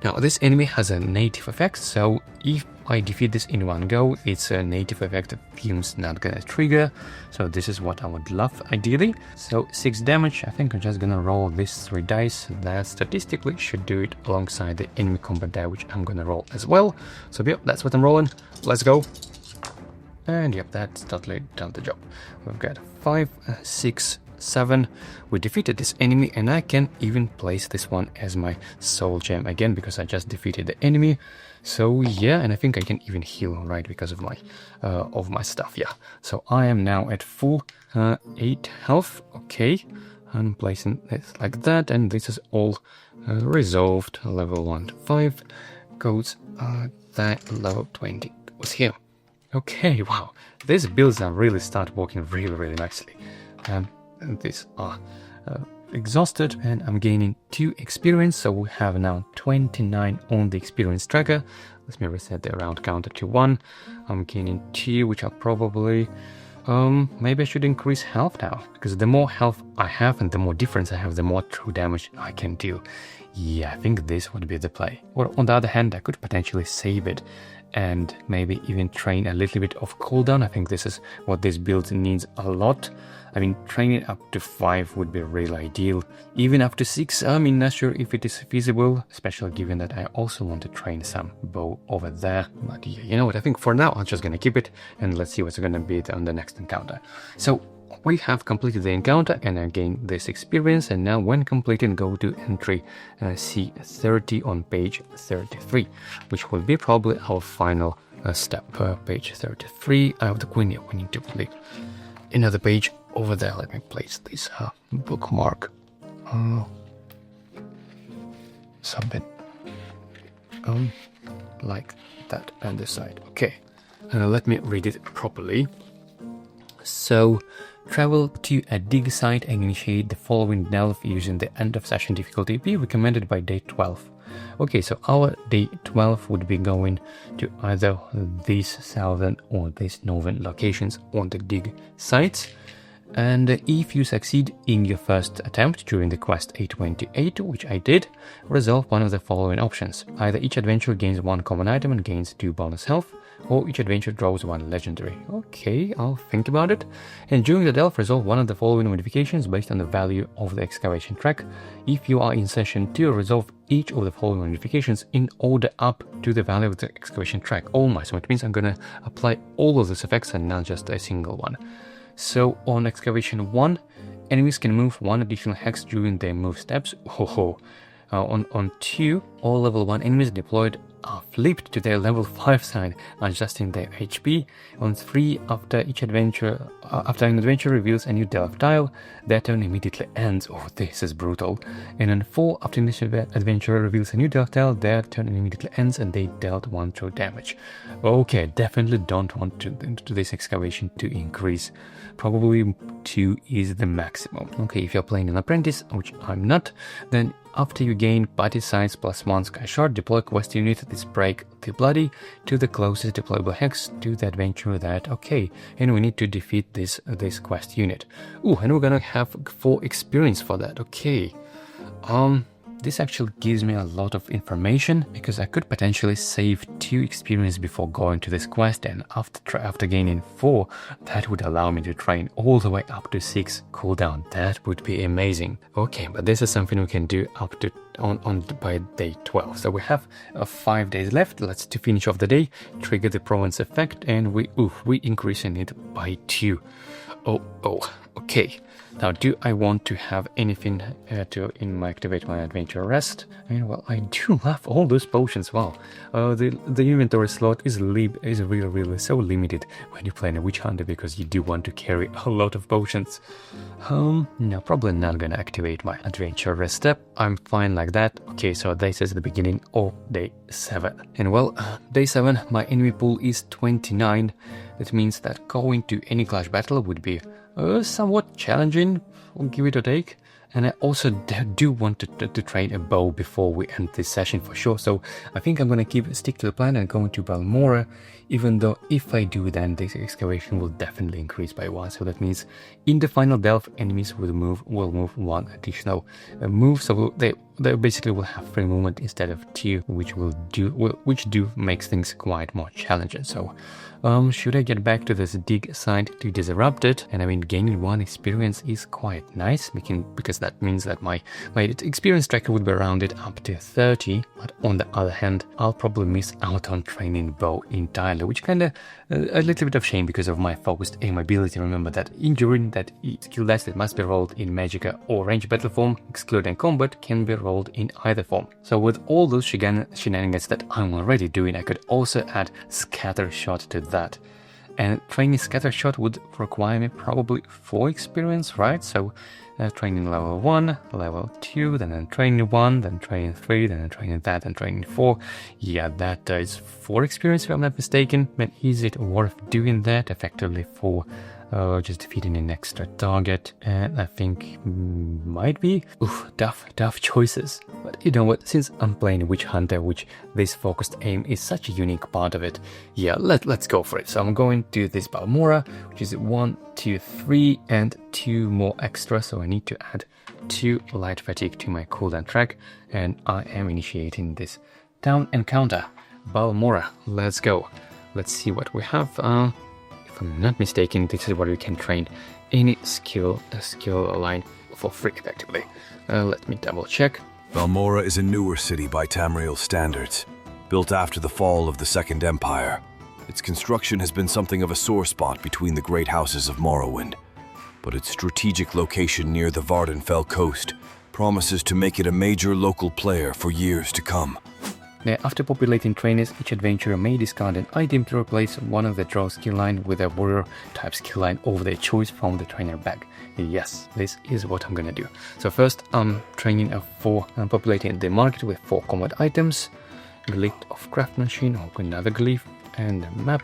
S1: Now, this enemy has a native effect, so if I defeat this in one go, its a native effect fume's not gonna trigger, so this is what I would love ideally. So 6 damage, I think I'm just gonna roll these 3 dice, that statistically should do it alongside the enemy combat die, which I'm gonna roll as well. So yep, that's what I'm rolling, let's go. And yep, that's totally done the job. We've got 5, 6, 7. We defeated this enemy, and I can even place this one as my soul gem again because I just defeated the enemy. So yeah, and I think I can even heal, right, because of my stuff. Yeah, so I am now at full 8 health. Okay, I'm placing this like that, and this is all resolved. Level 1 to 5 goes that level 20 was here. Okay, wow, these builds are really start working really nicely. And these are exhausted, and I'm gaining 2 experience, so we have now 29 on the experience tracker. Let me reset the round counter to 1. I'm gaining 2, which are probably maybe I should increase health now, because the more health I have and the more difference I have, the more true damage I can deal. Yeah, I think this would be the play. Or on the other hand, I could potentially save it and maybe even train a little bit of cooldown. I think this is what this build needs a lot. I mean, training up to 5 would be real ideal. Even up to 6, I mean, not sure if it is feasible, especially given that I also want to train some bow over there. But yeah, you know what, I think for now I'm just gonna keep it, and let's see what's gonna be on the next encounter. So we have completed the encounter, and I gained this experience, and now when completed, go to entry C30 on page 33, which will be probably our final step. Page 33, I have the queen. Yeah, we need to leave another page over there. Let me place this bookmark something like that on the side. Okay, let me read it properly. So, travel to a dig site and initiate the following delve using the end of session difficulty be recommended by day 12. Okay, so our day 12 would be going to either these southern or these northern locations on the dig sites. And if you succeed in your first attempt during the quest 828, which I did, resolve one of the following options. Either each adventure gains 1 common item and gains 2 bonus health, or each adventure draws 1 legendary. Okay, I'll think about it. And during the delve, resolve one of the following modifications based on the value of the excavation track. If you are in session 2, resolve each of the following modifications in order up to the value of the excavation track. Oh my, so it means I'm gonna apply all of these effects and not just a single one. So on excavation 1, enemies can move 1 additional hex during their move steps. On 2, all level 1 enemies deployed are flipped to their level 5 side, adjusting their HP. On 3, after an adventure reveals a new delve tile, their turn immediately ends. Oh, this is brutal. And on 4, after an adventure reveals a new delve tile, their turn immediately ends and they dealt 1 true damage. Okay, definitely don't want to this excavation to increase. Probably 2 is the maximum. Okay, if you're playing an apprentice, which I'm not, then after you gain body size +1 sky shard, deploy quest unit this break the bloody to the closest deployable hex to the adventure that, okay, and we need to defeat this quest unit. Ooh, and we're gonna have 4 experience for that, okay. This actually gives me a lot of information because I could potentially save 2 experience before going to this quest, and after gaining 4, that would allow me to train all the way up to 6 cooldown. That would be amazing. Okay, but this is something we can do up to by day 12. So we have 5 days left. Let's to finish off the day, trigger the province effect, and we increasing it by 2. Okay. Now, do I want to have anything to activate my adventure rest? I mean, well, I do love all those potions. Wow, the inventory slot is really so limited when you play a Witchhunter because you do want to carry a lot of potions. No, probably not gonna activate my adventure rest step. I'm fine like that. Okay, so this is the beginning of day 7. And well, day 7, my enemy pool is 29. That means that going to any clash battle would be somewhat challenging, give it a take. And I also do want to train a bow before we end this session for sure. So I think I'm going to stick to the plan and go to Balmora, even though if I do, then this excavation will definitely increase by 1. So that means in the final delve, enemies will move 1 additional move. So they basically will have free movement instead of 2, which makes things quite more challenging. So should I get back to this dig site to disrupt it? And I mean, gaining 1 experience is quite nice, because that means that my experience tracker would be rounded up to 30. But on the other hand, I'll probably miss out on training bow entirely, which kind of a little bit of shame because of my focused aim ability. Remember that during that skill dice that must be rolled in Magicka or range battle form, excluding combat, can be rolled in either form. So with all those shenanigans that I'm already doing, I could also add Scatter Shot to that. And training Scatter Shot would require me probably 4 experience, right? So training level 1, level 2, then training 1, then training 3, then training that, and training 4. Yeah, that is 4 experience if I'm not mistaken. But is it worth doing that effectively for just defeating an extra target? And I think might be. Oof, tough choices. But you know what, since I'm playing Witchhunter, which this focused aim is such a unique part of it, yeah, let's go for it. So I'm going to this Balmora, which is 1, 2, 3, and 2 more extra. So I need to add 2 light fatigue to my cooldown track, and I am initiating this town encounter. Balmora, let's go. Let's see what we have. If I'm not mistaken, this is where you can train any skill line for free, effectively. Let me double check.
S2: Balmora is a newer city by Tamriel standards, built after the fall of the Second Empire. Its construction has been something of a sore spot between the great houses of Morrowind, but its strategic location near the Vardenfell coast promises to make it a major local player for years to come.
S1: Now, after populating trainers, each adventurer may discard an item to replace one of the draw skill line with a warrior type skill line of their choice from the trainer bag. Yes, this is what I'm gonna do. So first, I'm populating the market with 4 combat items, Glyph of Craftsmanship, another glyph, and a map,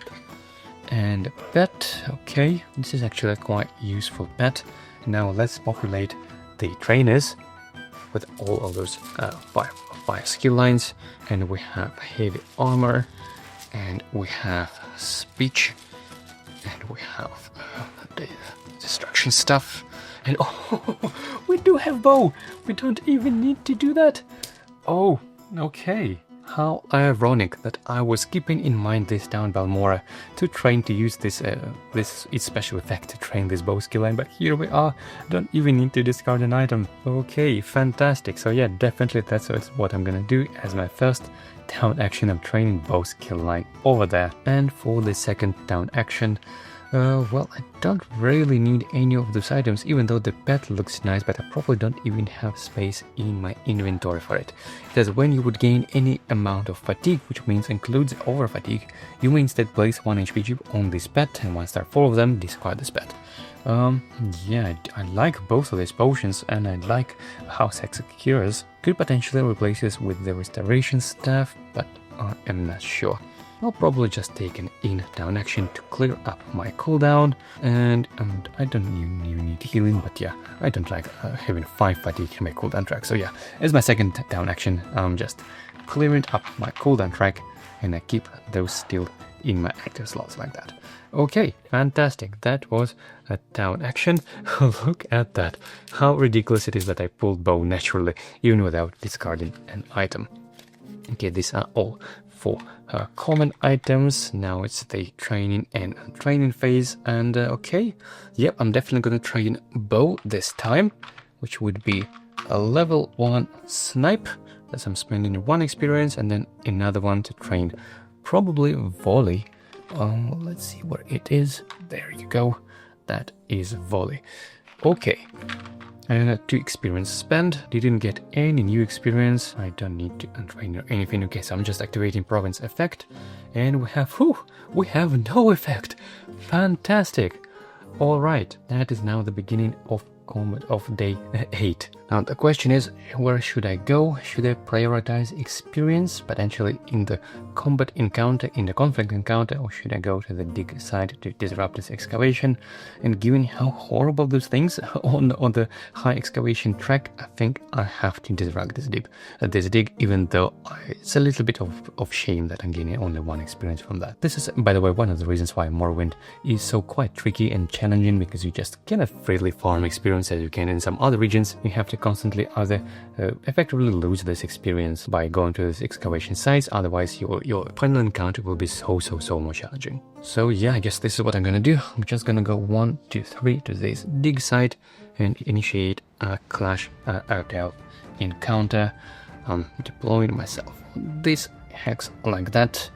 S1: and a pet. Okay, this is actually a quite useful pet. Now let's populate the trainers with all of those 5 skill lines, and we have heavy armor, and we have speech, and we have the destruction stuff, and we do have bow. We don't even need to do that. Oh, okay. How ironic that I was keeping in mind this down Balmora to train to use this its special effect to train this bow skill line, but here we are, don't even need to discard an item. Okay, fantastic. So yeah, definitely that's what I'm gonna do as my first down action. I'm training bow skill line over there. And for the second down action, Well, I don't really need any of those items, even though the pet looks nice, but I probably don't even have space in my inventory for it. It says when you would gain any amount of fatigue, which means includes over fatigue, you may instead place 1 HP chip on this pet, and once there are 4 of them, discard this pet. Yeah, I like both of these potions, and I like how Sex Cures could potentially replace this with the restoration staff, but I'm not sure. I'll probably just take an in-down action to clear up my cooldown, and I don't even need healing, but yeah, I don't like having 5 fatigue in my cooldown track, so yeah, as my second down action, I'm just clearing up my cooldown track, and I keep those still in my active slots like that. Okay, fantastic, that was a down action. Look at that, how ridiculous it is that I pulled bow naturally, even without discarding an item. Okay, these are all 4 common items. Now it's the training and training phase, and okay, yep, I'm definitely gonna train bow this time, which would be a level 1 snipe, as I'm spending 1 experience, and then another one to train probably volley. Let's see where it is. There you go, that is volley. Okay, and 2 experience spent. Didn't get any new experience. I don't need to untrain or anything. Okay, so I'm just activating province effect, and we have no effect. Fantastic. All right, that is now the beginning of combat of day 8. Now the question is, where should I go? Should I prioritize experience potentially in the combat encounter, in the conflict encounter, or should I go to the dig site to disrupt this excavation? And given how horrible those things on the high excavation track, I think I have to disrupt this dig, even though it's a little bit of shame that I'm getting only 1 experience from that. This is, by the way, one of the reasons why Morrowind is so quite tricky and challenging, because you just cannot freely farm experience as you can in some other regions. You have to constantly either effectively lose this experience by going to this excavation sites, otherwise your final encounter will be so more challenging. So yeah, I guess this is what I'm gonna do. I'm just gonna go 1, 2, 3 to this dig site and initiate a clash out encounter. I'm deploying myself this hex like that.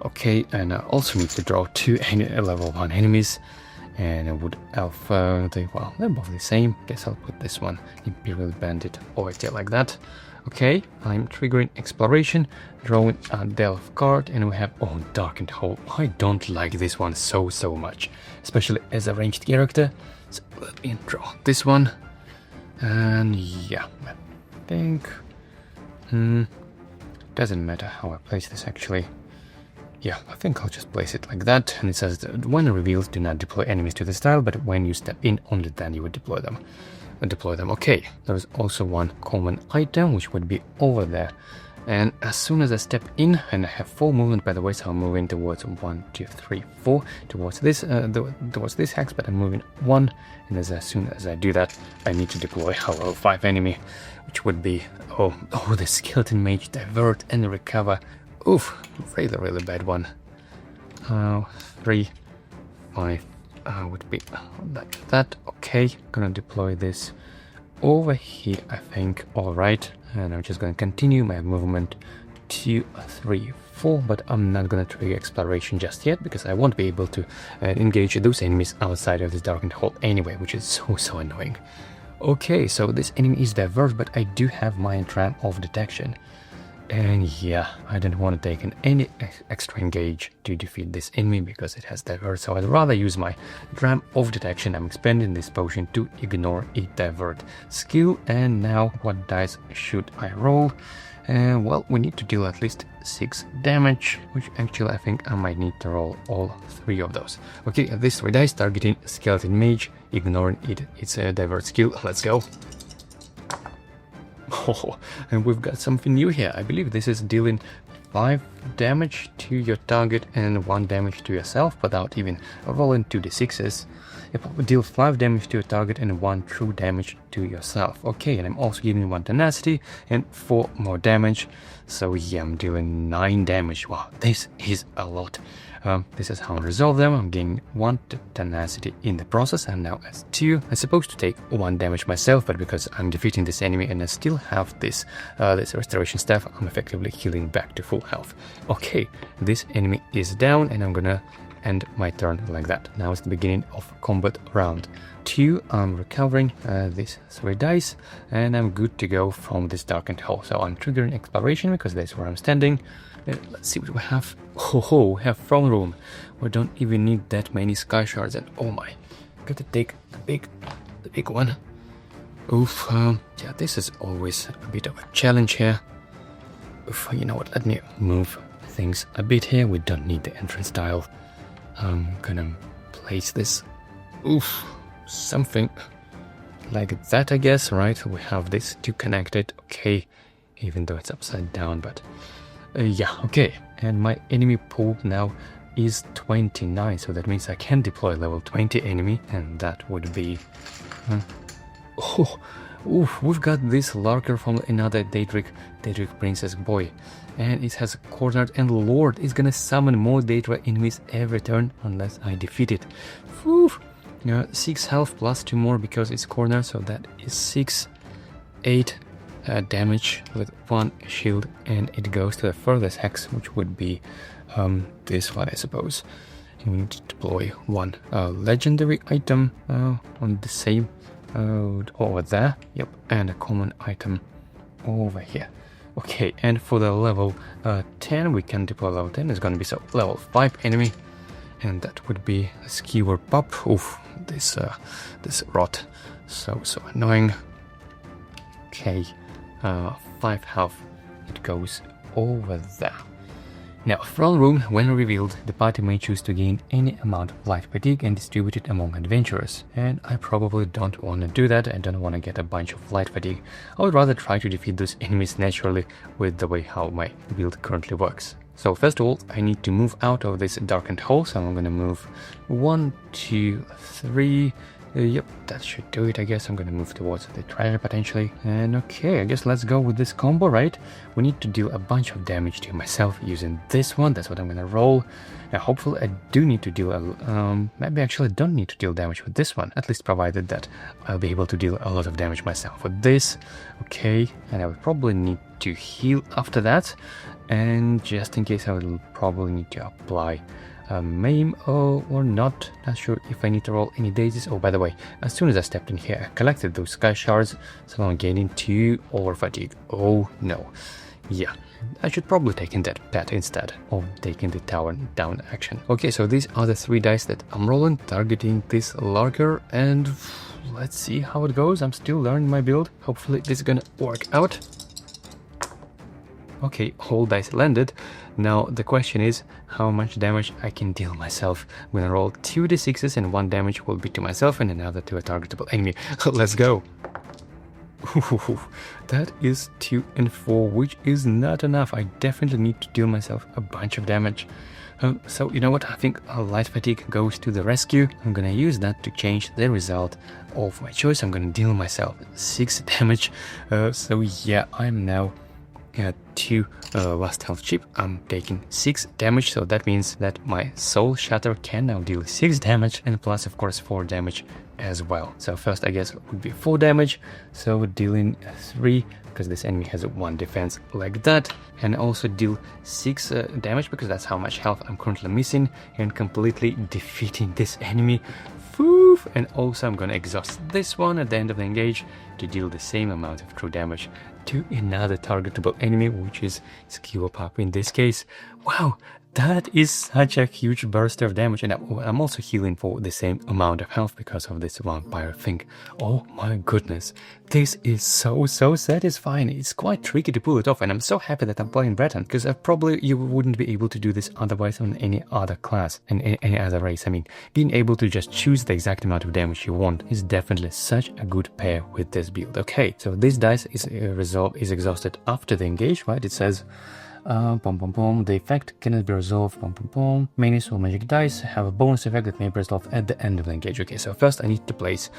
S1: Okay, and I also need to draw 2 level 1 enemies. And Wood Elf, they're both the same. Guess I'll put this one, Imperial Bandit, over here like that. Okay, I'm triggering Exploration, drawing a Delph card, and we have, Darkened Hole. I don't like this one so much, especially as a ranged character. So let me draw this one. And yeah, I think... doesn't matter how I place this actually. Yeah, I think I'll just place it like that, and it says that when revealed, do not deploy enemies to the tile, but when you step in, only then you would deploy them. Okay, there's also 1 common item, which would be over there. And as soon as I step in, and I have 4 movement, by the way, so I'm moving towards 1, 2, 3, 4, towards this hex, but I'm moving 1, and as soon as I do that, I need to deploy a level 5 enemy, which would be, the Skeleton Mage, Divert and Recover. Oof, really bad one. 3, 5 would be like that. Okay, gonna deploy this over here, I think. Alright, and I'm just gonna continue my movement 2, 3, 4, but I'm not gonna trigger Exploration just yet, because I won't be able to engage those enemies outside of this Darkened Hole anyway, which is so annoying. Okay, so this enemy is Divert, but I do have my Dram of Detection. And yeah, I don't want to take any extra engage to defeat this enemy because it has Divert, so I'd rather use my Dram of Detection. I'm expending this potion to ignore a Divert skill. And now, what dice should I roll? Well, we need to deal at least 6 damage, which actually I think I might need to roll all 3 of those. Okay, these 3 dice targeting Skeleton Mage, ignoring its Divert skill. Let's go. Oh, and we've got something new here. I believe this is dealing 5 damage to your target and 1 damage to yourself without even rolling 2d6s. It deals 5 damage to your target and 1 true damage to yourself. Okay, and I'm also giving 1 tenacity and 4 more damage. So yeah, I'm dealing 9 damage. Wow, this is a lot. This is how I resolve them. I'm gaining 1 tenacity in the process, and now as 2. I'm supposed to take 1 damage myself, but because I'm defeating this enemy and I still have this restoration staff, I'm effectively healing back to full health. Okay, this enemy is down, and I'm gonna end my turn like that. Now it's the beginning of combat round 2. I'm recovering these 3 dice, and I'm good to go from this darkened hole. So I'm triggering exploration because that's where I'm standing. Let's see what we have. Oh, we have throne room. We don't even need that many sky shards, and oh my, gotta take the big one. Oof, yeah, this is always a bit of a challenge here. Oof, you know what, let me move things a bit here. We don't need the entrance tile. I'm gonna place this, oof, something like that, I guess, right? We have this to connect it, okay, even though it's upside down, but yeah, okay. And my enemy pool now is 29, so that means I can deploy level 20 enemy, and that would be... we've got this lurker from another Daedric princess boy, and it has cornered, and Lord is gonna summon more Daedra enemies every turn unless I defeat it. Whew. 6 health plus 2 more because it's cornered, so that is 8 damage with 1 shield, and it goes to the furthest hex, which would be this one, I suppose. And we need to deploy 1 legendary item on the same over there, yep, and a common item over here. Okay, and for the level 10, we can deploy level 10. It's gonna be so level 5 enemy, and that would be a skewer pup. Oof, this rot, so annoying. Okay, 5 health. It goes over there. Now, throne room, when revealed, the party may choose to gain any amount of life fatigue and distribute it among adventurers. And I probably don't want to do that. I don't want to get a bunch of light fatigue. I would rather try to defeat those enemies naturally with the way how my build currently works. So first of all, I need to move out of this darkened hole, so I'm gonna move 1, 2, 3... yep, that should do it, I guess. I'm gonna move towards the treasure potentially. And okay, I guess let's go with this combo, right? We need to deal a bunch of damage to myself using this one. That's what I'm gonna roll. Now, hopefully I do need to deal maybe actually don't need to deal damage with this one, at least provided that I'll be able to deal a lot of damage myself with this. Okay, and I will probably need to heal after that. And just in case, I will probably need to apply maim or not sure if I need to roll any daisies. Oh, by the way, as soon as I stepped in here, I collected those sky shards, so I'm gaining 2 over fatigue. Oh no, yeah, I should probably take in that instead of taking the tower down action. Okay, so these are the 3 dice that I'm rolling, targeting this lurker, and let's see how it goes. I'm still learning my build. Hopefully this is gonna work out. Okay, all dice landed. Now the question is how much damage I can deal myself. I'm gonna roll 2 d6s, and 1 damage will be to myself and another to a targetable enemy. Let's go. That is 2 and 4, which is not enough. I definitely need to deal myself a bunch of damage. So you know what, I think light fatigue goes to the rescue. I'm gonna use that to change the result of my choice. I'm gonna deal myself 6 damage. So yeah, I'm now 2 last health chip. I'm taking 6 damage, so that means that my soul shatter can now deal 6 damage, and plus of course 4 damage as well. So first I guess would be 4 damage, so dealing 3 because this enemy has 1 defense like that, and also deal 6 damage because that's how much health I'm currently missing, and completely defeating this enemy. Woof. And also I'm gonna exhaust this one at the end of the engage to deal the same amount of true damage to another targetable enemy, which is Skewer Pup in this case. Wow, that is such a huge burst of damage, and I'm also healing for the same amount of health because of this vampire thing. Oh my goodness, this is so satisfying. It's quite tricky to pull it off, and I'm so happy that I'm playing Breton, because probably you wouldn't be able to do this otherwise on any other class and any other race. I mean, being able to just choose the exact amount of damage you want is definitely such a good pair with this build. Okay, so this dice is exhausted after the engage, right? It says the effect cannot be resolved. Manis or magic dice have a bonus effect that may be resolved at the end of the engage. Okay, so first I need to place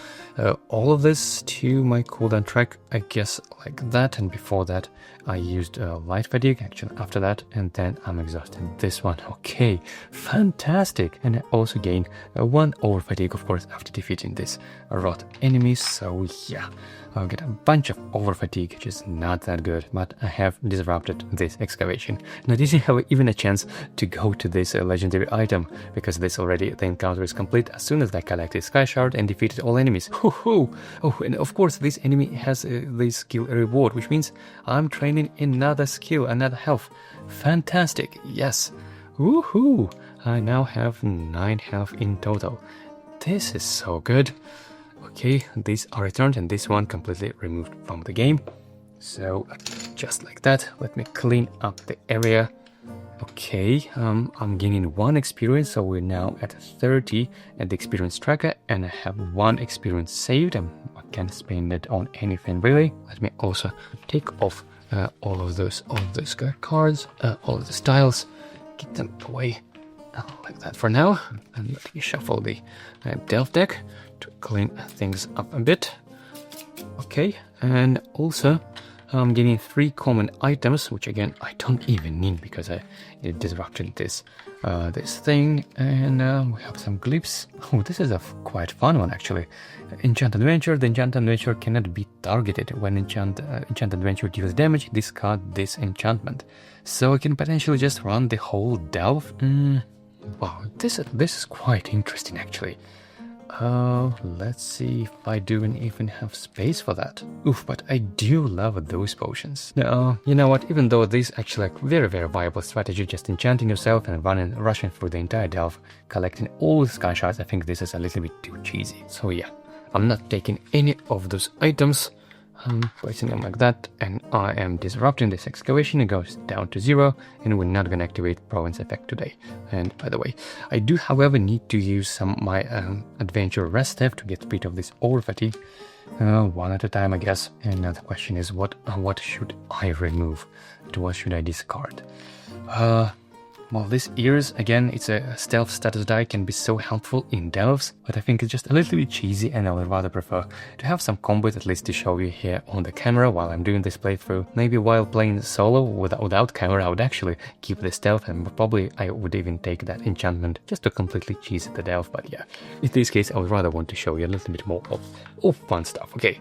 S1: all of this to my cooldown track, I guess like that, and before that I used light fatigue actually after that, and then I'm exhausting this one. Okay, fantastic. And I also gain 1 over fatigue, of course, after defeating this rot enemy. So yeah, I'll get a bunch of over fatigue, which is not that good, but I have disrupted this excavation. excavation. And I didn't have even a chance to go to this legendary item, because this already, the encounter is complete as soon as I collected Sky Shard and defeated all enemies. Hoo-hoo! Oh, and of course this enemy has this skill reward, which means I'm training another skill, another health. Fantastic, yes. Woohoo! I now have 9 health in total. This is so good. Okay, these are returned and this one completely removed from the game. So, just like that, let me clean up the area. Okay, I'm gaining 1 experience, so we're now at 30 at the experience tracker, and I have 1 experience saved. I can't spend it on anything really. Let me also take off all of those cards, all of the styles, get them away like that for now, and let me shuffle the Delve deck to clean things up a bit. Okay, and also I'm getting 3 common items, which again I don't even need because it disrupted this thing, and we have some glyphs. Oh, this is a quite fun one actually. Enchant Adventure. The Enchant Adventure cannot be targeted. When Enchant Adventure deals damage, discard this enchantment. So I can potentially just run the whole delve. Wow, this is quite interesting actually. Let's see if I do even have space for that. Oof, but I do love those potions. Now, you know what, even though this is actually a very, very viable strategy, just enchanting yourself and rushing through the entire delve, collecting all the sky shards, I think this is a little bit too cheesy. So yeah, I'm not taking any of those items. I'm placing them like that, and I am disrupting this excavation. It goes down to 0, and we're not going to activate Province effect today. And by the way, I do however need to use some of my adventure rest step to get rid of this over fatigue, one at a time I guess. And now the question is, what should I remove? What should I discard? Well, this ears, again, it's a stealth status die, can be so helpful in delves, but I think it's just a little bit cheesy, and I would rather prefer to have some combat at least to show you here on the camera while I'm doing this playthrough. Maybe while playing solo without camera I would actually keep the stealth, and probably I would even take that enchantment just to completely cheese the delve, but yeah. In this case I would rather want to show you a little bit more of fun stuff. Okay.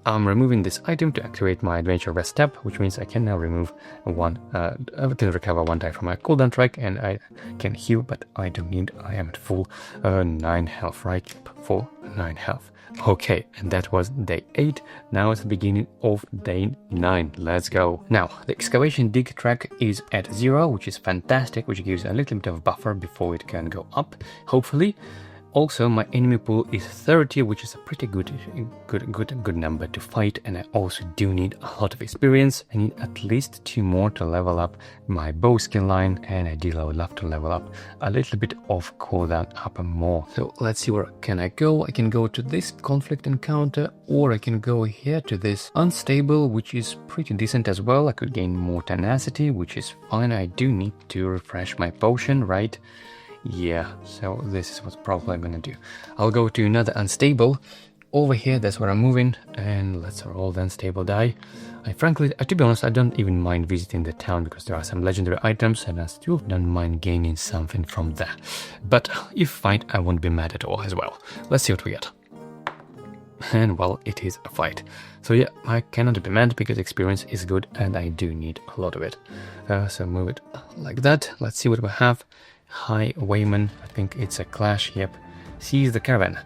S1: I'm removing this item to activate my adventure rest step, which means I can now remove to recover 1 die from my cooldown track, and I can heal, but I don't need, I am at full 9 health, right? For 9 health. Okay, and that was day 8. Now it's the beginning of day 9. Let's go. Now, the excavation dig track is at 0, which is fantastic, which gives a little bit of buffer before it can go up, hopefully. Also, my enemy pool is 30, which is a pretty good number to fight, and I also do need a lot of experience. I need at least 2 more to level up my bow skill line, and ideally I would love to level up a little bit of cooldown up more. So let's see, where can I go? I can go to this conflict encounter, or I can go here to this unstable, which is pretty decent as well. I could gain more tenacity, which is fine. I do need to refresh my potion, right? Yeah, so this is what probably I'm gonna do. I'll go to another unstable. Over here, that's where I'm moving, and let's roll the unstable die. Frankly, to be honest, I don't even mind visiting the town because there are some legendary items, and I still don't mind gaining something from there. But if fight, I won't be mad at all as well. Let's see what we get. And well, it is a fight. So yeah, I cannot be mad because experience is good, and I do need a lot of it. So move it like that. Let's see what we have. Highwayman, I think it's a clash, yep. Seize the caravan.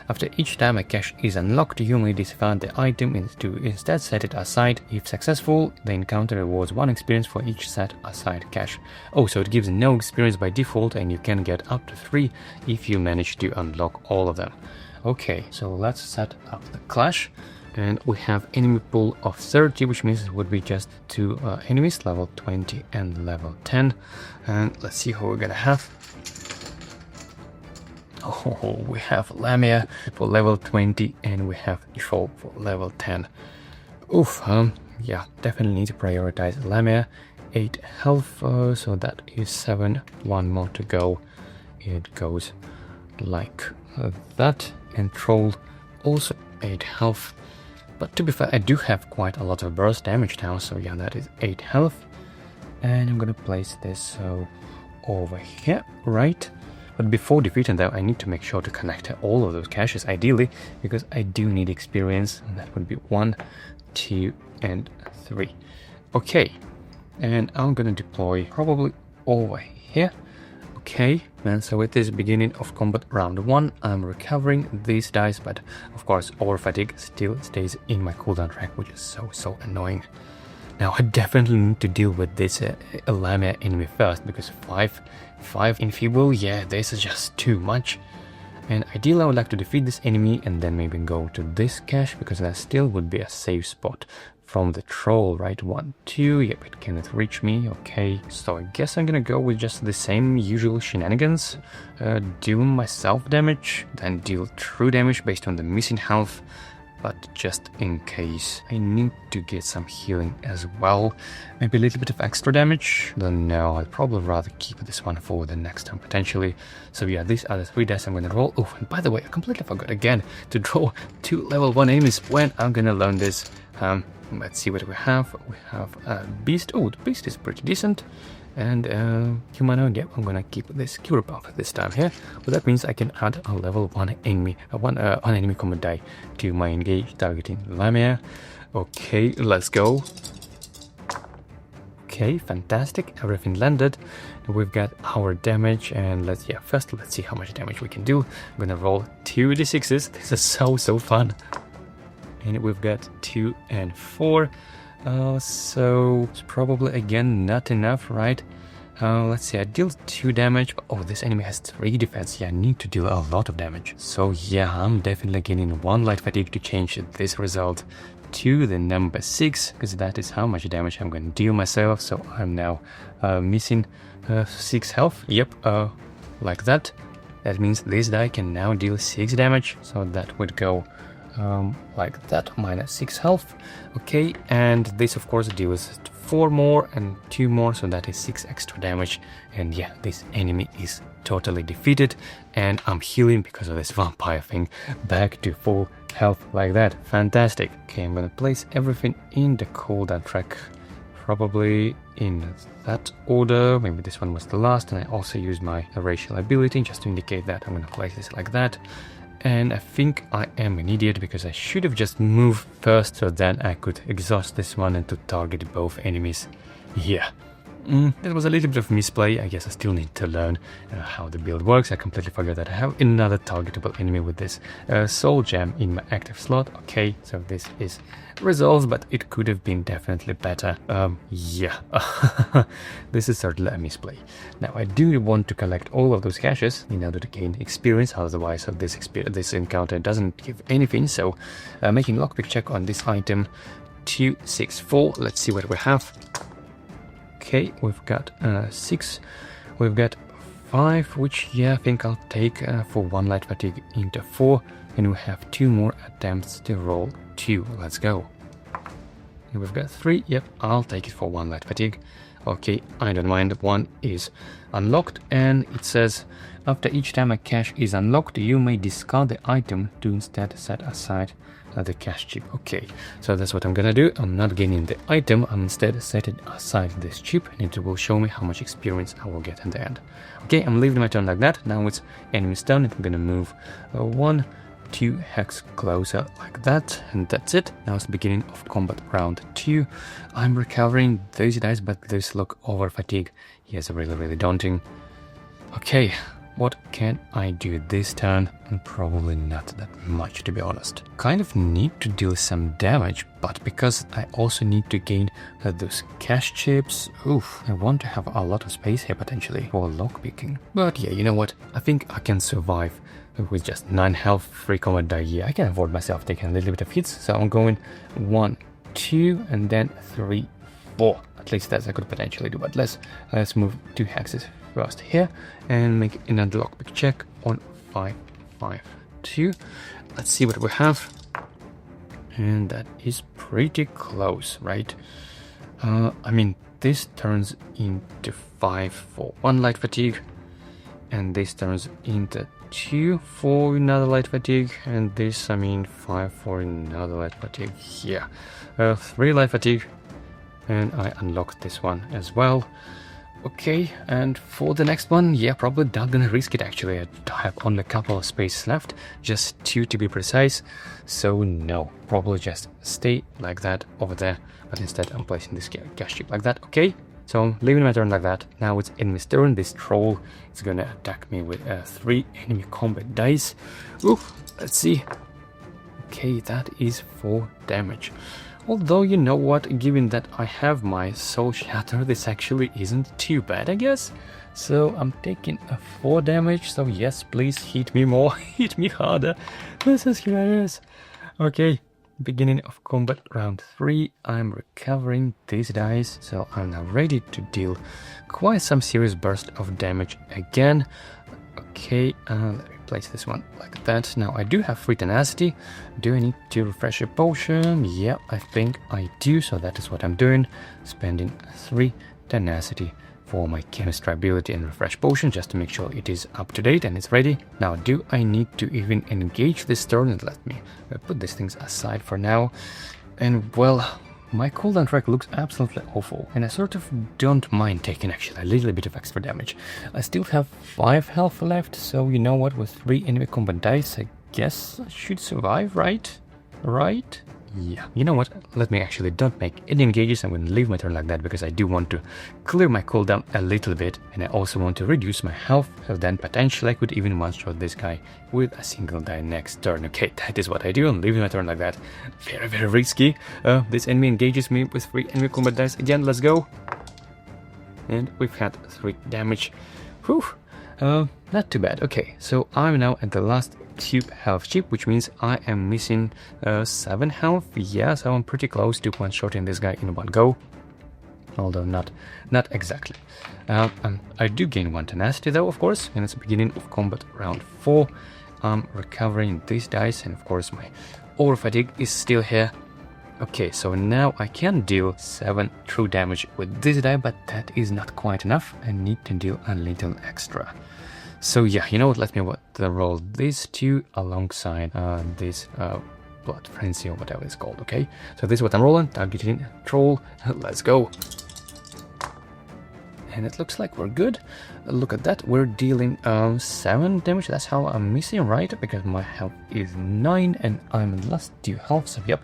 S1: After each time a cache is unlocked, you may discard the item to instead set it aside. If successful, the encounter rewards 1 experience for each set aside cache. Oh, so it gives no experience by default, and you can get up to 3 if you manage to unlock all of them. Okay, so let's set up the clash. And we have enemy pool of 30, which means it would be just 2 enemies, level 20 and level 10. And let's see who we're gonna have. Oh, we have Lamia for level 20, and we have Troll for level 10. Oof, yeah, definitely need to prioritize Lamia. 8 health, so that is 7. 1 more to go. It goes like that. And Troll also 8 health. But to be fair, I do have quite a lot of burst damage now, so yeah, that is 8 health. And I'm gonna place this over here, right? But before defeating them, I need to make sure to connect all of those caches, ideally, because I do need experience, and that would be 1, 2, and 3. Okay, And I'm gonna deploy probably over here. Okay, and so it is beginning of combat round 1. I'm recovering these dice, but of course over fatigue still stays in my cooldown track, which is so annoying. Now I definitely need to deal with this Lamia enemy first, because 5 enfeeble, yeah, this is just too much. And ideally I would like to defeat this enemy and then maybe go to this cache, because that still would be a safe spot from the troll, right? 1, 2, yep, it cannot reach me, okay. So I guess I'm gonna go with just the same usual shenanigans. Deal myself damage, then deal true damage based on the missing health. But just in case, I need to get some healing as well. Maybe a little bit of extra damage. Don't know, I'd probably rather keep this one for the next time potentially. So yeah, these are the 3 dice I'm gonna roll. Oh, and by the way, I completely forgot again to draw 2 level 1 enemies when I'm gonna learn this. Let's see what we have. We have a beast. Oh, the beast is pretty decent. And humanoid, yeah, I'm gonna keep this cure buff this time here. But that means I can add a level 1 enemy, one enemy combat die to my engage targeting Lamia. Okay, let's go. Okay, fantastic, everything landed. We've got our damage, and let's see how much damage we can do. I'm gonna roll 2 d6s. This is so fun. And we've got 2 and 4. So it's probably again not enough, right? Let's see, I deal 2 damage. Oh, this enemy has 3 defense. Yeah, I need to deal a lot of damage. So yeah, I'm definitely getting 1 light fatigue to change this result to the number 6, because that is how much damage I'm going to deal myself. So I'm now missing 6 health. Yep, like that. That means this die can now deal 6 damage. So that would go like that, minus 6 health. Okay, and this of course deals 4 more and 2 more, so that is 6 extra damage. And yeah, this enemy is totally defeated, and I'm healing because of this vampire thing back to full health like that. Fantastic. Okay, I'm gonna place everything in the cooldown track, probably in that order. Maybe this one was the last, and I also used my racial ability just to indicate that. I'm gonna place this like that. And I think I am an idiot, because I should have just moved first, so then I could exhaust this one and to target both enemies. Yeah, that was a little bit of misplay. I guess I still need to learn how the build works. I completely forgot that I have another targetable enemy with this soul gem in my active slot. Okay, so this is resolved, but it could have been definitely better. Yeah, this is certainly a misplay. Now I do want to collect all of those caches in order to gain experience, otherwise this encounter doesn't give anything. So making lockpick check on this item, 264. Let's see what we have. Okay, we've got 6, we've got 5, which yeah, I think I'll take for 1 light fatigue into 4, and we have 2 more attempts to roll 2. Let's go. And we've got 3, yep, I'll take it for 1 light fatigue. Okay, I don't mind, 1 is unlocked, and it says after each time a cache is unlocked, you may discard the item to instead set aside the cache chip. Okay, so that's what I'm gonna do. I'm not gaining the item, I'm instead setting aside this chip, and it will show me how much experience I will get in the end. Okay, I'm leaving my turn like that. Now it's enemy's turn, and I'm gonna move 1, 2 hex closer like that, and that's it. Now it's the beginning of combat round 2. I'm recovering those dice, but those look over fatigue. Yes, really daunting. Okay, what can I do this turn? Probably not that much, to be honest. Kind of need to deal some damage, but because I also need to gain those cache chips, oof, I want to have a lot of space here potentially for lockpicking. But yeah, you know what? I think I can survive with just 9 health, 3 combat die. Yeah, I can afford myself taking a little bit of hits, so I'm going 1, 2, and then 3, 4. At least that's I could potentially do, but let's move 2 hexes first here and make another lockpick check on 5, 5, 2. Let's see what we have, and that is pretty close, right? I mean, this turns into 5 for 1 light fatigue, and this turns into 2 for another light fatigue, and this, I mean, 5 for another light fatigue. Yeah, 3 light fatigue, and I unlocked this one as well. Okay, and for the next one, yeah, probably not gonna risk it actually. I have only a couple of spaces left, just 2 to be precise, so no, probably just stay like that over there, but instead I'm placing this cache chip like that. Okay, So I'm leaving my turn like that. Now it's enemy's turn. This troll is gonna attack me with 3 enemy combat dice. Oof, let's see. Okay, that is 4 damage. Although, you know what, given that I have my soul shatter, this actually isn't too bad, I guess. So I'm taking a 4 damage, so yes, please hit me more, hit me harder. This is hilarious. Okay, beginning of combat round 3, I'm recovering these dice, so I'm now ready to deal quite some serious burst of damage again. Okay, let me place this one like that. Now I do have 3 tenacity. Do I need to refresh a potion? Yeah, I think I do, so that is what I'm doing. Spending 3 tenacity for my chemistry ability and refresh potion just to make sure it is up to date and it's ready. Now, do I need to even engage this turn? And let me put these things aside for now. And well, my cooldown track looks absolutely awful, and I sort of don't mind taking actually a little bit of extra damage. I still have 5 health left, so you know what, with 3 enemy combat dice, I guess I should survive, right? Right? Yeah. You know what, let me actually don't make any engages. I'm going to leave my turn like that because I do want to clear my cooldown a little bit, and I also want to reduce my health, so then potentially I could even one-shot this guy with a single die next turn. Okay, that is what I do. I'm leaving my turn like that. Very, very risky. This enemy engages me with 3 enemy combat dice again. Let's go. And we've had 3 damage. Whew. Not too bad. Okay, so I'm now at the last cube health chip, which means I am missing 7 health. Yeah, so I'm pretty close to one-shotting this guy in one go. Although not exactly. I do gain 1 tenacity though, of course, and it's the beginning of combat round 4. I'm recovering these dice, and of course my over fatigue is still here. Okay, so now I can deal 7 true damage with this die, but that is not quite enough. I need to deal a little extra. So yeah, you know what, let me roll these 2 alongside this Blood Frenzy or whatever it's called, okay? So this is what I'm rolling, targeting troll, let's go. And it looks like we're good. Look at that, we're dealing 7 damage, that's how I'm missing, right? Because my health is 9 and I'm in the last 2 health, so yep,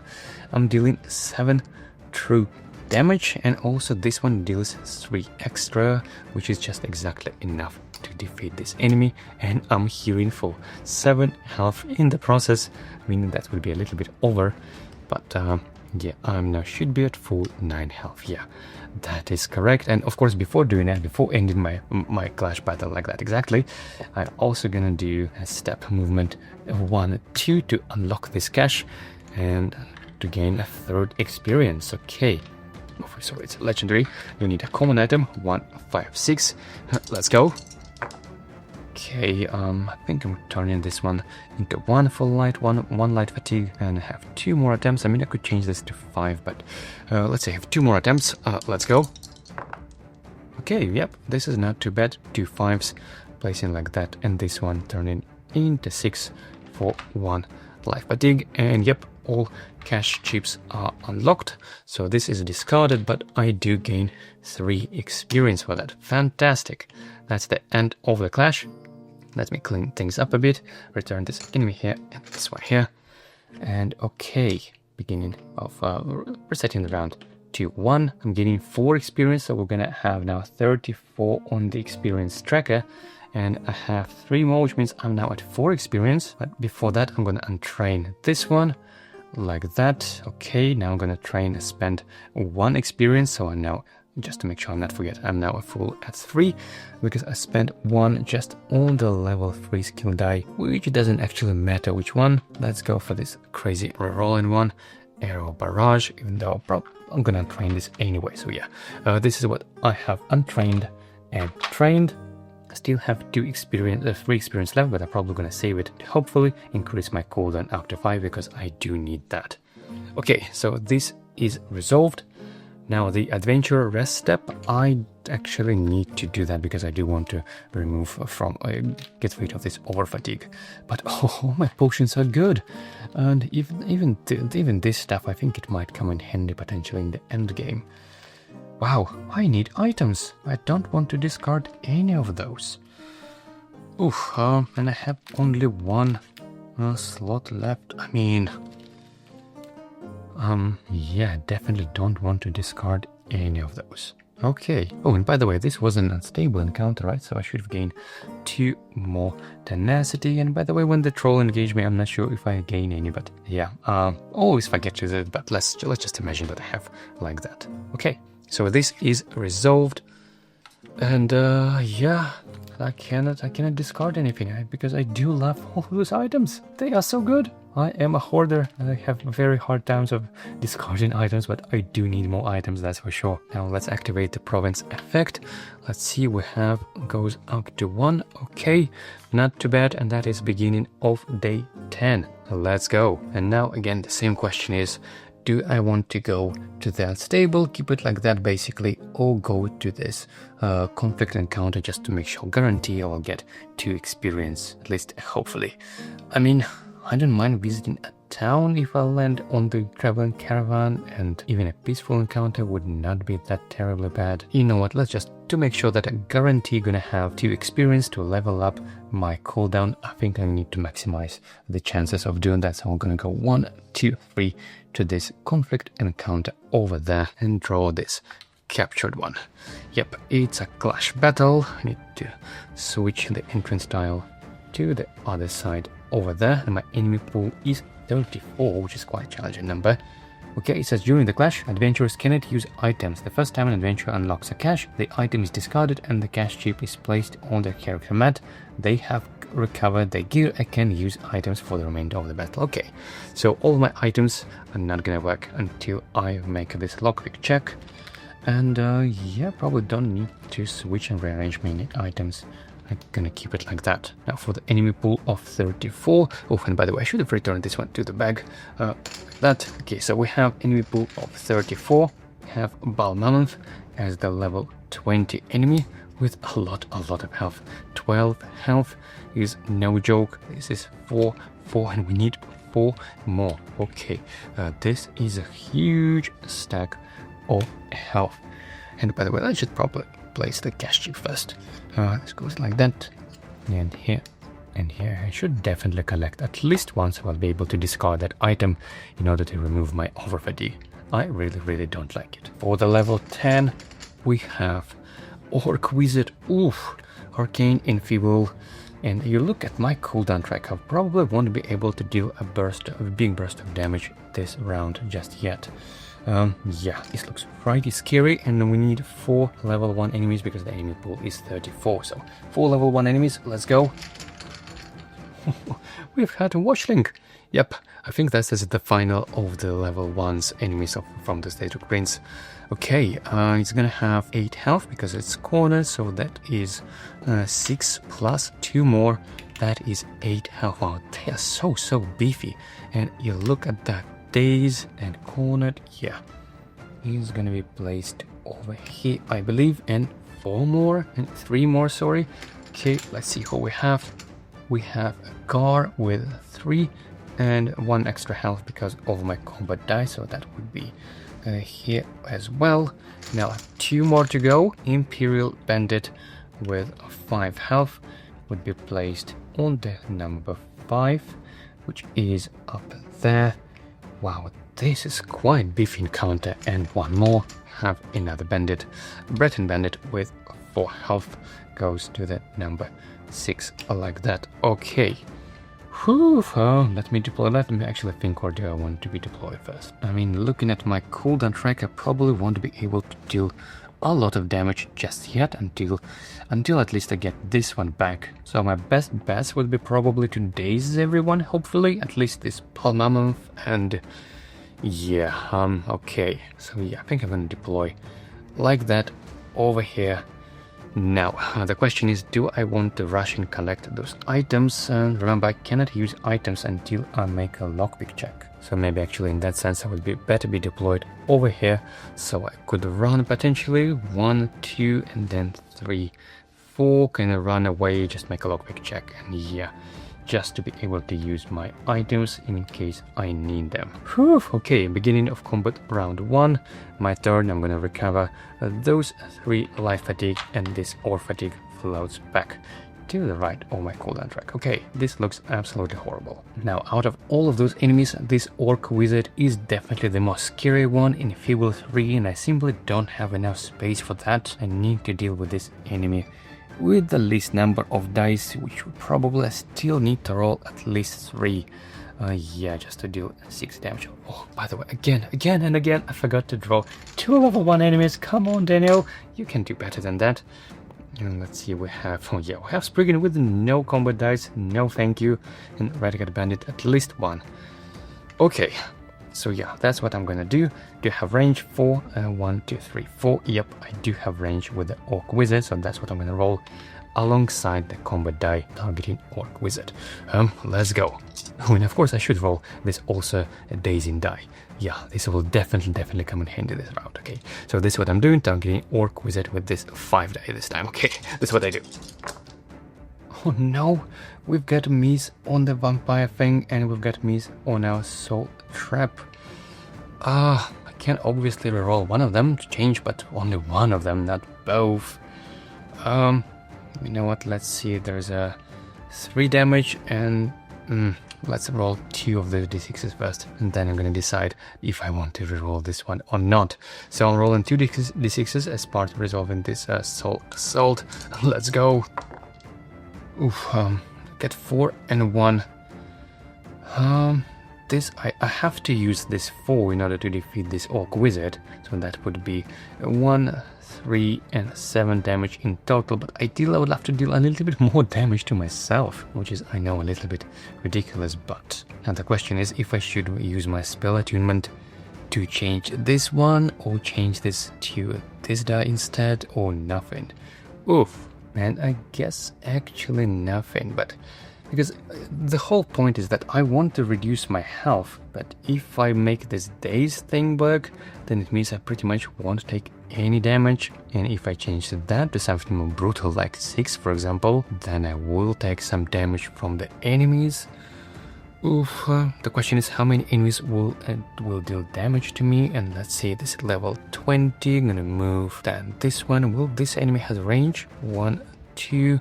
S1: I'm dealing 7 true damage, and also this one deals 3 extra, which is just exactly enough to defeat this enemy, and I'm healing for 7 health in the process, meaning that will be a little bit over, but yeah, I'm now should be at full 9 health. Yeah, that is correct. And of course, before doing that, before ending my clash battle like that exactly, I'm also gonna do a step movement 1, 2 to unlock this cache and to gain a 3rd experience. Okay, oh, sorry, it's a legendary. You need a common item 1, 5, 6. Let's go. Okay, I think I'm turning this one into 1 full light, 1 light fatigue, and have 2 more attempts. I mean, I could change this to 5, but let's say I have 2 more attempts. Let's go. Okay, yep, this is not too bad. 2 5s, placing like that, and this one turning into 6 for 1 life fatigue, and yep, all cash chips are unlocked. So this is discarded, but I do gain 3 experience for that. Fantastic. That's the end of the clash. Let me clean things up a bit, return this enemy here and this one here. And okay, beginning of resetting the round to 1. I'm getting 4 experience, so we're gonna have now 34 on the experience tracker. And I have 3 more, which means I'm now at 4 experience. But before that, I'm gonna untrain this one, like that. Okay, now I'm gonna spend 1 experience, so I'm now, just to make sure I'm not forget, I'm now a full at 3, because I spent 1 just on the level 3 skill die, which doesn't actually matter which one. Let's go for this crazy rerolling one, Arrow Barrage, even though I'm gonna train this anyway. So yeah, this is what I have untrained and trained. I still have 3 experience left, but I'm probably gonna save it to hopefully increase my cooldown up to 5, because I do need that. Okay, so this is resolved. Now the adventure rest step, I actually need to do that because I do want to remove get rid of this over fatigue. But oh, my potions are good, and even this stuff, I think it might come in handy potentially in the end game. Wow, I need items. I don't want to discard any of those. Oof, and I have only 1 slot left. I mean, yeah, definitely don't want to discard any of those. Okay. Oh, and by the way, this was an unstable encounter, right? So I should have gained 2 more tenacity. And by the way, when the troll engaged me, I'm not sure if I gain any, but yeah, always forget to do it. But let's just imagine that I have like that. Okay, so this is resolved, and yeah, I cannot discard anything because I do love all those items. They are so good. I am a hoarder and I have very hard times of discarding items, but I do need more items, that's for sure. Now let's activate the province effect. Let's see, we have goes up to 1. Okay, not too bad, and that is beginning of day 10. Let's go. And now again the same question is, do I want to go to that stable, keep it like that basically, or go to this conflict encounter just to make sure, guarantee I'll get 2 experience, at least hopefully. I mean, I don't mind visiting a town if I land on the traveling caravan, and even a peaceful encounter would not be that terribly bad. You know what, let's just, to make sure that I guarantee gonna have 2 experience to level up my cooldown, I think I need to maximize the chances of doing that. So I'm gonna go 1, 2, 3 to this conflict encounter over there and draw this captured one. Yep, it's a clash battle. I need to switch the entrance tile to the other side over there, and my enemy pool is 34, which is quite a challenging number. Okay, it says during the clash, adventurers cannot use items. The first time an adventurer unlocks a cache, the item is discarded and the cache chip is placed on their character mat. They have recovered their gear and can use items for the remainder of the battle. Okay, so all my items are not gonna work until I make this lockpick check. And yeah, probably don't need to switch and rearrange my items. I'm gonna keep it like that. Now for the enemy pool of 34. Oh, and by the way, I should have returned this one to the bag. Like that. Okay, so we have enemy pool of 34. We have Balmora as the level 20 enemy with a lot of health. 12 health is no joke. This is 4, and we need 4 more. Okay, this is a huge stack of health. And by the way, I should probably place the cache chip first. This goes like that, and here, and here. I should definitely collect at least once. I'll be able to discard that item in order to remove my over fatigue. I really don't like it. For the level 10, we have Orc Wizard. Oof, Arcane Enfeeble. And you look at my cooldown track, I probably won't be able to deal a big burst of damage this round just yet. Yeah, this looks pretty scary, and we need 4 level 1 enemies because the enemy pool is 34. So 4 level 1 enemies, let's go. We've had a watchling. Yep, I think this is the final of the level 1's enemies from the State of Prince. Okay, it's gonna have 8 health because it's cornered, so that is 6 plus 2 more. That is 8 health. Wow, they are so beefy. And you look at that. Dazed and cornered, yeah, he's gonna be placed over here, I believe, and 4 more and 3 more, sorry. Okay, let's see who we have. We have a Gar with 3 and 1 extra health because of my combat die, so that would be here as well. Now 2 more to go. Imperial Bandit with 5 health would be placed on the number 5, which is up there. Wow, this is quite beefy encounter. And 1 more, have another bandit. Breton Bandit with 4 health goes to the number 6, like that. Okay. Whew, let me deploy that. Let me actually think, or do I want to be deployed first? I mean, looking at my cooldown track, I probably won't be able to deal a lot of damage just yet until at least I get this one back. So my best bet would be probably to daze everyone, hopefully, at least this Balmora, and yeah, okay. So yeah, I think I'm gonna deploy like that over here. Now, the question is, do I want to rush and collect those items? And remember, I cannot use items until I make a lockpick check. So maybe actually in that sense I would be better be deployed over here, so I could run potentially 1, 2, and then 3, 4, kind of run away, just make a lockpick check, and yeah, just to be able to use my items in case I need them. Whew, okay, beginning of combat round 1, my turn. I'm gonna recover those 3 life fatigue, and this ore fatigue floats back to the right of my cooldown track. Okay, this looks absolutely horrible. Now, out of all of those enemies, this Orc Wizard is definitely the most scary one in Feeble 3, and I simply don't have enough space for that. I need to deal with this enemy with the least number of dice, which would probably still need to roll at least 3. Yeah, just to deal 6 damage. Oh, by the way, again and again, I forgot to draw 2 level 1 enemies. Come on, Daniel, you can do better than that. And let's see, we have, oh yeah, we have Spriggan with no combat dice, no thank you, and Raticat Bandit at least 1. Okay, so yeah, that's what I'm gonna do. Do you have range? 4, 1, 2, 3, 4. Yep, I do have range with the Orc Wizard, so that's what I'm gonna roll alongside the combat die targeting Orc Wizard. Let's go. Oh, and of course I should roll this also a Dazing die. Yeah, this will definitely come in handy this round. Okay, so this is what I'm doing, targeting Orc Wizard with this 5 die this time. Okay, this is what I do. Oh no, we've got Mies on the vampire thing, and we've got Mies on our soul trap. I can obviously reroll one of them to change, but only one of them, not both. You know what, let's see, there's a 3 damage, and let's roll 2 of the d6s first, and then I'm gonna decide if I want to reroll this one or not. So I'm rolling 2 d6s as part of resolving this soul assault. Let's go. Oof, get 4 and 1. This I have to use this 4 in order to defeat this Orc Wizard, so that would be 1, 3 and 7 damage in total, but ideally I would love to deal a little bit more damage to myself, which is, I know, a little bit ridiculous. But now the question is if I should use my spell attunement to change this one, or change this to this die instead, or nothing. Oof, man, I guess actually nothing, but because the whole point is that I want to reduce my health, but if I make this daze thing work, then it means I pretty much won't take any damage, and if I change that to something more brutal like 6 for example, then I will take some damage from the enemies. Oof, the question is how many enemies will deal damage to me, and let's see, this is level 20, I'm gonna move then this one. Will this enemy has range? 1, 2,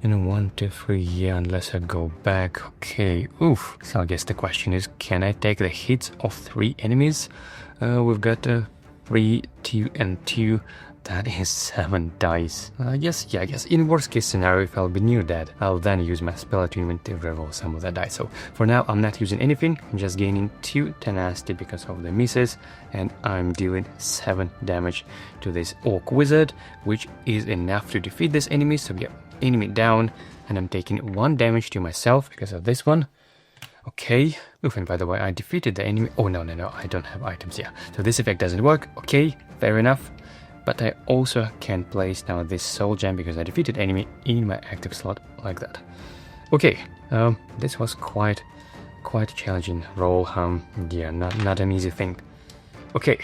S1: and 1, 2, 3, yeah, unless I go back. Okay, oof. So I guess the question is, can I take the hits of 3 enemies? We've got 3, 2, and 2. That is 7 dice. I guess in worst case scenario, if I'll be near dead, I'll then use my spell attunement to reroll some of the dice. So for now, I'm not using anything. I'm just gaining 2 tenacity because of the misses, and I'm dealing 7 damage to this Orc Wizard, which is enough to defeat this enemy. So yeah, enemy down, and I'm taking 1 damage to myself because of this one. Okay. Oof, and by the way, I defeated the enemy. Oh, no, I don't have items. Yeah, so this effect doesn't work. Okay, fair enough. But I also can place now this soul gem because I defeated enemy in my active slot like that. Okay, this was quite a challenging roll. Yeah, not an easy thing. Okay,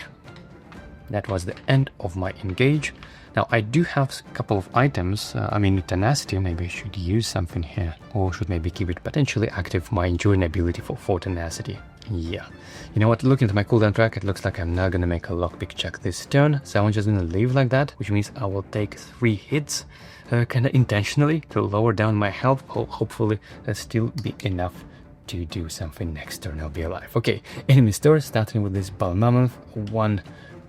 S1: that was the end of my engage. Now I do have a couple of items. I mean, tenacity, maybe I should use something here, or should maybe keep it potentially active, my enduring ability for tenacity. Yeah, you know what, looking at my cooldown track, it looks like I'm not gonna make a lockpick check this turn, so I'm just gonna leave like that, which means I will take 3 hits, kinda intentionally, to lower down my health. Hopefully still be enough to do something next turn. I'll be alive. Okay, enemy store, starting with this Balmora. 1,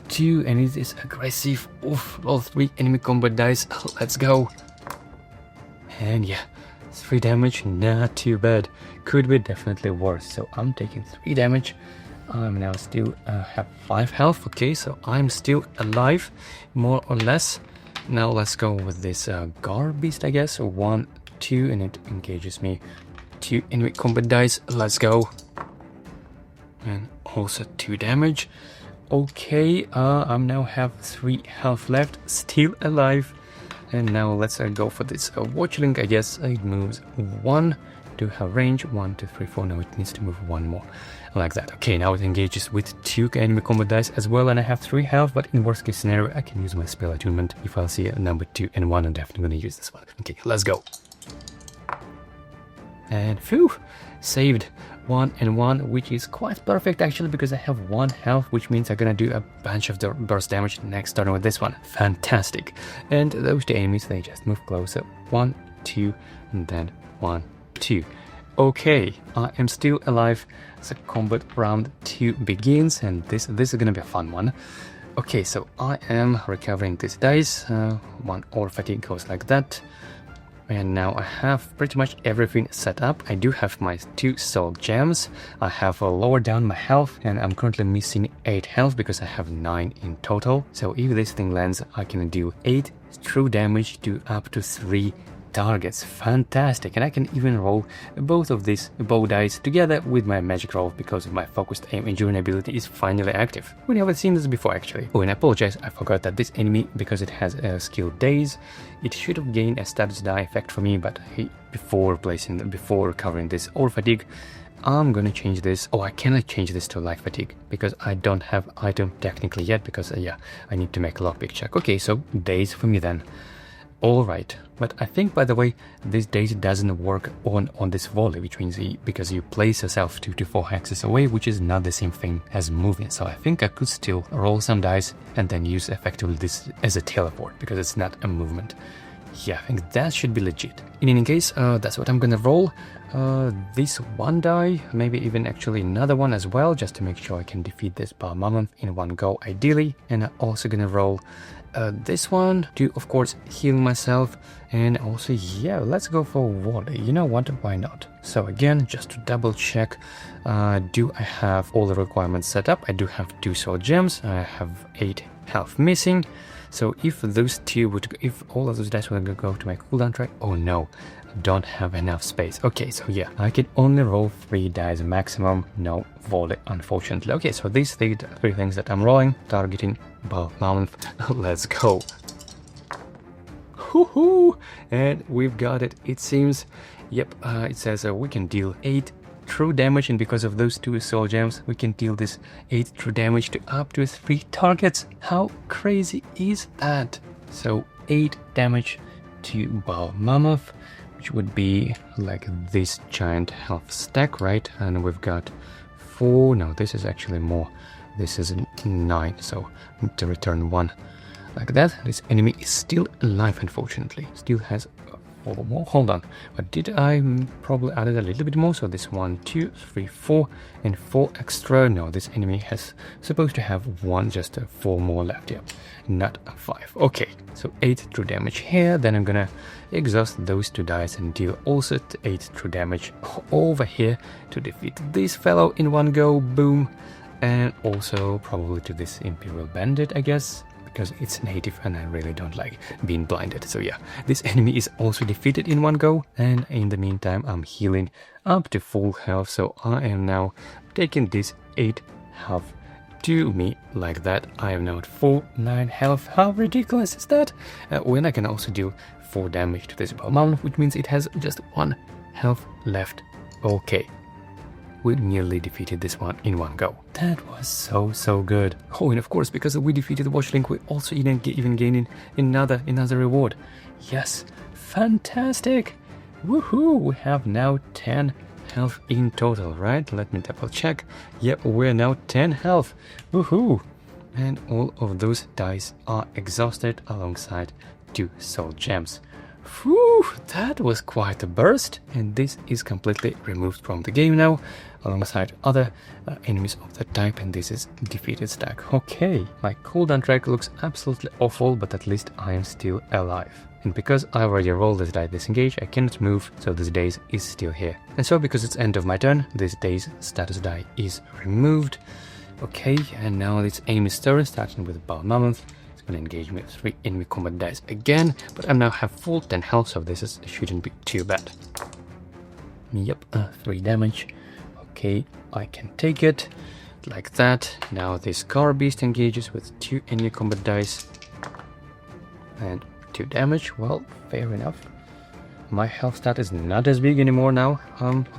S1: 2, and it is aggressive. Oof, all 3 enemy combat dice. Let's go. And yeah, 3 damage, not too bad. Could be definitely worse. So I'm taking 3 damage. I'm now still have 5 health. Okay, so I'm still alive, more or less. Now let's go with this Gar Beast, I guess. 1, 2, and it engages me. 2 enemy combat dice. Let's go. And also 2 damage. Okay, I'm now have 3 health left, still alive. And now let's go for this Watchling. I guess it moves 1 to have range. 1, 2, 3, 4. No, it needs to move 1 more, like that. Okay, now it engages with 2 enemy combat dice as well, and I have 3 health. But in worst case scenario, I can use my spell attunement. If I'll see a number 2 and 1, I'm definitely gonna use this one. Okay, let's go. And phew, saved 1 and 1, which is quite perfect actually, because I have 1 health, which means I'm gonna do a bunch of the burst damage next turn with this one. Fantastic. And those 2 enemies, they just move closer. 1, 2, and then 1, 2. Okay, I am still alive. So combat round 2 begins, and this is gonna be a fun one. Okay, so I am recovering this dice. 1 ore fatigue goes like that. And now I have pretty much everything set up. I do have my 2 soul gems. I have lowered down my health, and I'm currently missing 8 health because I have 9 in total. So if this thing lands, I can do 8 true damage to up to 3 targets. Fantastic. And I can even roll both of these bow dice together with my magic roll because my focused aim and ability is finally active. We never seen this before actually. Oh, and I apologize, I forgot that this enemy, because it has a skill daze, it should have gained a status die effect for me, but before recovering this ore fatigue, I'm gonna change this. Oh, I cannot change this to life fatigue because I don't have item technically yet because yeah, I need to make a lockpick check. Okay, so daze for me then. Alright, but I think, by the way, this daze doesn't work on this volley, which means because you place yourself 2 to 4 hexes away, which is not the same thing as moving. So I think I could still roll some dice and then use effectively this as a teleport because it's not a movement. Yeah, I think that should be legit. In any case, that's what I'm gonna roll. This 1 die, maybe even actually another one as well, just to make sure I can defeat this Balmora in 1 go ideally. And I'm also gonna roll this one to, of course, heal myself. And also, yeah, let's go for volley. You know what, why not? So again, just to double check, do I have all the requirements set up? I do have 2 soul gems. I have 8 health missing. So if those 2 would, if all of those dice would go to my cooldown track, oh no, don't have enough space. Okay, so yeah, I can only roll 3 dice maximum, no volley, unfortunately. Okay, so these 3 things that I'm rolling, targeting Balmora. Let's go. Hoo-hoo! And we've got it, it seems. Yep, it says we can deal 8 true damage, and because of those 2 soul gems, we can deal this 8 true damage to up to 3 targets. How crazy is that? So 8 damage to Balmora, which would be like this giant health stack, right? And we've got 4, no, this is actually more. This is 9, so I need to return 1 like that. This enemy is still alive, unfortunately. Still has 4 more. Hold on, but did I probably added a little bit more? So this 1, 2, 3, 4, and 4 extra. No, this enemy has supposed to have 1, just 4 more left. Yeah, not 5. Okay, so 8 true damage here. Then I'm gonna exhaust those 2 dice and deal also 8 true damage over here to defeat this fellow in 1 go. Boom. And also probably to this Imperial Bandit, I guess, because it's native and I really don't like being blinded. So yeah, this enemy is also defeated in 1 go, and in the meantime I'm healing up to full health, so I am now taking this 8 health to me like that. I am now at full 9 health. How ridiculous is that? When I can also do 4 damage to this Balmora, which means it has just 1 health left. Okay, we nearly defeated this one in 1 go. That was so good. Oh, and of course, because we defeated the Watchlink, we also even gaining another reward. Yes, fantastic. Woohoo! We have now 10 health in total, right? Let me double check. Yep, we're now 10 health. Woohoo! And all of those dice are exhausted alongside 2 soul gems. Whew, that was quite a burst, and this is completely removed from the game now, alongside other enemies of that type, and this is defeated stack. Okay, my cooldown track looks absolutely awful, but at least I am still alive. And because I already rolled this die disengage, I cannot move, so this daze is still here. And so because it's end of my turn, this daze status die is removed. Okay, and now it's Amy's turn, starting with Balmora. Gonna engage me with 3 enemy combat dice again, but I now have full 10 health, so this shouldn't be too bad. Yep, 3 damage. Okay, I can take it like that. Now this car beast engages with 2 enemy combat dice and 2 damage. Well, fair enough. My health stat is not as big anymore now.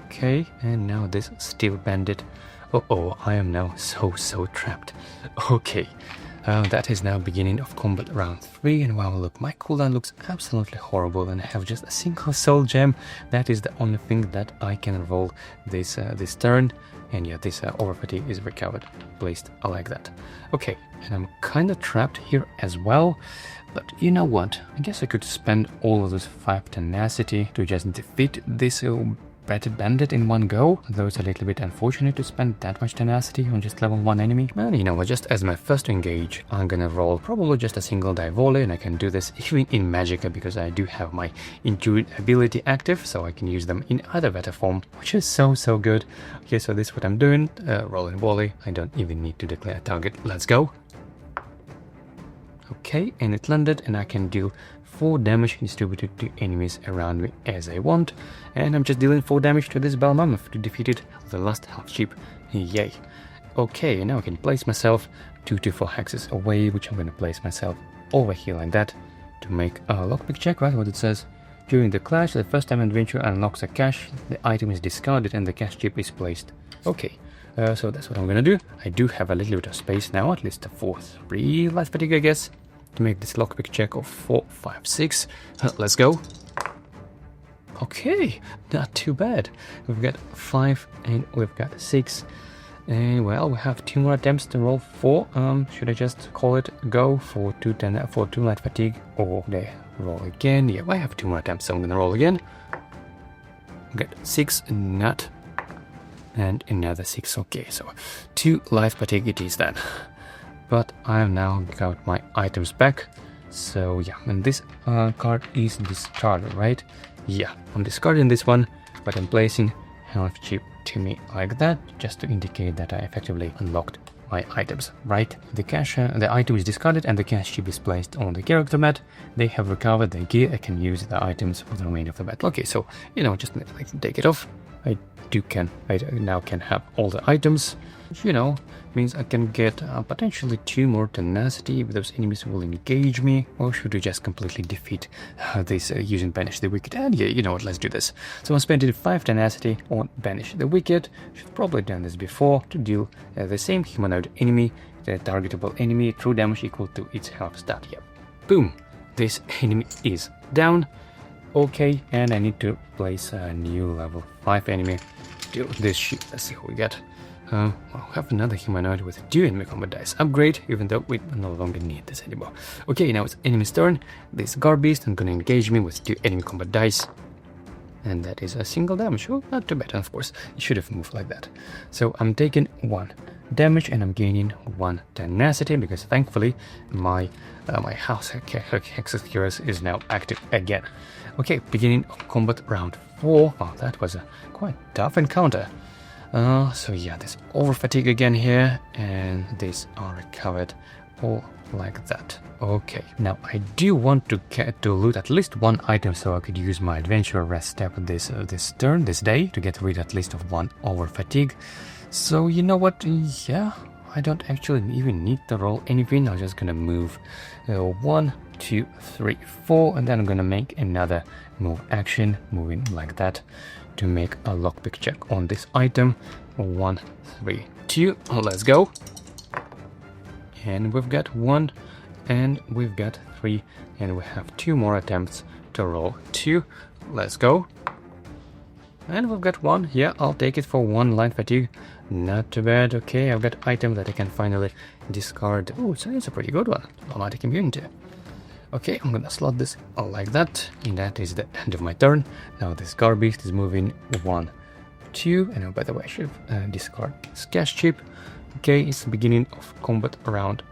S1: Okay, and now this steel bandit. Oh, I am now so trapped. Okay. That is now beginning of combat round 3, and wow, look, my cooldown looks absolutely horrible, and I have just a single soul gem. That is the only thing that I can roll this turn. And yeah, this over fatigue is recovered, placed like that. Okay, and I'm kind of trapped here as well. But you know what? I guess I could spend all of those 5 tenacity to just defeat this Battered Bandit in one go, though it's a little bit unfortunate to spend that much tenacity on just level 1 enemy. And you know what, just as my first to engage, I'm gonna roll probably just a single die volley, and I can do this even in Magicka because I do have my Intuit ability active, so I can use them in either better form, which is so good. Okay, so this is what I'm doing, rolling volley. I don't even need to declare a target. Let's go. Okay, and it landed, and I can deal 4 damage distributed to enemies around me as I want, and I'm just dealing 4 damage to this Balmora to defeat it, the last health chip. Yay. Okay, now I can place myself 2 to 4 hexes away, which I'm going to place myself over here like that to make a lockpick check, right? What it says. During the clash, the first time adventure unlocks a cache, the item is discarded and the cache chip is placed. Okay. So that's what I'm gonna do. I do have a little bit of space now, at least for 3 life fatigue, I guess, to make this lockpick check of 4, 5, 6. Let's go. Okay, not too bad. We've got 5 and we've got 6. And well, we have 2 more attempts to roll 4. Should I just call it go for 2 light fatigue, or they roll again? Yeah, I have 2 more attempts, so I'm gonna roll again. Got 6, not. And another 6. Okay, so 2 life fatigue it is then. But I have now got my items back. So yeah, and this card is discarded, right? Yeah, I'm discarding this one, but I'm placing health chip to me like that, just to indicate that I effectively unlocked my items, right? The item is discarded and the cache chip is placed on the character mat. They have recovered their gear. I can use the items for the remainder of the battle. Okay, so you know, just like take it off. I now can have all the items, which, you know, means I can get potentially 2 more tenacity if those enemies will engage me, or should we just completely defeat this using Banish the Wicked? And yeah, you know what, let's do this. So I'm spending 5 tenacity on Banish the Wicked. Should probably done this before to deal the same humanoid enemy, the targetable enemy, true damage equal to its health stat. Yep. Boom! This enemy is down. Okay, and I need to place a new level 5 enemy. Deal with this shit. Let's see who we get. I'll have another humanoid with 2 enemy combat dice upgrade, even though we no longer need this anymore. Okay, now it's enemy's turn. This Garbeast is gonna engage me with 2 enemy combat dice. And that is a single damage. Oh, not too bad, of course. It should have moved like that. So I'm taking 1 damage and I'm gaining 1 tenacity because thankfully my house Hex's Heroes is now active again. Okay, beginning of combat round 4. Oh, that was a quite tough encounter. So yeah, there's over fatigue again here, and these are recovered all like that. Okay, now I do want to loot at least 1 item, so I could use my adventure rest step this day to get rid at least of 1 over fatigue. So you know what? Yeah, I don't actually even need to roll anything. I'm just gonna move 1, 2, 3, 4, and then I'm gonna make another move action, moving like that, to make a lockpick check on this item. 1, 3, 2. Let's go. And we've got 1, and we've got 3, and we have 2 more attempts to roll 2. Let's go. And we've got 1. Yeah, I'll take it for 1 line fatigue. Not too bad. Okay, I've got item that I can finally discard. Oh, so it's a pretty good one. Automatic immunity. Okay, I'm gonna slot this like that, and that is the end of my turn. Now this Garbeast is moving 1, 2, and oh, by the way, I should discard this cache chip. Okay, it's the beginning of combat round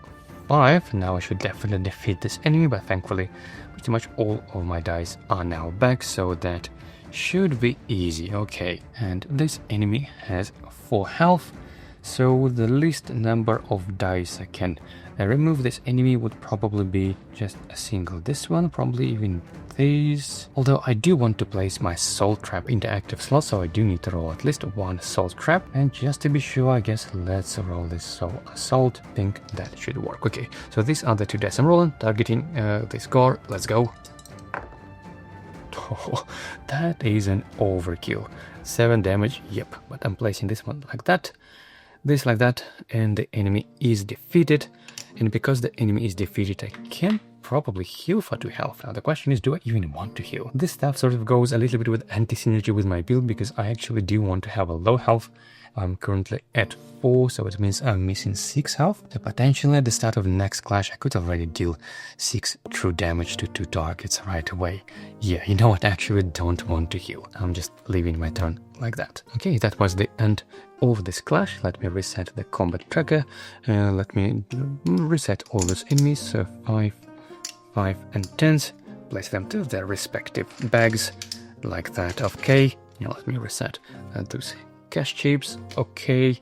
S1: 5. Now I should definitely defeat this enemy, but thankfully pretty much all of my dice are now back, so that should be easy. Okay, and this enemy has 4 health, so the least number of dice I can remove this enemy would probably be just a single. This one, probably even these. Although I do want to place my soul trap into active slot, so I do need to roll at least 1 soul trap. And just to be sure, I guess let's roll this soul assault. I think that should work. Okay, so these are the 2 dice I'm rolling, targeting this gore. Let's go. Oh, that is an overkill. 7 damage, yep, but I'm placing this one like that, this like that, and the enemy is defeated. And because the enemy is defeated, I can probably heal for 2 health. Now the question is, do I even want to heal? This stuff sort of goes a little bit with anti-synergy with my build, because I actually do want to have a low health I'm currently at 4, so it means I'm missing 6 health. So potentially at the start of the next clash, I could already deal 6 true damage to 2 targets right away. Yeah, you know what, I actually don't want to heal. I'm just leaving my turn like that. Okay, that was the end of this clash. Let me reset the combat tracker. Let me reset all those enemies. So 5, 5 and 10s. Place them to their respective bags like that. Okay, now let me reset those cash chips. Okay,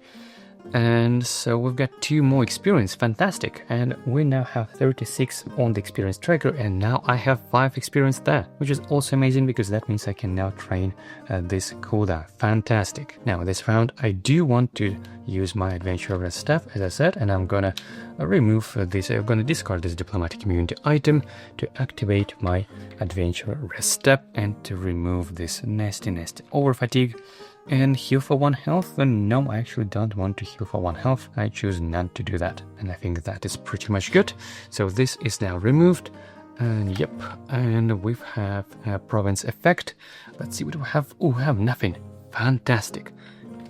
S1: and so we've got 2 more experience. Fantastic. And we now have 36 on the experience tracker, and now I have 5 experience there, which is also amazing because that means I can now train this cooldown. Fantastic. Now this round I do want to use my adventurer staff, as I said, and I'm gonna remove this. I'm gonna discard this diplomatic immunity item to activate my adventurer rest step and to remove this nasty over fatigue. And heal for 1 health? And no, I actually don't want to heal for 1 health. I choose not to do that. And I think that is pretty much good. So this is now removed. And yep, and we have a province effect. Let's see what we have. Oh, we have nothing. Fantastic.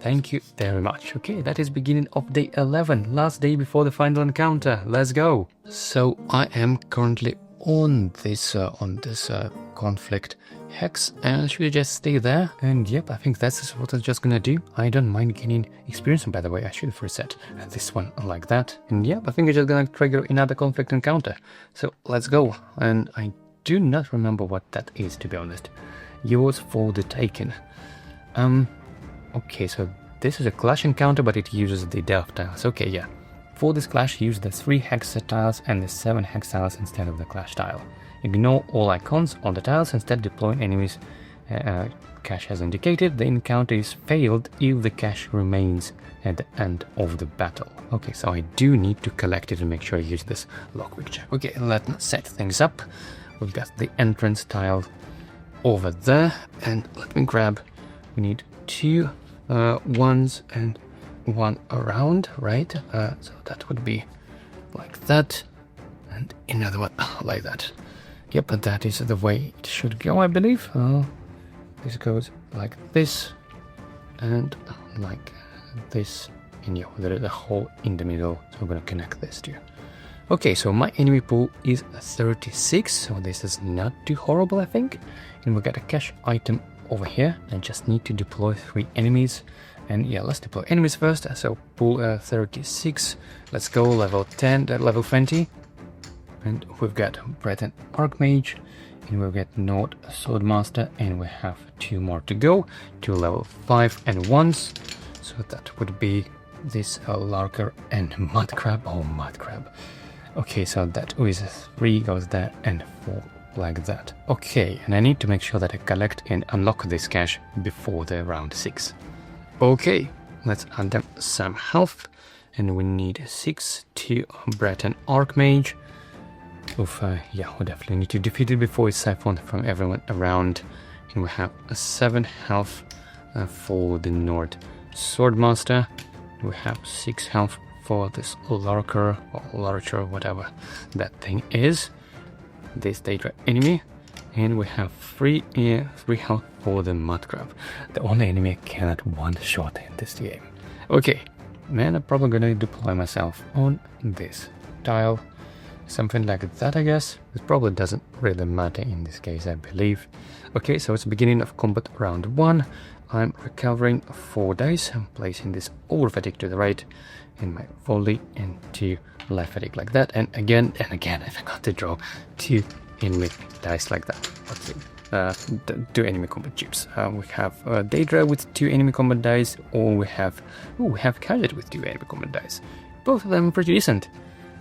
S1: Thank you very much. Okay, that is beginning of day 11, last day before the final encounter. Let's go. So I am currently on this conflict hex, and should I just stay there? And yep, I think that's what I'm just gonna do. I don't mind gaining experience. And by the way, I should have reset this one like that. And yep, I think I'm just gonna trigger another conflict encounter. So let's go. And I do not remember what that is, to be honest. Yours for the taken. Okay, so this is a clash encounter, but it uses the delve tiles. Okay, yeah. For this clash, use the 3 hex tiles and the 7 hex tiles instead of the clash tile. Ignore all icons on the tiles, instead deploy enemies cache as indicated. The encounter is failed if the cache remains at the end of the battle. Okay, so I do need to collect it and make sure I use this lockpick check. Okay, let's set things up. We've got the entrance tile over there, and let me grab, we need 2 ones and 1 around, right? So that would be like that, and another one like that. Yep, and that is the way it should go, I believe. This goes like this, and like this, and yeah, there is a hole in the middle, so we're gonna connect this two. Okay, so my enemy pool is 36, so this is not too horrible, I think. And we got a cache item over here, and just need to deploy 3 enemies. And yeah, let's deploy enemies first. So pool 36, let's go, level 10, level 20. And we've got Breton Archmage, and we've got Nord Swordmaster, and we have 2 more to go, 2 level 5 and 1s. So that would be this Larker and Mudcrab. Oh, Mudcrab. Okay, so that is 3 goes there and 4 like that. Okay, and I need to make sure that I collect and unlock this cache before the round 6. Okay, let's add them some health, and we need 6 to Breton Archmage. Oof, yeah, we definitely need to defeat it before it's siphoned from everyone around. And we have a 7 health for the Nord Swordmaster. We have 6 health for this Larker, or Larcher, whatever that thing is. This Daedra enemy. And we have 3 health for the Mudcrab. The only enemy I cannot one-shot in this game. Okay, man, I'm probably gonna deploy myself on this tile. Something like that, I guess. It probably doesn't really matter in this case, I believe. Okay, so it's the beginning of combat round 1. I'm recovering 4 dice. I'm placing this over fatigue to the right, and my volley into left fatigue like that. And again, I forgot to draw 2 enemy dice like that. Let's see. 2 enemy combat chips. We have Daedra with 2 enemy combat dice, or we have Khaled with 2 enemy combat dice. Both of them pretty decent.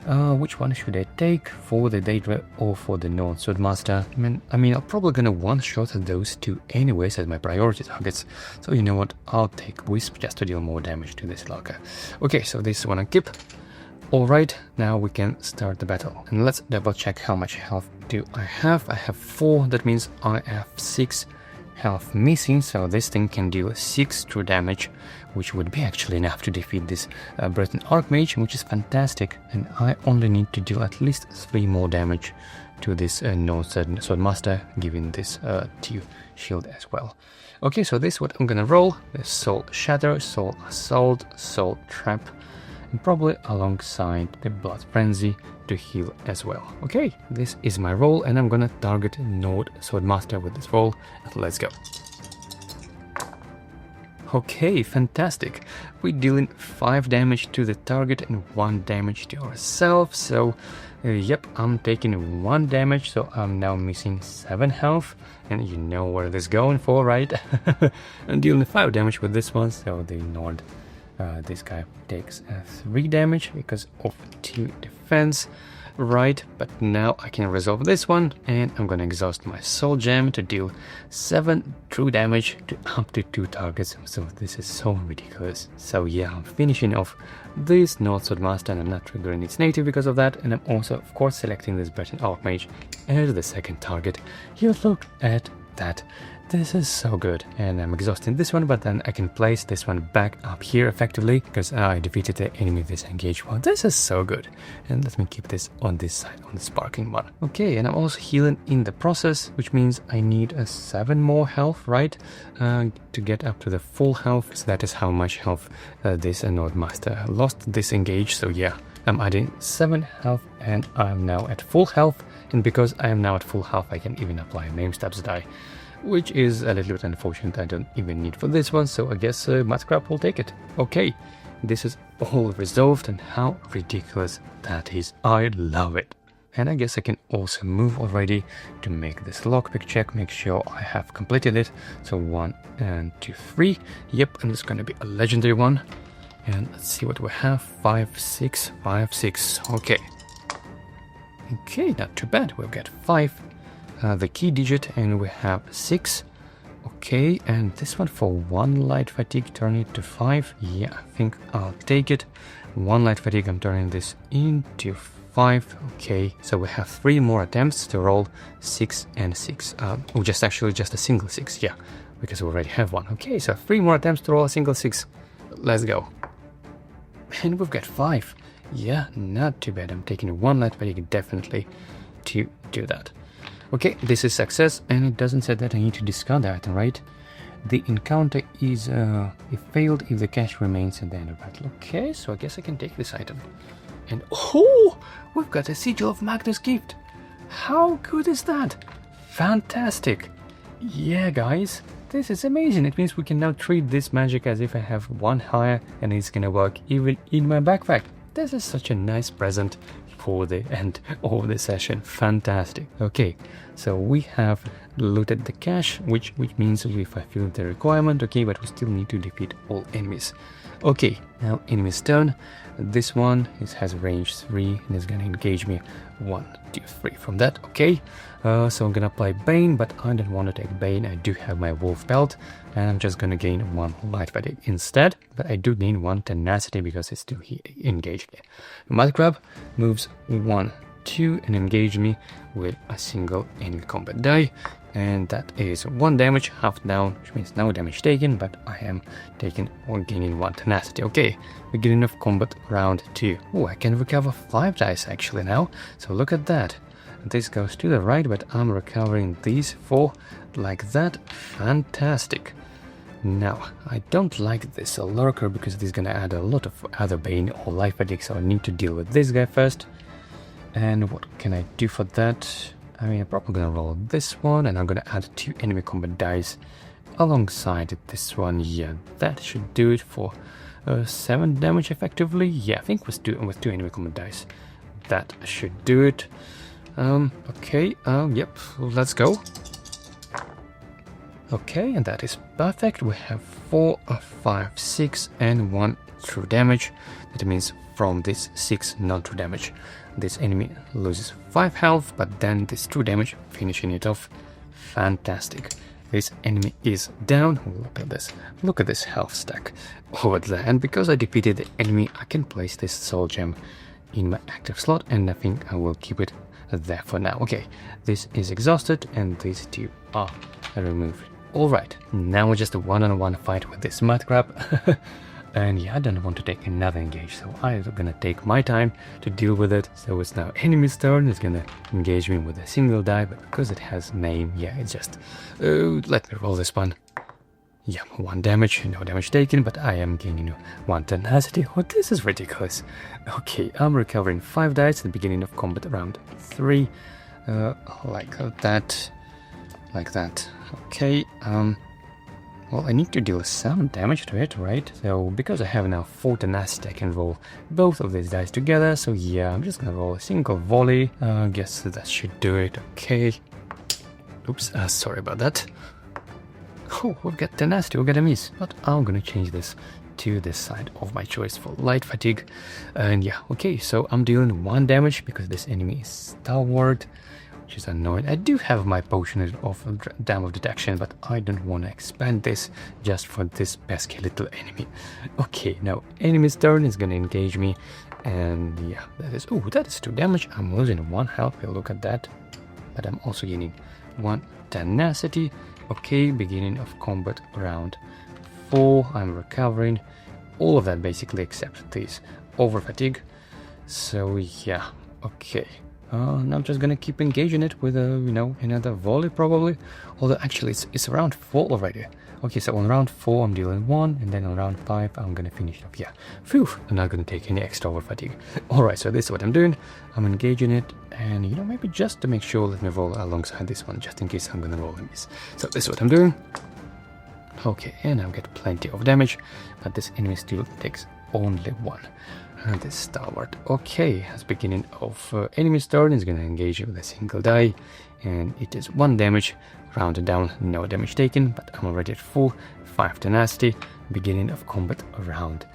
S1: Which one should I take, for the Daedra or for the Nord Swordmaster? I mean, I'm probably gonna one-shot those 2 anyways as my priority targets. So you know what, I'll take Wisp just to deal more damage to this Larker. Okay, so this one I keep. Alright, now we can start the battle. And let's double check how much health do I have. I have 4, that means I have 6 health missing, so this thing can deal 6 true damage, which would be actually enough to defeat this Breton Archmage, which is fantastic. And I only need to deal at least 3 more damage to this Nord Swordmaster, giving this 2 shield as well. Okay, so this is what I'm gonna roll. The Soul Shatter, Soul Assault, Soul Trap, and probably alongside the Blood Frenzy to heal as well. Okay, this is my roll, and I'm gonna target Nord Swordmaster with this roll. Let's go. Okay, fantastic. We're dealing 5 damage to the target and 1 damage to ourselves. So, yep, I'm taking 1 damage, so I'm now missing 7 health. And you know where this is going for, right? I'm dealing 5 damage with this one, so the Nord, this guy takes 3 damage because of 2 defense. Right, but now I can resolve this one, and I'm gonna exhaust my soul gem to deal 7 true damage to up to 2 targets. So this is so ridiculous. So yeah, I'm finishing off this North Swordmaster, and I'm not triggering its native because of that. And I'm also, of course, selecting this Breton Archmage as the second target. You look at that. This is so good, and I'm exhausting this one, but then I can place this one back up here effectively because I defeated the enemy disengaged one. This is so good, and let me keep this on this side, on the sparking one. Okay, and I'm also healing in the process, which means I need 7 more health, right, to get up to the full health. So that is how much health this Nordmaster lost disengaged. So yeah, I'm adding 7 health, and I'm now at full health. And because I am now at full health, I can even apply a name stabs die, which is a little bit unfortunate. I don't even need for this one, so I guess Mudcrab will take it. Okay, this is all resolved, and how ridiculous that is. I love it. And I guess I can also move already to make this lockpick check, make sure I have completed it. So 1 and 2, 3. Yep, and it's going to be a legendary one. And let's see what we have. 5, 6, 5, 6. Okay. Okay, not too bad. We've got 5. The key digit, and we have 6. Okay, and this one for 1 light fatigue, turn it to 5. Yeah, I think I'll take it. 1 light fatigue, I'm turning this into 5. Okay, so we have 3 more attempts to roll 6 and 6. Just a single 6, yeah, because we already have 1. Okay, so 3 more attempts to roll a single 6. Let's go. And we've got 5. Yeah, not too bad. I'm taking 1 light fatigue definitely to do that. Okay, this is success, and it doesn't say that I need to discard the item, right? The encounter is it failed if the cache remains at the end of battle. Okay, so I guess I can take this item. And oh, we've got a Sigil of Magnus gift. How good is that? Fantastic. Yeah, guys, this is amazing. It means we can now treat this magic as if I have 1 higher, and it's gonna work even in my backpack. This is such a nice present for the end of the session. Fantastic. Okay, so we have looted the cache, which means we fulfilled the requirement. Okay, but we still need to defeat all enemies. Okay, now enemy's turn. This one has range 3 and is gonna engage me 1, 2, 3 from that. Okay, so I'm gonna apply Bane, but I don't want to take Bane. I do have my Wolf Belt, and I'm just gonna gain 1 light fatigue instead, but I do gain 1 tenacity because it's still engaged. Mudcrab moves 1, 2 and engage me with a single enemy combat die, and that is 1 damage, half down, which means no damage taken, but I am taking or gaining 1 tenacity. Okay, beginning of combat round 2. Oh, I can recover 5 dice actually now, so look at that. This goes to the right, but I'm recovering these 4 like that. Fantastic. Now, I don't like this lurker because this is gonna add a lot of other Bane or life fatigue, so I need to deal with this guy first. And what can I do for that? I mean, I'm probably gonna roll this one, and I'm gonna add 2 enemy combat dice alongside this one. Yeah, that should do it for 7 damage effectively. Yeah, I think with 2 enemy combat dice, that should do it. Okay, yep, let's go. Okay, and that is perfect. We have 4, 5, 6, and 1 true damage. That means from this 6 non-true damage, this enemy loses 5 health, but then this true damage, finishing it off. Fantastic. This enemy is down. Look at this. Look at this health stack over there. And because I defeated the enemy, I can place this soul gem in my active slot, and I think I will keep it there for now. Okay, this is exhausted, and these 2 are removed. Alright, now we're just a one-on-one fight with this mudcrab. And yeah, I don't want to take another engage, so I'm gonna take my time to deal with it. So it's now enemy's turn. It's gonna engage me with a single die, but because it has name, yeah, it's just... let me roll this one. Yeah, 1 damage, no damage taken, but I am gaining 1 tenacity. Oh, this is ridiculous. Okay, I'm recovering 5 dice at the beginning of combat round 3. Like that. Like that. Okay, well, I need to deal some damage to it, right? So, because I have now 4 tenacity, I can roll both of these dice together. So yeah, I'm just gonna roll a single volley. Guess that should do it. Okay. Oops, sorry about that. Oh, we've got tenacity, we've got a miss. But I'm gonna change this to this side of my choice for light fatigue. And yeah, okay, so I'm dealing 1 damage because this enemy is stalwart, which is annoying. I do have my potion of dam of detection, but I don't want to expand this just for this pesky little enemy. Okay, now enemy's turn is gonna engage me. And yeah, that is 2 damage. I'm losing 1 health, look at that. But I'm also gaining 1 tenacity. Okay, beginning of combat round 4. I'm recovering all of that basically except this over fatigue. So yeah, okay. Now I'm just gonna keep engaging it with another volley probably. Although actually it's round 4 already. Okay, so on round 4 I'm dealing 1, and then on round 5 I'm gonna finish up. Yeah, phew, I'm not gonna take any extra over fatigue. Alright, so this is what I'm doing. I'm engaging it, and maybe just to make sure, let me roll alongside this one, just in case I'm gonna roll a miss. So this is what I'm doing. Okay, and I'll get plenty of damage, but this enemy still takes only 1. And this stalwart. Okay, as beginning of enemy's turn is gonna engage with a single die, and it is 1 damage. Rounded down, no damage taken, but I'm already at full 5 tenacity. Beginning of combat round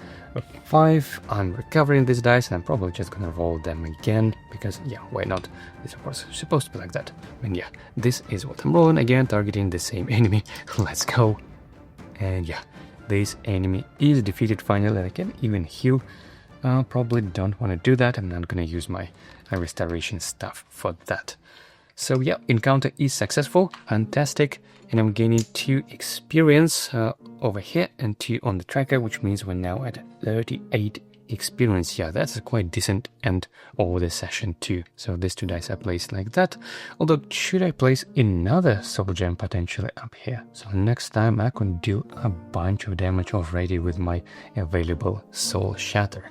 S1: 5. I'm recovering these dice, and I'm probably just gonna roll them again because yeah, why not? This of course is supposed to be like that. And yeah, this is what I'm rolling again, targeting the same enemy. Let's go. And yeah, this enemy is defeated finally. I can even heal. Probably don't want to do that. I'm not gonna use my restoration stuff for that. So yeah, encounter is successful, fantastic, and I'm gaining 2 experience over here and 2 on the tracker, which means we're now at 38 experience. Yeah, that's a quite decent end of the session too. So these 2 dice are placed like that. Although, should I place another soul gem potentially up here? So next time I can deal a bunch of damage already with my available soul shatter.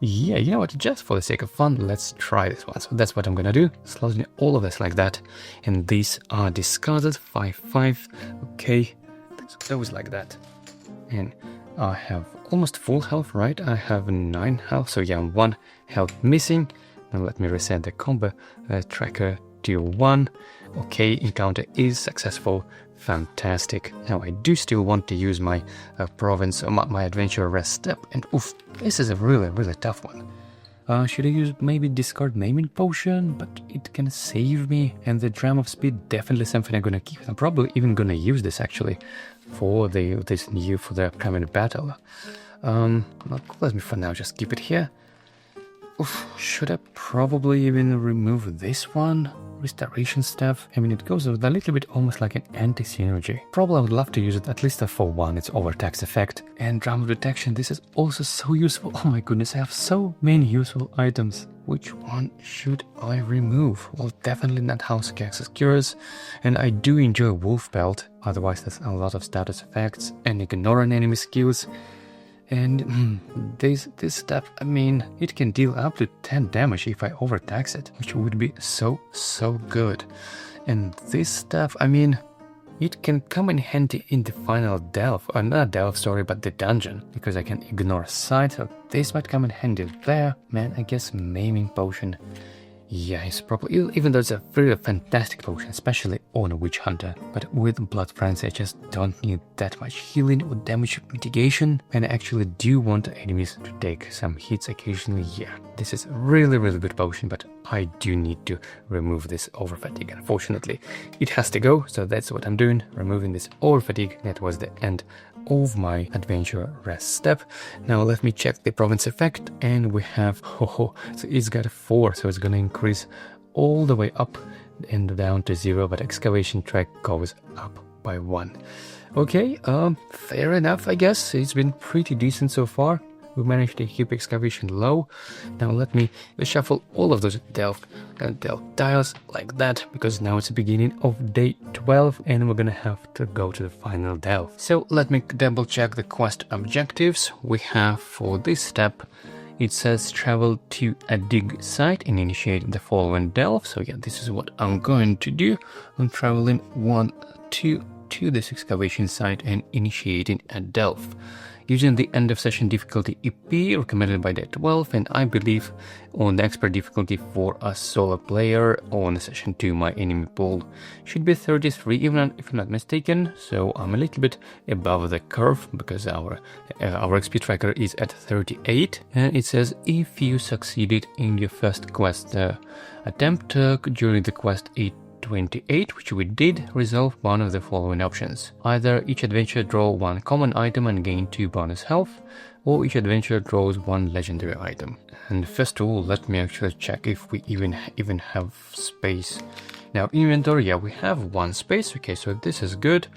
S1: Yeah, you know what, just for the sake of fun, let's try this one. So that's what I'm gonna do, slotting all of this like that. And these are discarded, 5/5, okay, those like that. And I have almost full health, right? I have 9 health, so yeah, 1 health missing. Now let me reset the combo tracker to 1. Okay, encounter is successful. Fantastic. Now I do still want to use my province, my adventure rest step, and oof, this is a really tough one. Should I use maybe discard maiming potion, but it can save me, and the dram of speed definitely something I'm gonna keep. I'm probably even gonna use this actually for the upcoming battle. Let me for now just keep it here. Oof, should I probably even remove this one? Restoration staff. I mean, it goes with a little bit almost like an anti-synergy. Probably I would love to use it at least for 1, its overtax effect. And drum of detection, this is also so useful. Oh my goodness, I have so many useful items. Which one should I remove? Well, definitely not House of Cax's Cures. And I do enjoy Wolf Belt, otherwise there's a lot of status effects and ignoring enemy skills. And this stuff, I mean, it can deal up to 10 damage if I overtax it, which would be so good. And this stuff, I mean, it can come in handy in the final delve, or not delve, sorry, but the dungeon, because I can ignore sight, so this might come in handy there. Man, I guess maiming potion. Yeah, it's probably, even though it's a really fantastic potion, especially on a Witchhunter, but with Blood Frenzy I just don't need that much healing or damage mitigation, and I actually do want enemies to take some hits occasionally. Yeah, this is a really good potion, but I do need to remove this over fatigue. Unfortunately, it has to go, so that's what I'm doing, removing this over fatigue. That was the end of my adventure rest step. Now let me check the province effect, and we have, so it's got a 4, so it's gonna increase all the way up and down to 0, but excavation track goes up by 1. Okay, fair enough, I guess. It's been pretty decent so far. We managed to keep excavation low. Now let me shuffle all of those delve tiles like that, because now it's the beginning of day 12 and we're gonna have to go to the final delve. So let me double check the quest objectives. We have for this step, it says travel to a dig site and initiate the following delve. So yeah, this is what I'm going to do. I'm traveling 1 to this excavation site and initiating a delve using the end of session difficulty EP recommended by day 12, and I believe on the expert difficulty for a solo player on session 2 my enemy pool should be 33 even if I'm not mistaken, so I'm a little bit above the curve because our XP tracker is at 38, and it says if you succeeded in your first quest attempt during the quest 28, which we did, resolve one of the following options. Either each adventure draw 1 common item and gain 2 bonus health, or each adventure draws 1 legendary item. And first of all, let me actually check if we even have space. Now inventory, yeah, we have 1 space, okay, so this is good.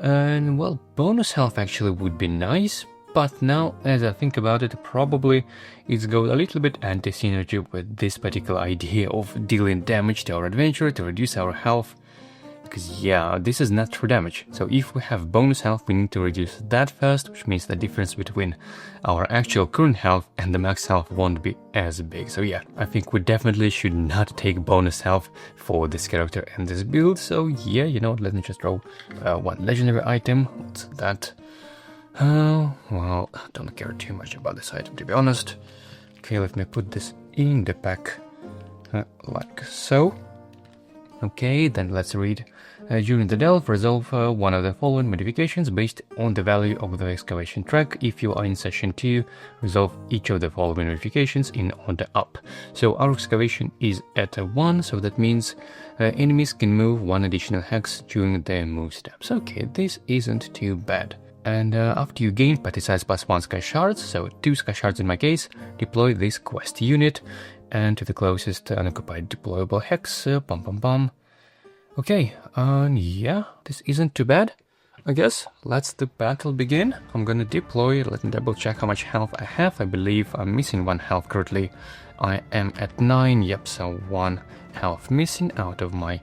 S1: And well, bonus health actually would be nice, but now as I think about it, probably it's got a little bit anti-synergy with this particular idea of dealing damage to our adventurer to reduce our health, because yeah, this is not true damage. So if we have bonus health, we need to reduce that first, which means the difference between our actual current health and the max health won't be as big. So yeah, I think we definitely should not take bonus health for this character and this build. So yeah, you know what, let me just draw 1 legendary item. What's that? Well, I don't care too much about this item, to be honest. Okay, let me put this in the pack, like so. Okay, then let's read. During the delve, resolve one of the following modifications based on the value of the excavation track. If you are in session 2, resolve each of the following modifications in order up. So our excavation is at 1, so that means enemies can move 1 additional hex during their move steps. Okay, this isn't too bad. And after you gain party size +1 sky shards, so 2 sky shards in my case, deploy this quest unit and to the closest unoccupied deployable hex, bum. Okay, yeah, this isn't too bad, I guess. Let's the battle begin. I'm gonna deploy, let me double check how much health I have. I believe I'm missing 1 health currently. I am at 9, yep, so 1 health missing out of my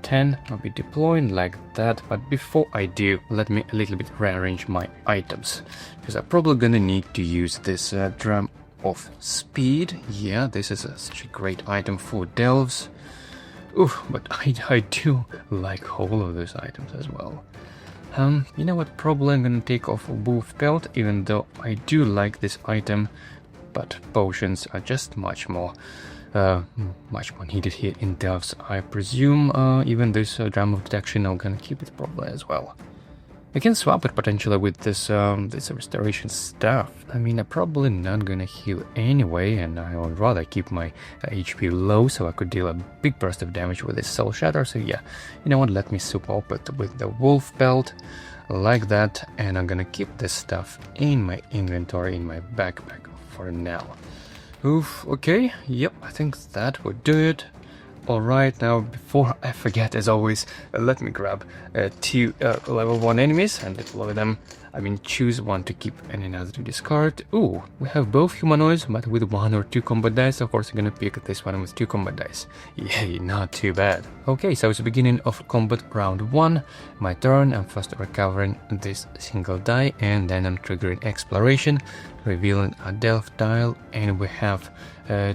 S1: 10. I'll be deploying like that, but before I do, let me a little bit rearrange my items, because I'm probably gonna need to use this drum of speed. Yeah, this is such a great item for delves. Oof, but I do like all of those items as well. You know what, probably I'm gonna take off wolf pelt, even though I do like this item, but potions are just much more needed here in delves. I presume even this drum of detection I'm gonna keep it probably as well. I can swap it potentially with this this restoration stuff. I mean, I'm probably not gonna heal anyway, and I would rather keep my HP low so I could deal a big burst of damage with this soul shatter. So yeah, you know what, let me swap it with the wolf belt like that, and I'm gonna keep this stuff in my inventory, in my backpack for now. Oof, okay, yep, I think that would do it. Alright, now before I forget, as always, let me grab 2 level 1 enemies and deploy them. I mean, choose 1 to keep and another to discard. Ooh, we have both humanoids, but with 1 or 2 combat dice. Of course, I'm gonna pick this one with 2 combat dice. Yay, not too bad. Okay, so it's the beginning of combat round 1. My turn, I'm first recovering this single die, and then I'm triggering exploration, revealing a delve tile, and we have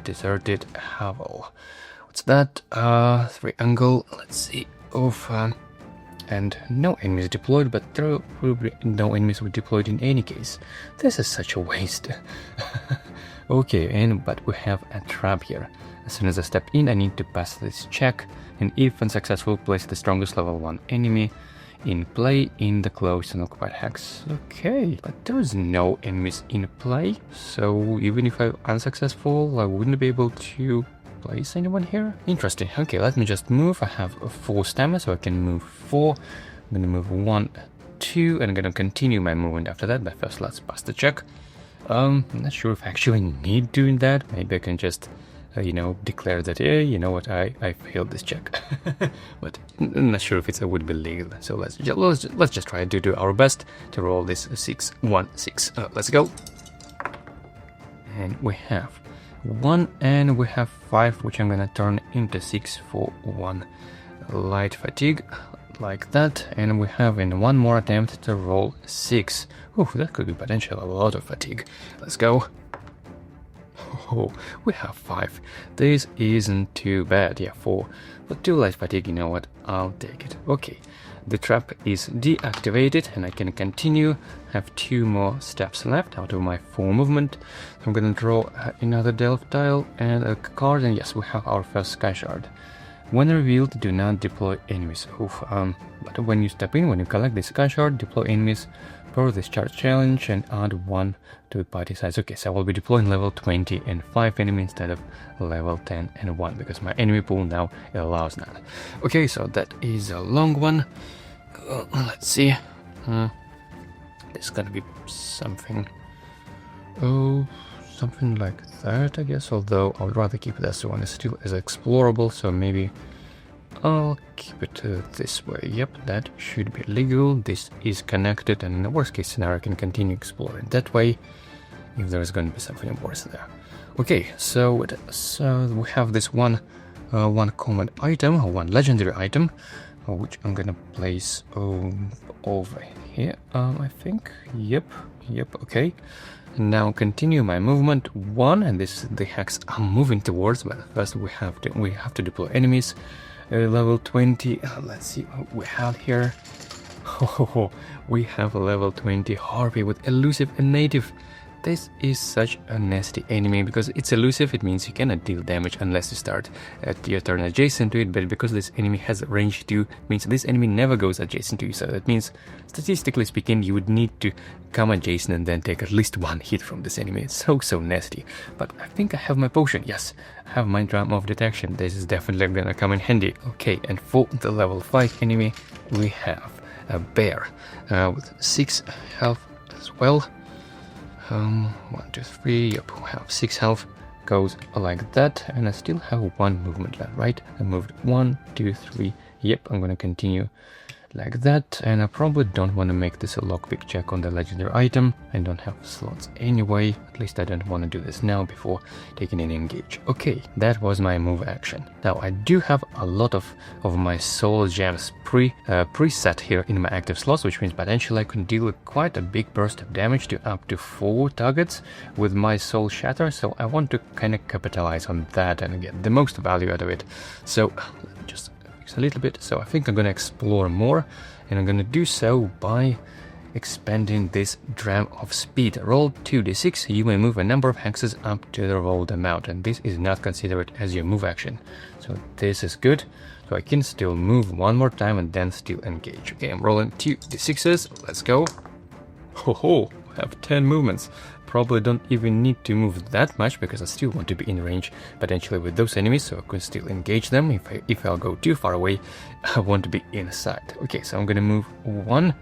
S1: deserted hovel. What's that? 3 angle, let's see. Oof, and no enemies deployed, but there will be no enemies were deployed in any case. This is such a waste. Okay, but we have a trap here. As soon as I step in, I need to pass this check, and if unsuccessful, place the strongest level 1 enemy in play in the closed and occupied hex. Okay, but there's no enemies in play, so even if I'm unsuccessful, I wouldn't be able to place anyone here. Interesting. Okay, let me just move. I have 4 stamina, so I can move 4. I'm gonna move 1, 2, and I'm gonna continue my movement after that, but first let's pass the check. I'm not sure if I actually need doing that. Maybe I can just you know, declare that, hey, you know what, I failed this check. But I'm not sure if it would be legal. So let's just try to do our best to roll this 6-1-6. Let's go. And we have 1 and we have 5, which I'm gonna turn into 6 for 1 light fatigue, like that. And we have in one more attempt to roll 6. Ooh, that could be potentially a lot of fatigue. Let's go. Oh, we have 5. This isn't too bad. Yeah, 4. But 2 light fatigue, you know what? I'll take it. Okay, the trap is deactivated and I can continue. Have 2 more steps left out of my 4 movement. I'm gonna draw another delve tile and a card, and yes, we have our first sky shard. When revealed, do not deploy enemies. Oof, but when you step in, when you collect the sky shard, deploy enemies per this charge challenge and add 1 to the party size. Okay, so I will be deploying level 20 and 5 enemy instead of level 10 and 1 because my enemy pool now allows that. Okay, so that is a long one. Let's see. There's gonna be something. Oh, something like that, I guess. Although I would rather keep this one. It's still as explorable, so maybe I'll keep it this way. Yep, that should be legal. This is connected, and in the worst case scenario, I can continue exploring that way if there's going to be something worse there. Okay, so we have this one common item, or one legendary item, which I'm gonna place over here. I think. Yep. Okay. Now continue my movement 1, and this is the hex I'm moving towards. But first we have to deploy enemies. Level 20. Let's see what we have here. Oh, we have a level 20 Harpy with elusive and native. This is such a nasty enemy because it's elusive. It means you cannot deal damage unless you start at your turn adjacent to it. But because this enemy has range 2, means this enemy never goes adjacent to you. So that means, statistically speaking, you would need to come adjacent and then take at least 1 hit from this enemy. It's so nasty. But I think I have my potion. Yes, I have my drum of detection. This is definitely gonna come in handy. Okay, and for the level 5 enemy, we have a bear with 6 health as well. 1, 2, 3. Yep, we have 6 health. Goes like that, and I still have 1 movement left, right? I moved 1, 2, 3. Yep, I'm gonna continue like that, and I probably don't want to make this a lockpick check on the legendary item. I don't have slots anyway. At least I don't want to do this now before taking an engage. Okay, that was my move action. Now I do have a lot of my soul gems preset here in my active slots, which means potentially I can deal quite a big burst of damage to up to 4 targets with my soul shatter. So I want to kind of capitalize on that and get the most value out of it. So just a little bit. So I think I'm gonna explore more, and I'm gonna do so by expanding this dram of speed. Roll 2d6. You may move a number of hexes up to the rolled amount, and this is not considered as your move action. So this is good. So I can still move 1 more time and then still engage. Okay, I'm rolling 2d6s. Let's go. Ho, I have 10 movements. Probably don't even need to move that much because I still want to be in range potentially with those enemies, so I can still engage them. If I'll go too far away, I want to be inside. Okay, so I'm gonna move 1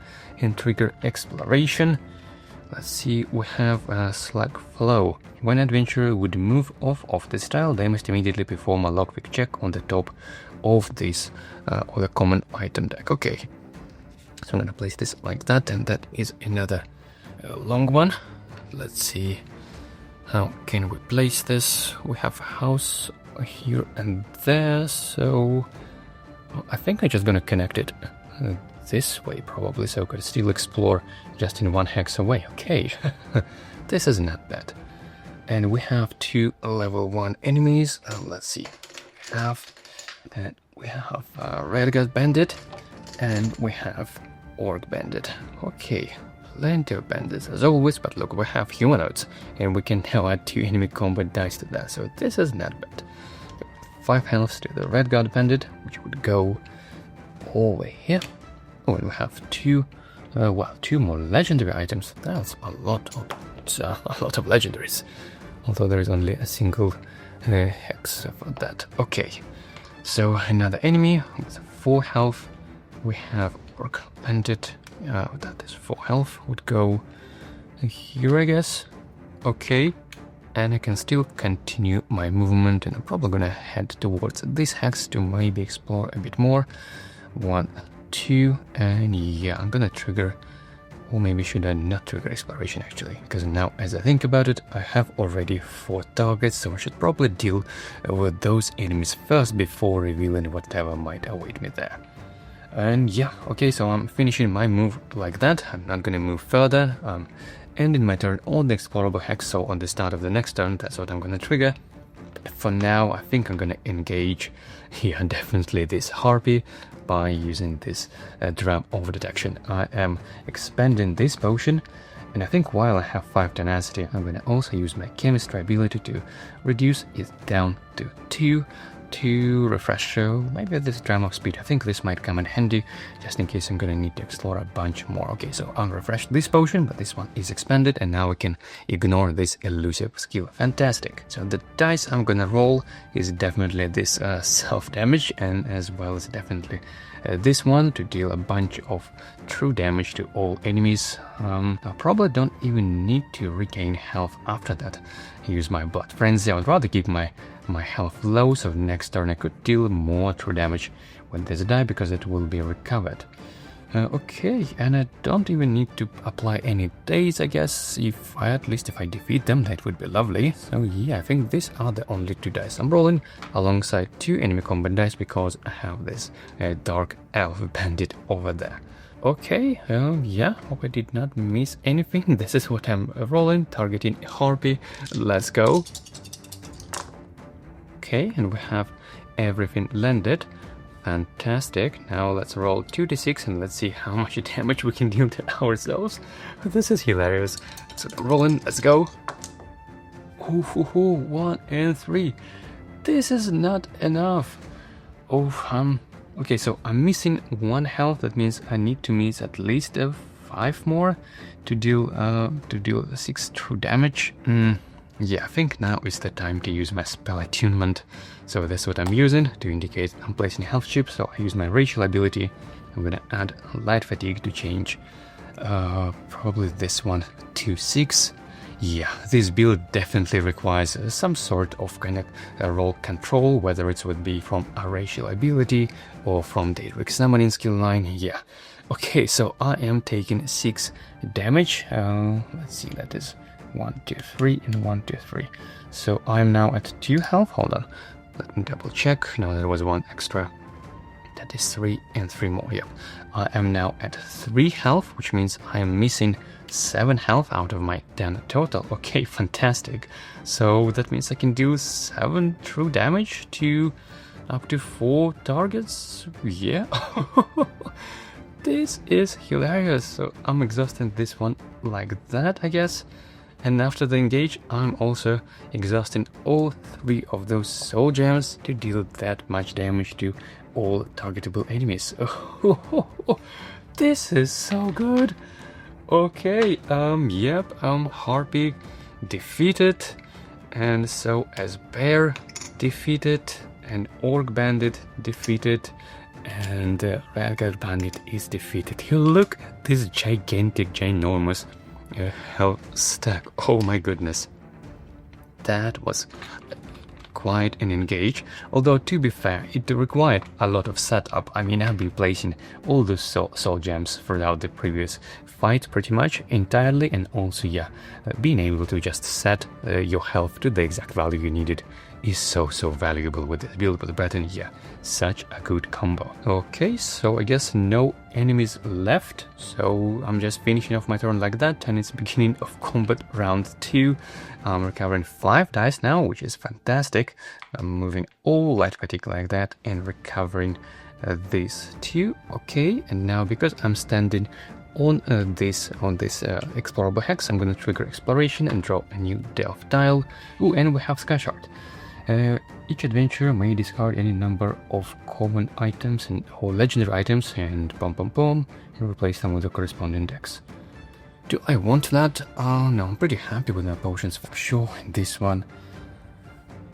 S1: and trigger exploration. Let's see, we have a slug flow. When an adventurer would move off this tile, they must immediately perform a lockpick check on the top of this or the common item deck. Okay, so I'm gonna place this like that, and that is another long one. Let's see, how can we place this? We have a house here and there, so I think I'm just gonna connect it this way probably, so I could still explore just in 1 hex away. Okay, this is not bad. And we have 2 level 1 enemies. Let's see, we have Red God Bandit and we have Orc Bandit. Okay. Plenty of bandits as always, but look, we have humanoids, and we can now add 2 enemy combat dice to that, so this is not bad. 5 health to the Red God Bandit, which would go over here. Oh, and we have 2 more legendary items. That's a lot of legendaries, although there is only a single hex for that. Okay, so another enemy with 4 health. We have Orc Bandit. That is 4 health, would go here, I guess. Okay, and I can still continue my movement, and I'm probably gonna head towards this hex to maybe explore a bit more. 1, 2, and yeah, I'm gonna trigger Or maybe should I not trigger exploration actually? Because now as I think about it, I have already 4 targets, so I should probably deal with those enemies first before revealing whatever might await me there. And yeah, okay, so I'm finishing my move like that. I'm not gonna move further. Ending my turn on the explorable hex, so on the start of the next turn, that's what I'm gonna trigger. But for now, I think I'm gonna engage, yeah, definitely this harpy by using this drum of detection. I am expanding this potion, and I think while I have 5 tenacity, I'm gonna also use my chemistry ability to reduce it down to 2 to refresh. So maybe this drum of speed, I think this might come in handy just in case I'm gonna need to explore a bunch more. Okay, so I'll refresh this potion, but this one is expanded, and now we can ignore this elusive skill. Fantastic. So the dice I'm gonna roll is definitely this self damage, and as well as definitely this one to deal a bunch of true damage to all enemies. I probably don't even need to regain health after that. Use my blood frenzy. I would rather keep my health low, so next turn I could deal more true damage when there's a die because it will be recovered. Okay, and I don't even need to apply any days, I guess. At least if I defeat them, that would be lovely. So yeah, I think these are the only 2 dice I'm rolling, alongside 2 enemy combat dice because I have this dark elf bandit over there. Okay, yeah, hope I did not miss anything. This is what I'm rolling, targeting harpy. Let's go. Okay, and we have everything landed. Fantastic. Now let's roll 2d6 and let's see how much damage we can deal to ourselves. This is hilarious. So rolling, let's go. Ooh, 1 and 3. This is not enough. Oh, okay, so I'm missing 1 health. That means I need to miss at least 5 more to deal 6 true damage. Yeah, I think now is the time to use my spell attunement. So that's what I'm using to indicate I'm placing health chip. So I use my racial ability. I'm gonna add light fatigue to change probably this one to 6. Yeah, this build definitely requires some sort of kind of role control, whether it would be from a racial ability or from the summoning skill line. Yeah. Okay, so I am taking 6 damage. Let's see, that is 1, 2, 3, and 1, 2, 3. So I'm now at 2 health. Hold on, let me double check. No, there was 1 extra. That is 3 and 3 more. Yeah, I am now at 3 health, which means I am missing 7 health out of my 10 total. Okay, fantastic. So that means I can do 7 true damage to up to 4 targets. Yeah. This is hilarious. So I'm exhausting this one like that, I guess. And after the engage, I'm also exhausting all 3 of those soul gems to deal that much damage to all targetable enemies. This is so good. Okay, yep, Harpy defeated, and so as Bear defeated, and Orc Bandit defeated, and Radgar Bandit is defeated. You look at this gigantic, ginormous health stack. Oh my goodness. That was quite an engage, although to be fair, it required a lot of setup. I mean, I've been placing all those soul gems throughout the previous fight pretty much entirely, and also, yeah, being able to just set your health to the exact value you needed is so valuable with this build. But Breton, yeah, such a good combo. Okay, so I guess no enemies left, so I'm just finishing off my turn like that, and it's beginning of combat round 2. I'm recovering 5 dice now, which is fantastic. I'm moving all light fatigue like that and recovering these 2. Okay, and now because I'm standing on this explorable hex, I'm gonna trigger exploration and draw a new delve tile. Ooh, and we have Sky Shard. Each adventurer may discard any number of common items or legendary items and and replace them with the corresponding decks. Do I want that? No, I'm pretty happy with my potions for sure in this one.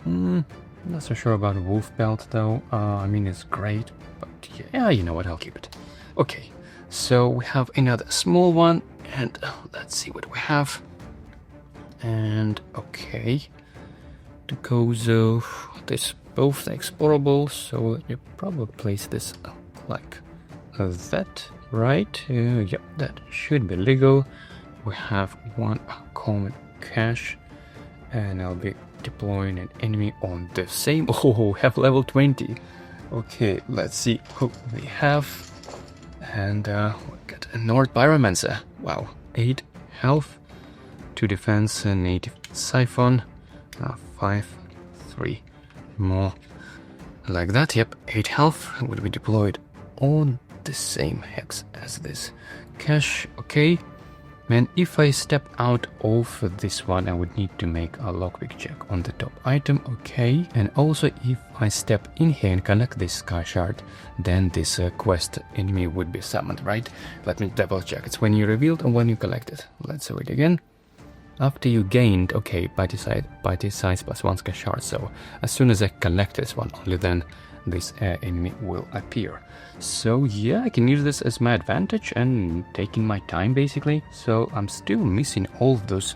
S1: Not so sure about Wolf Belt though. I mean, it's great, but yeah, you know what, I'll keep it. Okay, so we have another small one, and let's see what we have. And okay, to go this both explorable, so you probably place this like that, right? Yep, that should be legal. We have one common cache, and I'll be deploying an enemy on the same. Oh, have level 20. Okay, let's see who we have. And we got a Nord Pyromancer. Wow, 8 health, 2 defense, and native siphon. 5, 3 more. Like that, yep, 8 health will be deployed on the same hex as this cache. Okay. And if I step out of this one, I would need to make a lockpick check on the top item, okay. And also if I step in here and connect this sky shard, then this quest enemy would be summoned, right? Let me double check. It's when you revealed and when you collected. Let's read again. After you gained, okay, party size plus 1 sky shard, so as soon as I collect this one, only then this enemy will appear. So yeah, I can use this as my advantage and taking my time basically. So I'm still missing all of those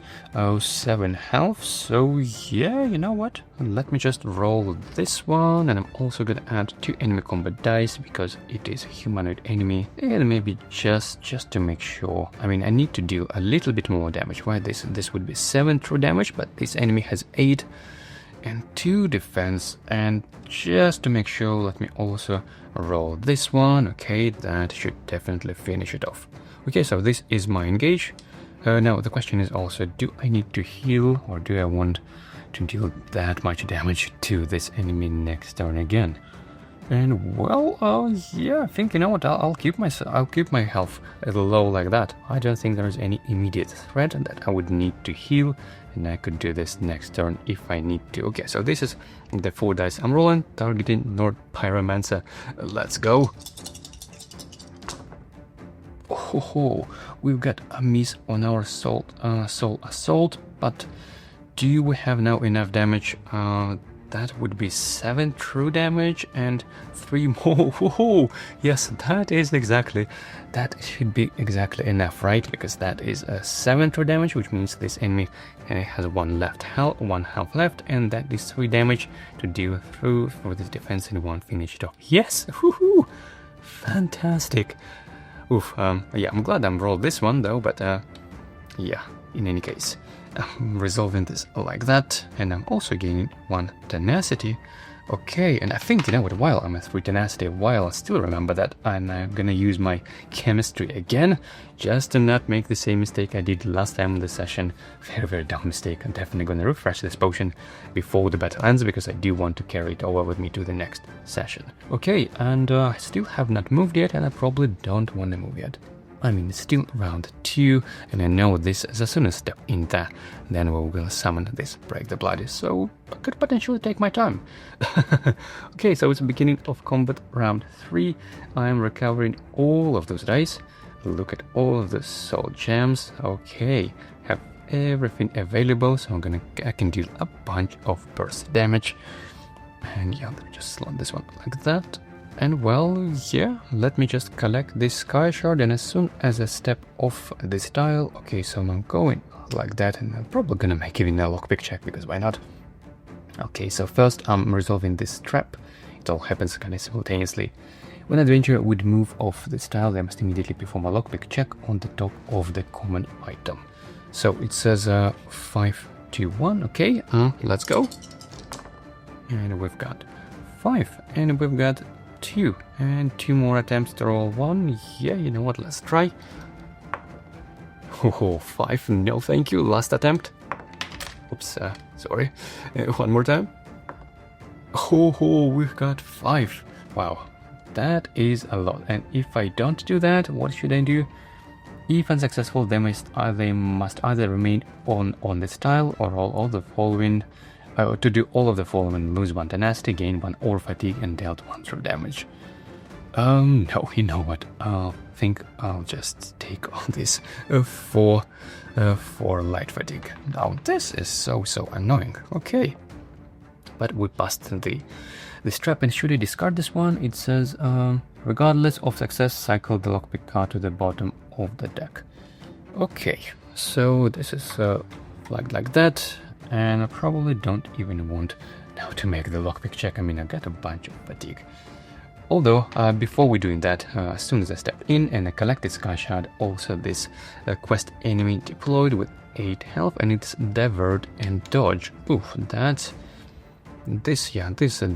S1: 7 health. So yeah, you know what? Let me just roll this one, and I'm also gonna add 2 enemy combat dice because it is a humanoid enemy, and maybe just to make sure. I mean, I need to deal a little bit more damage. Why this would be 7 true damage, but this enemy has 8 and 2 defense, and just to make sure, let me also roll this one. Okay, that should definitely finish it off. Okay, so this is my engage. Now the question is also, do I need to heal, or do I want to deal that much damage to this enemy next turn again? And well, yeah, I think, you know what, I'll keep my health a little low like that. I don't think there's any immediate threat that I would need to heal, and I could do this next turn if I need to. Okay, so this is the 4 dice I'm rolling, targeting Nord Pyromancer. Let's go. Oh, we've got a miss on our soul assault, but do we have now enough damage? That would be 7 true damage and 3 more. Whoa, yes, that should be exactly enough, right? Because that is a 7 true damage, which means this enemy has 1 health left, and that is 3 damage to deal through for this defense and 1 finish it off. Yes, woohoo, fantastic. Oof, yeah, I'm glad I rolled this one though, but yeah, in any case. I'm resolving this like that, and I'm also gaining 1 tenacity. Okay, and I think, you know what, while I'm at 3 tenacity, while I still remember that I'm gonna use my chemistry again, just to not make the same mistake I did last time in the session. Very dumb mistake. I'm definitely gonna refresh this potion before the battle ends, because I do want to carry it over with me to the next session. Okay, and I still have not moved yet, and I probably don't want to move yet. I mean, it's still round 2, and I know this as soon as I step in there, then we will summon this Break the Bloody, so I could potentially take my time. Okay, so it's the beginning of combat round 3. I am recovering all of those dice. Look at all of the soul gems. Okay, have everything available, so I can deal a bunch of burst damage. And yeah, let me just slot this one like that. And well, yeah, let me just collect this sky shard, and as soon as I step off this tile, okay, so I'm going like that, and I'm probably gonna make even a lockpick check, because why not? Okay, so first I'm resolving this trap. It all happens kind of simultaneously. When adventurer would move off this tile, they must immediately perform a lockpick check on the top of the common item. So it says 5, 2, 1, okay, let's go. And we've got 5, and we've got 2, and 2 more attempts to roll 1. Yeah, you know what, let's try. Oh, 5, no thank you, last attempt. Oops, sorry. 1 more time. Oh, we've got 5. Wow, that is a lot. And if I don't do that, what should I do? If unsuccessful, they must either remain on this tile or roll all the following. To do all of the following: lose 1 tenacity, gain 1 or fatigue, and dealt 1 true damage. No, you know what? I think I'll just take all this for light fatigue. Now this is so annoying. Okay, but we passed the trap, and should I discard this one? It says regardless of success, cycle the lockpick card to the bottom of the deck. Okay, so this is flagged like that. And I probably don't even want now to make the lockpick check. I mean, I got a bunch of fatigue. Although, before we're doing that, as soon as I step in and I collect this Sky Shard, also this quest enemy deployed with 8 health, and it's Devoured and Dodge. Oof, that's... This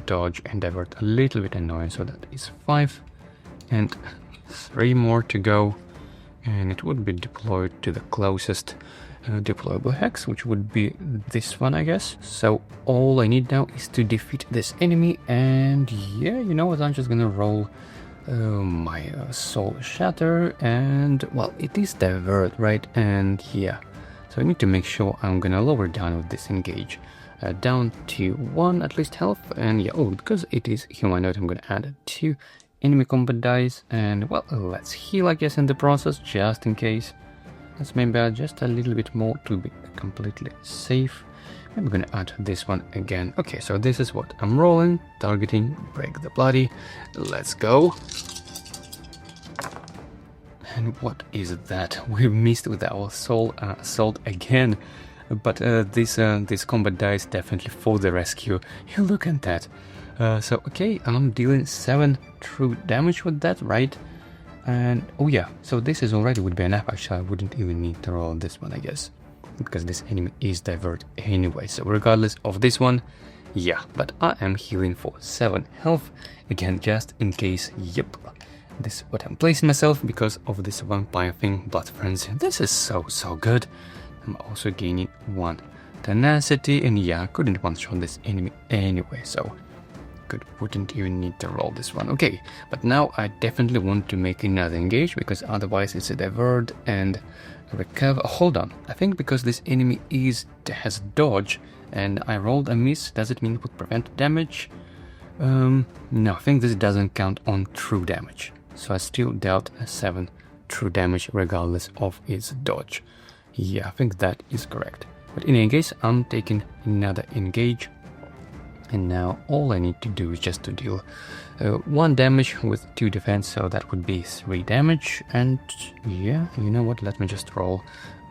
S1: Dodge and Devoured a little bit annoying, so that is 5. And 3 more to go, and it would be deployed to the closest deployable hex, which would be this one, I guess. So all I need now is to defeat this enemy, and yeah, you know what, I'm just gonna roll my Soul Shatter, and well, it is Devoured, right? And yeah, so I need to make sure I'm gonna lower down with this Engage down to 1 at least health, and yeah, oh, because it is humanoid, I'm gonna add 2 enemy combat dice, and well, let's heal, I guess, in the process, just in case. Let's maybe add just a little bit more to be completely safe. I'm gonna add this one again. Okay, so this is what I'm rolling, targeting, break the bloody. Let's go. And what is that? We missed with our soul assault again. But this combat dice definitely for the rescue. You look at that. So okay, I'm dealing 7 true damage with that, right? And oh yeah, so this is already would be enough. Actually, I wouldn't even need to roll this one, I guess, because this enemy is Divert anyway. So regardless of this one, yeah, but I am healing for 7 health again, just in case. Yep, this is what I'm placing myself because of this vampire thing, Blood Frenzy. This is so good. I'm also gaining 1 tenacity, and yeah, I couldn't one-shot this enemy anyway, so wouldn't even need to roll this one. Okay, but now I definitely want to make another engage, because otherwise it's a Divert and recover. Hold on, I think because this enemy has dodge and I rolled a miss, does it mean it would prevent damage? No, I think this doesn't count on true damage, so I still dealt 7 true damage regardless of its dodge. Yeah, I think that is correct. But in any case, I'm taking another engage. And now all I need to do is just to deal 1 damage with 2 defense, so that would be 3 damage. And yeah, you know what, let me just roll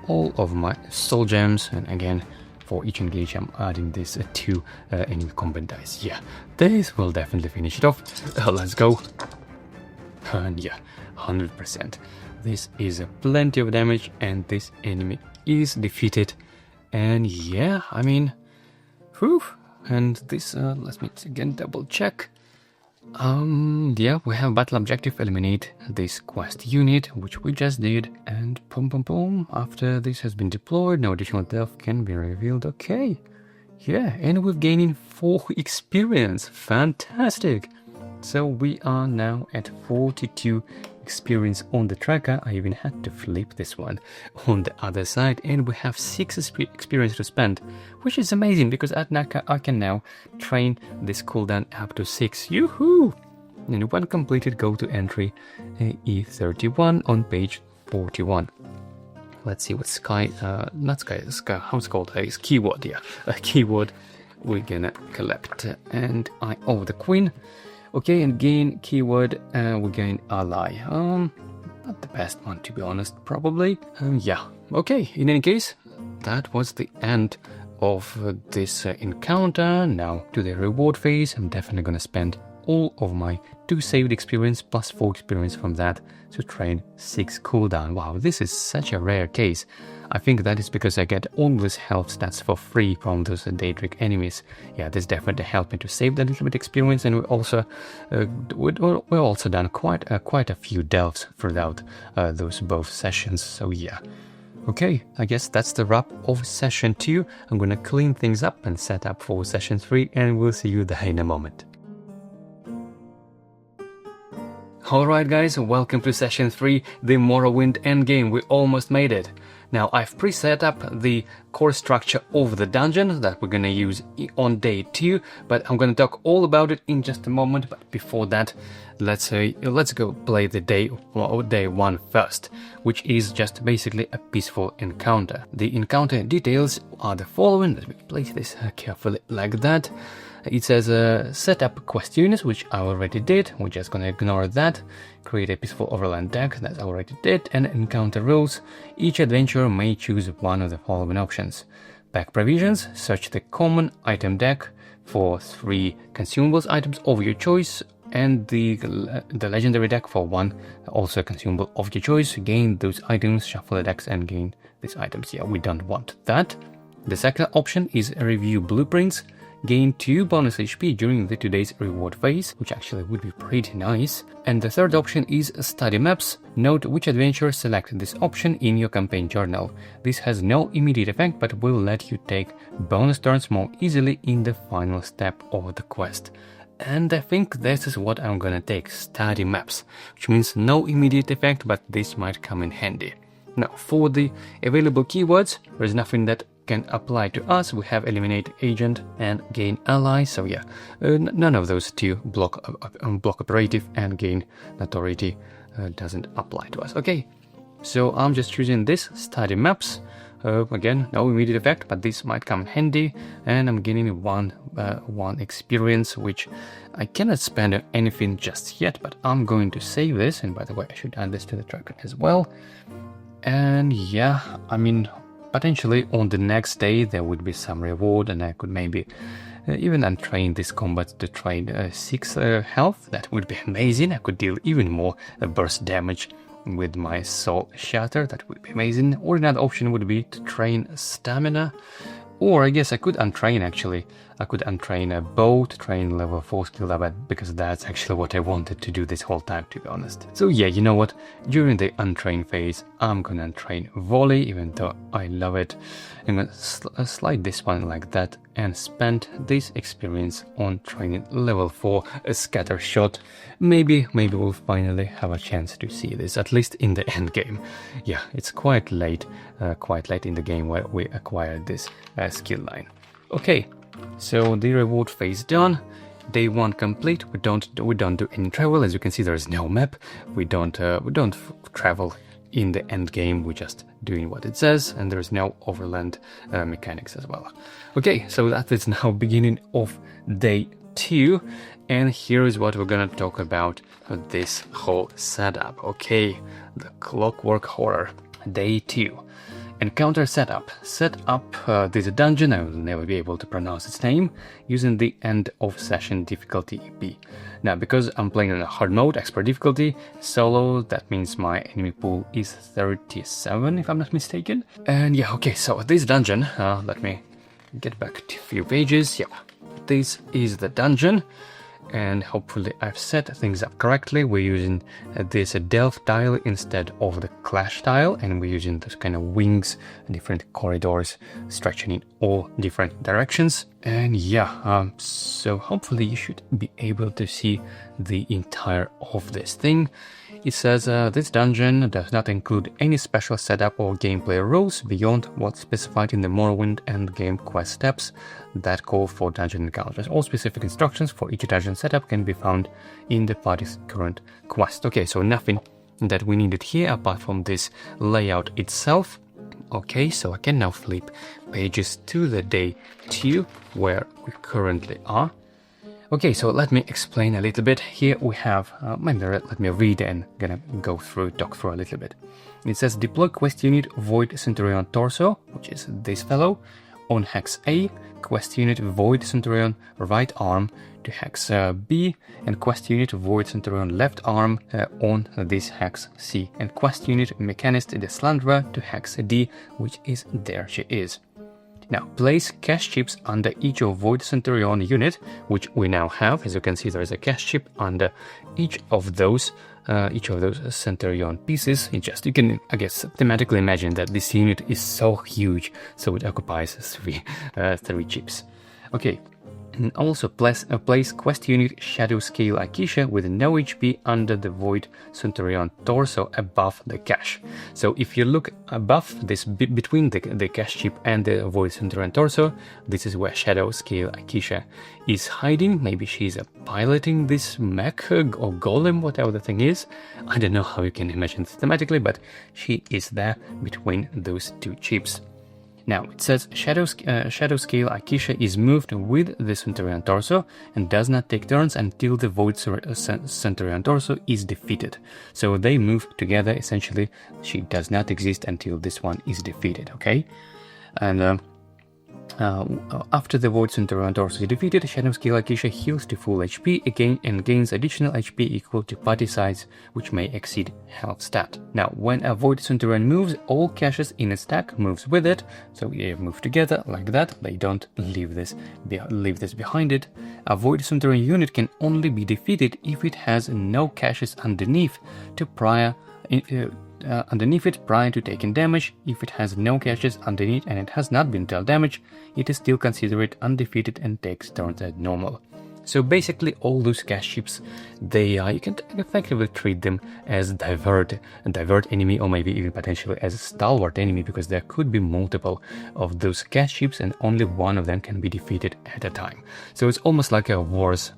S1: all of my soul gems, and again, for each engage I'm adding this 2 enemy combat dice. Yeah, this will definitely finish it off. Let's go. And yeah, 100%. This is plenty of damage, and this enemy is defeated. And yeah, I mean, whew. And this, let me again double check. Yeah, we have battle objective, eliminate this quest unit, which we just did, and boom boom boom, after this has been deployed, no additional death can be revealed. Okay, yeah, and we're gaining 4 experience, fantastic. So we are now at 42 experience on the tracker. I even had to flip this one on the other side, and we have 6 experience to spend, which is amazing because at Naka I can now train this cooldown up to 6. Yoo-hoo! And when completed, go to entry E31 on page 41. Let's see what how it's called, it's keyword, yeah, a keyword we're gonna collect. And the queen. Okay, and gain keyword, we gain ally. Not the best one, to be honest, probably. Yeah, okay, in any case, that was the end of this encounter. Now to the reward phase. I'm definitely gonna spend all of my 2 saved experience plus 4 experience from that to train 6 cooldown. Wow, this is such a rare case. I think that is because I get all this health stats for free from those Daedric enemies. Yeah, this definitely helped me to save that little bit experience, and we also done quite a few delves throughout those both sessions. So yeah. Okay, I guess that's the wrap of session 2. I'm gonna clean things up and set up for session 3, and we'll see you there in a moment. Alright guys, welcome to session 3, the Morrowind endgame. We almost made it. Now I've pre-set up the core structure of the dungeon that we're gonna use on day 2, but I'm gonna talk all about it in just a moment. But before that, let's go play the day 1 first, which is just basically a peaceful encounter. The encounter details are the following. Let me place this carefully like that. It says set up quest units, which I already did. We're just gonna ignore that. Create a peaceful overland deck, that I already did. And encounter rules. Each adventurer may choose one of the following options. Pack provisions, search the common item deck for 3 consumables items of your choice, And the legendary deck for 1, also a consumable of your choice. Gain those items, shuffle the decks, and gain these items. Yeah, we don't want that. The second option is review blueprints. Gain 2 bonus HP during the today's reward phase, which actually would be pretty nice. And the third option is study maps. Note which adventure select this option in your campaign journal. This has no immediate effect, but will let you take bonus turns more easily in the final step of the quest. And I think this is what I'm gonna take, study maps, which means no immediate effect, but this might come in handy. Now, for the available keywords, there's nothing that can apply to us. We have eliminate agent and gain ally, so yeah, none of those two, block operative and gain notoriety, doesn't apply to us. Okay, so I'm just choosing this, study maps. Again, no immediate effect, but this might come in handy, and I'm gaining one experience, which I cannot spend on anything just yet, but I'm going to save this. And by the way, I should add this to the tracker as well. And yeah, I mean, potentially on the next day there would be some reward, and I could maybe even untrain this combat to train 6 health. That would be amazing. I could deal even more burst damage with my soul shatter. That would be amazing. Or another option would be to train stamina, or I guess I could untrain actually. I could untrain a bow to train level 4 skill level, because that's actually what I wanted to do this whole time, to be honest. So yeah, you know what? During the untrain phase, I'm gonna untrain volley, even though I love it. I'm gonna slide this one like that and spend this experience on training level 4 a scatter shot. Maybe we'll finally have a chance to see this, at least in the end game. Yeah, it's quite late in the game where we acquired this skill line. Okay. So the reward phase done. Day 1 complete. We don't do any travel. As you can see, there is no map. We don't travel in the end game. We're just doing what it says, and there is no overland mechanics as well. Okay, so that is now beginning of day 2, and here is what we're gonna talk about this whole setup. Okay, the Clockwork Horror, day 2. Encounter setup. Set up this dungeon, I will never be able to pronounce its name, using the end of session difficulty EP. Now, because I'm playing on a hard mode, expert difficulty, solo, that means my enemy pool is 37, if I'm not mistaken. And yeah, okay, so this dungeon, let me get back to a few pages. Yeah, this is the dungeon. And hopefully I've set things up correctly. We're using this Delve tile instead of the Clash tile, and we're using those kind of wings, different corridors stretching in all different directions. And yeah, so hopefully you should be able to see the entire of this thing. It says this dungeon does not include any special setup or gameplay rules beyond what's specified in the Morrowind endgame quest steps that call for dungeon encounters. All specific instructions for each dungeon setup can be found in the party's current quest. Okay, so nothing that we needed here apart from this layout itself. Okay, so I can now flip pages to the day 2 where we currently are. Okay, so let me explain a little bit. Here we have, maybe let me read and gonna talk through a little bit. It says deploy quest unit Void Centurion Torso, which is this fellow, on hex A, quest unit Void Centurion right arm to hex B, and quest unit Void Centurion left arm on this hex C, and quest unit Mechanist the Slanderer to hex D, which is there she is. Now, place cache chips under each of Void Centurion unit, which we now have. As you can see, there is a cache chip under each of those Centurion pieces. You can, I guess, thematically imagine that this unit is so huge, so it occupies three chips. Okay. And also place quest unit Shadow Scale Akisha with no HP under the Void Centurion Torso above the cache. So if you look above this, between the cache chip and the Void Centurion Torso, this is where Shadow Scale Akisha is hiding. Maybe she's piloting this mech or golem, whatever the thing is. I don't know how you can imagine this thematically, but she is there between those two chips. Now, it says Shadow Scale Akisha is moved with the Centurion Torso and does not take turns until the Void Centurion Torso is defeated. So they move together, essentially. She does not exist until this one is defeated, okay? And After the Witchhunter and Dorsey defeated, Shadowscale Akisha heals to full HP again and gains additional HP equal to party size, which may exceed health stat. Now, when a Witchhunter moves, all caches in a stack moves with it, so they move together like that. They don't leave this behind it. A Witchhunter unit can only be defeated if it has no caches underneath it prior to taking damage. If it has no caches underneath and it has not been dealt damage, it is still considered undefeated and takes turns as normal. So basically all those cache chips, you can effectively treat them as divert enemy, or maybe even potentially as a stalwart enemy, because there could be multiple of those cache chips and only one of them can be defeated at a time. So it's almost like a worse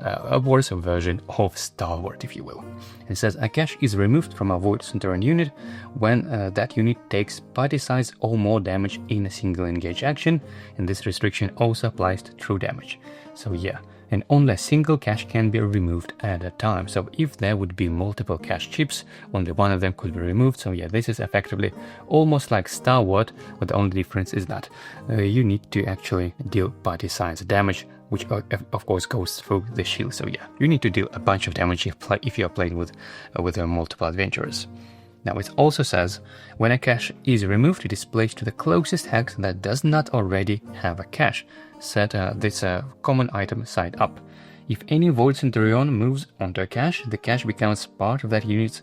S1: version of stalwart, if you will. It says a cache is removed from a Witchhunter unit when that unit takes party size or more damage in a single engage action, and this restriction also applies to true damage. So yeah, and only a single cache can be removed at a time. So if there would be multiple cache chips, only one of them could be removed. So yeah, this is effectively almost like Stalwart, but the only difference is that you need to actually deal party size damage, which of course goes through the shield. So yeah, you need to deal a bunch of damage if you are playing with multiple adventurers. Now it also says, when a cache is removed, it is placed to the closest hex that does not already have a cache. Set this common item side up. If any Void Centurion moves onto a cache, the cache becomes part of that unit's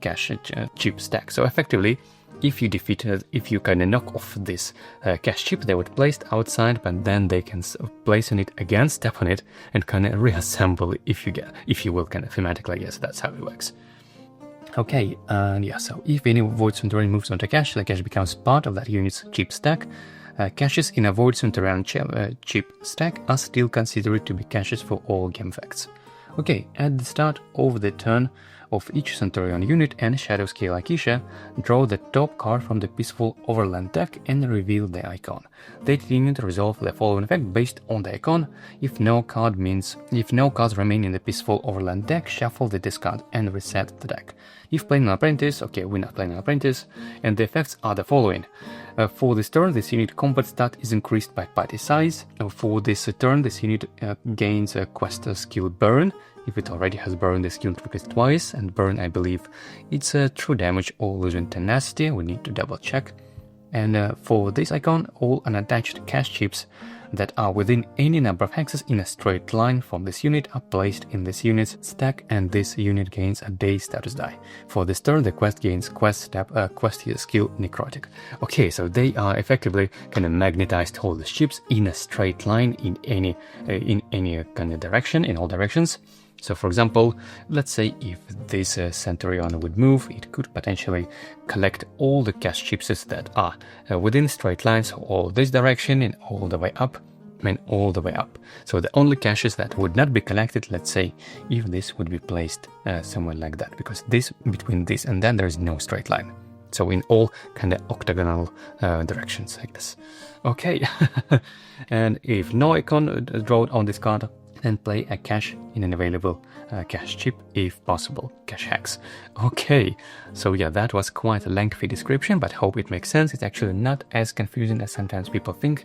S1: cache chip stack. So effectively, if you kind of knock off this cache chip, they would place it outside, but then they can place on it again, step on it, and kind of reassemble it, if you will, kind of thematically. Yes, that's how it works. Okay, and yeah, so if any Void Centurion moves onto a cache, the cache becomes part of that unit's chip stack. Caches in a Void Centurion chip stack are still considered to be caches for all game effects. Okay, at the start of the turn of each Centurion unit and Shadowscale Akisha, draw the top card from the Peaceful Overland deck and reveal the icon. That unit resolve the following effect based on the icon. If no cards remain in the Peaceful Overland deck, shuffle the discard and reset the deck. If playing an Apprentice, okay, we're not playing an Apprentice, and the effects are the following. For this turn, this unit combat stat is increased by party size. For this turn, this unit gains a quest skill Burn. If it already has Burn, the skill triggers twice, and Burn, I believe, it's a true damage or losing tenacity. We need to double check. And for this icon, all unattached cache chips that are within any number of hexes in a straight line from this unit are placed in this unit's stack, and this unit gains a day status die. For this turn, the quest gains quest skill Necrotic. Okay, so they are effectively kind of magnetized all the chips in a straight line in any kind of direction, in all directions. So for example, let's say if this Centurion would move, it could potentially collect all the cache chips that are within straight lines, all this direction and all the way up, and all the way up. So the only caches that would not be collected, let's say, if this would be placed somewhere like that, because this, between this and then, there is no straight line. So in all kind of octagonal directions, I guess. Okay, and if no icon drawn on this card, then play a cache in an available cache chip, if possible, cache hex. Okay, so yeah, that was quite a lengthy description, but hope it makes sense. It's actually not as confusing as sometimes people think.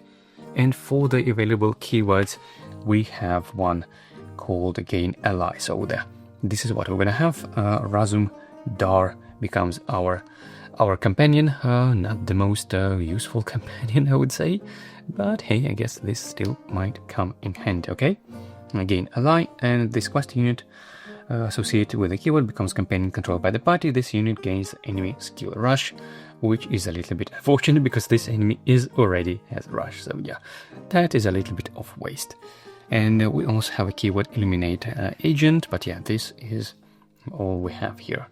S1: And for the available keywords, we have one called Gain Ally. So this is what we're gonna have. Razum Dar becomes our companion. Not the most useful companion, I would say, but hey, I guess this still might come in handy. Okay. Gain Ally, and this quest unit associated with the keyword becomes companion controlled by the party. This unit gains enemy skill Rush, which is a little bit unfortunate because this enemy already has Rush. So yeah, that is a little bit of waste. And we also have a keyword Eliminate Agent, but yeah, this is all we have here.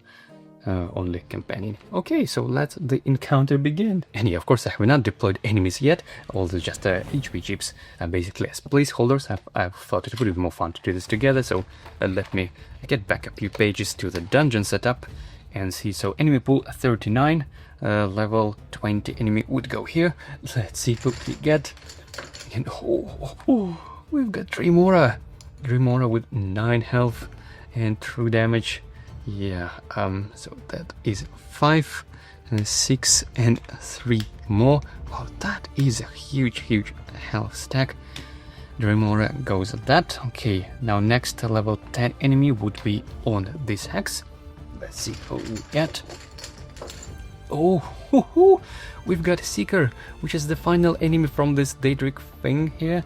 S1: Only companion. Okay, so let the encounter begin. And yeah, of course, I have not deployed enemies yet, although just HP chips basically as placeholders. I thought it would be more fun to do this together, so let me get back a few pages to the dungeon setup and see. So enemy pool 39, level 20 enemy would go here. Let's see what we get. And we've got 3 Mora. 3 Mora with 9 health and true damage. Yeah, so that is 5 6 and 3 more. Wow, that is a huge health stack. Mora goes at that. Okay, now next level 10 enemy would be on this hex. Let's see who we get. Oh, we've got Seeker, which is the final enemy from this Daedric thing here.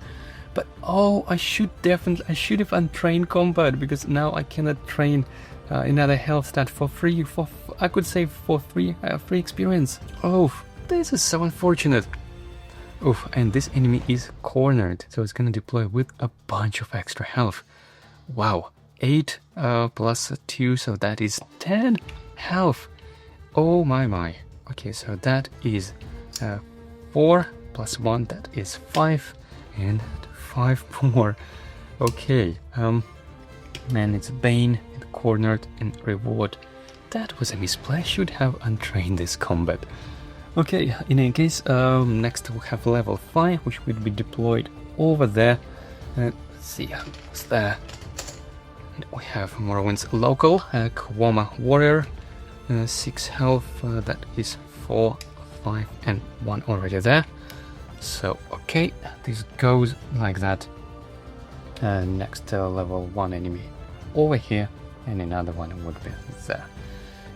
S1: But oh, I should have untrained combat, because now I cannot train another health stat for free. I could say for free experience. Oh, this is so unfortunate. Oh, and this enemy is cornered, so it's gonna deploy with a bunch of extra health. Wow, 8 plus 2, so that is 10 health. Oh my. Okay, so that is 4 plus 1, that is 5, and 5 more. Okay, man, it's Bane, and cornered, and reward. That was a misplay. I should have untrained this combat. Okay, in any case, next we have level 5, which will be deployed over there. Let's see, what's there? And we have Morrowind's local, Kwama Warrior, 6 health, that is 4, 5, and 1 already there. So, okay, this goes like that. Next level 1 enemy over here, and another one would be there.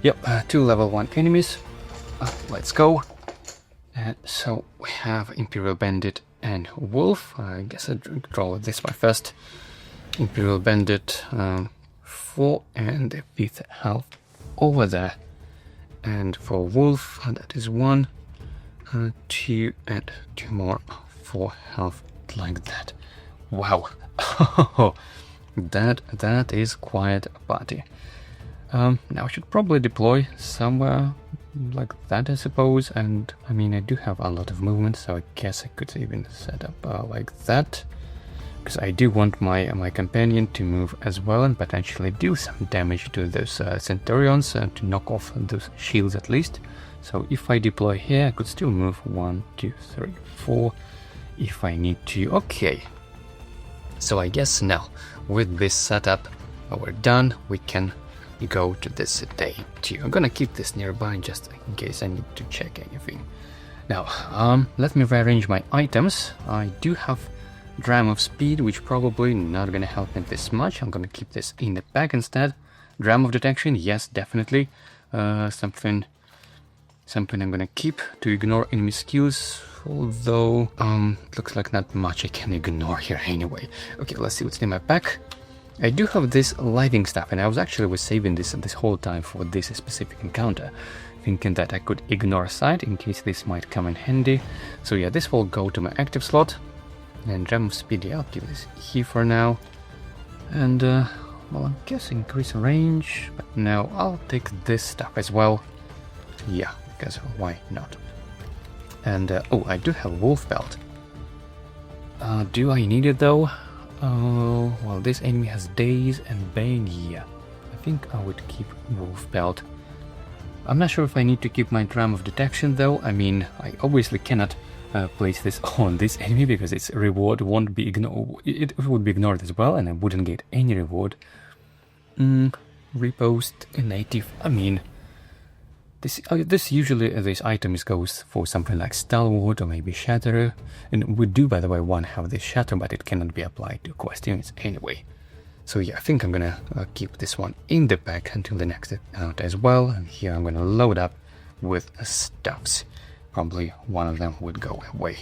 S1: Yep, 2 level 1 enemies. Let's go. So we have Imperial Bandit and Wolf. I guess I'll draw this one first. Imperial Bandit 4 and the 5th health over there. And for Wolf, that is 1, 2, and 2 more, 4 health, like that. Wow. that is quite a party. Now I should probably deploy somewhere like that, I suppose, and I mean I do have a lot of movement, so I guess I could even set up like that, because I do want my companion to move as well and potentially do some damage to those Centurions, to knock off those shields at least. So if I deploy here, I could still move 1, 2, 3, 4 if I need to. Okay, so I guess now with this setup we're done. We can go to this day 2. I'm gonna keep this nearby just in case I need to check anything. Now, let me rearrange my items. I do have Dram of Speed, which probably not gonna help me this much. I'm gonna keep this in the back instead. Dram of Detection, yes, definitely. Something I'm gonna keep to ignore enemy skills, although looks like not much I can ignore here anyway. Okay, let's see what's in my pack. I do have this lighting stuff, and I was saving this whole time for this specific encounter, thinking that I could ignore sight in case this might come in handy. So yeah, this will go to my active slot. And Gem of Speed, yeah, I'll keep this here for now. And well, I guess increase range, but no, I'll take this stuff as well. Yeah, because why not? And oh, I do have Wolf Belt. Do I need it though? Oh, well, this enemy has Daze and Bane. Yeah, I think I would keep Wolf Belt. I'm not sure if I need to keep my Dram of Detection though. I mean, I obviously cannot place this on this enemy because its reward won't be ignored. It would be ignored as well, and I wouldn't get any reward. Repost a native. I mean, this usually this item goes for something like Stalwart or maybe Shatter, and we do, by the way, one have this Shatter, but it cannot be applied to quest units anyway. So yeah, I think I'm gonna keep this one in the pack until the next account as well. And here I'm gonna load up with stuffs. Probably one of them would go away.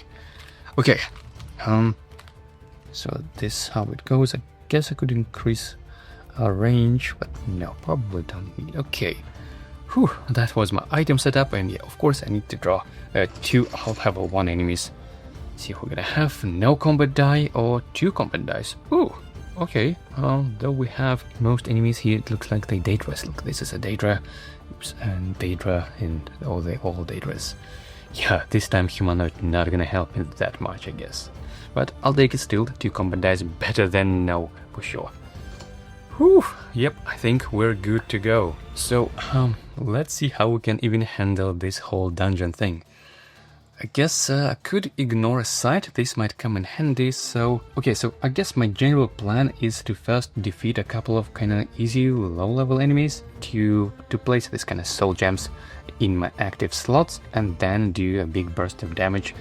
S1: Okay, so this how it goes. I guess I could increase range, but no, probably don't need. Okay. Whew, that was my item setup, and yeah, of course I need to draw 2 level 1 enemies. See if we're gonna have no combat die or 2 combat dice. Ooh, okay. Though we have most enemies here, it looks like they Daedras. Look, this is a Daedra. Oops, and Daedra, and all Daedras. Yeah, this time humanoid not gonna help me that much, I guess. But I'll take it still. 2 combat dice better than no, for sure. Whew, yep, I think we're good to go. So, let's see how we can even handle this whole dungeon thing. I guess I could ignore a sight, this might come in handy, so... Okay, so I guess my general plan is to first defeat a couple of kinda easy, low-level enemies, to place these kinda soul gems in my active slots, and then do a big burst of damage,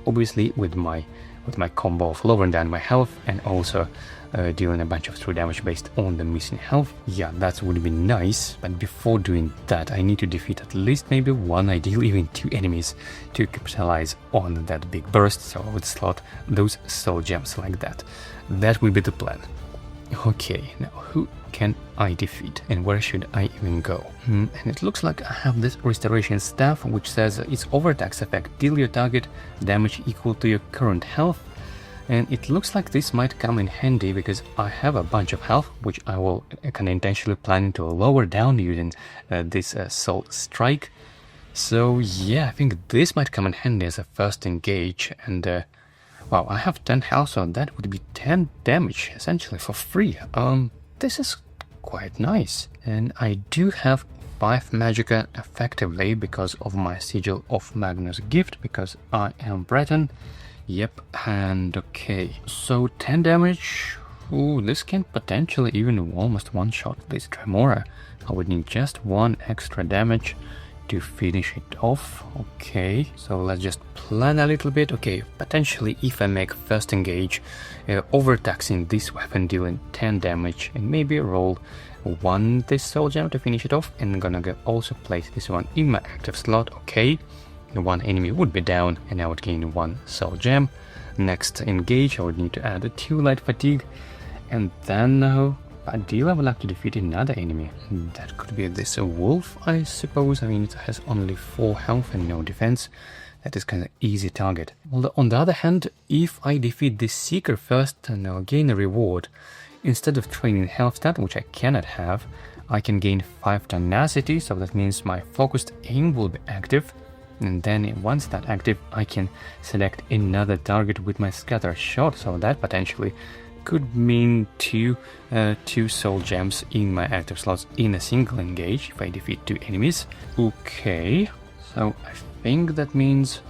S1: obviously with my combo of lowering down my health, and also dealing a bunch of true damage based on the missing health. Yeah, that would be nice, but before doing that I need to defeat at least maybe one, ideally even two enemies to capitalize on that big burst, so I would slot those soul gems like that. That will be the plan. Okay, now who can I defeat and where should I even go? And it looks like I have this restoration staff which says its overattacks effect deal your target damage equal to your current health. And it looks like this might come in handy because I have a bunch of health which I will kind of intentionally planning to lower down using this soul strike. So yeah, I think this might come in handy as a first engage, and wow, I have 10 health, so that would be 10 damage essentially for free. This is quite nice, and I do have 5 magicka effectively because of my Sigil of Magnus gift, because I am Breton. Yep, and okay, so 10 damage. Ooh, this can potentially even almost one-shot this Mora. I would need just 1 extra damage to finish it off. Okay, so let's just plan a little bit. Okay, potentially if I make first engage, overtaxing this weapon dealing 10 damage, and maybe roll 1 this soul gem to finish it off, and I'm gonna also place this one in my active slot. Okay, 1 enemy would be down and I would gain 1 soul gem. Next engage I would need to add a 2 light fatigue, and then ideally I would like to defeat another enemy. That could be this wolf, I suppose. I mean, it has only 4 health and no defense. That is kind of easy target. Although on the other hand, if I defeat this seeker first and I'll gain a reward, instead of training health stat, which I cannot have, I can gain 5 tenacity, so that means my focused aim will be active. And then once that's active, I can select another target with my scatter shot, so that potentially could mean two soul gems in my active slots in a single engage if I defeat 2 enemies. Okay, so I think that means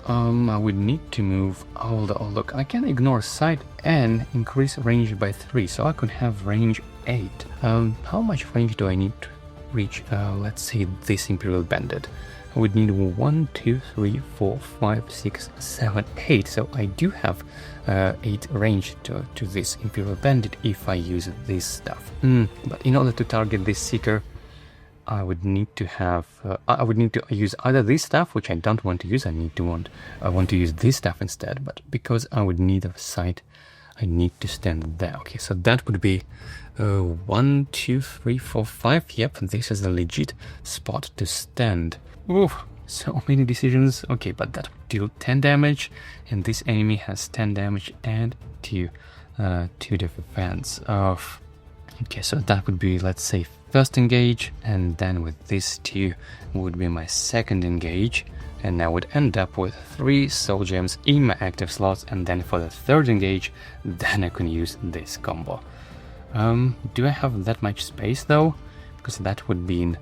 S1: I would need to move. Oh look, I can ignore sight and increase range by 3, so I could have range 8. How much range do I need to reach? Let's say this Imperial Bandit. I would need 1, 2, 3, 4, 5, 6, 7, 8. So I do have 8 range to this Imperial Bandit if I use this stuff. But in order to target this Seeker, I would need to have I would need to use either this stuff, which I don't want to use. I want to use this stuff instead. But because I would need a sight, I need to stand there. Okay, so that would be 1, 2, 3, 4, 5. Yep, this is a legit spot to stand. Ooh, so many decisions. Okay, but that would deal 10 damage, and this enemy has 10 damage and 2 defense. Okay, so that would be, let's say, first engage, and then with this 2 would be my second engage, and I would end up with 3 soul gems in my active slots, and then for the third engage, then I can use this combo. Do I have that much space though? Because that would mean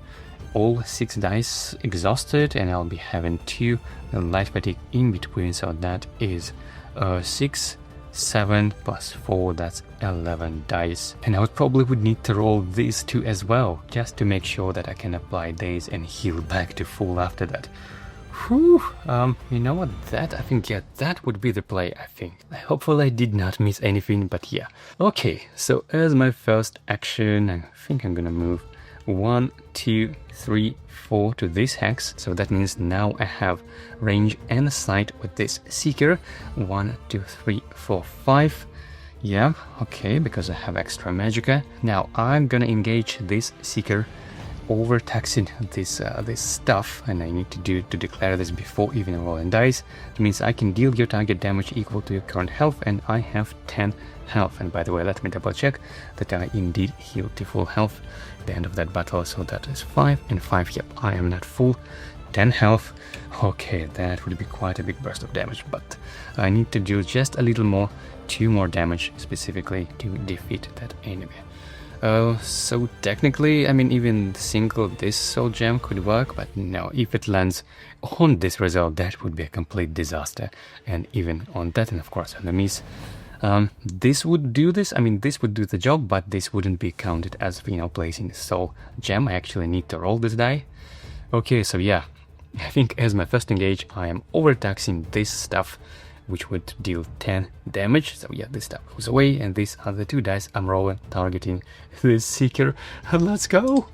S1: all 6 dice exhausted, and I'll be having 2 light fatigue in between, so that is 6, 7 plus 4, that's 11 dice. And I probably would need to roll these 2 as well, just to make sure that I can apply daze and heal back to full after that. Whew, you know what, I think, yeah, that would be the play, I think. Hopefully I did not miss anything, but yeah. Okay, so as my first action, I think I'm gonna move 1, 2, 3, 4 to this hex, so that means now I have range and sight with this Seeker. 1, 2, 3, 4, 5. Yeah, okay, because I have extra magicka. Now I'm gonna engage this Seeker, overtaxing this stuff, and I need to declare this before even rolling dice. It means I can deal your target damage equal to your current health, and I have 10 health. And by the way, let me double check that I indeed healed to full health at the end of that battle, so that is 5 and 5. Yep, I am not full. 10 health. Okay, that would be quite a big burst of damage, but I need to do just a little more, 2 more damage specifically to defeat that enemy. So technically, I mean, even single this soul gem could work, but no, if it lands on this result, that would be a complete disaster. And even on that, and of course enemies, this would do this, I mean, this would do the job, but this wouldn't be counted as, you know, placing the soul gem. I actually need to roll this die. Okay, so yeah, I think as my first engage, I am overtaxing this stuff, which would deal 10 damage. So yeah, this stuff goes away, and these are the 2 dice I'm rolling, targeting this Seeker. Let's go!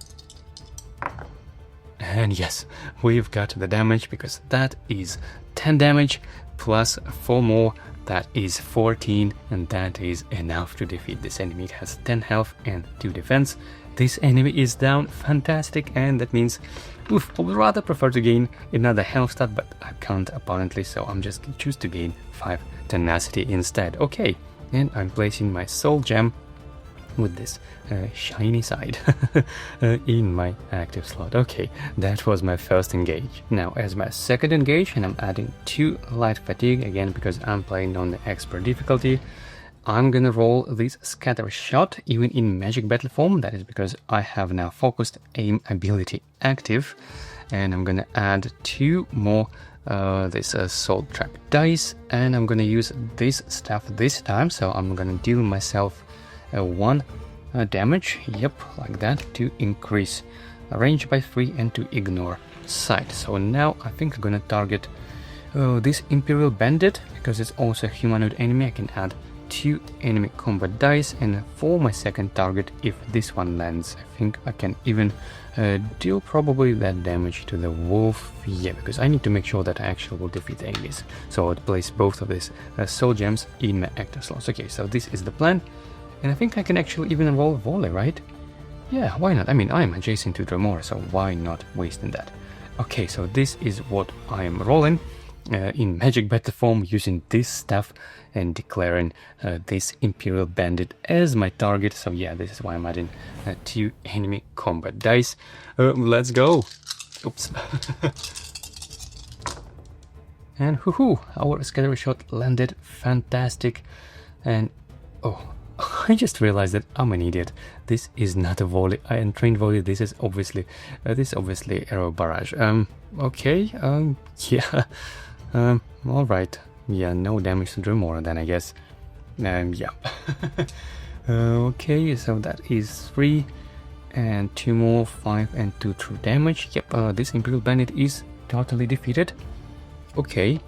S1: And yes, we've got the damage, because that is 10 damage, plus 4 more, that is 14, and that is enough to defeat this enemy. It has 10 health and 2 defense. This enemy is down, fantastic, and that means oof, I would rather prefer to gain another health stat, but I can't apparently, so I'm just gonna choose to gain 5 tenacity instead. Okay, and I'm placing my soul gem with this shiny side in my active slot. Okay, that was my first engage. Now as my second engage, and I'm adding 2 light fatigue again because I'm playing on the expert difficulty, I'm gonna roll this scatter shot even in magic battle form. That is because I have now focused aim ability active, and I'm gonna add 2 more this soul trap dice, and I'm gonna use this stuff this time. So I'm gonna deal myself 1 damage, yep, like that, to increase range by 3 and to ignore sight. So now I think I'm gonna target this Imperial Bandit, because it's also a humanoid enemy. I can add 2 enemy combat dice, and for my second target, if this one lands, I think I can even deal probably that damage to the wolf. Yeah, because I need to make sure that I actually will defeat the enemies. So I'll place both of these soul gems in my active slots. Okay, so this is the plan, and I think I can actually even roll volley, right? Yeah, why not? I mean, I'm adjacent to Mora, so why not wasting that? Okay, so this is what I am rolling in magic battle form, using this stuff and declaring this Imperial Bandit as my target. So yeah, this is why I'm adding 2 enemy combat dice. Let's go. Oops. And hoo-hoo, our scatter shot landed fantastic. And oh, I just realized that I'm an idiot. This is not a volley, trained volley. This is obviously arrow barrage. Okay, yeah, all right. Yeah, no damage to Mora then, I guess. Yeah. Okay, so that is 3 and 2 more, 5 and 2 true damage. Yep, this Imperial Bandit is totally defeated. Okay,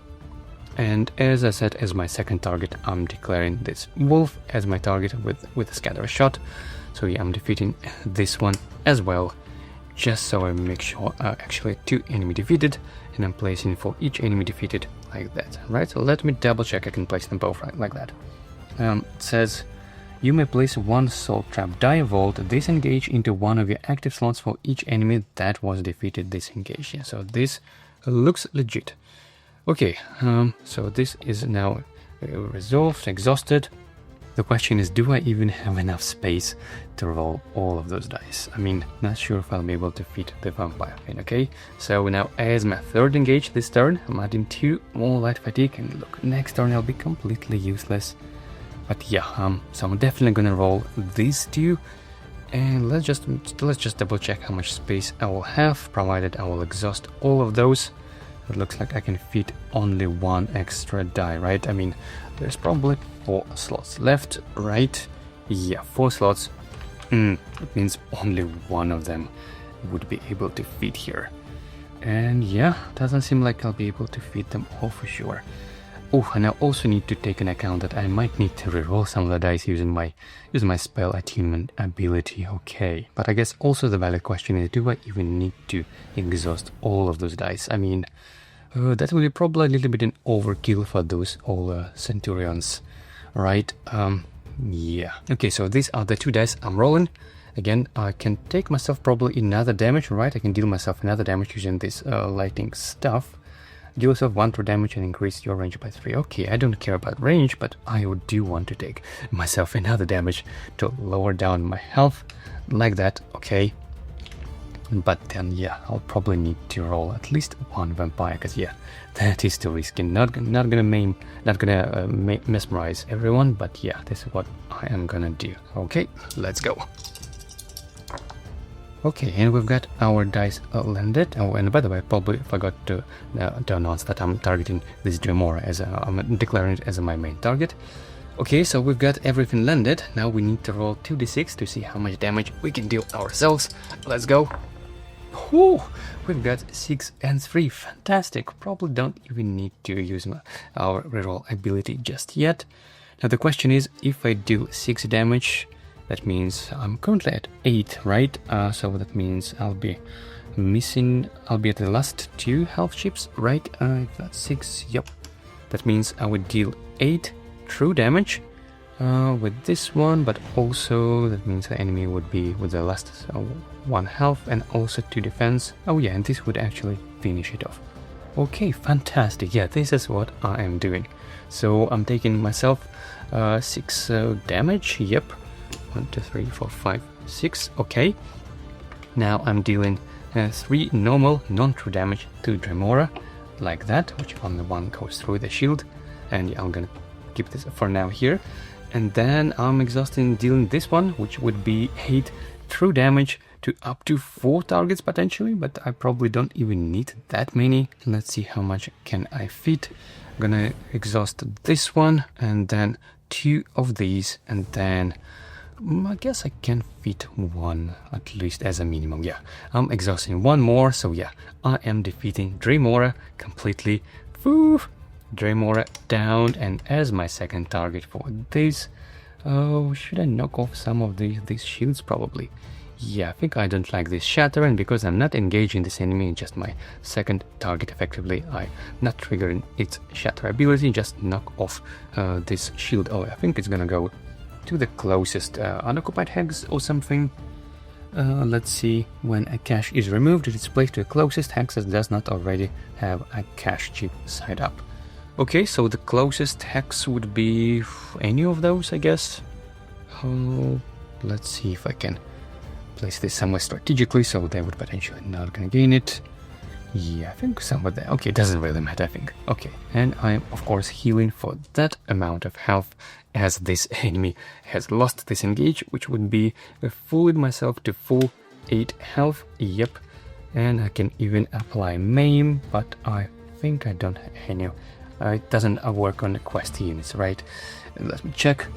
S1: and as I said, as my second target, I'm declaring this wolf as my target with a scatter shot. So yeah, I'm defeating this one as well, just so I make sure actually 2 enemy defeated, and I'm placing for each enemy defeated like that, right? So let me double check I can place them both right like that. It says you may place 1 soul trap die vault disengage into one of your active slots for each enemy that was defeated disengage. Yeah, so this looks legit. Okay, so this is now resolved, exhausted. The question is, do I even have enough space to roll all of those dice? I mean, not sure if I'll be able to defeat the vampire thing, okay? So now as my third engage this turn, I'm adding 2 more light fatigue, and look, next turn I'll be completely useless. But yeah, so I'm definitely gonna roll these 2, and let's just double check how much space I will have, provided I will exhaust all of those. It looks like I can fit only 1 extra die, right? I mean, there's probably 4 slots left, right? Yeah, 4 slots. It means only 1 of them would be able to fit here. And yeah, doesn't seem like I'll be able to fit them all for sure. Oh, and I also need to take into account that I might need to reroll some of the dice using my spell attunement ability. Okay, but I guess also the valid question is, do I even need to exhaust all of those dice? I mean, that would be probably a little bit an overkill for those all centurions, right? Yeah. Okay, so these are the 2 dice I'm rolling. Again, I can take myself probably another damage, right? I can deal myself another damage using this lightning stuff. Deal yourself 1 true damage and increase your range by 3. Okay, I don't care about range, but I do want to take myself another damage to lower down my health, like that, okay? But then, yeah, I'll probably need to roll at least 1 vampire, because yeah, that is too risky. Not gonna mesmerize everyone, but yeah, this is what I am gonna do. Okay, let's go. Okay, and we've got our dice landed. Oh, and by the way, I probably forgot to announce that I'm targeting this Mora as I'm declaring it as my main target. Okay, so we've got everything landed. Now we need to roll 2d6 to see how much damage we can deal ourselves. Let's go. Whew, we've got 6 and 3. Fantastic. Probably don't even need to use our reroll ability just yet. Now the question is, if I do 6 damage, that means I'm currently at 8, right? So that means I'll be at the last 2 health chips, right? If that's 6, yep. That means I would deal 8 true damage with this one, but also that means the enemy would be with the last 1 health and also 2 defense. Oh yeah, and this would actually finish it off. Okay, fantastic. Yeah, this is what I am doing. So I'm taking myself 6 damage, yep. 1, 2, 3, 4, 5, 6, okay. Now I'm dealing 3 normal, non-true damage to Mora, like that, which only one goes through the shield. And yeah, I'm gonna keep this for now here. And then I'm exhausting dealing this one, which would be 8 true damage to up to 4 targets potentially, but I probably don't even need that many. Let's see how much can I fit. I'm gonna exhaust this one and then 2 of these, and then I guess I can fit 1 at least as a minimum. Yeah, I'm exhausting 1 more, so yeah, I am defeating Mora completely. Woo! Mora down, and as my second target for this, oh, should I knock off some of these shields? Probably. Yeah, I think I don't like this shatter, and because I'm not engaging this enemy, just my second target effectively, I'm not triggering its shatter ability, just knock off this shield. Oh, I think it's gonna go to the closest unoccupied hex or something. Let's see, when a cache is removed, it is placed to the closest hex that does not already have a cache chip side up. Okay, so the closest hex would be any of those, I guess. Oh, let's see if I can place this somewhere strategically so they would potentially not gonna gain it. Yeah, I think somewhere there. Okay, it doesn't really matter, I think. Okay, and I'm of course healing for that amount of health as this enemy has lost this engage, which would be fooling myself to full 8 health. Yep, and I can even apply maim, but I think I don't have any. It doesn't work on the quest units, right? Let me check.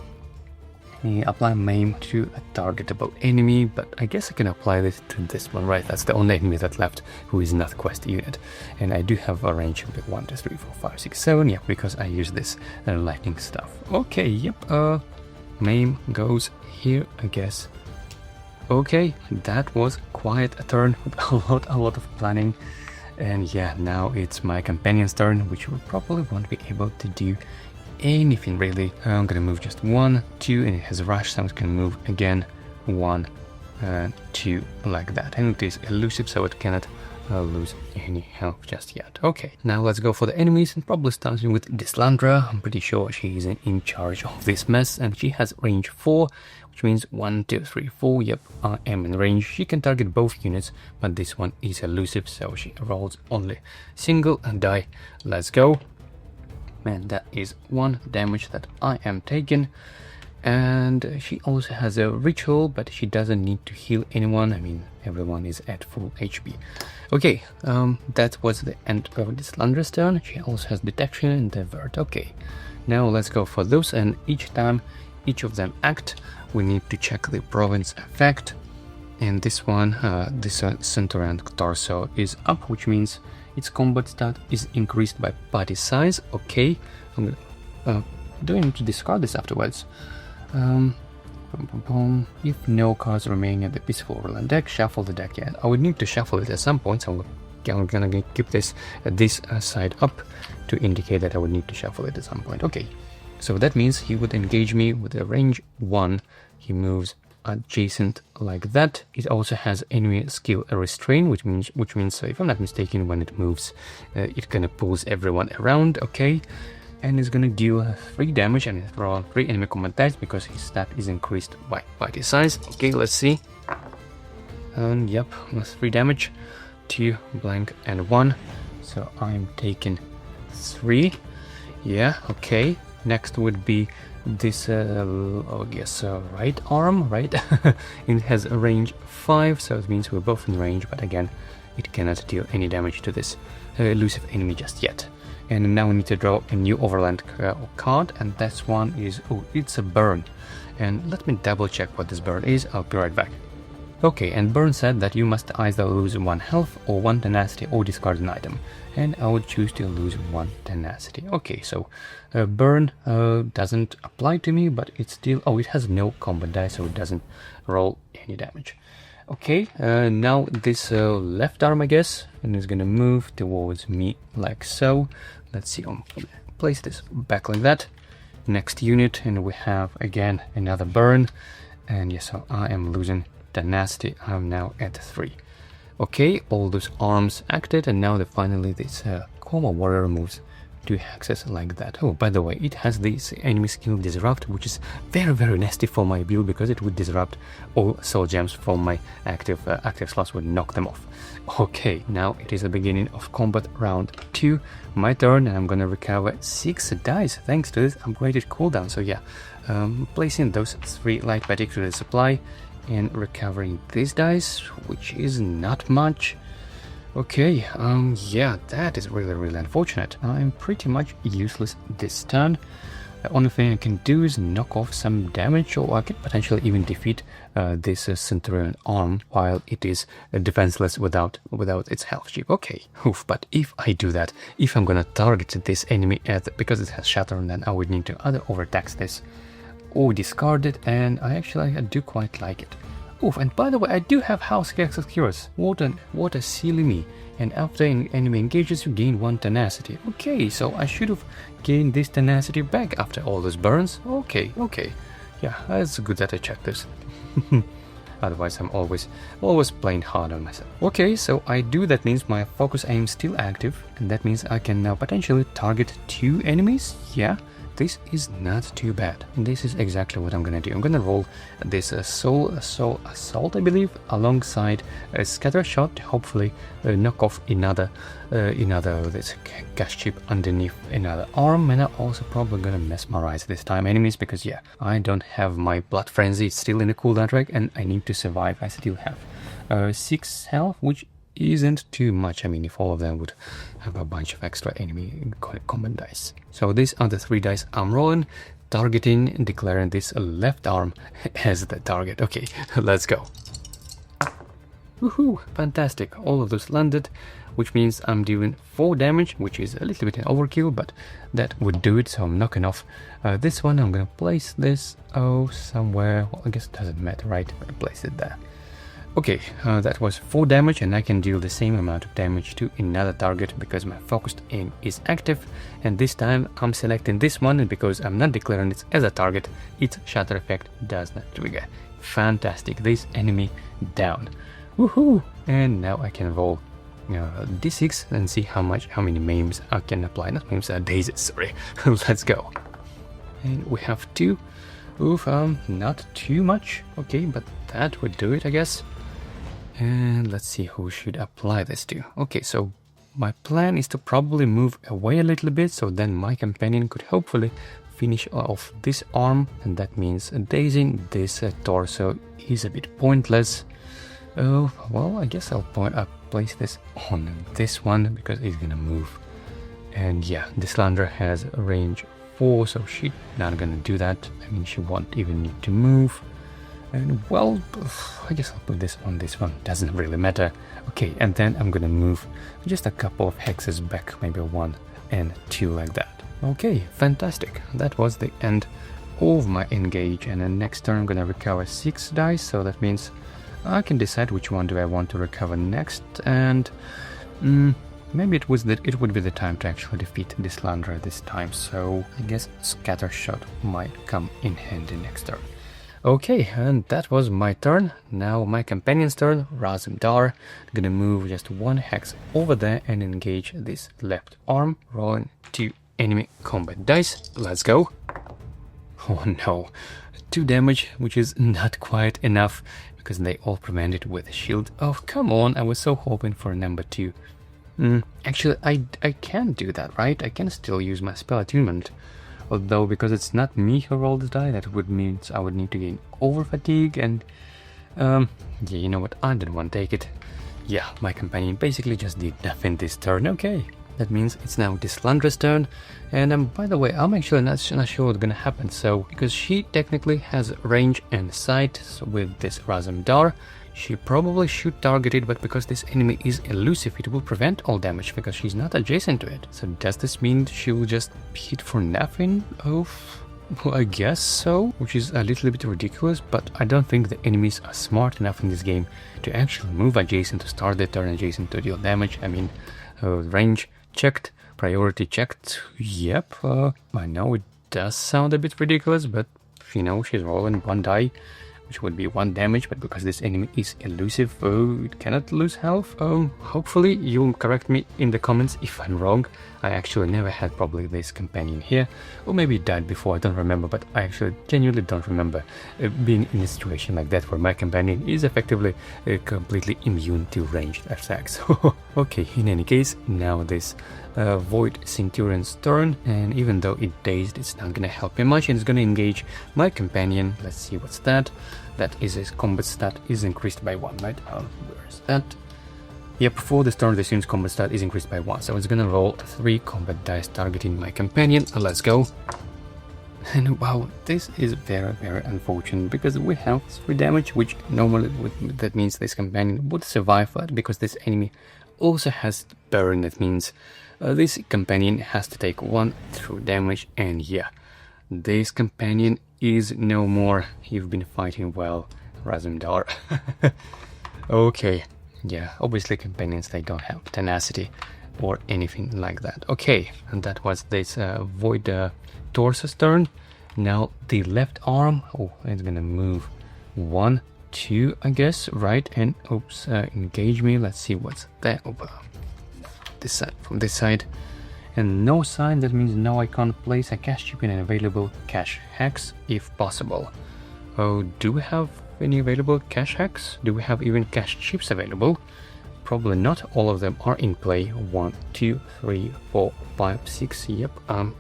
S1: Apply maim to a targetable enemy, but I guess I can apply this to this one, right? That's the only enemy that left who is not quest unit. And I do have a range of 1, 2, 3, 4, 5, 6, 7, yeah, because I use this lightning stuff. Okay, yep, maim goes here, I guess. Okay, that was quite a turn with a lot of planning. And yeah, now it's my companion's turn, which will probably won't be able to do anything really. I'm gonna move just 1, 2, and it has a rush, so I'm gonna move again 1, 2, like that. And it is elusive, so it cannot lose any health just yet. Okay, now let's go for the enemies, and probably starting with Dyslandra. I'm pretty sure she is in charge of this mess, and she has range 4, which means 1, 2, 3, 4. Yep, I am in range. She can target both units, but this one is elusive, so she rolls only single die. Let's go. Man, that is 1 damage that I am taking. And she also has a ritual, but she doesn't need to heal anyone. I mean, everyone is at full HP. Okay, that was the end of Dyslandra's turn. She also has detection and divert. Okay, now let's go for those, and each time each of them act, we need to check the province effect. And this one, this center and torso is up, which means its combat stat is increased by party size. Okay, I'm gonna do I need to discard this afterwards? If no cards remain at the peaceful overland deck, shuffle the deck. Yeah, I would need to shuffle it at some point, so I'm gonna keep this side up to indicate that I would need to shuffle it at some point. Okay, so that means he would engage me with a range 1. He moves adjacent like that. It also has enemy skill restrain, which means if I'm not mistaken, when it moves, it kind of pulls everyone around. Okay, and it's gonna deal 3 damage and roll 3 enemy combat dice because his stat is increased by party size. Okay, let's see. And yep, 3 damage, 2 blank and 1. So I'm taking 3. Yeah, okay. Next would be this, I guess, right arm, right? It has a range 5, so it means we're both in range, but again, it cannot deal any damage to this elusive enemy just yet. And now we need to draw a new overland card, and this one is, oh, it's a burn. And let me double check what this burn is, I'll be right back. Okay, and burn said that you must either lose 1 health or 1 tenacity or discard an item. And I would choose to lose 1 tenacity. Okay, so burn doesn't apply to me, but it's still, oh, it has no combat die, so it doesn't roll any damage. Okay, now this left arm, I guess, and is gonna move towards me like so. Let's see, I'll place this back like that. Next unit, and we have again another burn. And yes, so I am losing tenacity. I'm now at 3. Okay, all those arms acted, and now finally this Coma Warrior moves 2 hexes like that. Oh, by the way, it has this enemy skill Disrupt, which is very nasty for my build, because it would disrupt all soul gems from my active slots, would knock them off. Okay, now it is the beginning of combat round 2, my turn, and I'm gonna recover 6 dice thanks to this upgraded cooldown. So yeah, placing those 3 light magic to the supply and recovering these dice, which is not much. Okay, yeah, that is really unfortunate. I'm pretty much useless this turn. The only thing I can do is knock off some damage, or I could potentially even defeat this Centurion arm while it is defenseless without its health chip. Okay, oof, but if I do that, if I'm gonna target this enemy because it has Shatter, then I would need to either overtax this or discard it, and I do quite like it. Oof, and by the way, I do have House Hexes Heroes. What a silly me. And after an enemy engages, you gain 1 tenacity. Okay, so I should have gained this tenacity back after all those burns. Okay. Yeah, it's good that I checked this. Otherwise, I'm always playing hard on myself. Okay, so I do. That means my focus aim is still active, and that means I can now potentially target 2 enemies. Yeah. This is not too bad. This is exactly what I'm gonna do. I'm gonna roll this Soul Assault, I believe, alongside a Scatter Shot to hopefully knock off another this gas chip underneath another arm, and I'm also probably gonna mesmerize this time enemies, because yeah, I don't have my Blood Frenzy. It's still in the cooldown track, and I need to survive. I still have 6 health, which isn't too much. I mean, if all of them would have a bunch of extra enemy combat dice. So these are the 3 dice I'm rolling, targeting and declaring this left arm as the target. Okay, let's go. Woohoo, fantastic. All of those landed, which means I'm doing 4 damage, which is a little bit an overkill, but that would do it. So I'm knocking off this one. I'm gonna place this somewhere. Well, I guess it doesn't matter, right? I'm gonna place it there. Okay, that was 4 damage, and I can deal the same amount of damage to another target because my focused aim is active, and this time I'm selecting this one, and because I'm not declaring it as a target, its shatter effect does not trigger. Fantastic, this enemy down. Woohoo! And now I can roll d6 and see how many maims I can apply. Not maims, dazes, sorry. Let's go. And we have 2. Oof, not too much. Okay, but that would do it, I guess. And let's see who should apply this to. Okay, so my plan is to probably move away a little bit, so then my companion could hopefully finish off this arm, and that means dazing this torso is a bit pointless. Oh, well, I guess I'll place this on this one because it's gonna move. And yeah, this Lander has a range 4, so she's not gonna do that. I mean, she won't even need to move. And well, I guess I'll put this on this one, doesn't really matter. Okay, and then I'm gonna move just a couple of hexes back, maybe 1 and 2 like that. Okay, fantastic. That was the end of my engage, and then next turn I'm gonna recover 6 dice, so that means I can decide which one do I want to recover next, and maybe it would be the time to actually defeat this Lander this time, so I guess Scatter Shot might come in handy next turn. Okay, and that was my turn. Now my companion's turn, Razimdar. Gonna move just 1 hex over there and engage this left arm, rolling 2 enemy combat dice. Let's go. Oh no, 2 damage, which is not quite enough because they all prevented with a shield. Oh, come on, I was so hoping for number 2. Actually, I can do that, right? I can still use my spell attunement. Although, because it's not me who rolled the die, that would mean I would need to gain over fatigue, and yeah, you know what, I didn't want to take it. Yeah, my companion basically just did nothing this turn. Okay, that means it's now Dislandra's turn, and by the way, I'm actually not sure what's gonna happen. So, because she technically has range and sight, so with this Razumdar, she probably should target it, but because this enemy is elusive, it will prevent all damage because she's not adjacent to it. So does this mean she will just hit for nothing? Oh, well, I guess so, which is a little bit ridiculous, but I don't think the enemies are smart enough in this game to actually move adjacent to start the turn adjacent to deal damage. I mean, range checked, priority checked, yep, I know it does sound a bit ridiculous, but you know, she's rolling one die, which would be 1 damage, but because this enemy is elusive, it cannot lose health. Hopefully you'll correct me in the comments if I'm wrong. I actually never had probably this companion here, or maybe it died before, I don't remember, but I actually genuinely don't remember being in a situation like that where my companion is effectively completely immune to ranged attacks. Okay, in any case, now this Void Centurion's turn, and even though it dazed, it's not gonna help me much, and it's gonna engage my companion. Let's see what's that. That is his combat stat is increased by 1, right? Where's that? Yep, for this turn, the student's combat stat is increased by 1, so it's gonna roll 3 combat dice targeting my companion. Let's go. And wow, this is very, very unfortunate, because we have 3 damage, which normally that means this companion would survive, but because this enemy also has burn, that means this companion has to take 1 through damage, and yeah, this companion is no more. You've been fighting well, Razumdar. Okay, yeah, obviously companions, they don't have tenacity or anything like that. Okay, and that was this Void Torso's turn. Now the left arm, oh, it's gonna move 1, 2, I guess, right? And oops, engage me. Let's see what's there over this side, from this side. And no sign, that means no, I can't place a cash chip in an available cash hex if possible. Oh, do we have any available cash hex? Do we have even cash chips available? Probably not. All of them are in play. 1, 2, 3, 4, 5, 6. Yep,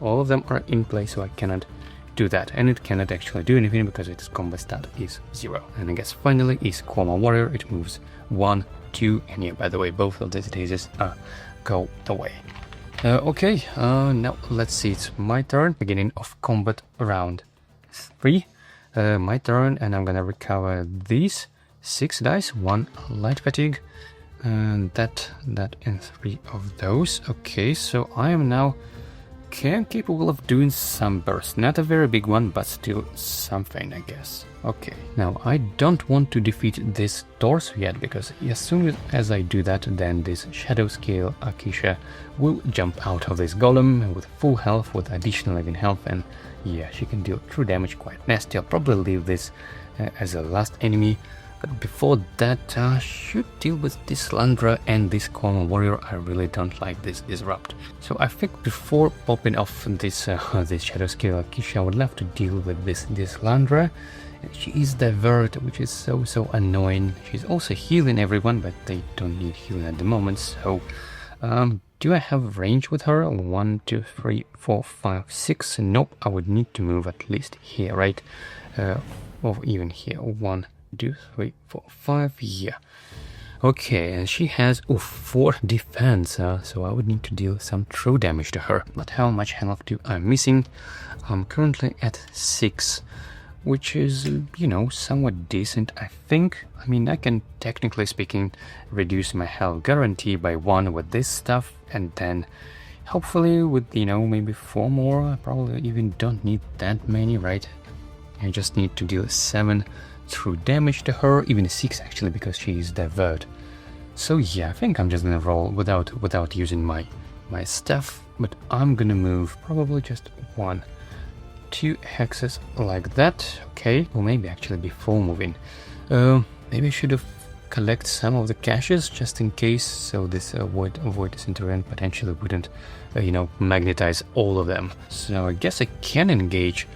S1: all of them are in play, so I cannot do that, and it cannot actually do anything because its combat stat is 0. And I guess finally is Quama Warrior. It moves 1, 2, and yeah, by the way, both of these daisies go away. Okay, now let's see, it's my turn, beginning of combat round 3. My turn, and I'm gonna recover these 6 dice, 1 light fatigue, and that and 3 of those. Okay, so I am now capable of doing some burst, not a very big one, but still something, I guess. Okay, now I don't want to defeat this torso yet, because as soon as I do that, then this Shadow Scale Akisha will jump out of this golem with full health, with additional 11 health, and yeah, she can deal true damage, quite nasty. I'll probably leave this as a last enemy, but before that, I should deal with Dislandra and this Quama Warrior. I really don't like this Disrupt. So I think before popping off this this Shadow Scale Akisha, I would love to deal with this Dislandra. She is divert, which is so annoying. She's also healing everyone, but they don't need healing at the moment. So, do I have range with her? 1, 2, 3, 4, 5, 6. Nope, I would need to move at least here, right? Or even here. 1, 2, 3, 4, 5. Yeah. Okay, and she has 4 defense, so I would need to deal some true damage to her. But how much health do I missing? I'm currently at 6. Which is, you know, somewhat decent, I think. I mean, I can, technically speaking, reduce my health guarantee by 1 with this stuff, and then hopefully with, you know, maybe 4 more. I probably even don't need that many, right? I just need to deal 7 through damage to her, even 6 actually, because she is divert. So yeah, I think I'm just gonna roll without using my stuff, but I'm gonna move probably just 1, 2 hexes like that. Okay, or maybe actually before moving, maybe I should have collect some of the caches just in case, so this Void Centurion potentially wouldn't you know, magnetize all of them. So I guess I can engage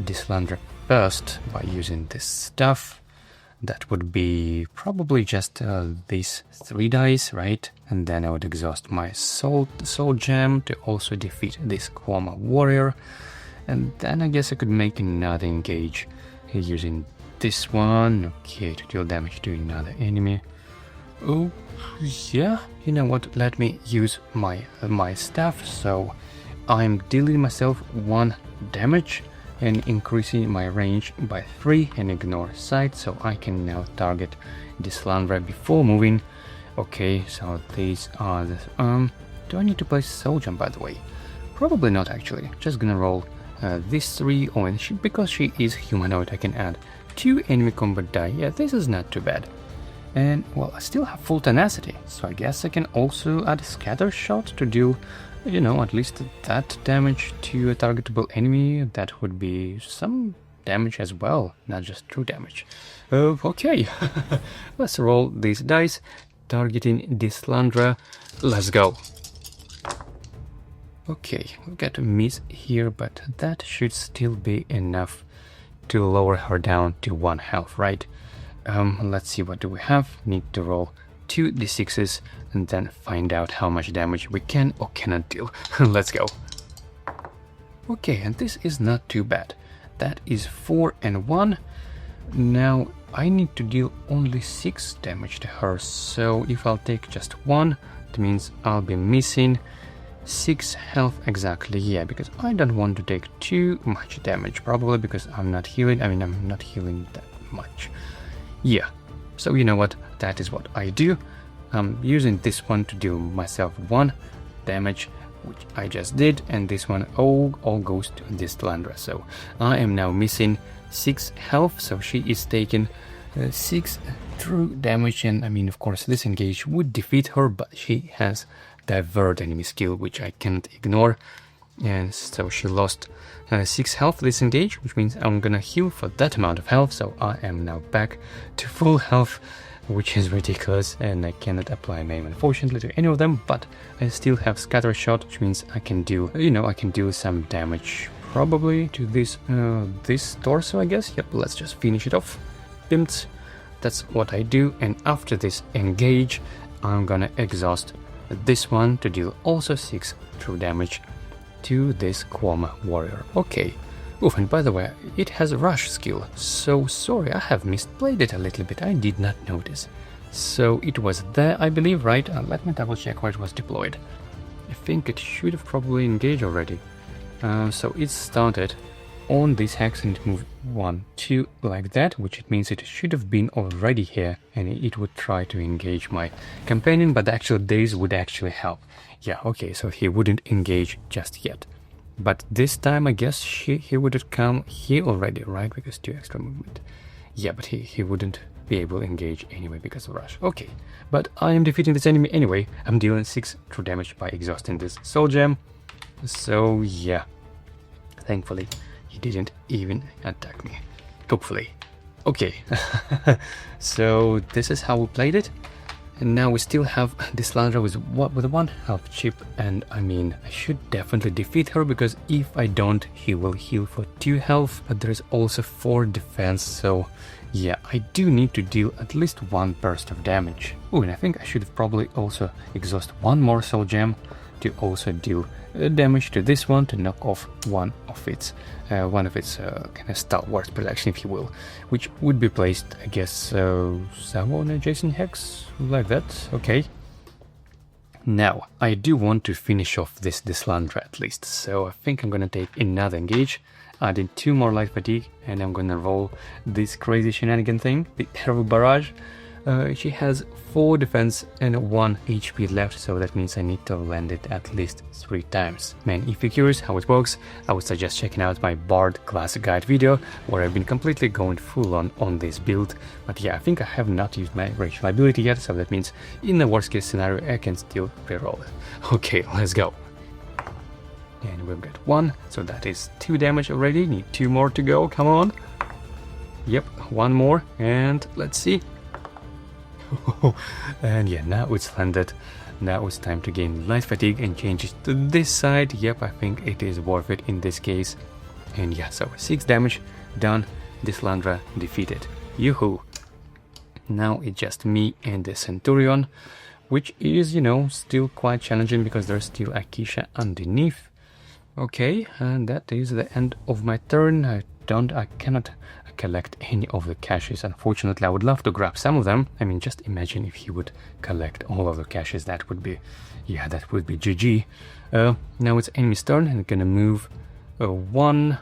S1: Dislandra first by using this stuff. That would be probably just these 3 dice, right? And then I would exhaust my soul gem to also defeat this Quama Warrior. And then I guess I could make another engage using this one, okay, to deal damage to another enemy. Oh, yeah, you know what, let me use my staff, so I'm dealing myself 1 damage and increasing my range by 3 and ignore sight, so I can now target this Landra before moving. Okay, so these are the... do I need to place Soul Gem, by the way? Probably not, actually. Just gonna roll these 3, and because she is humanoid, I can add 2 enemy combat die. Yeah, this is not too bad. And, well, I still have full tenacity, so I guess I can also add Scatter Shot to deal, you know, at least that damage to a targetable enemy. That would be some damage as well, not just true damage. Okay, let's roll these dice, targeting this Landra. Let's go. Okay, we got a miss here, but that should still be enough to lower her down to 1 health, right? Let's see, what do we have? Need to roll 2 d6s and then find out how much damage we can or cannot deal. Let's go. Okay, and this is not too bad. That is 4 and 1. Now I need to deal only 6 damage to her, so if I'll take just 1, that means I'll be missing 6 health exactly, yeah, because I don't want to take too much damage, probably because I'm not healing. I mean, I'm not healing that much. Yeah, so you know what, that is what I do. I'm using this one to deal myself 1 damage, which I just did, and this one all goes to this Landra. So I am now missing 6 health, so she is taking 6 true damage, and I mean, of course, this engage would defeat her, but she has Divert enemy skill, which I can't ignore, and so she lost 6 health this engage, which means I'm gonna heal for that amount of health, so I am now back to full health, which is ridiculous, and I cannot apply maim unfortunately to any of them, but I still have Scatter Shot, which means I can do, you know, I can do some damage probably to this this torso, I guess. Yep, let's just finish it off. Pimped. That's what I do, and after this engage, I'm gonna exhaust this one to deal also 6 true damage to this Quoma warrior. Okay. Oof, and by the way, it has a rush skill, so sorry, I have misplayed it a little bit, I did not notice. So it was there, I believe, right? Let me double check where it was deployed. I think it should have probably engaged already. So it started on this hex and it moved 1, 2 like that, which it means it should have been already here, and it would try to engage my companion, but the actual days would actually help. Yeah, okay, so he wouldn't engage just yet. But this time, I guess he would have come here already, right? Because 2 extra movement. Yeah, but he wouldn't be able to engage anyway because of rush. Okay, but I am defeating this enemy anyway. I'm dealing 6 true damage by exhausting this soul gem. So yeah, thankfully he didn't even attack me. Hopefully. Okay, so this is how we played it. And now we still have this Landra with 1 health chip, and I mean, I should definitely defeat her, because if I don't, he will heal for 2 health, but there is also 4 defense, so yeah, I do need to deal at least 1 burst of damage. Oh, and I think I should have probably also exhaust 1 more soul gem to also deal damage to this one, to knock off one of its kind of stalwart protection, if you will, which would be placed, I guess, somewhere on adjacent hex, like that. Okay. Now, I do want to finish off this Landra at least, so I think I'm gonna take another engage, adding 2 more light fatigue, and I'm gonna roll this crazy shenanigan thing, the Terrible Barrage. She has 4 defense and 1 HP left, so that means I need to land it at least 3 times. Man, if you're curious how it works, I would suggest checking out my Bard class guide video, where I've been completely going full on this build. But yeah, I think I have not used my racial ability yet, so that means in the worst case scenario I can still reroll it. Okay, let's go. And we've got 1, so that is 2 damage already. Need 2 more to go, come on. Yep, 1 more, and let's see. And yeah, now it's landed. Now it's time to gain light fatigue and change it to this side. Yep, I think it is worth it in this case. And yeah, so 6 damage done. This Landra defeated. Yoo-hoo! Now it's just me and the Centurion, which is, you know, still quite challenging because there's still Akisha underneath. Okay, and that is the end of my turn. I cannot collect any of the caches. Unfortunately, I would love to grab some of them. I mean, just imagine if he would collect all of the caches. That would be, yeah, that would be GG. Now it's enemy's turn, and gonna move 1,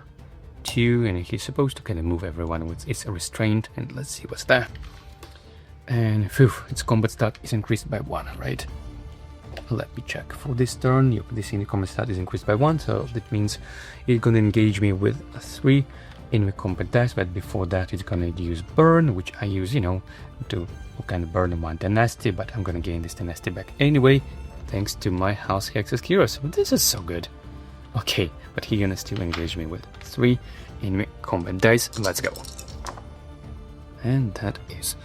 S1: 2, and he's supposed to kind of move everyone with its restraint. And let's see what's there. And phew, its combat stat is increased by 1, right? Let me check. For this turn, yep, this in the combat stat is increased by 1, so that means it's gonna engage me with 3 enemy combat dice, but before that it's gonna use burn, which I use, you know, to kind of burn one tenacity, but I'm gonna gain this tenacity back anyway, thanks to my House Hex's Heroes. This is so good. Okay, but he's gonna still engage me with 3 enemy combat dice. Let's go. And that is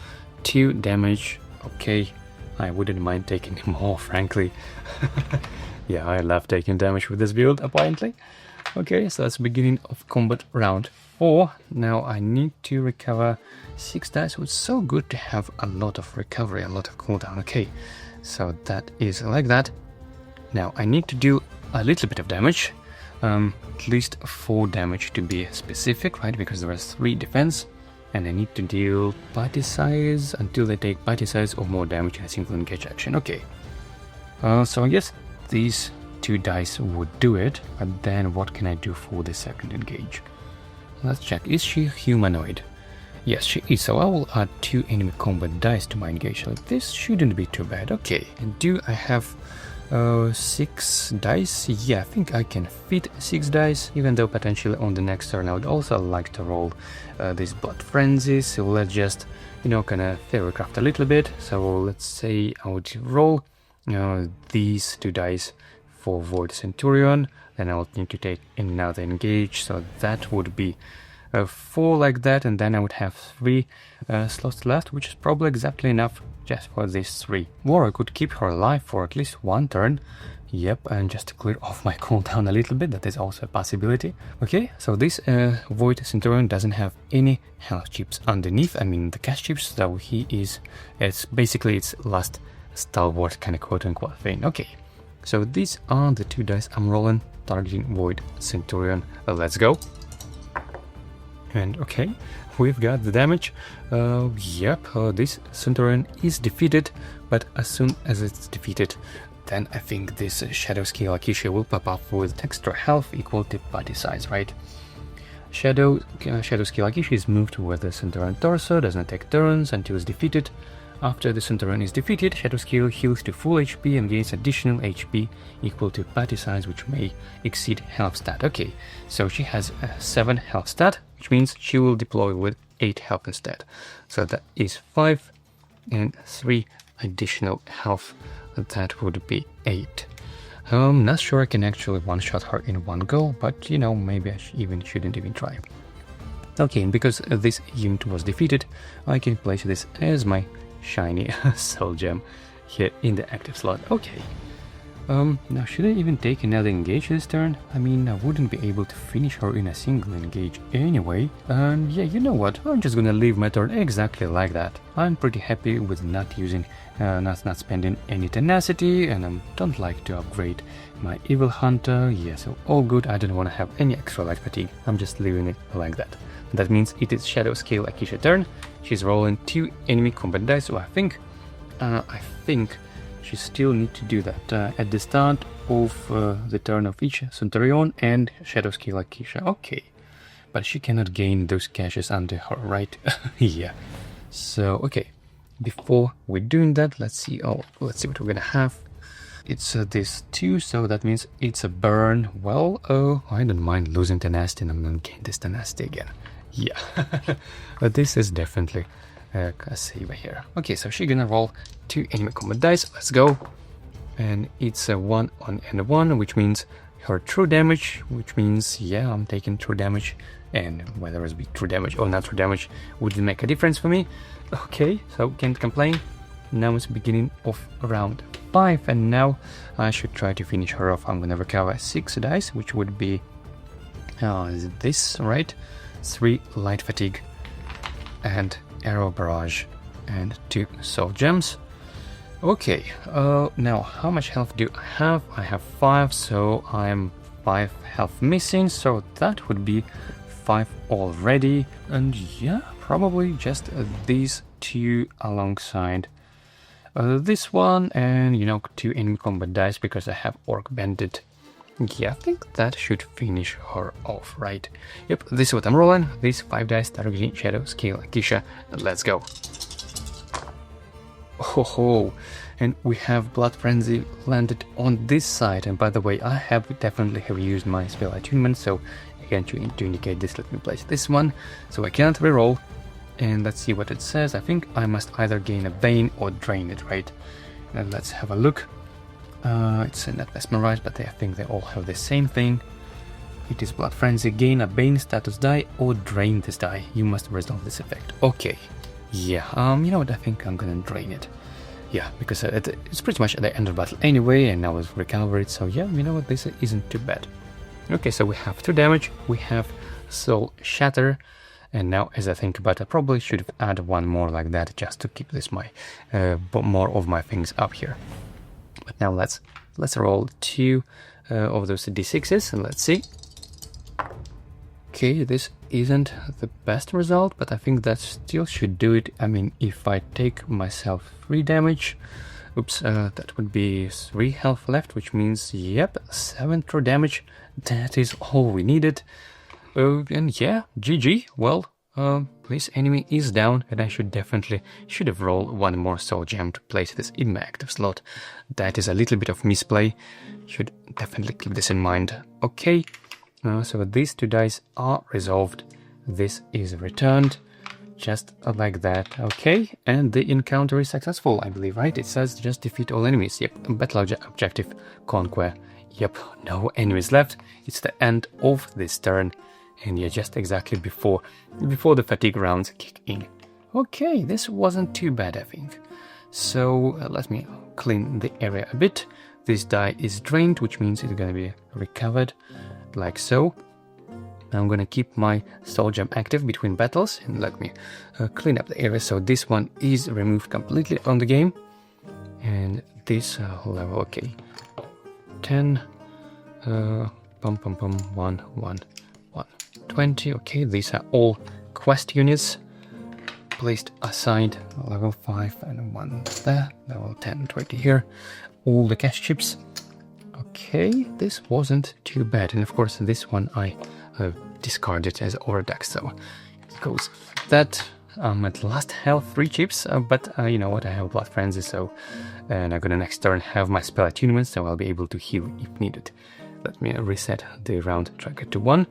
S1: 2 damage. Okay, I wouldn't mind taking more, frankly. Yeah, I love taking damage with this build, apparently. Okay, so that's the beginning of combat round 4. Now I need to recover 6 dice, so it's so good to have a lot of recovery, a lot of cooldown. Okay, so that is like that. Now I need to do a little bit of damage, at least 4 damage to be specific, right? Because there are 3 defense. And I need to deal bite size until they take bite size or more damage in a single engage action. Okay. So I guess these 2 dice would do it, but then what can I do for the second engage? Let's check. Is she humanoid? Yes, she is. So I will add 2 enemy combat dice to my engage. So this shouldn't be too bad. Okay. And do I have 6 dice? Yeah, I think I can fit 6 dice, even though potentially on the next turn I would also like to roll this Blood Frenzy. So let's just, you know, kind of theorycraft a little bit. So let's say I would roll these 2 dice for Void Centurion, then I would need to take another engage, so that would be 4 like that, and then I would have 3 slots left, which is probably exactly enough just for these 3. Mora could keep her alive for at least 1 turn. Yep, and just to clear off my cooldown a little bit, that is also a possibility. Okay, so this Void Centurion doesn't have any health chips underneath, I mean the cash chips, so he is, it's basically its last stalwart kind of quote-unquote thing. Okay, so these are the 2 dice I'm rolling, targeting Void Centurion. Let's go. And okay, we've got the damage. This Centurion is defeated, but as soon as it's defeated, then I think this Shadow Scale Akisha will pop up with extra health equal to body size, right? Shadow Scale Akisha is moved with the Centurion torso, doesn't take turns until it's defeated. After the Centurion is defeated, Shadow Scale heals to full HP and gains additional HP equal to body size, which may exceed health stat. Okay, so she has a 7 health stat, which means she will deploy with 8 health instead. So that is 5 and 3 additional health. That would be 8. Not sure I can actually one-shot her in one go, but you know, maybe I shouldn't even try. Okay, and because this unit was defeated, I can place this as my shiny soul gem here in the active slot. Okay. Now should I even take another engage this turn? I mean, I wouldn't be able to finish her in a single engage anyway. And yeah, you know what? I'm just gonna leave my turn exactly like that. I'm pretty happy with not using, not spending any tenacity, and I don't like to upgrade my Evil Hunter. Yeah, so all good. I don't want to have any extra light fatigue. I'm just leaving it like that. That means it is Shadow Scale Akisha turn. She's rolling 2 enemy combat dice, so I think she still need to do that at the start of the turn of each Centurion and Shadow Scale Akisha. Okay, but she cannot gain those caches under her, right? Yeah. So okay, before we're doing that, let's see what we're gonna have. It's this 2, so that means it's a burn. Well, I don't mind losing tenacity, and I'm gonna gain this tenacity again. Yeah, but this is definitely a saver here. Okay, so she's gonna roll 2 enemy combat dice. Let's go. And it's a 1 on and a 1, which means her true damage, which means, yeah, I'm taking true damage. And whether it's be true damage or not true damage wouldn't make a difference for me. Okay, so can't complain. Now it's beginning of round 5, and now I should try to finish her off. I'm gonna recover 6 dice, which would be this, right? 3 light fatigue and arrow barrage and 2 soul gems. Okay, now how much health do I have? I have 5, so I'm 5 health missing, so that would be 5 already. And yeah, probably just these 2 alongside this one, and you know, 2 enemy combat dice because I have Orc Bandit. Yeah, I think that should finish her off, right? Yep, this is what I'm rolling. These 5 dice, targeting Shadow, Scale, Kisha. Let's go. Ho ho! And we have Blood Frenzy landed on this side. And by the way, I have definitely used my spell attunement, so again, to indicate this, let me place this one. So I can't reroll. And let's see what it says. I think I must either gain a Bane or drain it, right? And let's have a look. It's not mesmerized, but I think they all have the same thing. It is Blood Frenzy, gain a Bane status die or drain this die. You must resolve this effect. Okay. Yeah, you know what, I think I'm gonna drain it. Yeah, because it's pretty much at the end of battle anyway, and now it's recovered, so yeah, you know what, this isn't too bad. Okay, so we have 2 damage, we have Soul Shatter, and now as I think about it, I probably should have added 1 more like that, just to keep this more of my things up here. But now let's roll 2 of those d6s, and let's see. Okay, this isn't the best result, but I think that still should do it. I mean, if I take myself 3 damage, oops, that would be 3 health left, which means, yep, 7 true damage. That is all we needed. And yeah, GG. Well, this enemy is down, and I should have rolled 1 more soul gem to place this in my active slot. That is a little bit of misplay. Should definitely keep this in mind. Okay. So these 2 dice are resolved. This is returned, just like that. Okay, and the encounter is successful, I believe, right? It says just defeat all enemies. Yep, battle objective, conquer. Yep, no enemies left. It's the end of this turn, and yeah, just exactly before the fatigue rounds kick in. Okay, this wasn't too bad, I think. So let me clean the area a bit. This die is drained, which means it's gonna be recovered. Like so. I'm gonna keep my soul gem active between battles, and let me clean up the area. So this one is removed completely from the game, and this level, okay, 10, 1, 1, 20. Okay, these are all quest units placed aside. Level 5 and 1 there, level 10, 20 here. All the cash chips. Okay, this wasn't too bad, and of course this one I discarded as overdeck, so it goes like that. I'm at last health 3 chips, but you know what, I have Blood Frenzy, so and I'm gonna next turn have my spell attunement, so I'll be able to heal if needed. Let me reset the round tracker to 1,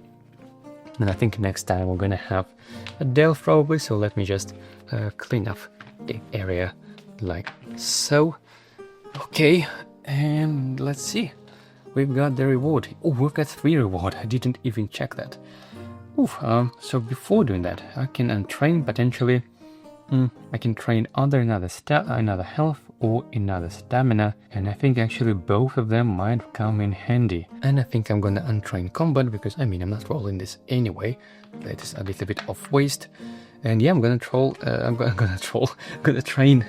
S1: and I think next time we're gonna have a delve probably, so let me just clean up the area like so. Okay, and let's see. We've got the reward. Oh, we've got 3 reward. I didn't even check that. Oof, so before doing that, I can untrain potentially. I can train either another health or another stamina, and I think actually both of them might come in handy. And I think I'm gonna untrain combat because I mean I'm not rolling this anyway. That is a little bit of waste. And yeah, I'm gonna train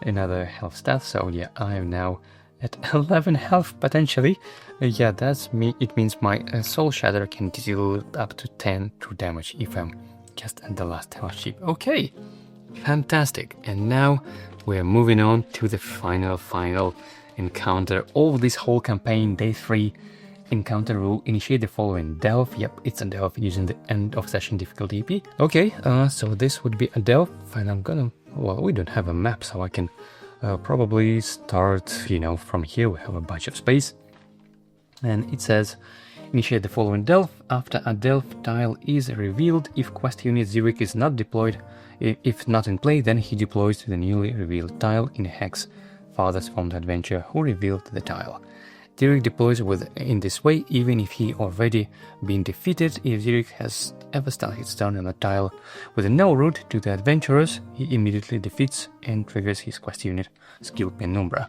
S1: another health stat. So yeah, I am now at 11 health potentially. Yeah, that's me. It means my soul shatter can deal up to 10 true damage if I'm just at the last health chip. Okay, fantastic. And now we're moving on to the final encounter of this whole campaign, day 3. Encounter rule: initiate the following delve. Yep, it's a delve using the end of session difficulty EP. Okay, so this would be a delve, and I'm gonna, well, we don't have a map, so I can probably start, you know, from here. We have a bunch of space, and it says initiate the following delve. After a delve tile is revealed, if quest unit Vivec is not deployed, if not in play, then he deploys to the newly revealed tile in a hex farthest from the adventurer who revealed the tile. Vivec deploys in this way even if he already been defeated. If Vivec has ever started his turn on a tile with a no route to the adventurers, he immediately defeats and triggers his quest unit skill Penumbra.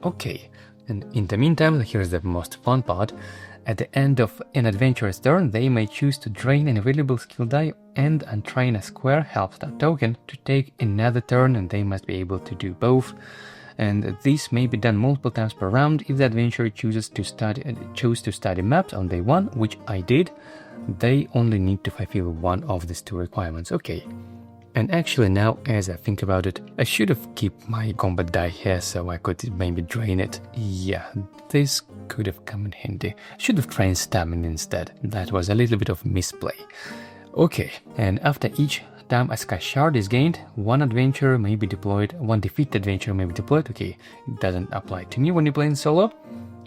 S1: Okay, and in the meantime, here's the most fun part. At the end of an adventurer's turn, they may choose to drain an available skill die and untrain a square health stat token to take another turn, and they must be able to do both. and this may be done multiple times per round if the adventurer chose to study maps on day 1, which I did. They only need to fulfill one of these 2 requirements. Okay. And actually now, as I think about it, I should have kept my combat die here so I could maybe drain it. Yeah, this could have come in handy. Should have trained stamina instead. That was a little bit of misplay. Okay, and after each time a sky shard is gained, one adventurer may be deployed, one defeated adventurer may be deployed. Okay, it doesn't apply to me when you're playing solo.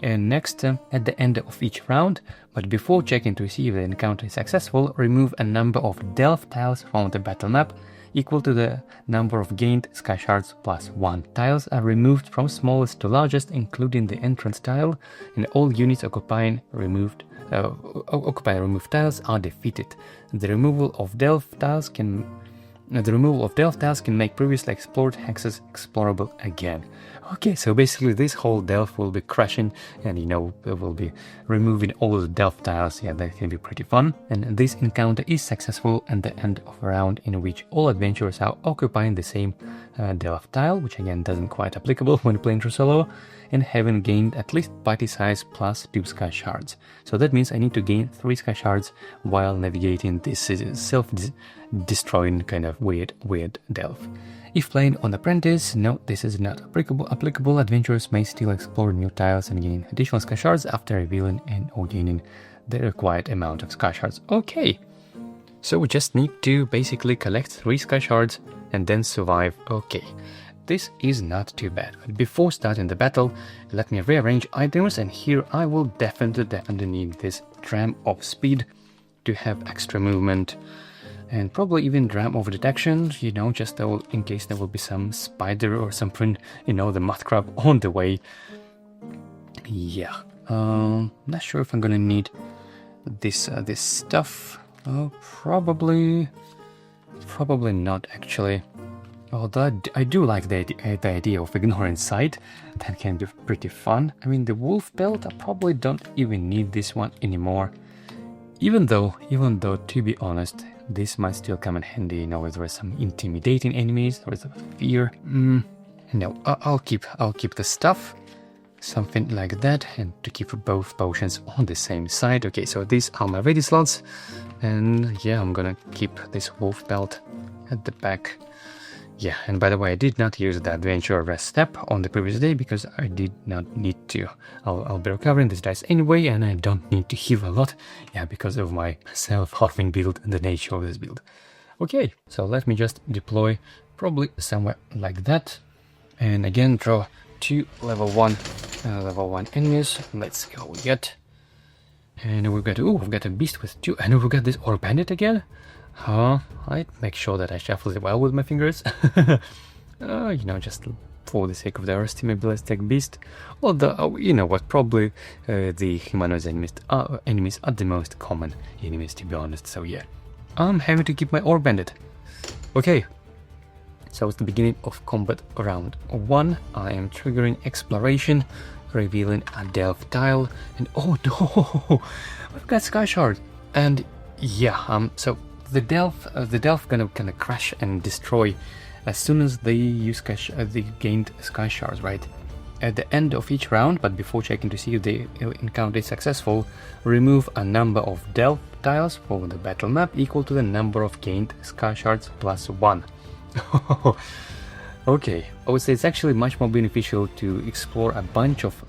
S1: And next, at the end of each round, but before checking to see if the encounter is successful, remove a number of delve tiles from the battle map equal to the number of gained sky shards plus 1. Tiles are removed from smallest to largest, including the entrance tile, and all units occupying removed tiles are defeated. The removal of delve tiles can make previously explored hexes explorable again. Okay, so basically this whole delve will be crashing, and it will be removing all the delve tiles. Yeah, that can be pretty fun. And this encounter is successful at the end of a round in which all adventurers are occupying the same delve tile, which again doesn't quite applicable when playing through solo, and having gained at least party size plus 2 sky shards. So that means I need to gain 3 sky shards while navigating this self-destroying kind of weird delve. If playing on Apprentice, no, this is not applicable. Adventurers may still explore new tiles and gain additional sky shards after revealing or gaining the required amount of sky shards. Okay, so we just need to basically collect 3 sky shards and then survive. Okay, this is not too bad. But before starting the battle, let me rearrange items, and here I will definitely need this Dram of Speed to have extra movement. And probably even Dram of Detection, just in case there will be some spider or something, the mud crab on the way. Yeah, not sure if I'm gonna need this stuff. Probably not actually. Although I do like the idea of ignoring sight. That can be pretty fun. I mean, the wolf belt, I probably don't even need this one anymore. Even though, to be honest, this might still come in handy, if there are some intimidating enemies, there is a fear. No, I'll keep the stuff, something like that, and to keep both potions on the same side. Okay, so these are my ready slots, and yeah, I'm gonna keep this wolf belt at the back. Yeah, and by the way, I did not use the adventure rest step on the previous day because I did not need to. I'll be recovering this dice anyway, and I don't need to heal a lot, yeah, because of my self-harming build and the nature of this build. Okay, so let me just deploy probably somewhere like that, and again draw 2 level 1 enemies. Let's see how we get. And we've got a beast with 2, and we've got this orc bandit again. I'd make sure that I shuffle it well with my fingers. Just for the sake of the diversity, maybe let's take beast. Although, probably the humanoid enemies are the most common enemies, to be honest. So yeah, I'm having to keep my orc bandit. Okay, so it's the beginning of combat round 1. I am triggering exploration, revealing a delve tile, and oh no, we've got sky shard. And yeah, so the delve gonna crash and destroy as soon as they use the gained sky shards, right? At the end of each round, but before checking to see if the encounter is successful, remove a number of delve tiles from the battle map equal to the number of gained sky shards plus 1. Okay, I would say it's actually much more beneficial to explore a bunch of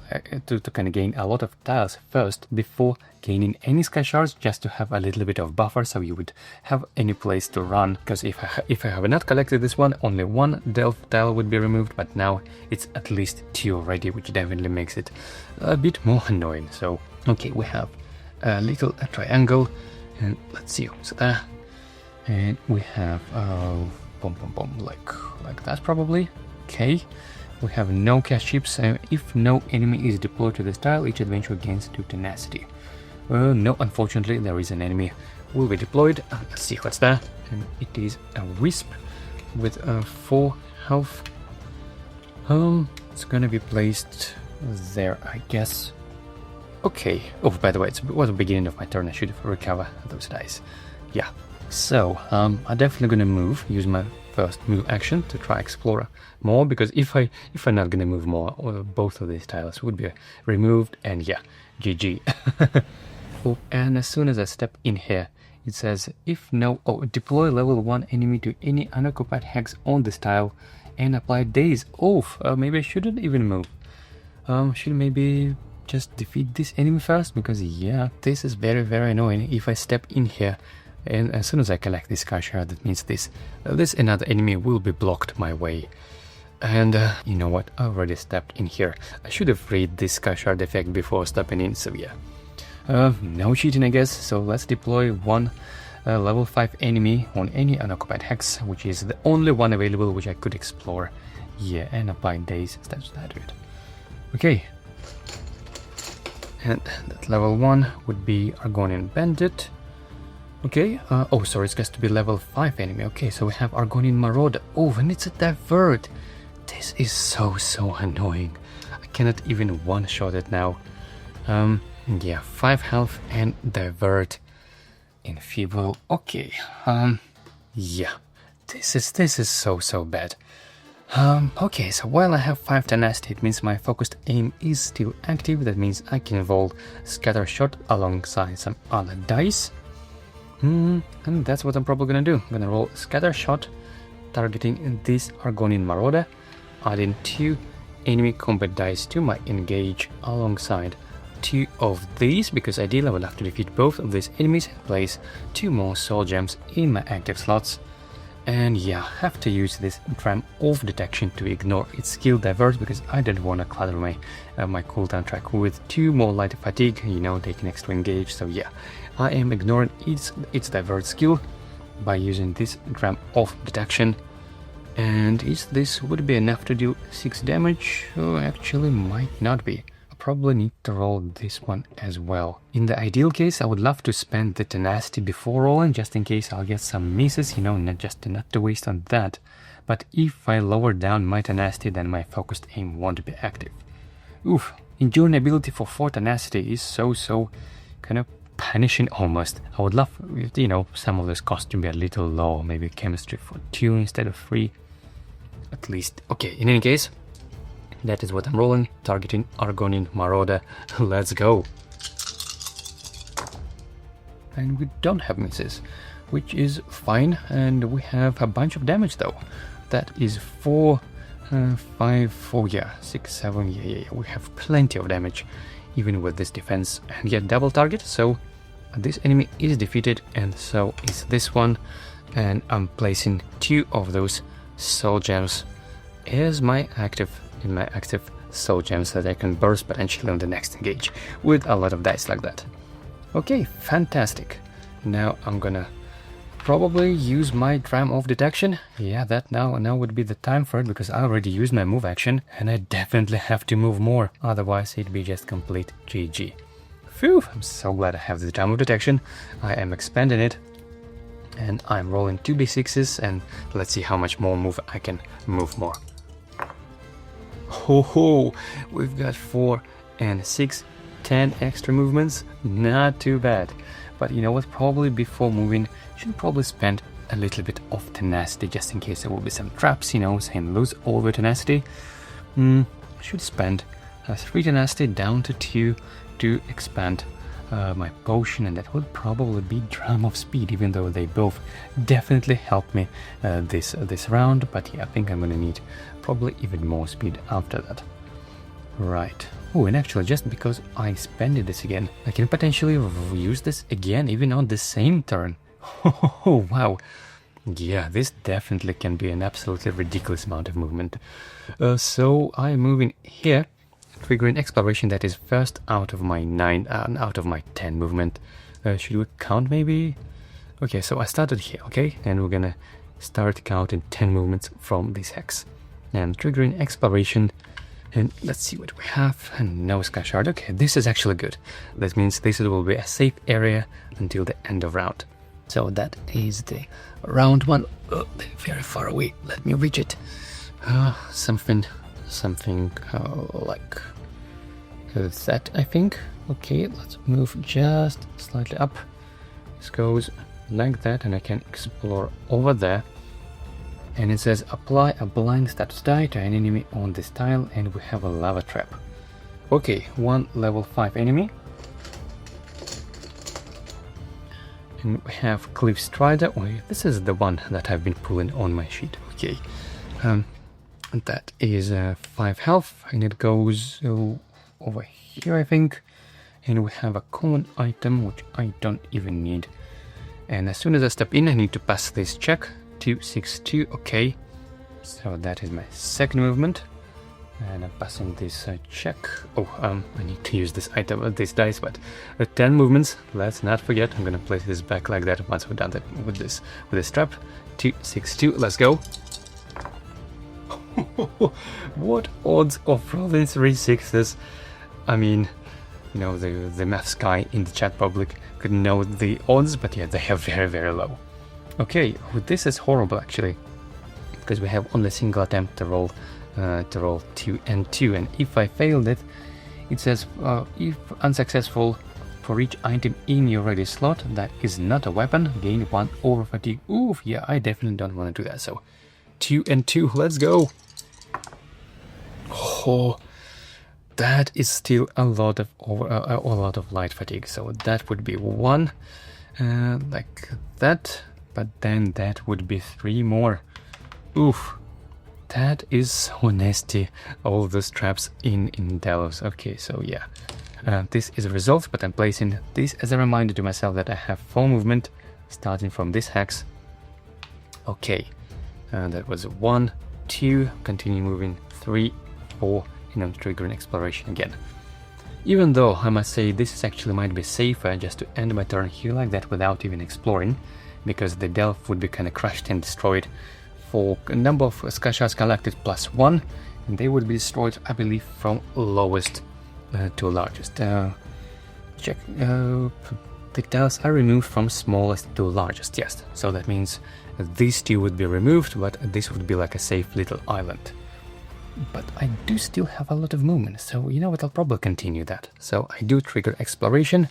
S1: to gain a lot of tiles first before gaining any sky shards, just to have a little bit of buffer so you would have any place to run. Because if I have not collected this one, only 1 delve tile would be removed, but now it's at least 2 already, which definitely makes it a bit more annoying. So okay, we have a little triangle, and let's see what's there, and we have like that probably. Okay, we have no cash chips. If no enemy is deployed to this tile, each adventurer gains 2 tenacity. No, unfortunately there is an enemy will be deployed. Let's see what's there, and it is a wisp with 4 health. It's gonna be placed there, I guess. Okay. Oh, by the way, it was the beginning of my turn. I should recover those dice. Yeah. So I'm definitely gonna use my first move action to try explore more, because if I'm not gonna move more, both of these tiles would be removed, and yeah, GG. Oh, and as soon as I step in here, it says deploy level 1 enemy to any unoccupied hex on this tile and apply daze. Maybe I shouldn't even move. Should maybe just defeat this enemy first, because yeah, this is very, very annoying. If I step in here and as soon as I collect this sky shard, that means this another enemy will be blocked my way. And you know what, I already stepped in here. I should have read this sky shard effect before stepping in, so yeah. No cheating, I guess. So let's deploy one level 5 enemy on any unoccupied hex, which is the only one available which I could explore. Yeah, and apply daze. That's it. Okay. And that level 1 would be Argonian Bandit. Okay, sorry, it's got to be level 5 enemy. Okay, so we have Argonian Marauder. Oh, and it's a divert. This is so annoying. I cannot even one-shot it now. Yeah, 5 health and divert. Enfeeble. Okay, yeah, this is so bad. Okay, so while I have 5 tenacity, it means my focused aim is still active. That means I can roll scatter shot alongside some other dice. And that's what I'm probably gonna do. I'm gonna roll scatter shot, targeting this Argonian Marauder, adding 2 enemy combat dice to my engage alongside 2 of these, because ideally I will have to defeat both of these enemies and place 2 more soul gems in my active slots. And yeah, have to use this Dram of Detection to ignore its skill divert, because I didn't want to clutter my cooldown track with 2 more light fatigue, you know, taking extra engage. So yeah, I am ignoring its divert skill by using this Dram of Detection. And is this would be enough to deal 6 damage? Oh, actually might not be. Probably need to roll this one as well. In the ideal case, I would love to spend the tenacity before rolling, just in case I'll get some misses, you know, not to waste on that. But if I lower down my tenacity, then my focused aim won't be active. Oof, enduring ability for 4 tenacity is so kind of punishing almost. I would love, you know, some of this cost to be a little low, maybe chemistry for 2 instead of 3 at least. Okay, in any case, that is what I'm rolling, targeting Argonian Marauder. Let's go. And we don't have misses, which is fine, and we have a bunch of damage though. That is 4, 5, 4, yeah, 6, 7, yeah, we have plenty of damage, even with this defense. And yet double target, so this enemy is defeated, and so is this one. And I'm placing 2 of those soul gems as my active soul gems that I can burst potentially on the next engage with a lot of dice like that. Okay, fantastic. Now I'm gonna probably use my Dram of Detection. Yeah, that now would be the time for it, because I already used my move action and I definitely have to move more, otherwise it'd be just complete GG. Phew, I'm so glad I have this Dram of Detection. I am expanding it and I'm rolling 2d6s, and let's see how much more move I can move more. Ho, we've got 4 and 6, 10 extra movements. Not too bad. But you know what, probably before moving, should probably spend a little bit of tenacity, just in case there will be some traps, you know, saying lose all the tenacity. Should spend 3 tenacity down to 2 to expand my potion, and that would probably be Dram of Speed, even though they both definitely help me this round. But yeah, I think I'm gonna need probably even more speed after that. Right. Oh, and actually, just because I spended this again, I can potentially use this again, even on the same turn. Oh, wow. Yeah, this definitely can be an absolutely ridiculous amount of movement. So I'm moving here, triggering exploration. That is first out of my 9, out of my 10 movement. Should we count maybe? Okay, so I started here, okay? And we're gonna start counting 10 movements from this hex. And triggering exploration, and let's see what we have. And no sky shard. Okay, this is actually good. That means this will be a safe area until the end of round. So that is the round 1. Oh, very far away. Let me reach it. Something like that, I think. Okay, let's move just slightly up. This goes like that, and I can explore over there. And it says apply a blind status die to an enemy on this tile, and we have a lava trap. Okay, one level 5 enemy. And we have Cliff Strider. Oh, this is the one that I've been pulling on my sheet. Okay. That is 5 health, and it goes over here, I think. And we have a common item, which I don't even need. And as soon as I step in, I need to pass this check. 262, okay. So that is my second movement. And I'm passing this check. Oh, I need to use this item, this dice, but 10 movements. Let's not forget. I'm gonna place this back like that once we're done with this trap. 262. Let's go. What odds of rolling 3 6s? I mean, you know, the maths guy in the chat public could know the odds, but yeah, they are very, very low. Okay, this is horrible actually, because we have only a single attempt to roll 2 and 2, and if I failed it, it says if unsuccessful, for each item in your ready slot that is not a weapon, gain 1 over fatigue. Oof, yeah, I definitely don't want to do that. So 2 and 2, let's go. Oh, that is still a lot of light fatigue. So that would be 1, like that, but then that would be 3 more. Oof. That is so nasty, all those traps in Delos. Okay, so yeah, this is a result, but I'm placing this as a reminder to myself that I have 4 movement, starting from this hex. Okay, that was 1, 2, continue moving, 3, 4, and I'm triggering exploration again. Even though I must say this actually might be safer just to end my turn here like that without even exploring, because the delve would be kind of crushed and destroyed for a number of sky shards collected +1, and they would be destroyed, I believe, from lowest to largest. Check. The tiles are removed from smallest to largest, yes. So that means these 2 would be removed, but this would be like a safe little island. But I do still have a lot of movement, so you know what, I'll probably continue that. So I do trigger exploration,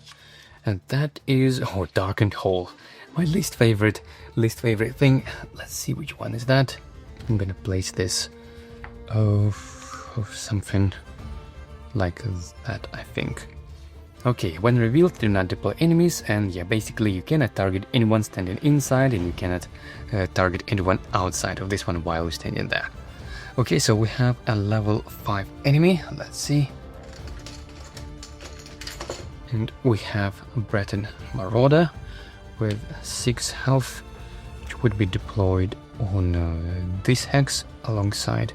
S1: and that is darkened hole. My least favorite thing. Let's see which one is that. I'm gonna place this something like that, I think. Okay, when revealed, do not deploy enemies, and yeah, basically you cannot target anyone standing inside, and you cannot target anyone outside of this one while you're standing there. Okay, so we have a level 5 enemy. Let's see. And we have Breton Marauder with 6 health, which would be deployed on this hex alongside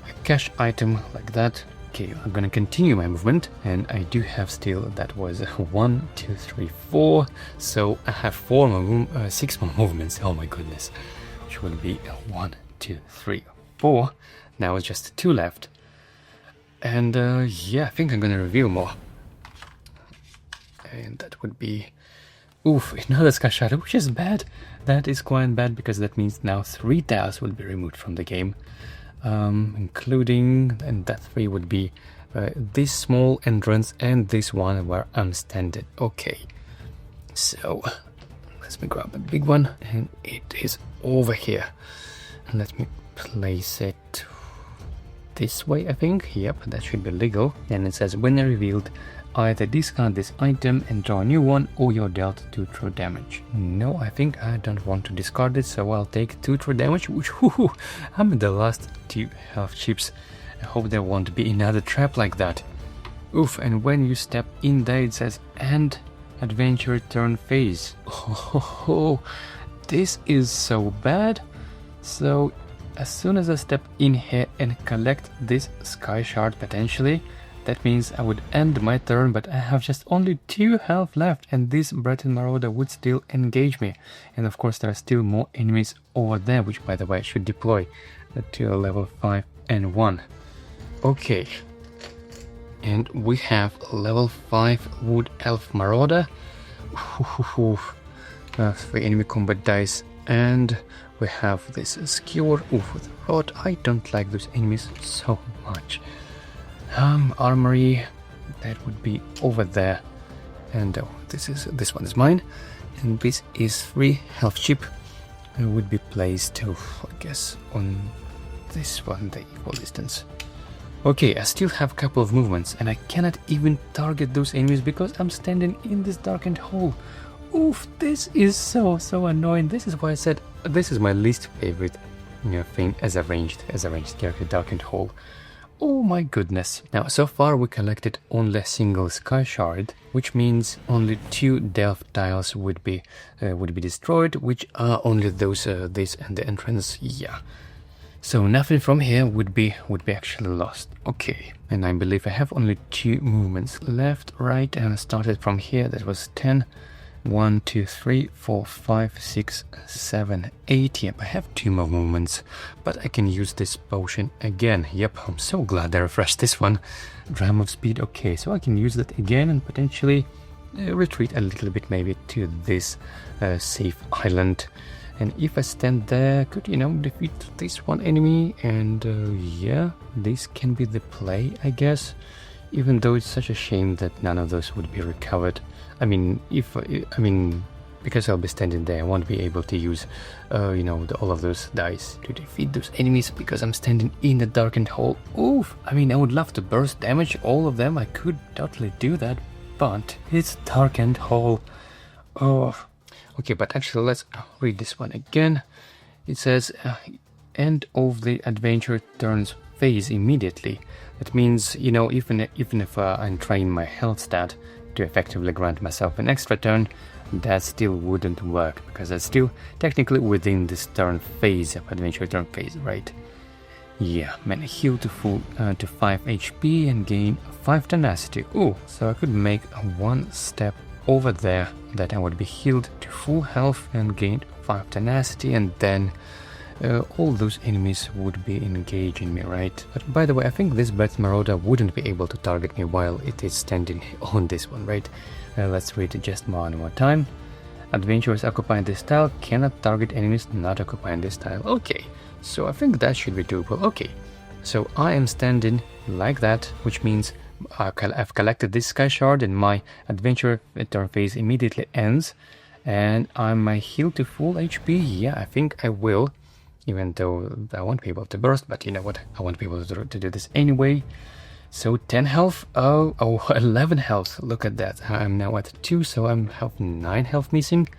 S1: a cache item like that. Okay, I'm gonna continue my movement, and I do have still, that was 1, 2, 3, 4, so I have 6 more movements. Oh my goodness, which will be 1, 2, 3, 4. Now it's just 2 left, and yeah, I think I'm gonna reveal more, and that would be another sky shadow, which is bad. That is quite bad, because that means now 3 tiles will be removed from the game, including, and that 3 would be this small entrance and this one where I'm standing. Okay, so let me grab a big one, and it is over here, and let me place it this way, I think. Yep, that should be legal. And it says when revealed, either discard this item and draw a new one, or you're dealt 2 true damage. No, I think I don't want to discard it, so I'll take 2 true damage, which, I'm in the last 2 health chips. I hope there won't be another trap like that. Oof, and when you step in there, it says end adventure turn phase. Oh, this is so bad. So as soon as I step in here and collect this sky shard potentially, that means I would end my turn, but I have just only 2 health left, and this Breton Marauder would still engage me. And of course there are still more enemies over there, which by the way I should deploy to level 5 and 1. Okay, and we have level 5 Wood Elf Marauder. 3 enemy combat dice, and we have this skewer with rod. I don't like those enemies so much. Armory, that would be over there, and this one is mine, and this is 3 health chip. would be placed, I guess, on this one, the equal distance. Okay, I still have a couple of movements, and I cannot even target those enemies because I'm standing in this darkened hole. Oof, this is so annoying. This is why I said this is my least favorite thing as a ranged character, darkened hole. Oh my goodness. Now, so far we collected only a single sky shard, which means only 2 delve tiles would be destroyed, which are only those this and the entrance. Yeah. So nothing from here would be actually lost. Okay. And I believe I have only 2 movements left, right? And I started from here. That was 10. 1, 2, 3, 4, 5, 6, 7, 8. Yep, I have 2 more movements, but I can use this potion again. Yep, I'm so glad I refreshed this one. Dram of speed. Okay, so I can use that again and potentially retreat a little bit maybe to this safe island. And if I stand there, could defeat this one enemy, and yeah, this can be the play, I guess. Even though it's such a shame that none of those would be recovered. I mean, because I'll be standing there, I won't be able to use, all of those dice to defeat those enemies because I'm standing in a darkened hole. Oof! I mean, I would love to burst damage all of them. I could totally do that, but it's darkened hole. Oh, okay. But actually, let's read this one again. It says, "End of the adventure turns phase immediately." That means, even if I'm trying my health stat to effectively grant myself an extra turn, that still wouldn't work, because that's still technically within this turn phase of adventure turn phase, right? Yeah, man, heal to 5 HP and gain 5 tenacity. Ooh, so I could make one step over there that I would be healed to full health and gain 5 tenacity, and then all those enemies would be engaging me, right? But by the way, I think this Balmora wouldn't be able to target me while it is standing on this one, right? Let's read it just one more time. Adventurers occupying this tile cannot target enemies not occupying this tile. Okay, so I think that should be doable. Okay, so I am standing like that, which means I've collected this sky shard and my adventure turn phase immediately ends, and I'm healed to full HP. Yeah, I think I will. Even though I won't be able to burst, but you know what, I won't be able to do this anyway. So 10 health, 11 health, look at that. I'm now at 2, so I have 9 health missing.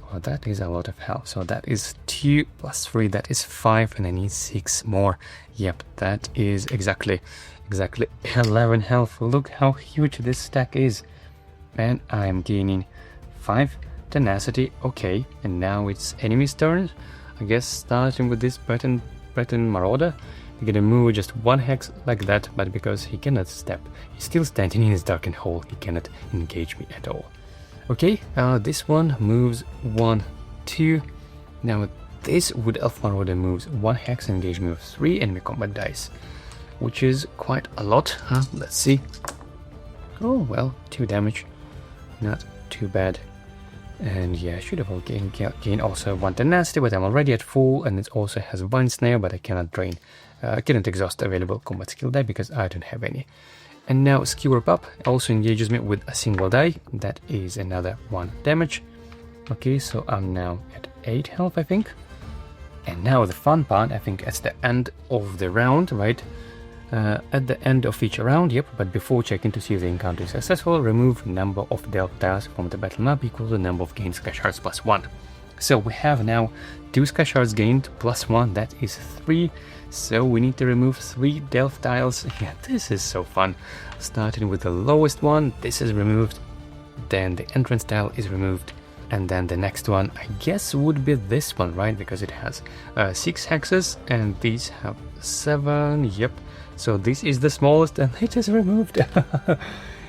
S1: Well, that is a lot of health. So that is 2 plus 3, that is 5, and I need 6 more. Yep, that is exactly 11 health. Look how huge this stack is. And I am gaining 5 tenacity. Okay, and now it's enemy's turn. I guess starting with this Marauder, you're gonna move just 1 hex like that, but because he cannot step, he's still standing in his darkened hole, he cannot engage me at all. Okay, this one moves 1, 2. Now this Wood Elf Marauder moves 1 hex and engage me with 3 enemy combat dice, which is quite a lot, huh? Let's see. Oh well, 2 damage, not too bad. And yeah, I should have gained also 1 tenacity, but I'm already at full, and it also has Vine Snare, but I cannot drain, I cannot exhaust available combat skill die because I don't have any. And now Skewer Pup also engages me with a single die, that is another 1 damage. Okay, so I'm now at 8 health, I think. And now the fun part, I think it's the end of the round, right? At the end of each round, yep, but before checking to see if the encounter is successful, remove number of delve tiles from the battle map equal to the number of gained sky shards plus 1. So we have now 2 sky shards gained plus 1, that is 3. So we need to remove 3 delve tiles. Yeah, this is so fun. Starting with the lowest one, this is removed, then the entrance tile is removed, and then the next one, I guess, would be this one, right? Because it has 6 hexes, and these have 7, yep. So this is the smallest, and it is removed.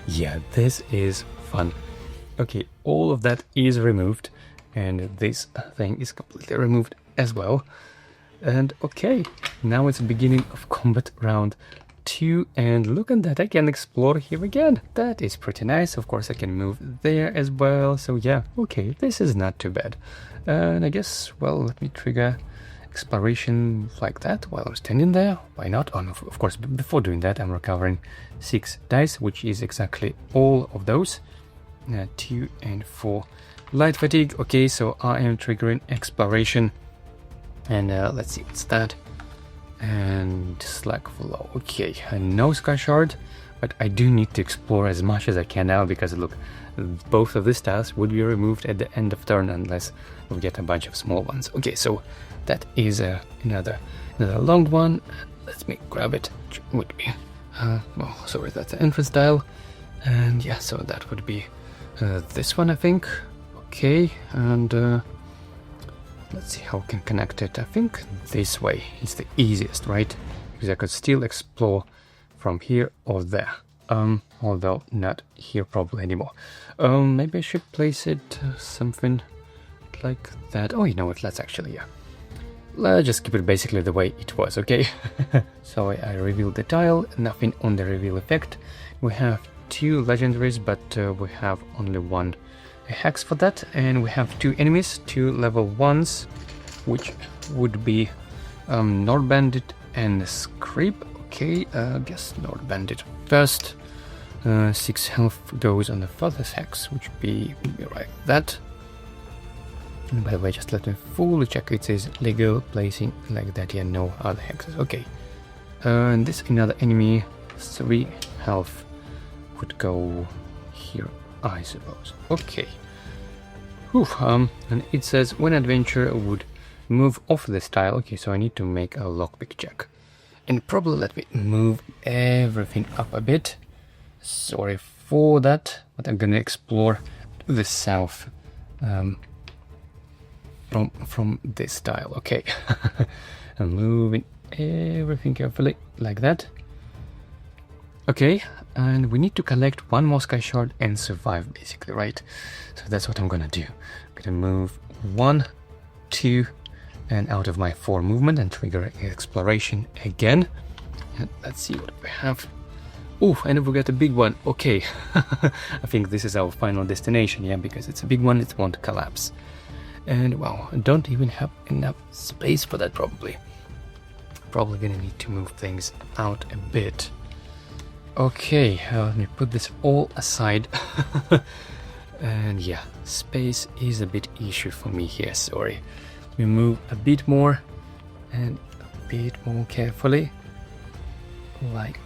S1: Yeah, this is fun. Okay, all of that is removed, and this thing is completely removed as well. And okay, now it's the beginning of combat round 2, and look at that, I can explore here again. That is pretty nice. Of course, I can move there as well. So yeah, okay, this is not too bad. And I guess, well, let me trigger exploration like that while I'm standing there. Why not? Oh, no, of course, before doing that, I'm recovering 6 dice, which is exactly all of those. 2 and 4, Light fatigue, okay, so I am triggering exploration. And let's see, what's that? And slack flow, okay, no sky shard, but I do need to explore as much as I can now, because look, both of these tiles would be removed at the end of turn unless we get a bunch of small ones. Okay, so that is another long one. Let me grab it. Would be oh, sorry, that's the entrance tile. And yeah, so that would be this one, I think. Okay, and let's see how we can connect it. I think this way is the easiest, right? Because I could still explore from here or there. Although not here probably anymore. Maybe I should place it something like that. Oh, you know what? Let's actually, yeah. Let's just keep it basically the way it was, okay? So I revealed the tile, nothing on the reveal effect. We have 2 legendaries, but we have only 1 hex for that, and we have 2 enemies, 2 level 1s, which would be Nord Bandit and Scrape. Okay, guess Nord Bandit first. 6 health goes on the furthest hex, which would be right that. And by the way, just let me fully check. It says legal placing like that. Yeah, no other hexes. Okay. And this another enemy, 3 health would go here, I suppose. Okay. Whew, and it says when adventurer would move off this tile. Okay, so I need to make a lockpick check. And probably let me move everything up a bit. Sorry for that, but I'm gonna explore the south from this tile. Okay. I'm moving everything carefully like that. Okay, and we need to collect 1 more sky shard and survive, basically, right? So that's what I'm gonna do. I'm gonna move 1, 2, and out of my 4 movement and trigger exploration again. And let's see what we have. Oh, and we got a big one. Okay. I think this is our final destination, yeah, because it's a big one, it won't collapse. And wow, I don't even have enough space for that probably. Probably gonna need to move things out a bit. Okay, let me put this all aside. And yeah, space is a bit issue for me here, sorry. We move a bit more and a bit more carefully. Like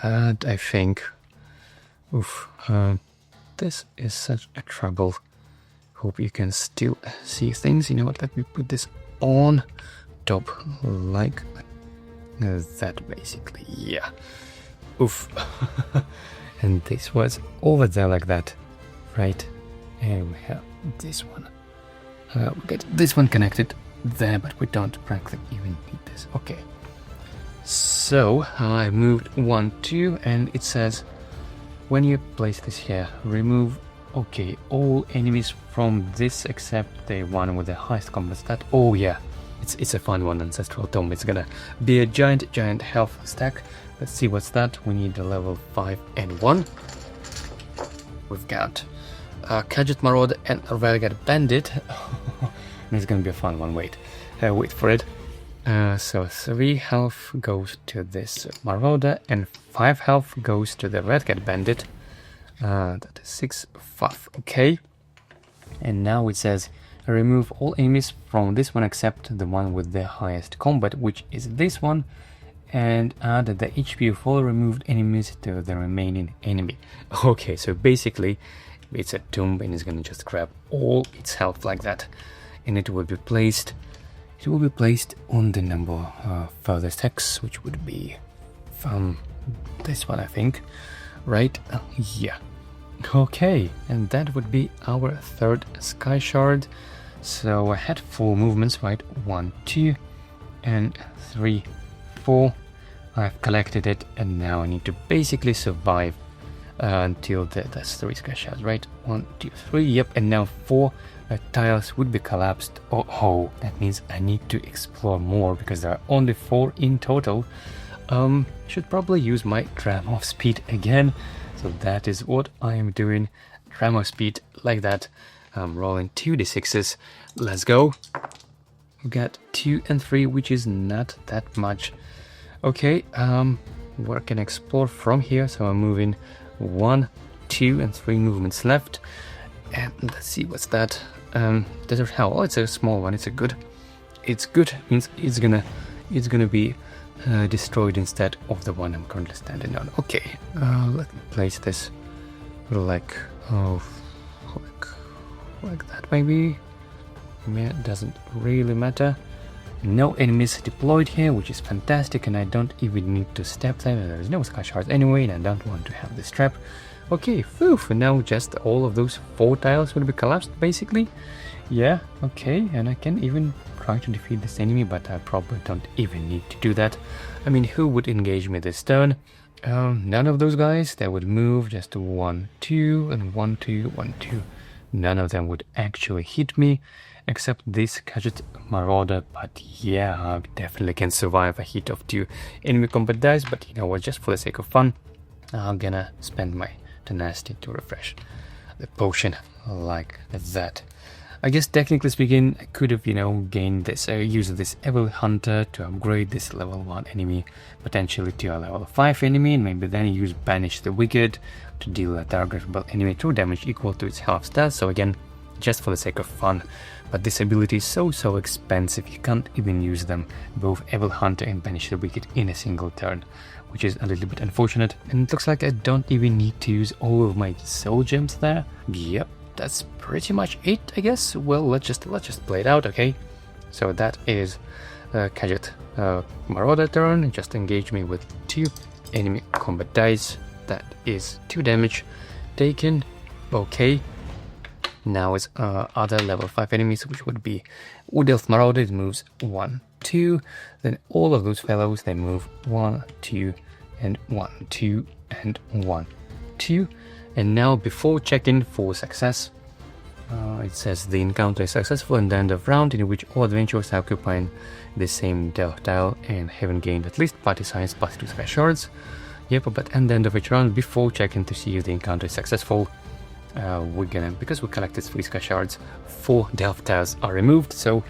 S1: that, I think. Oof, this is such a trouble. Hope you can still see things. You know what, let me put this on top like that, basically, yeah. Oof. And this was over there like that, right? And we have this one. We get this one connected there, but we don't practically even need this. Okay. So I moved 1, 2, and it says when you place this here, remove all enemies from this except the one with the highest combat stat. Oh yeah, it's a fun one, Ancestral Tome. It's gonna be a giant health stack. Let's see what's that. We need a level 5 and 1. We've got Khajiit Marauder and Velvet Bandit. It's gonna be a fun one. Wait for it. So 3 health goes to this Marauder and 5 health goes to the Red Cat Bandit. That is 6 5. Okay. And now it says remove all enemies from this one except the one with the highest combat, which is this one, and add the HP of all removed enemies to the remaining enemy. Okay, so basically it's a tomb and it's gonna just grab all its health like that, and it will be placed on the number furthest hex, which would be from this one, I think, right? Yeah. Okay, and that would be our 3rd sky shard. So I had 4 movements, right? 1, 2, and 3, 4. I've collected it, and now I need to basically survive until that's 3 sky shards, right? 1, 2, 3. Yep, and now 4 tiles would be collapsed. Oh, that means I need to explore more because there are only 4 in total. Should probably use my Dram of Speed again. So that is what I am doing. Dram of Speed like that. I'm rolling 2d6s. Let's go. We got 2 and 3, which is not that much. Okay, where can I explore from here? So I'm moving 1, 2, and 3 movements left. And let's see, what's that? Desert Hell. Oh, it's a small one. It's good. Means it's gonna be destroyed instead of the one I'm currently standing on. Okay, let me place this like that maybe. It doesn't really matter. No enemies deployed here, which is fantastic, and I don't even need to step there. There's no sky shards anyway, and I don't want to have this trap. Okay, phew, for now just all of those 4 tiles will be collapsed, basically. Yeah, okay, and I can even try to defeat this enemy, but I probably don't even need to do that. I mean, who would engage me this turn? None of those guys. They would move just 1, 2, and 1, 2, 1, 2. None of them would actually hit me, except this Gadget Marauder, but yeah, I definitely can survive a hit of 2 enemy combat dice, but you know what, just for the sake of fun, I'm gonna spend my tenacity to refresh the potion like that. I guess technically speaking, I could have, gained this, used this Evil Hunter to upgrade this level 1 enemy, potentially to a level 5 enemy, and maybe then use Banish the Wicked to deal a targetable enemy true damage equal to its half stats, so again, just for the sake of fun. But this ability is so expensive, you can't even use them, both Evil Hunter and Banish the Wicked, in a single turn, which is a little bit unfortunate. And it looks like I don't even need to use all of my soul gems there. Yep, that's pretty much it, I guess. Well, let's just play it out, okay? So that is Gadget Marauder turn. Just engage me with 2 enemy combat dice. That is 2 damage taken. Okay. Now it's other level 5 enemies, which would be Wood Elf Marauder. It moves 1, 2. Then all of those fellows, they move 1, 2, and 1, 2, and 1, 2. And now before checking for success, it says the encounter is successful and the end of round in which all adventurers occupying the same delve tile and haven't gained at least party signs plus 2 sky shards. Yep, but at the end of each round, before checking to see if the encounter is successful, we're gonna, because we collected 3 sky shards, 4 delve tiles are removed, so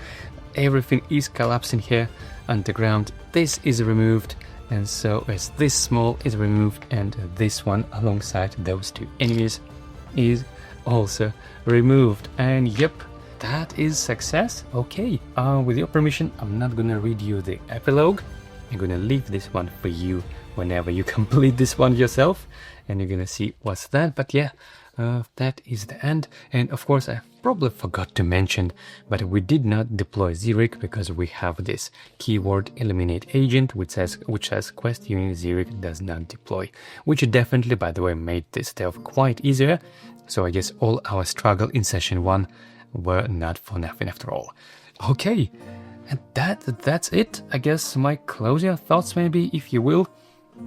S1: everything is collapsing here underground. This is removed, and so as this small is removed, and this one alongside those 2 enemies is also removed. And yep, that is success. Okay, with your permission, I'm not gonna read you the epilogue. I'm gonna leave this one for you whenever you complete this one yourself, and you're gonna see what's that. But yeah, that is the end. And of course, I probably forgot to mention, but we did not deploy Xeric because we have this keyword eliminate agent, which says quest unit Xeric does not deploy, which definitely, by the way, made this stealth quite easier. So I guess all our struggle in session 1 were not for nothing after all. Okay, and that's it. I guess my closing thoughts, maybe, if you will.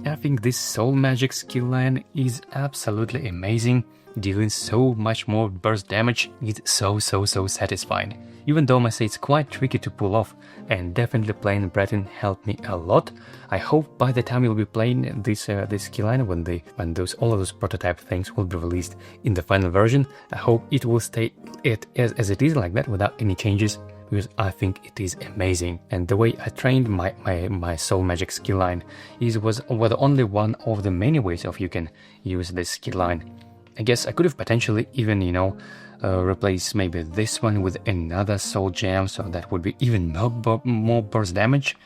S1: I think this soul magic skill line is absolutely amazing. Dealing so much more burst damage is so satisfying. Even though I say it's quite tricky to pull off, and definitely playing Breton helped me a lot. I hope by the time you'll be playing this skill line, when all of those prototype things will be released in the final version, I hope it will stay as it is, like that, without any changes, because I think it is amazing. And the way I trained my soul magic skill line was only one of the many ways of you can use this skill line. I guess I could have potentially even, replace maybe this one with another soul gem, so that would be even more burst damage.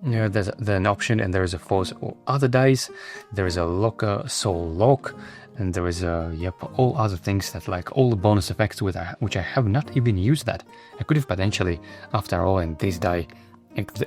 S1: There's an option, and there is a force or other dice. There is a locker, soul lock, and there is all other things that, like, all the bonus effects which I have not even used that. I could have potentially, after all, in this die,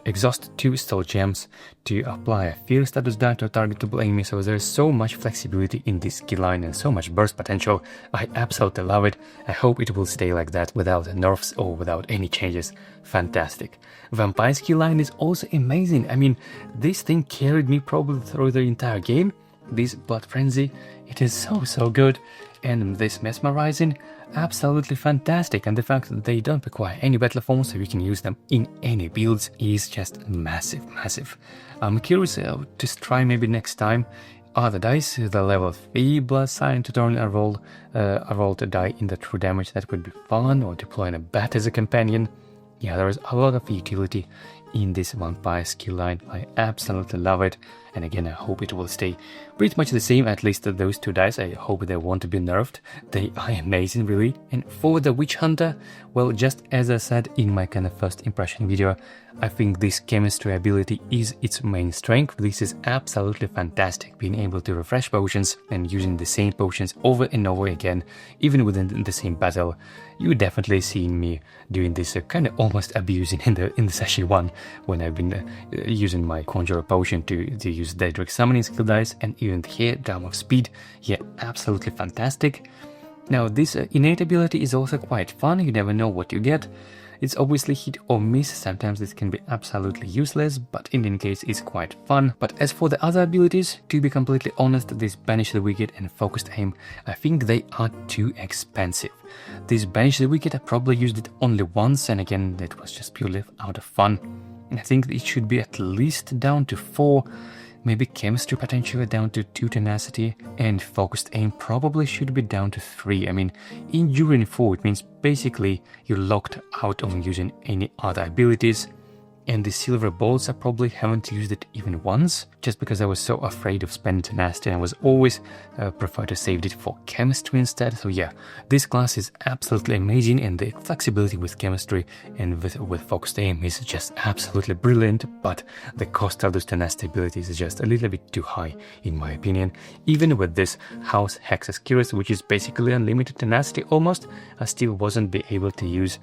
S1: exhaust 2 soul gems to apply a fear status die to a targetable enemy, so there's so much flexibility in this skill line and so much burst potential. I absolutely love it. I hope it will stay like that without nerfs or without any changes. Fantastic. Vampire skill line is also amazing. I mean, this thing carried me probably through the entire game. This Blood Frenzy, it is so good. And this Mesmerizing, absolutely fantastic. And the fact that they don't require any battle forms, so you can use them in any builds, is just massive. I'm curious to try maybe next time other dice, the level 3 Blood Sign to turn a roll to die in the true damage. That would be fun, or deploying a bat as a companion. Yeah, there is a lot of utility in this vampire skill line. I absolutely love it, and again I hope it will stay pretty much the same, at least those two dice. I hope they won't be nerfed. They are amazing really. And for the Witchhunter, well, just as I said in my kind of first impression video, I think this chemistry ability is its main strength. This is absolutely fantastic, being able to refresh potions and using the same potions over and over again, even within the same battle. You definitely seen me doing this kind of almost abusing in the session 1 when I've been using my Conjurer potion to use Daedric summoning skill dice, and even here, Drum of Speed, yeah, absolutely fantastic. Now this innate ability is also quite fun, you never know what you get. It's obviously hit or miss, sometimes this can be absolutely useless, but in any case it's quite fun. But as for the other abilities, to be completely honest, this Banish the Wicked and Focused Aim, I think they are too expensive. This Banish the Wicked, I probably used it only once, and again that was just purely out of fun. And I think it should be at least down to 4, maybe Chemistry potentially down to 2 Tenacity, and Focused Aim probably should be down to 3. I mean, Enduring 4, it means basically you're locked out on using any other abilities. And the Silver Bolts, I probably haven't used it even once, just because I was so afraid of spending Tenacity, and I was always prefer to save it for Chemistry instead. So yeah, this class is absolutely amazing, and the flexibility with Chemistry and with Focused Aim is just absolutely brilliant, but the cost of those Tenacity abilities is just a little bit too high, in my opinion. Even with this House Hex's Curious, which is basically unlimited Tenacity almost, I still wasn't be able to use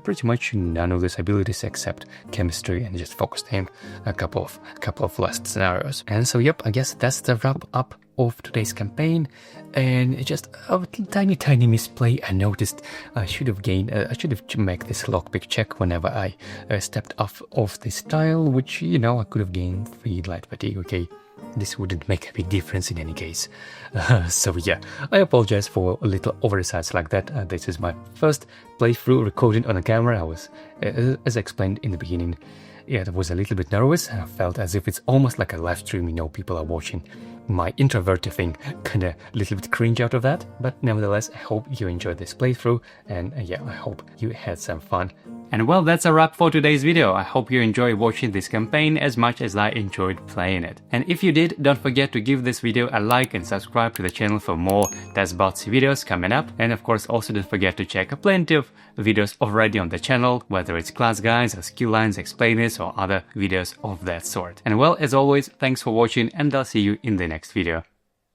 S1: pretty much none of these abilities except Chemistry and just Focused Aim a couple of last scenarios. And so yep, I guess that's the wrap up of today's campaign, and just a tiny misplay I noticed. I should have made this lockpick check whenever I stepped off of this tile, which, you know, I could have gained 3 light fatigue. Okay, this wouldn't make a big difference in any case. So yeah, I apologize for a little oversights like that. This is my first playthrough recording on a camera. I was, as I explained in the beginning, yeah, I was a little bit nervous, and I felt as if it's almost like a live stream, you know, people are watching. My introverted thing kinda a little bit cringe out of that, but nevertheless, I hope you enjoyed this playthrough, and yeah, I hope you had some fun. And well, that's a wrap for today's video. I hope you enjoy watching this campaign as much as I enjoyed playing it. And if you did, don't forget to give this video a like and subscribe to the channel for more BOTSE videos coming up. And of course, also don't forget to check plenty of videos already on the channel, whether it's class guides or skill lines, explainers, or other videos of that sort. And well, as always, thanks for watching, and I'll see you in the next video.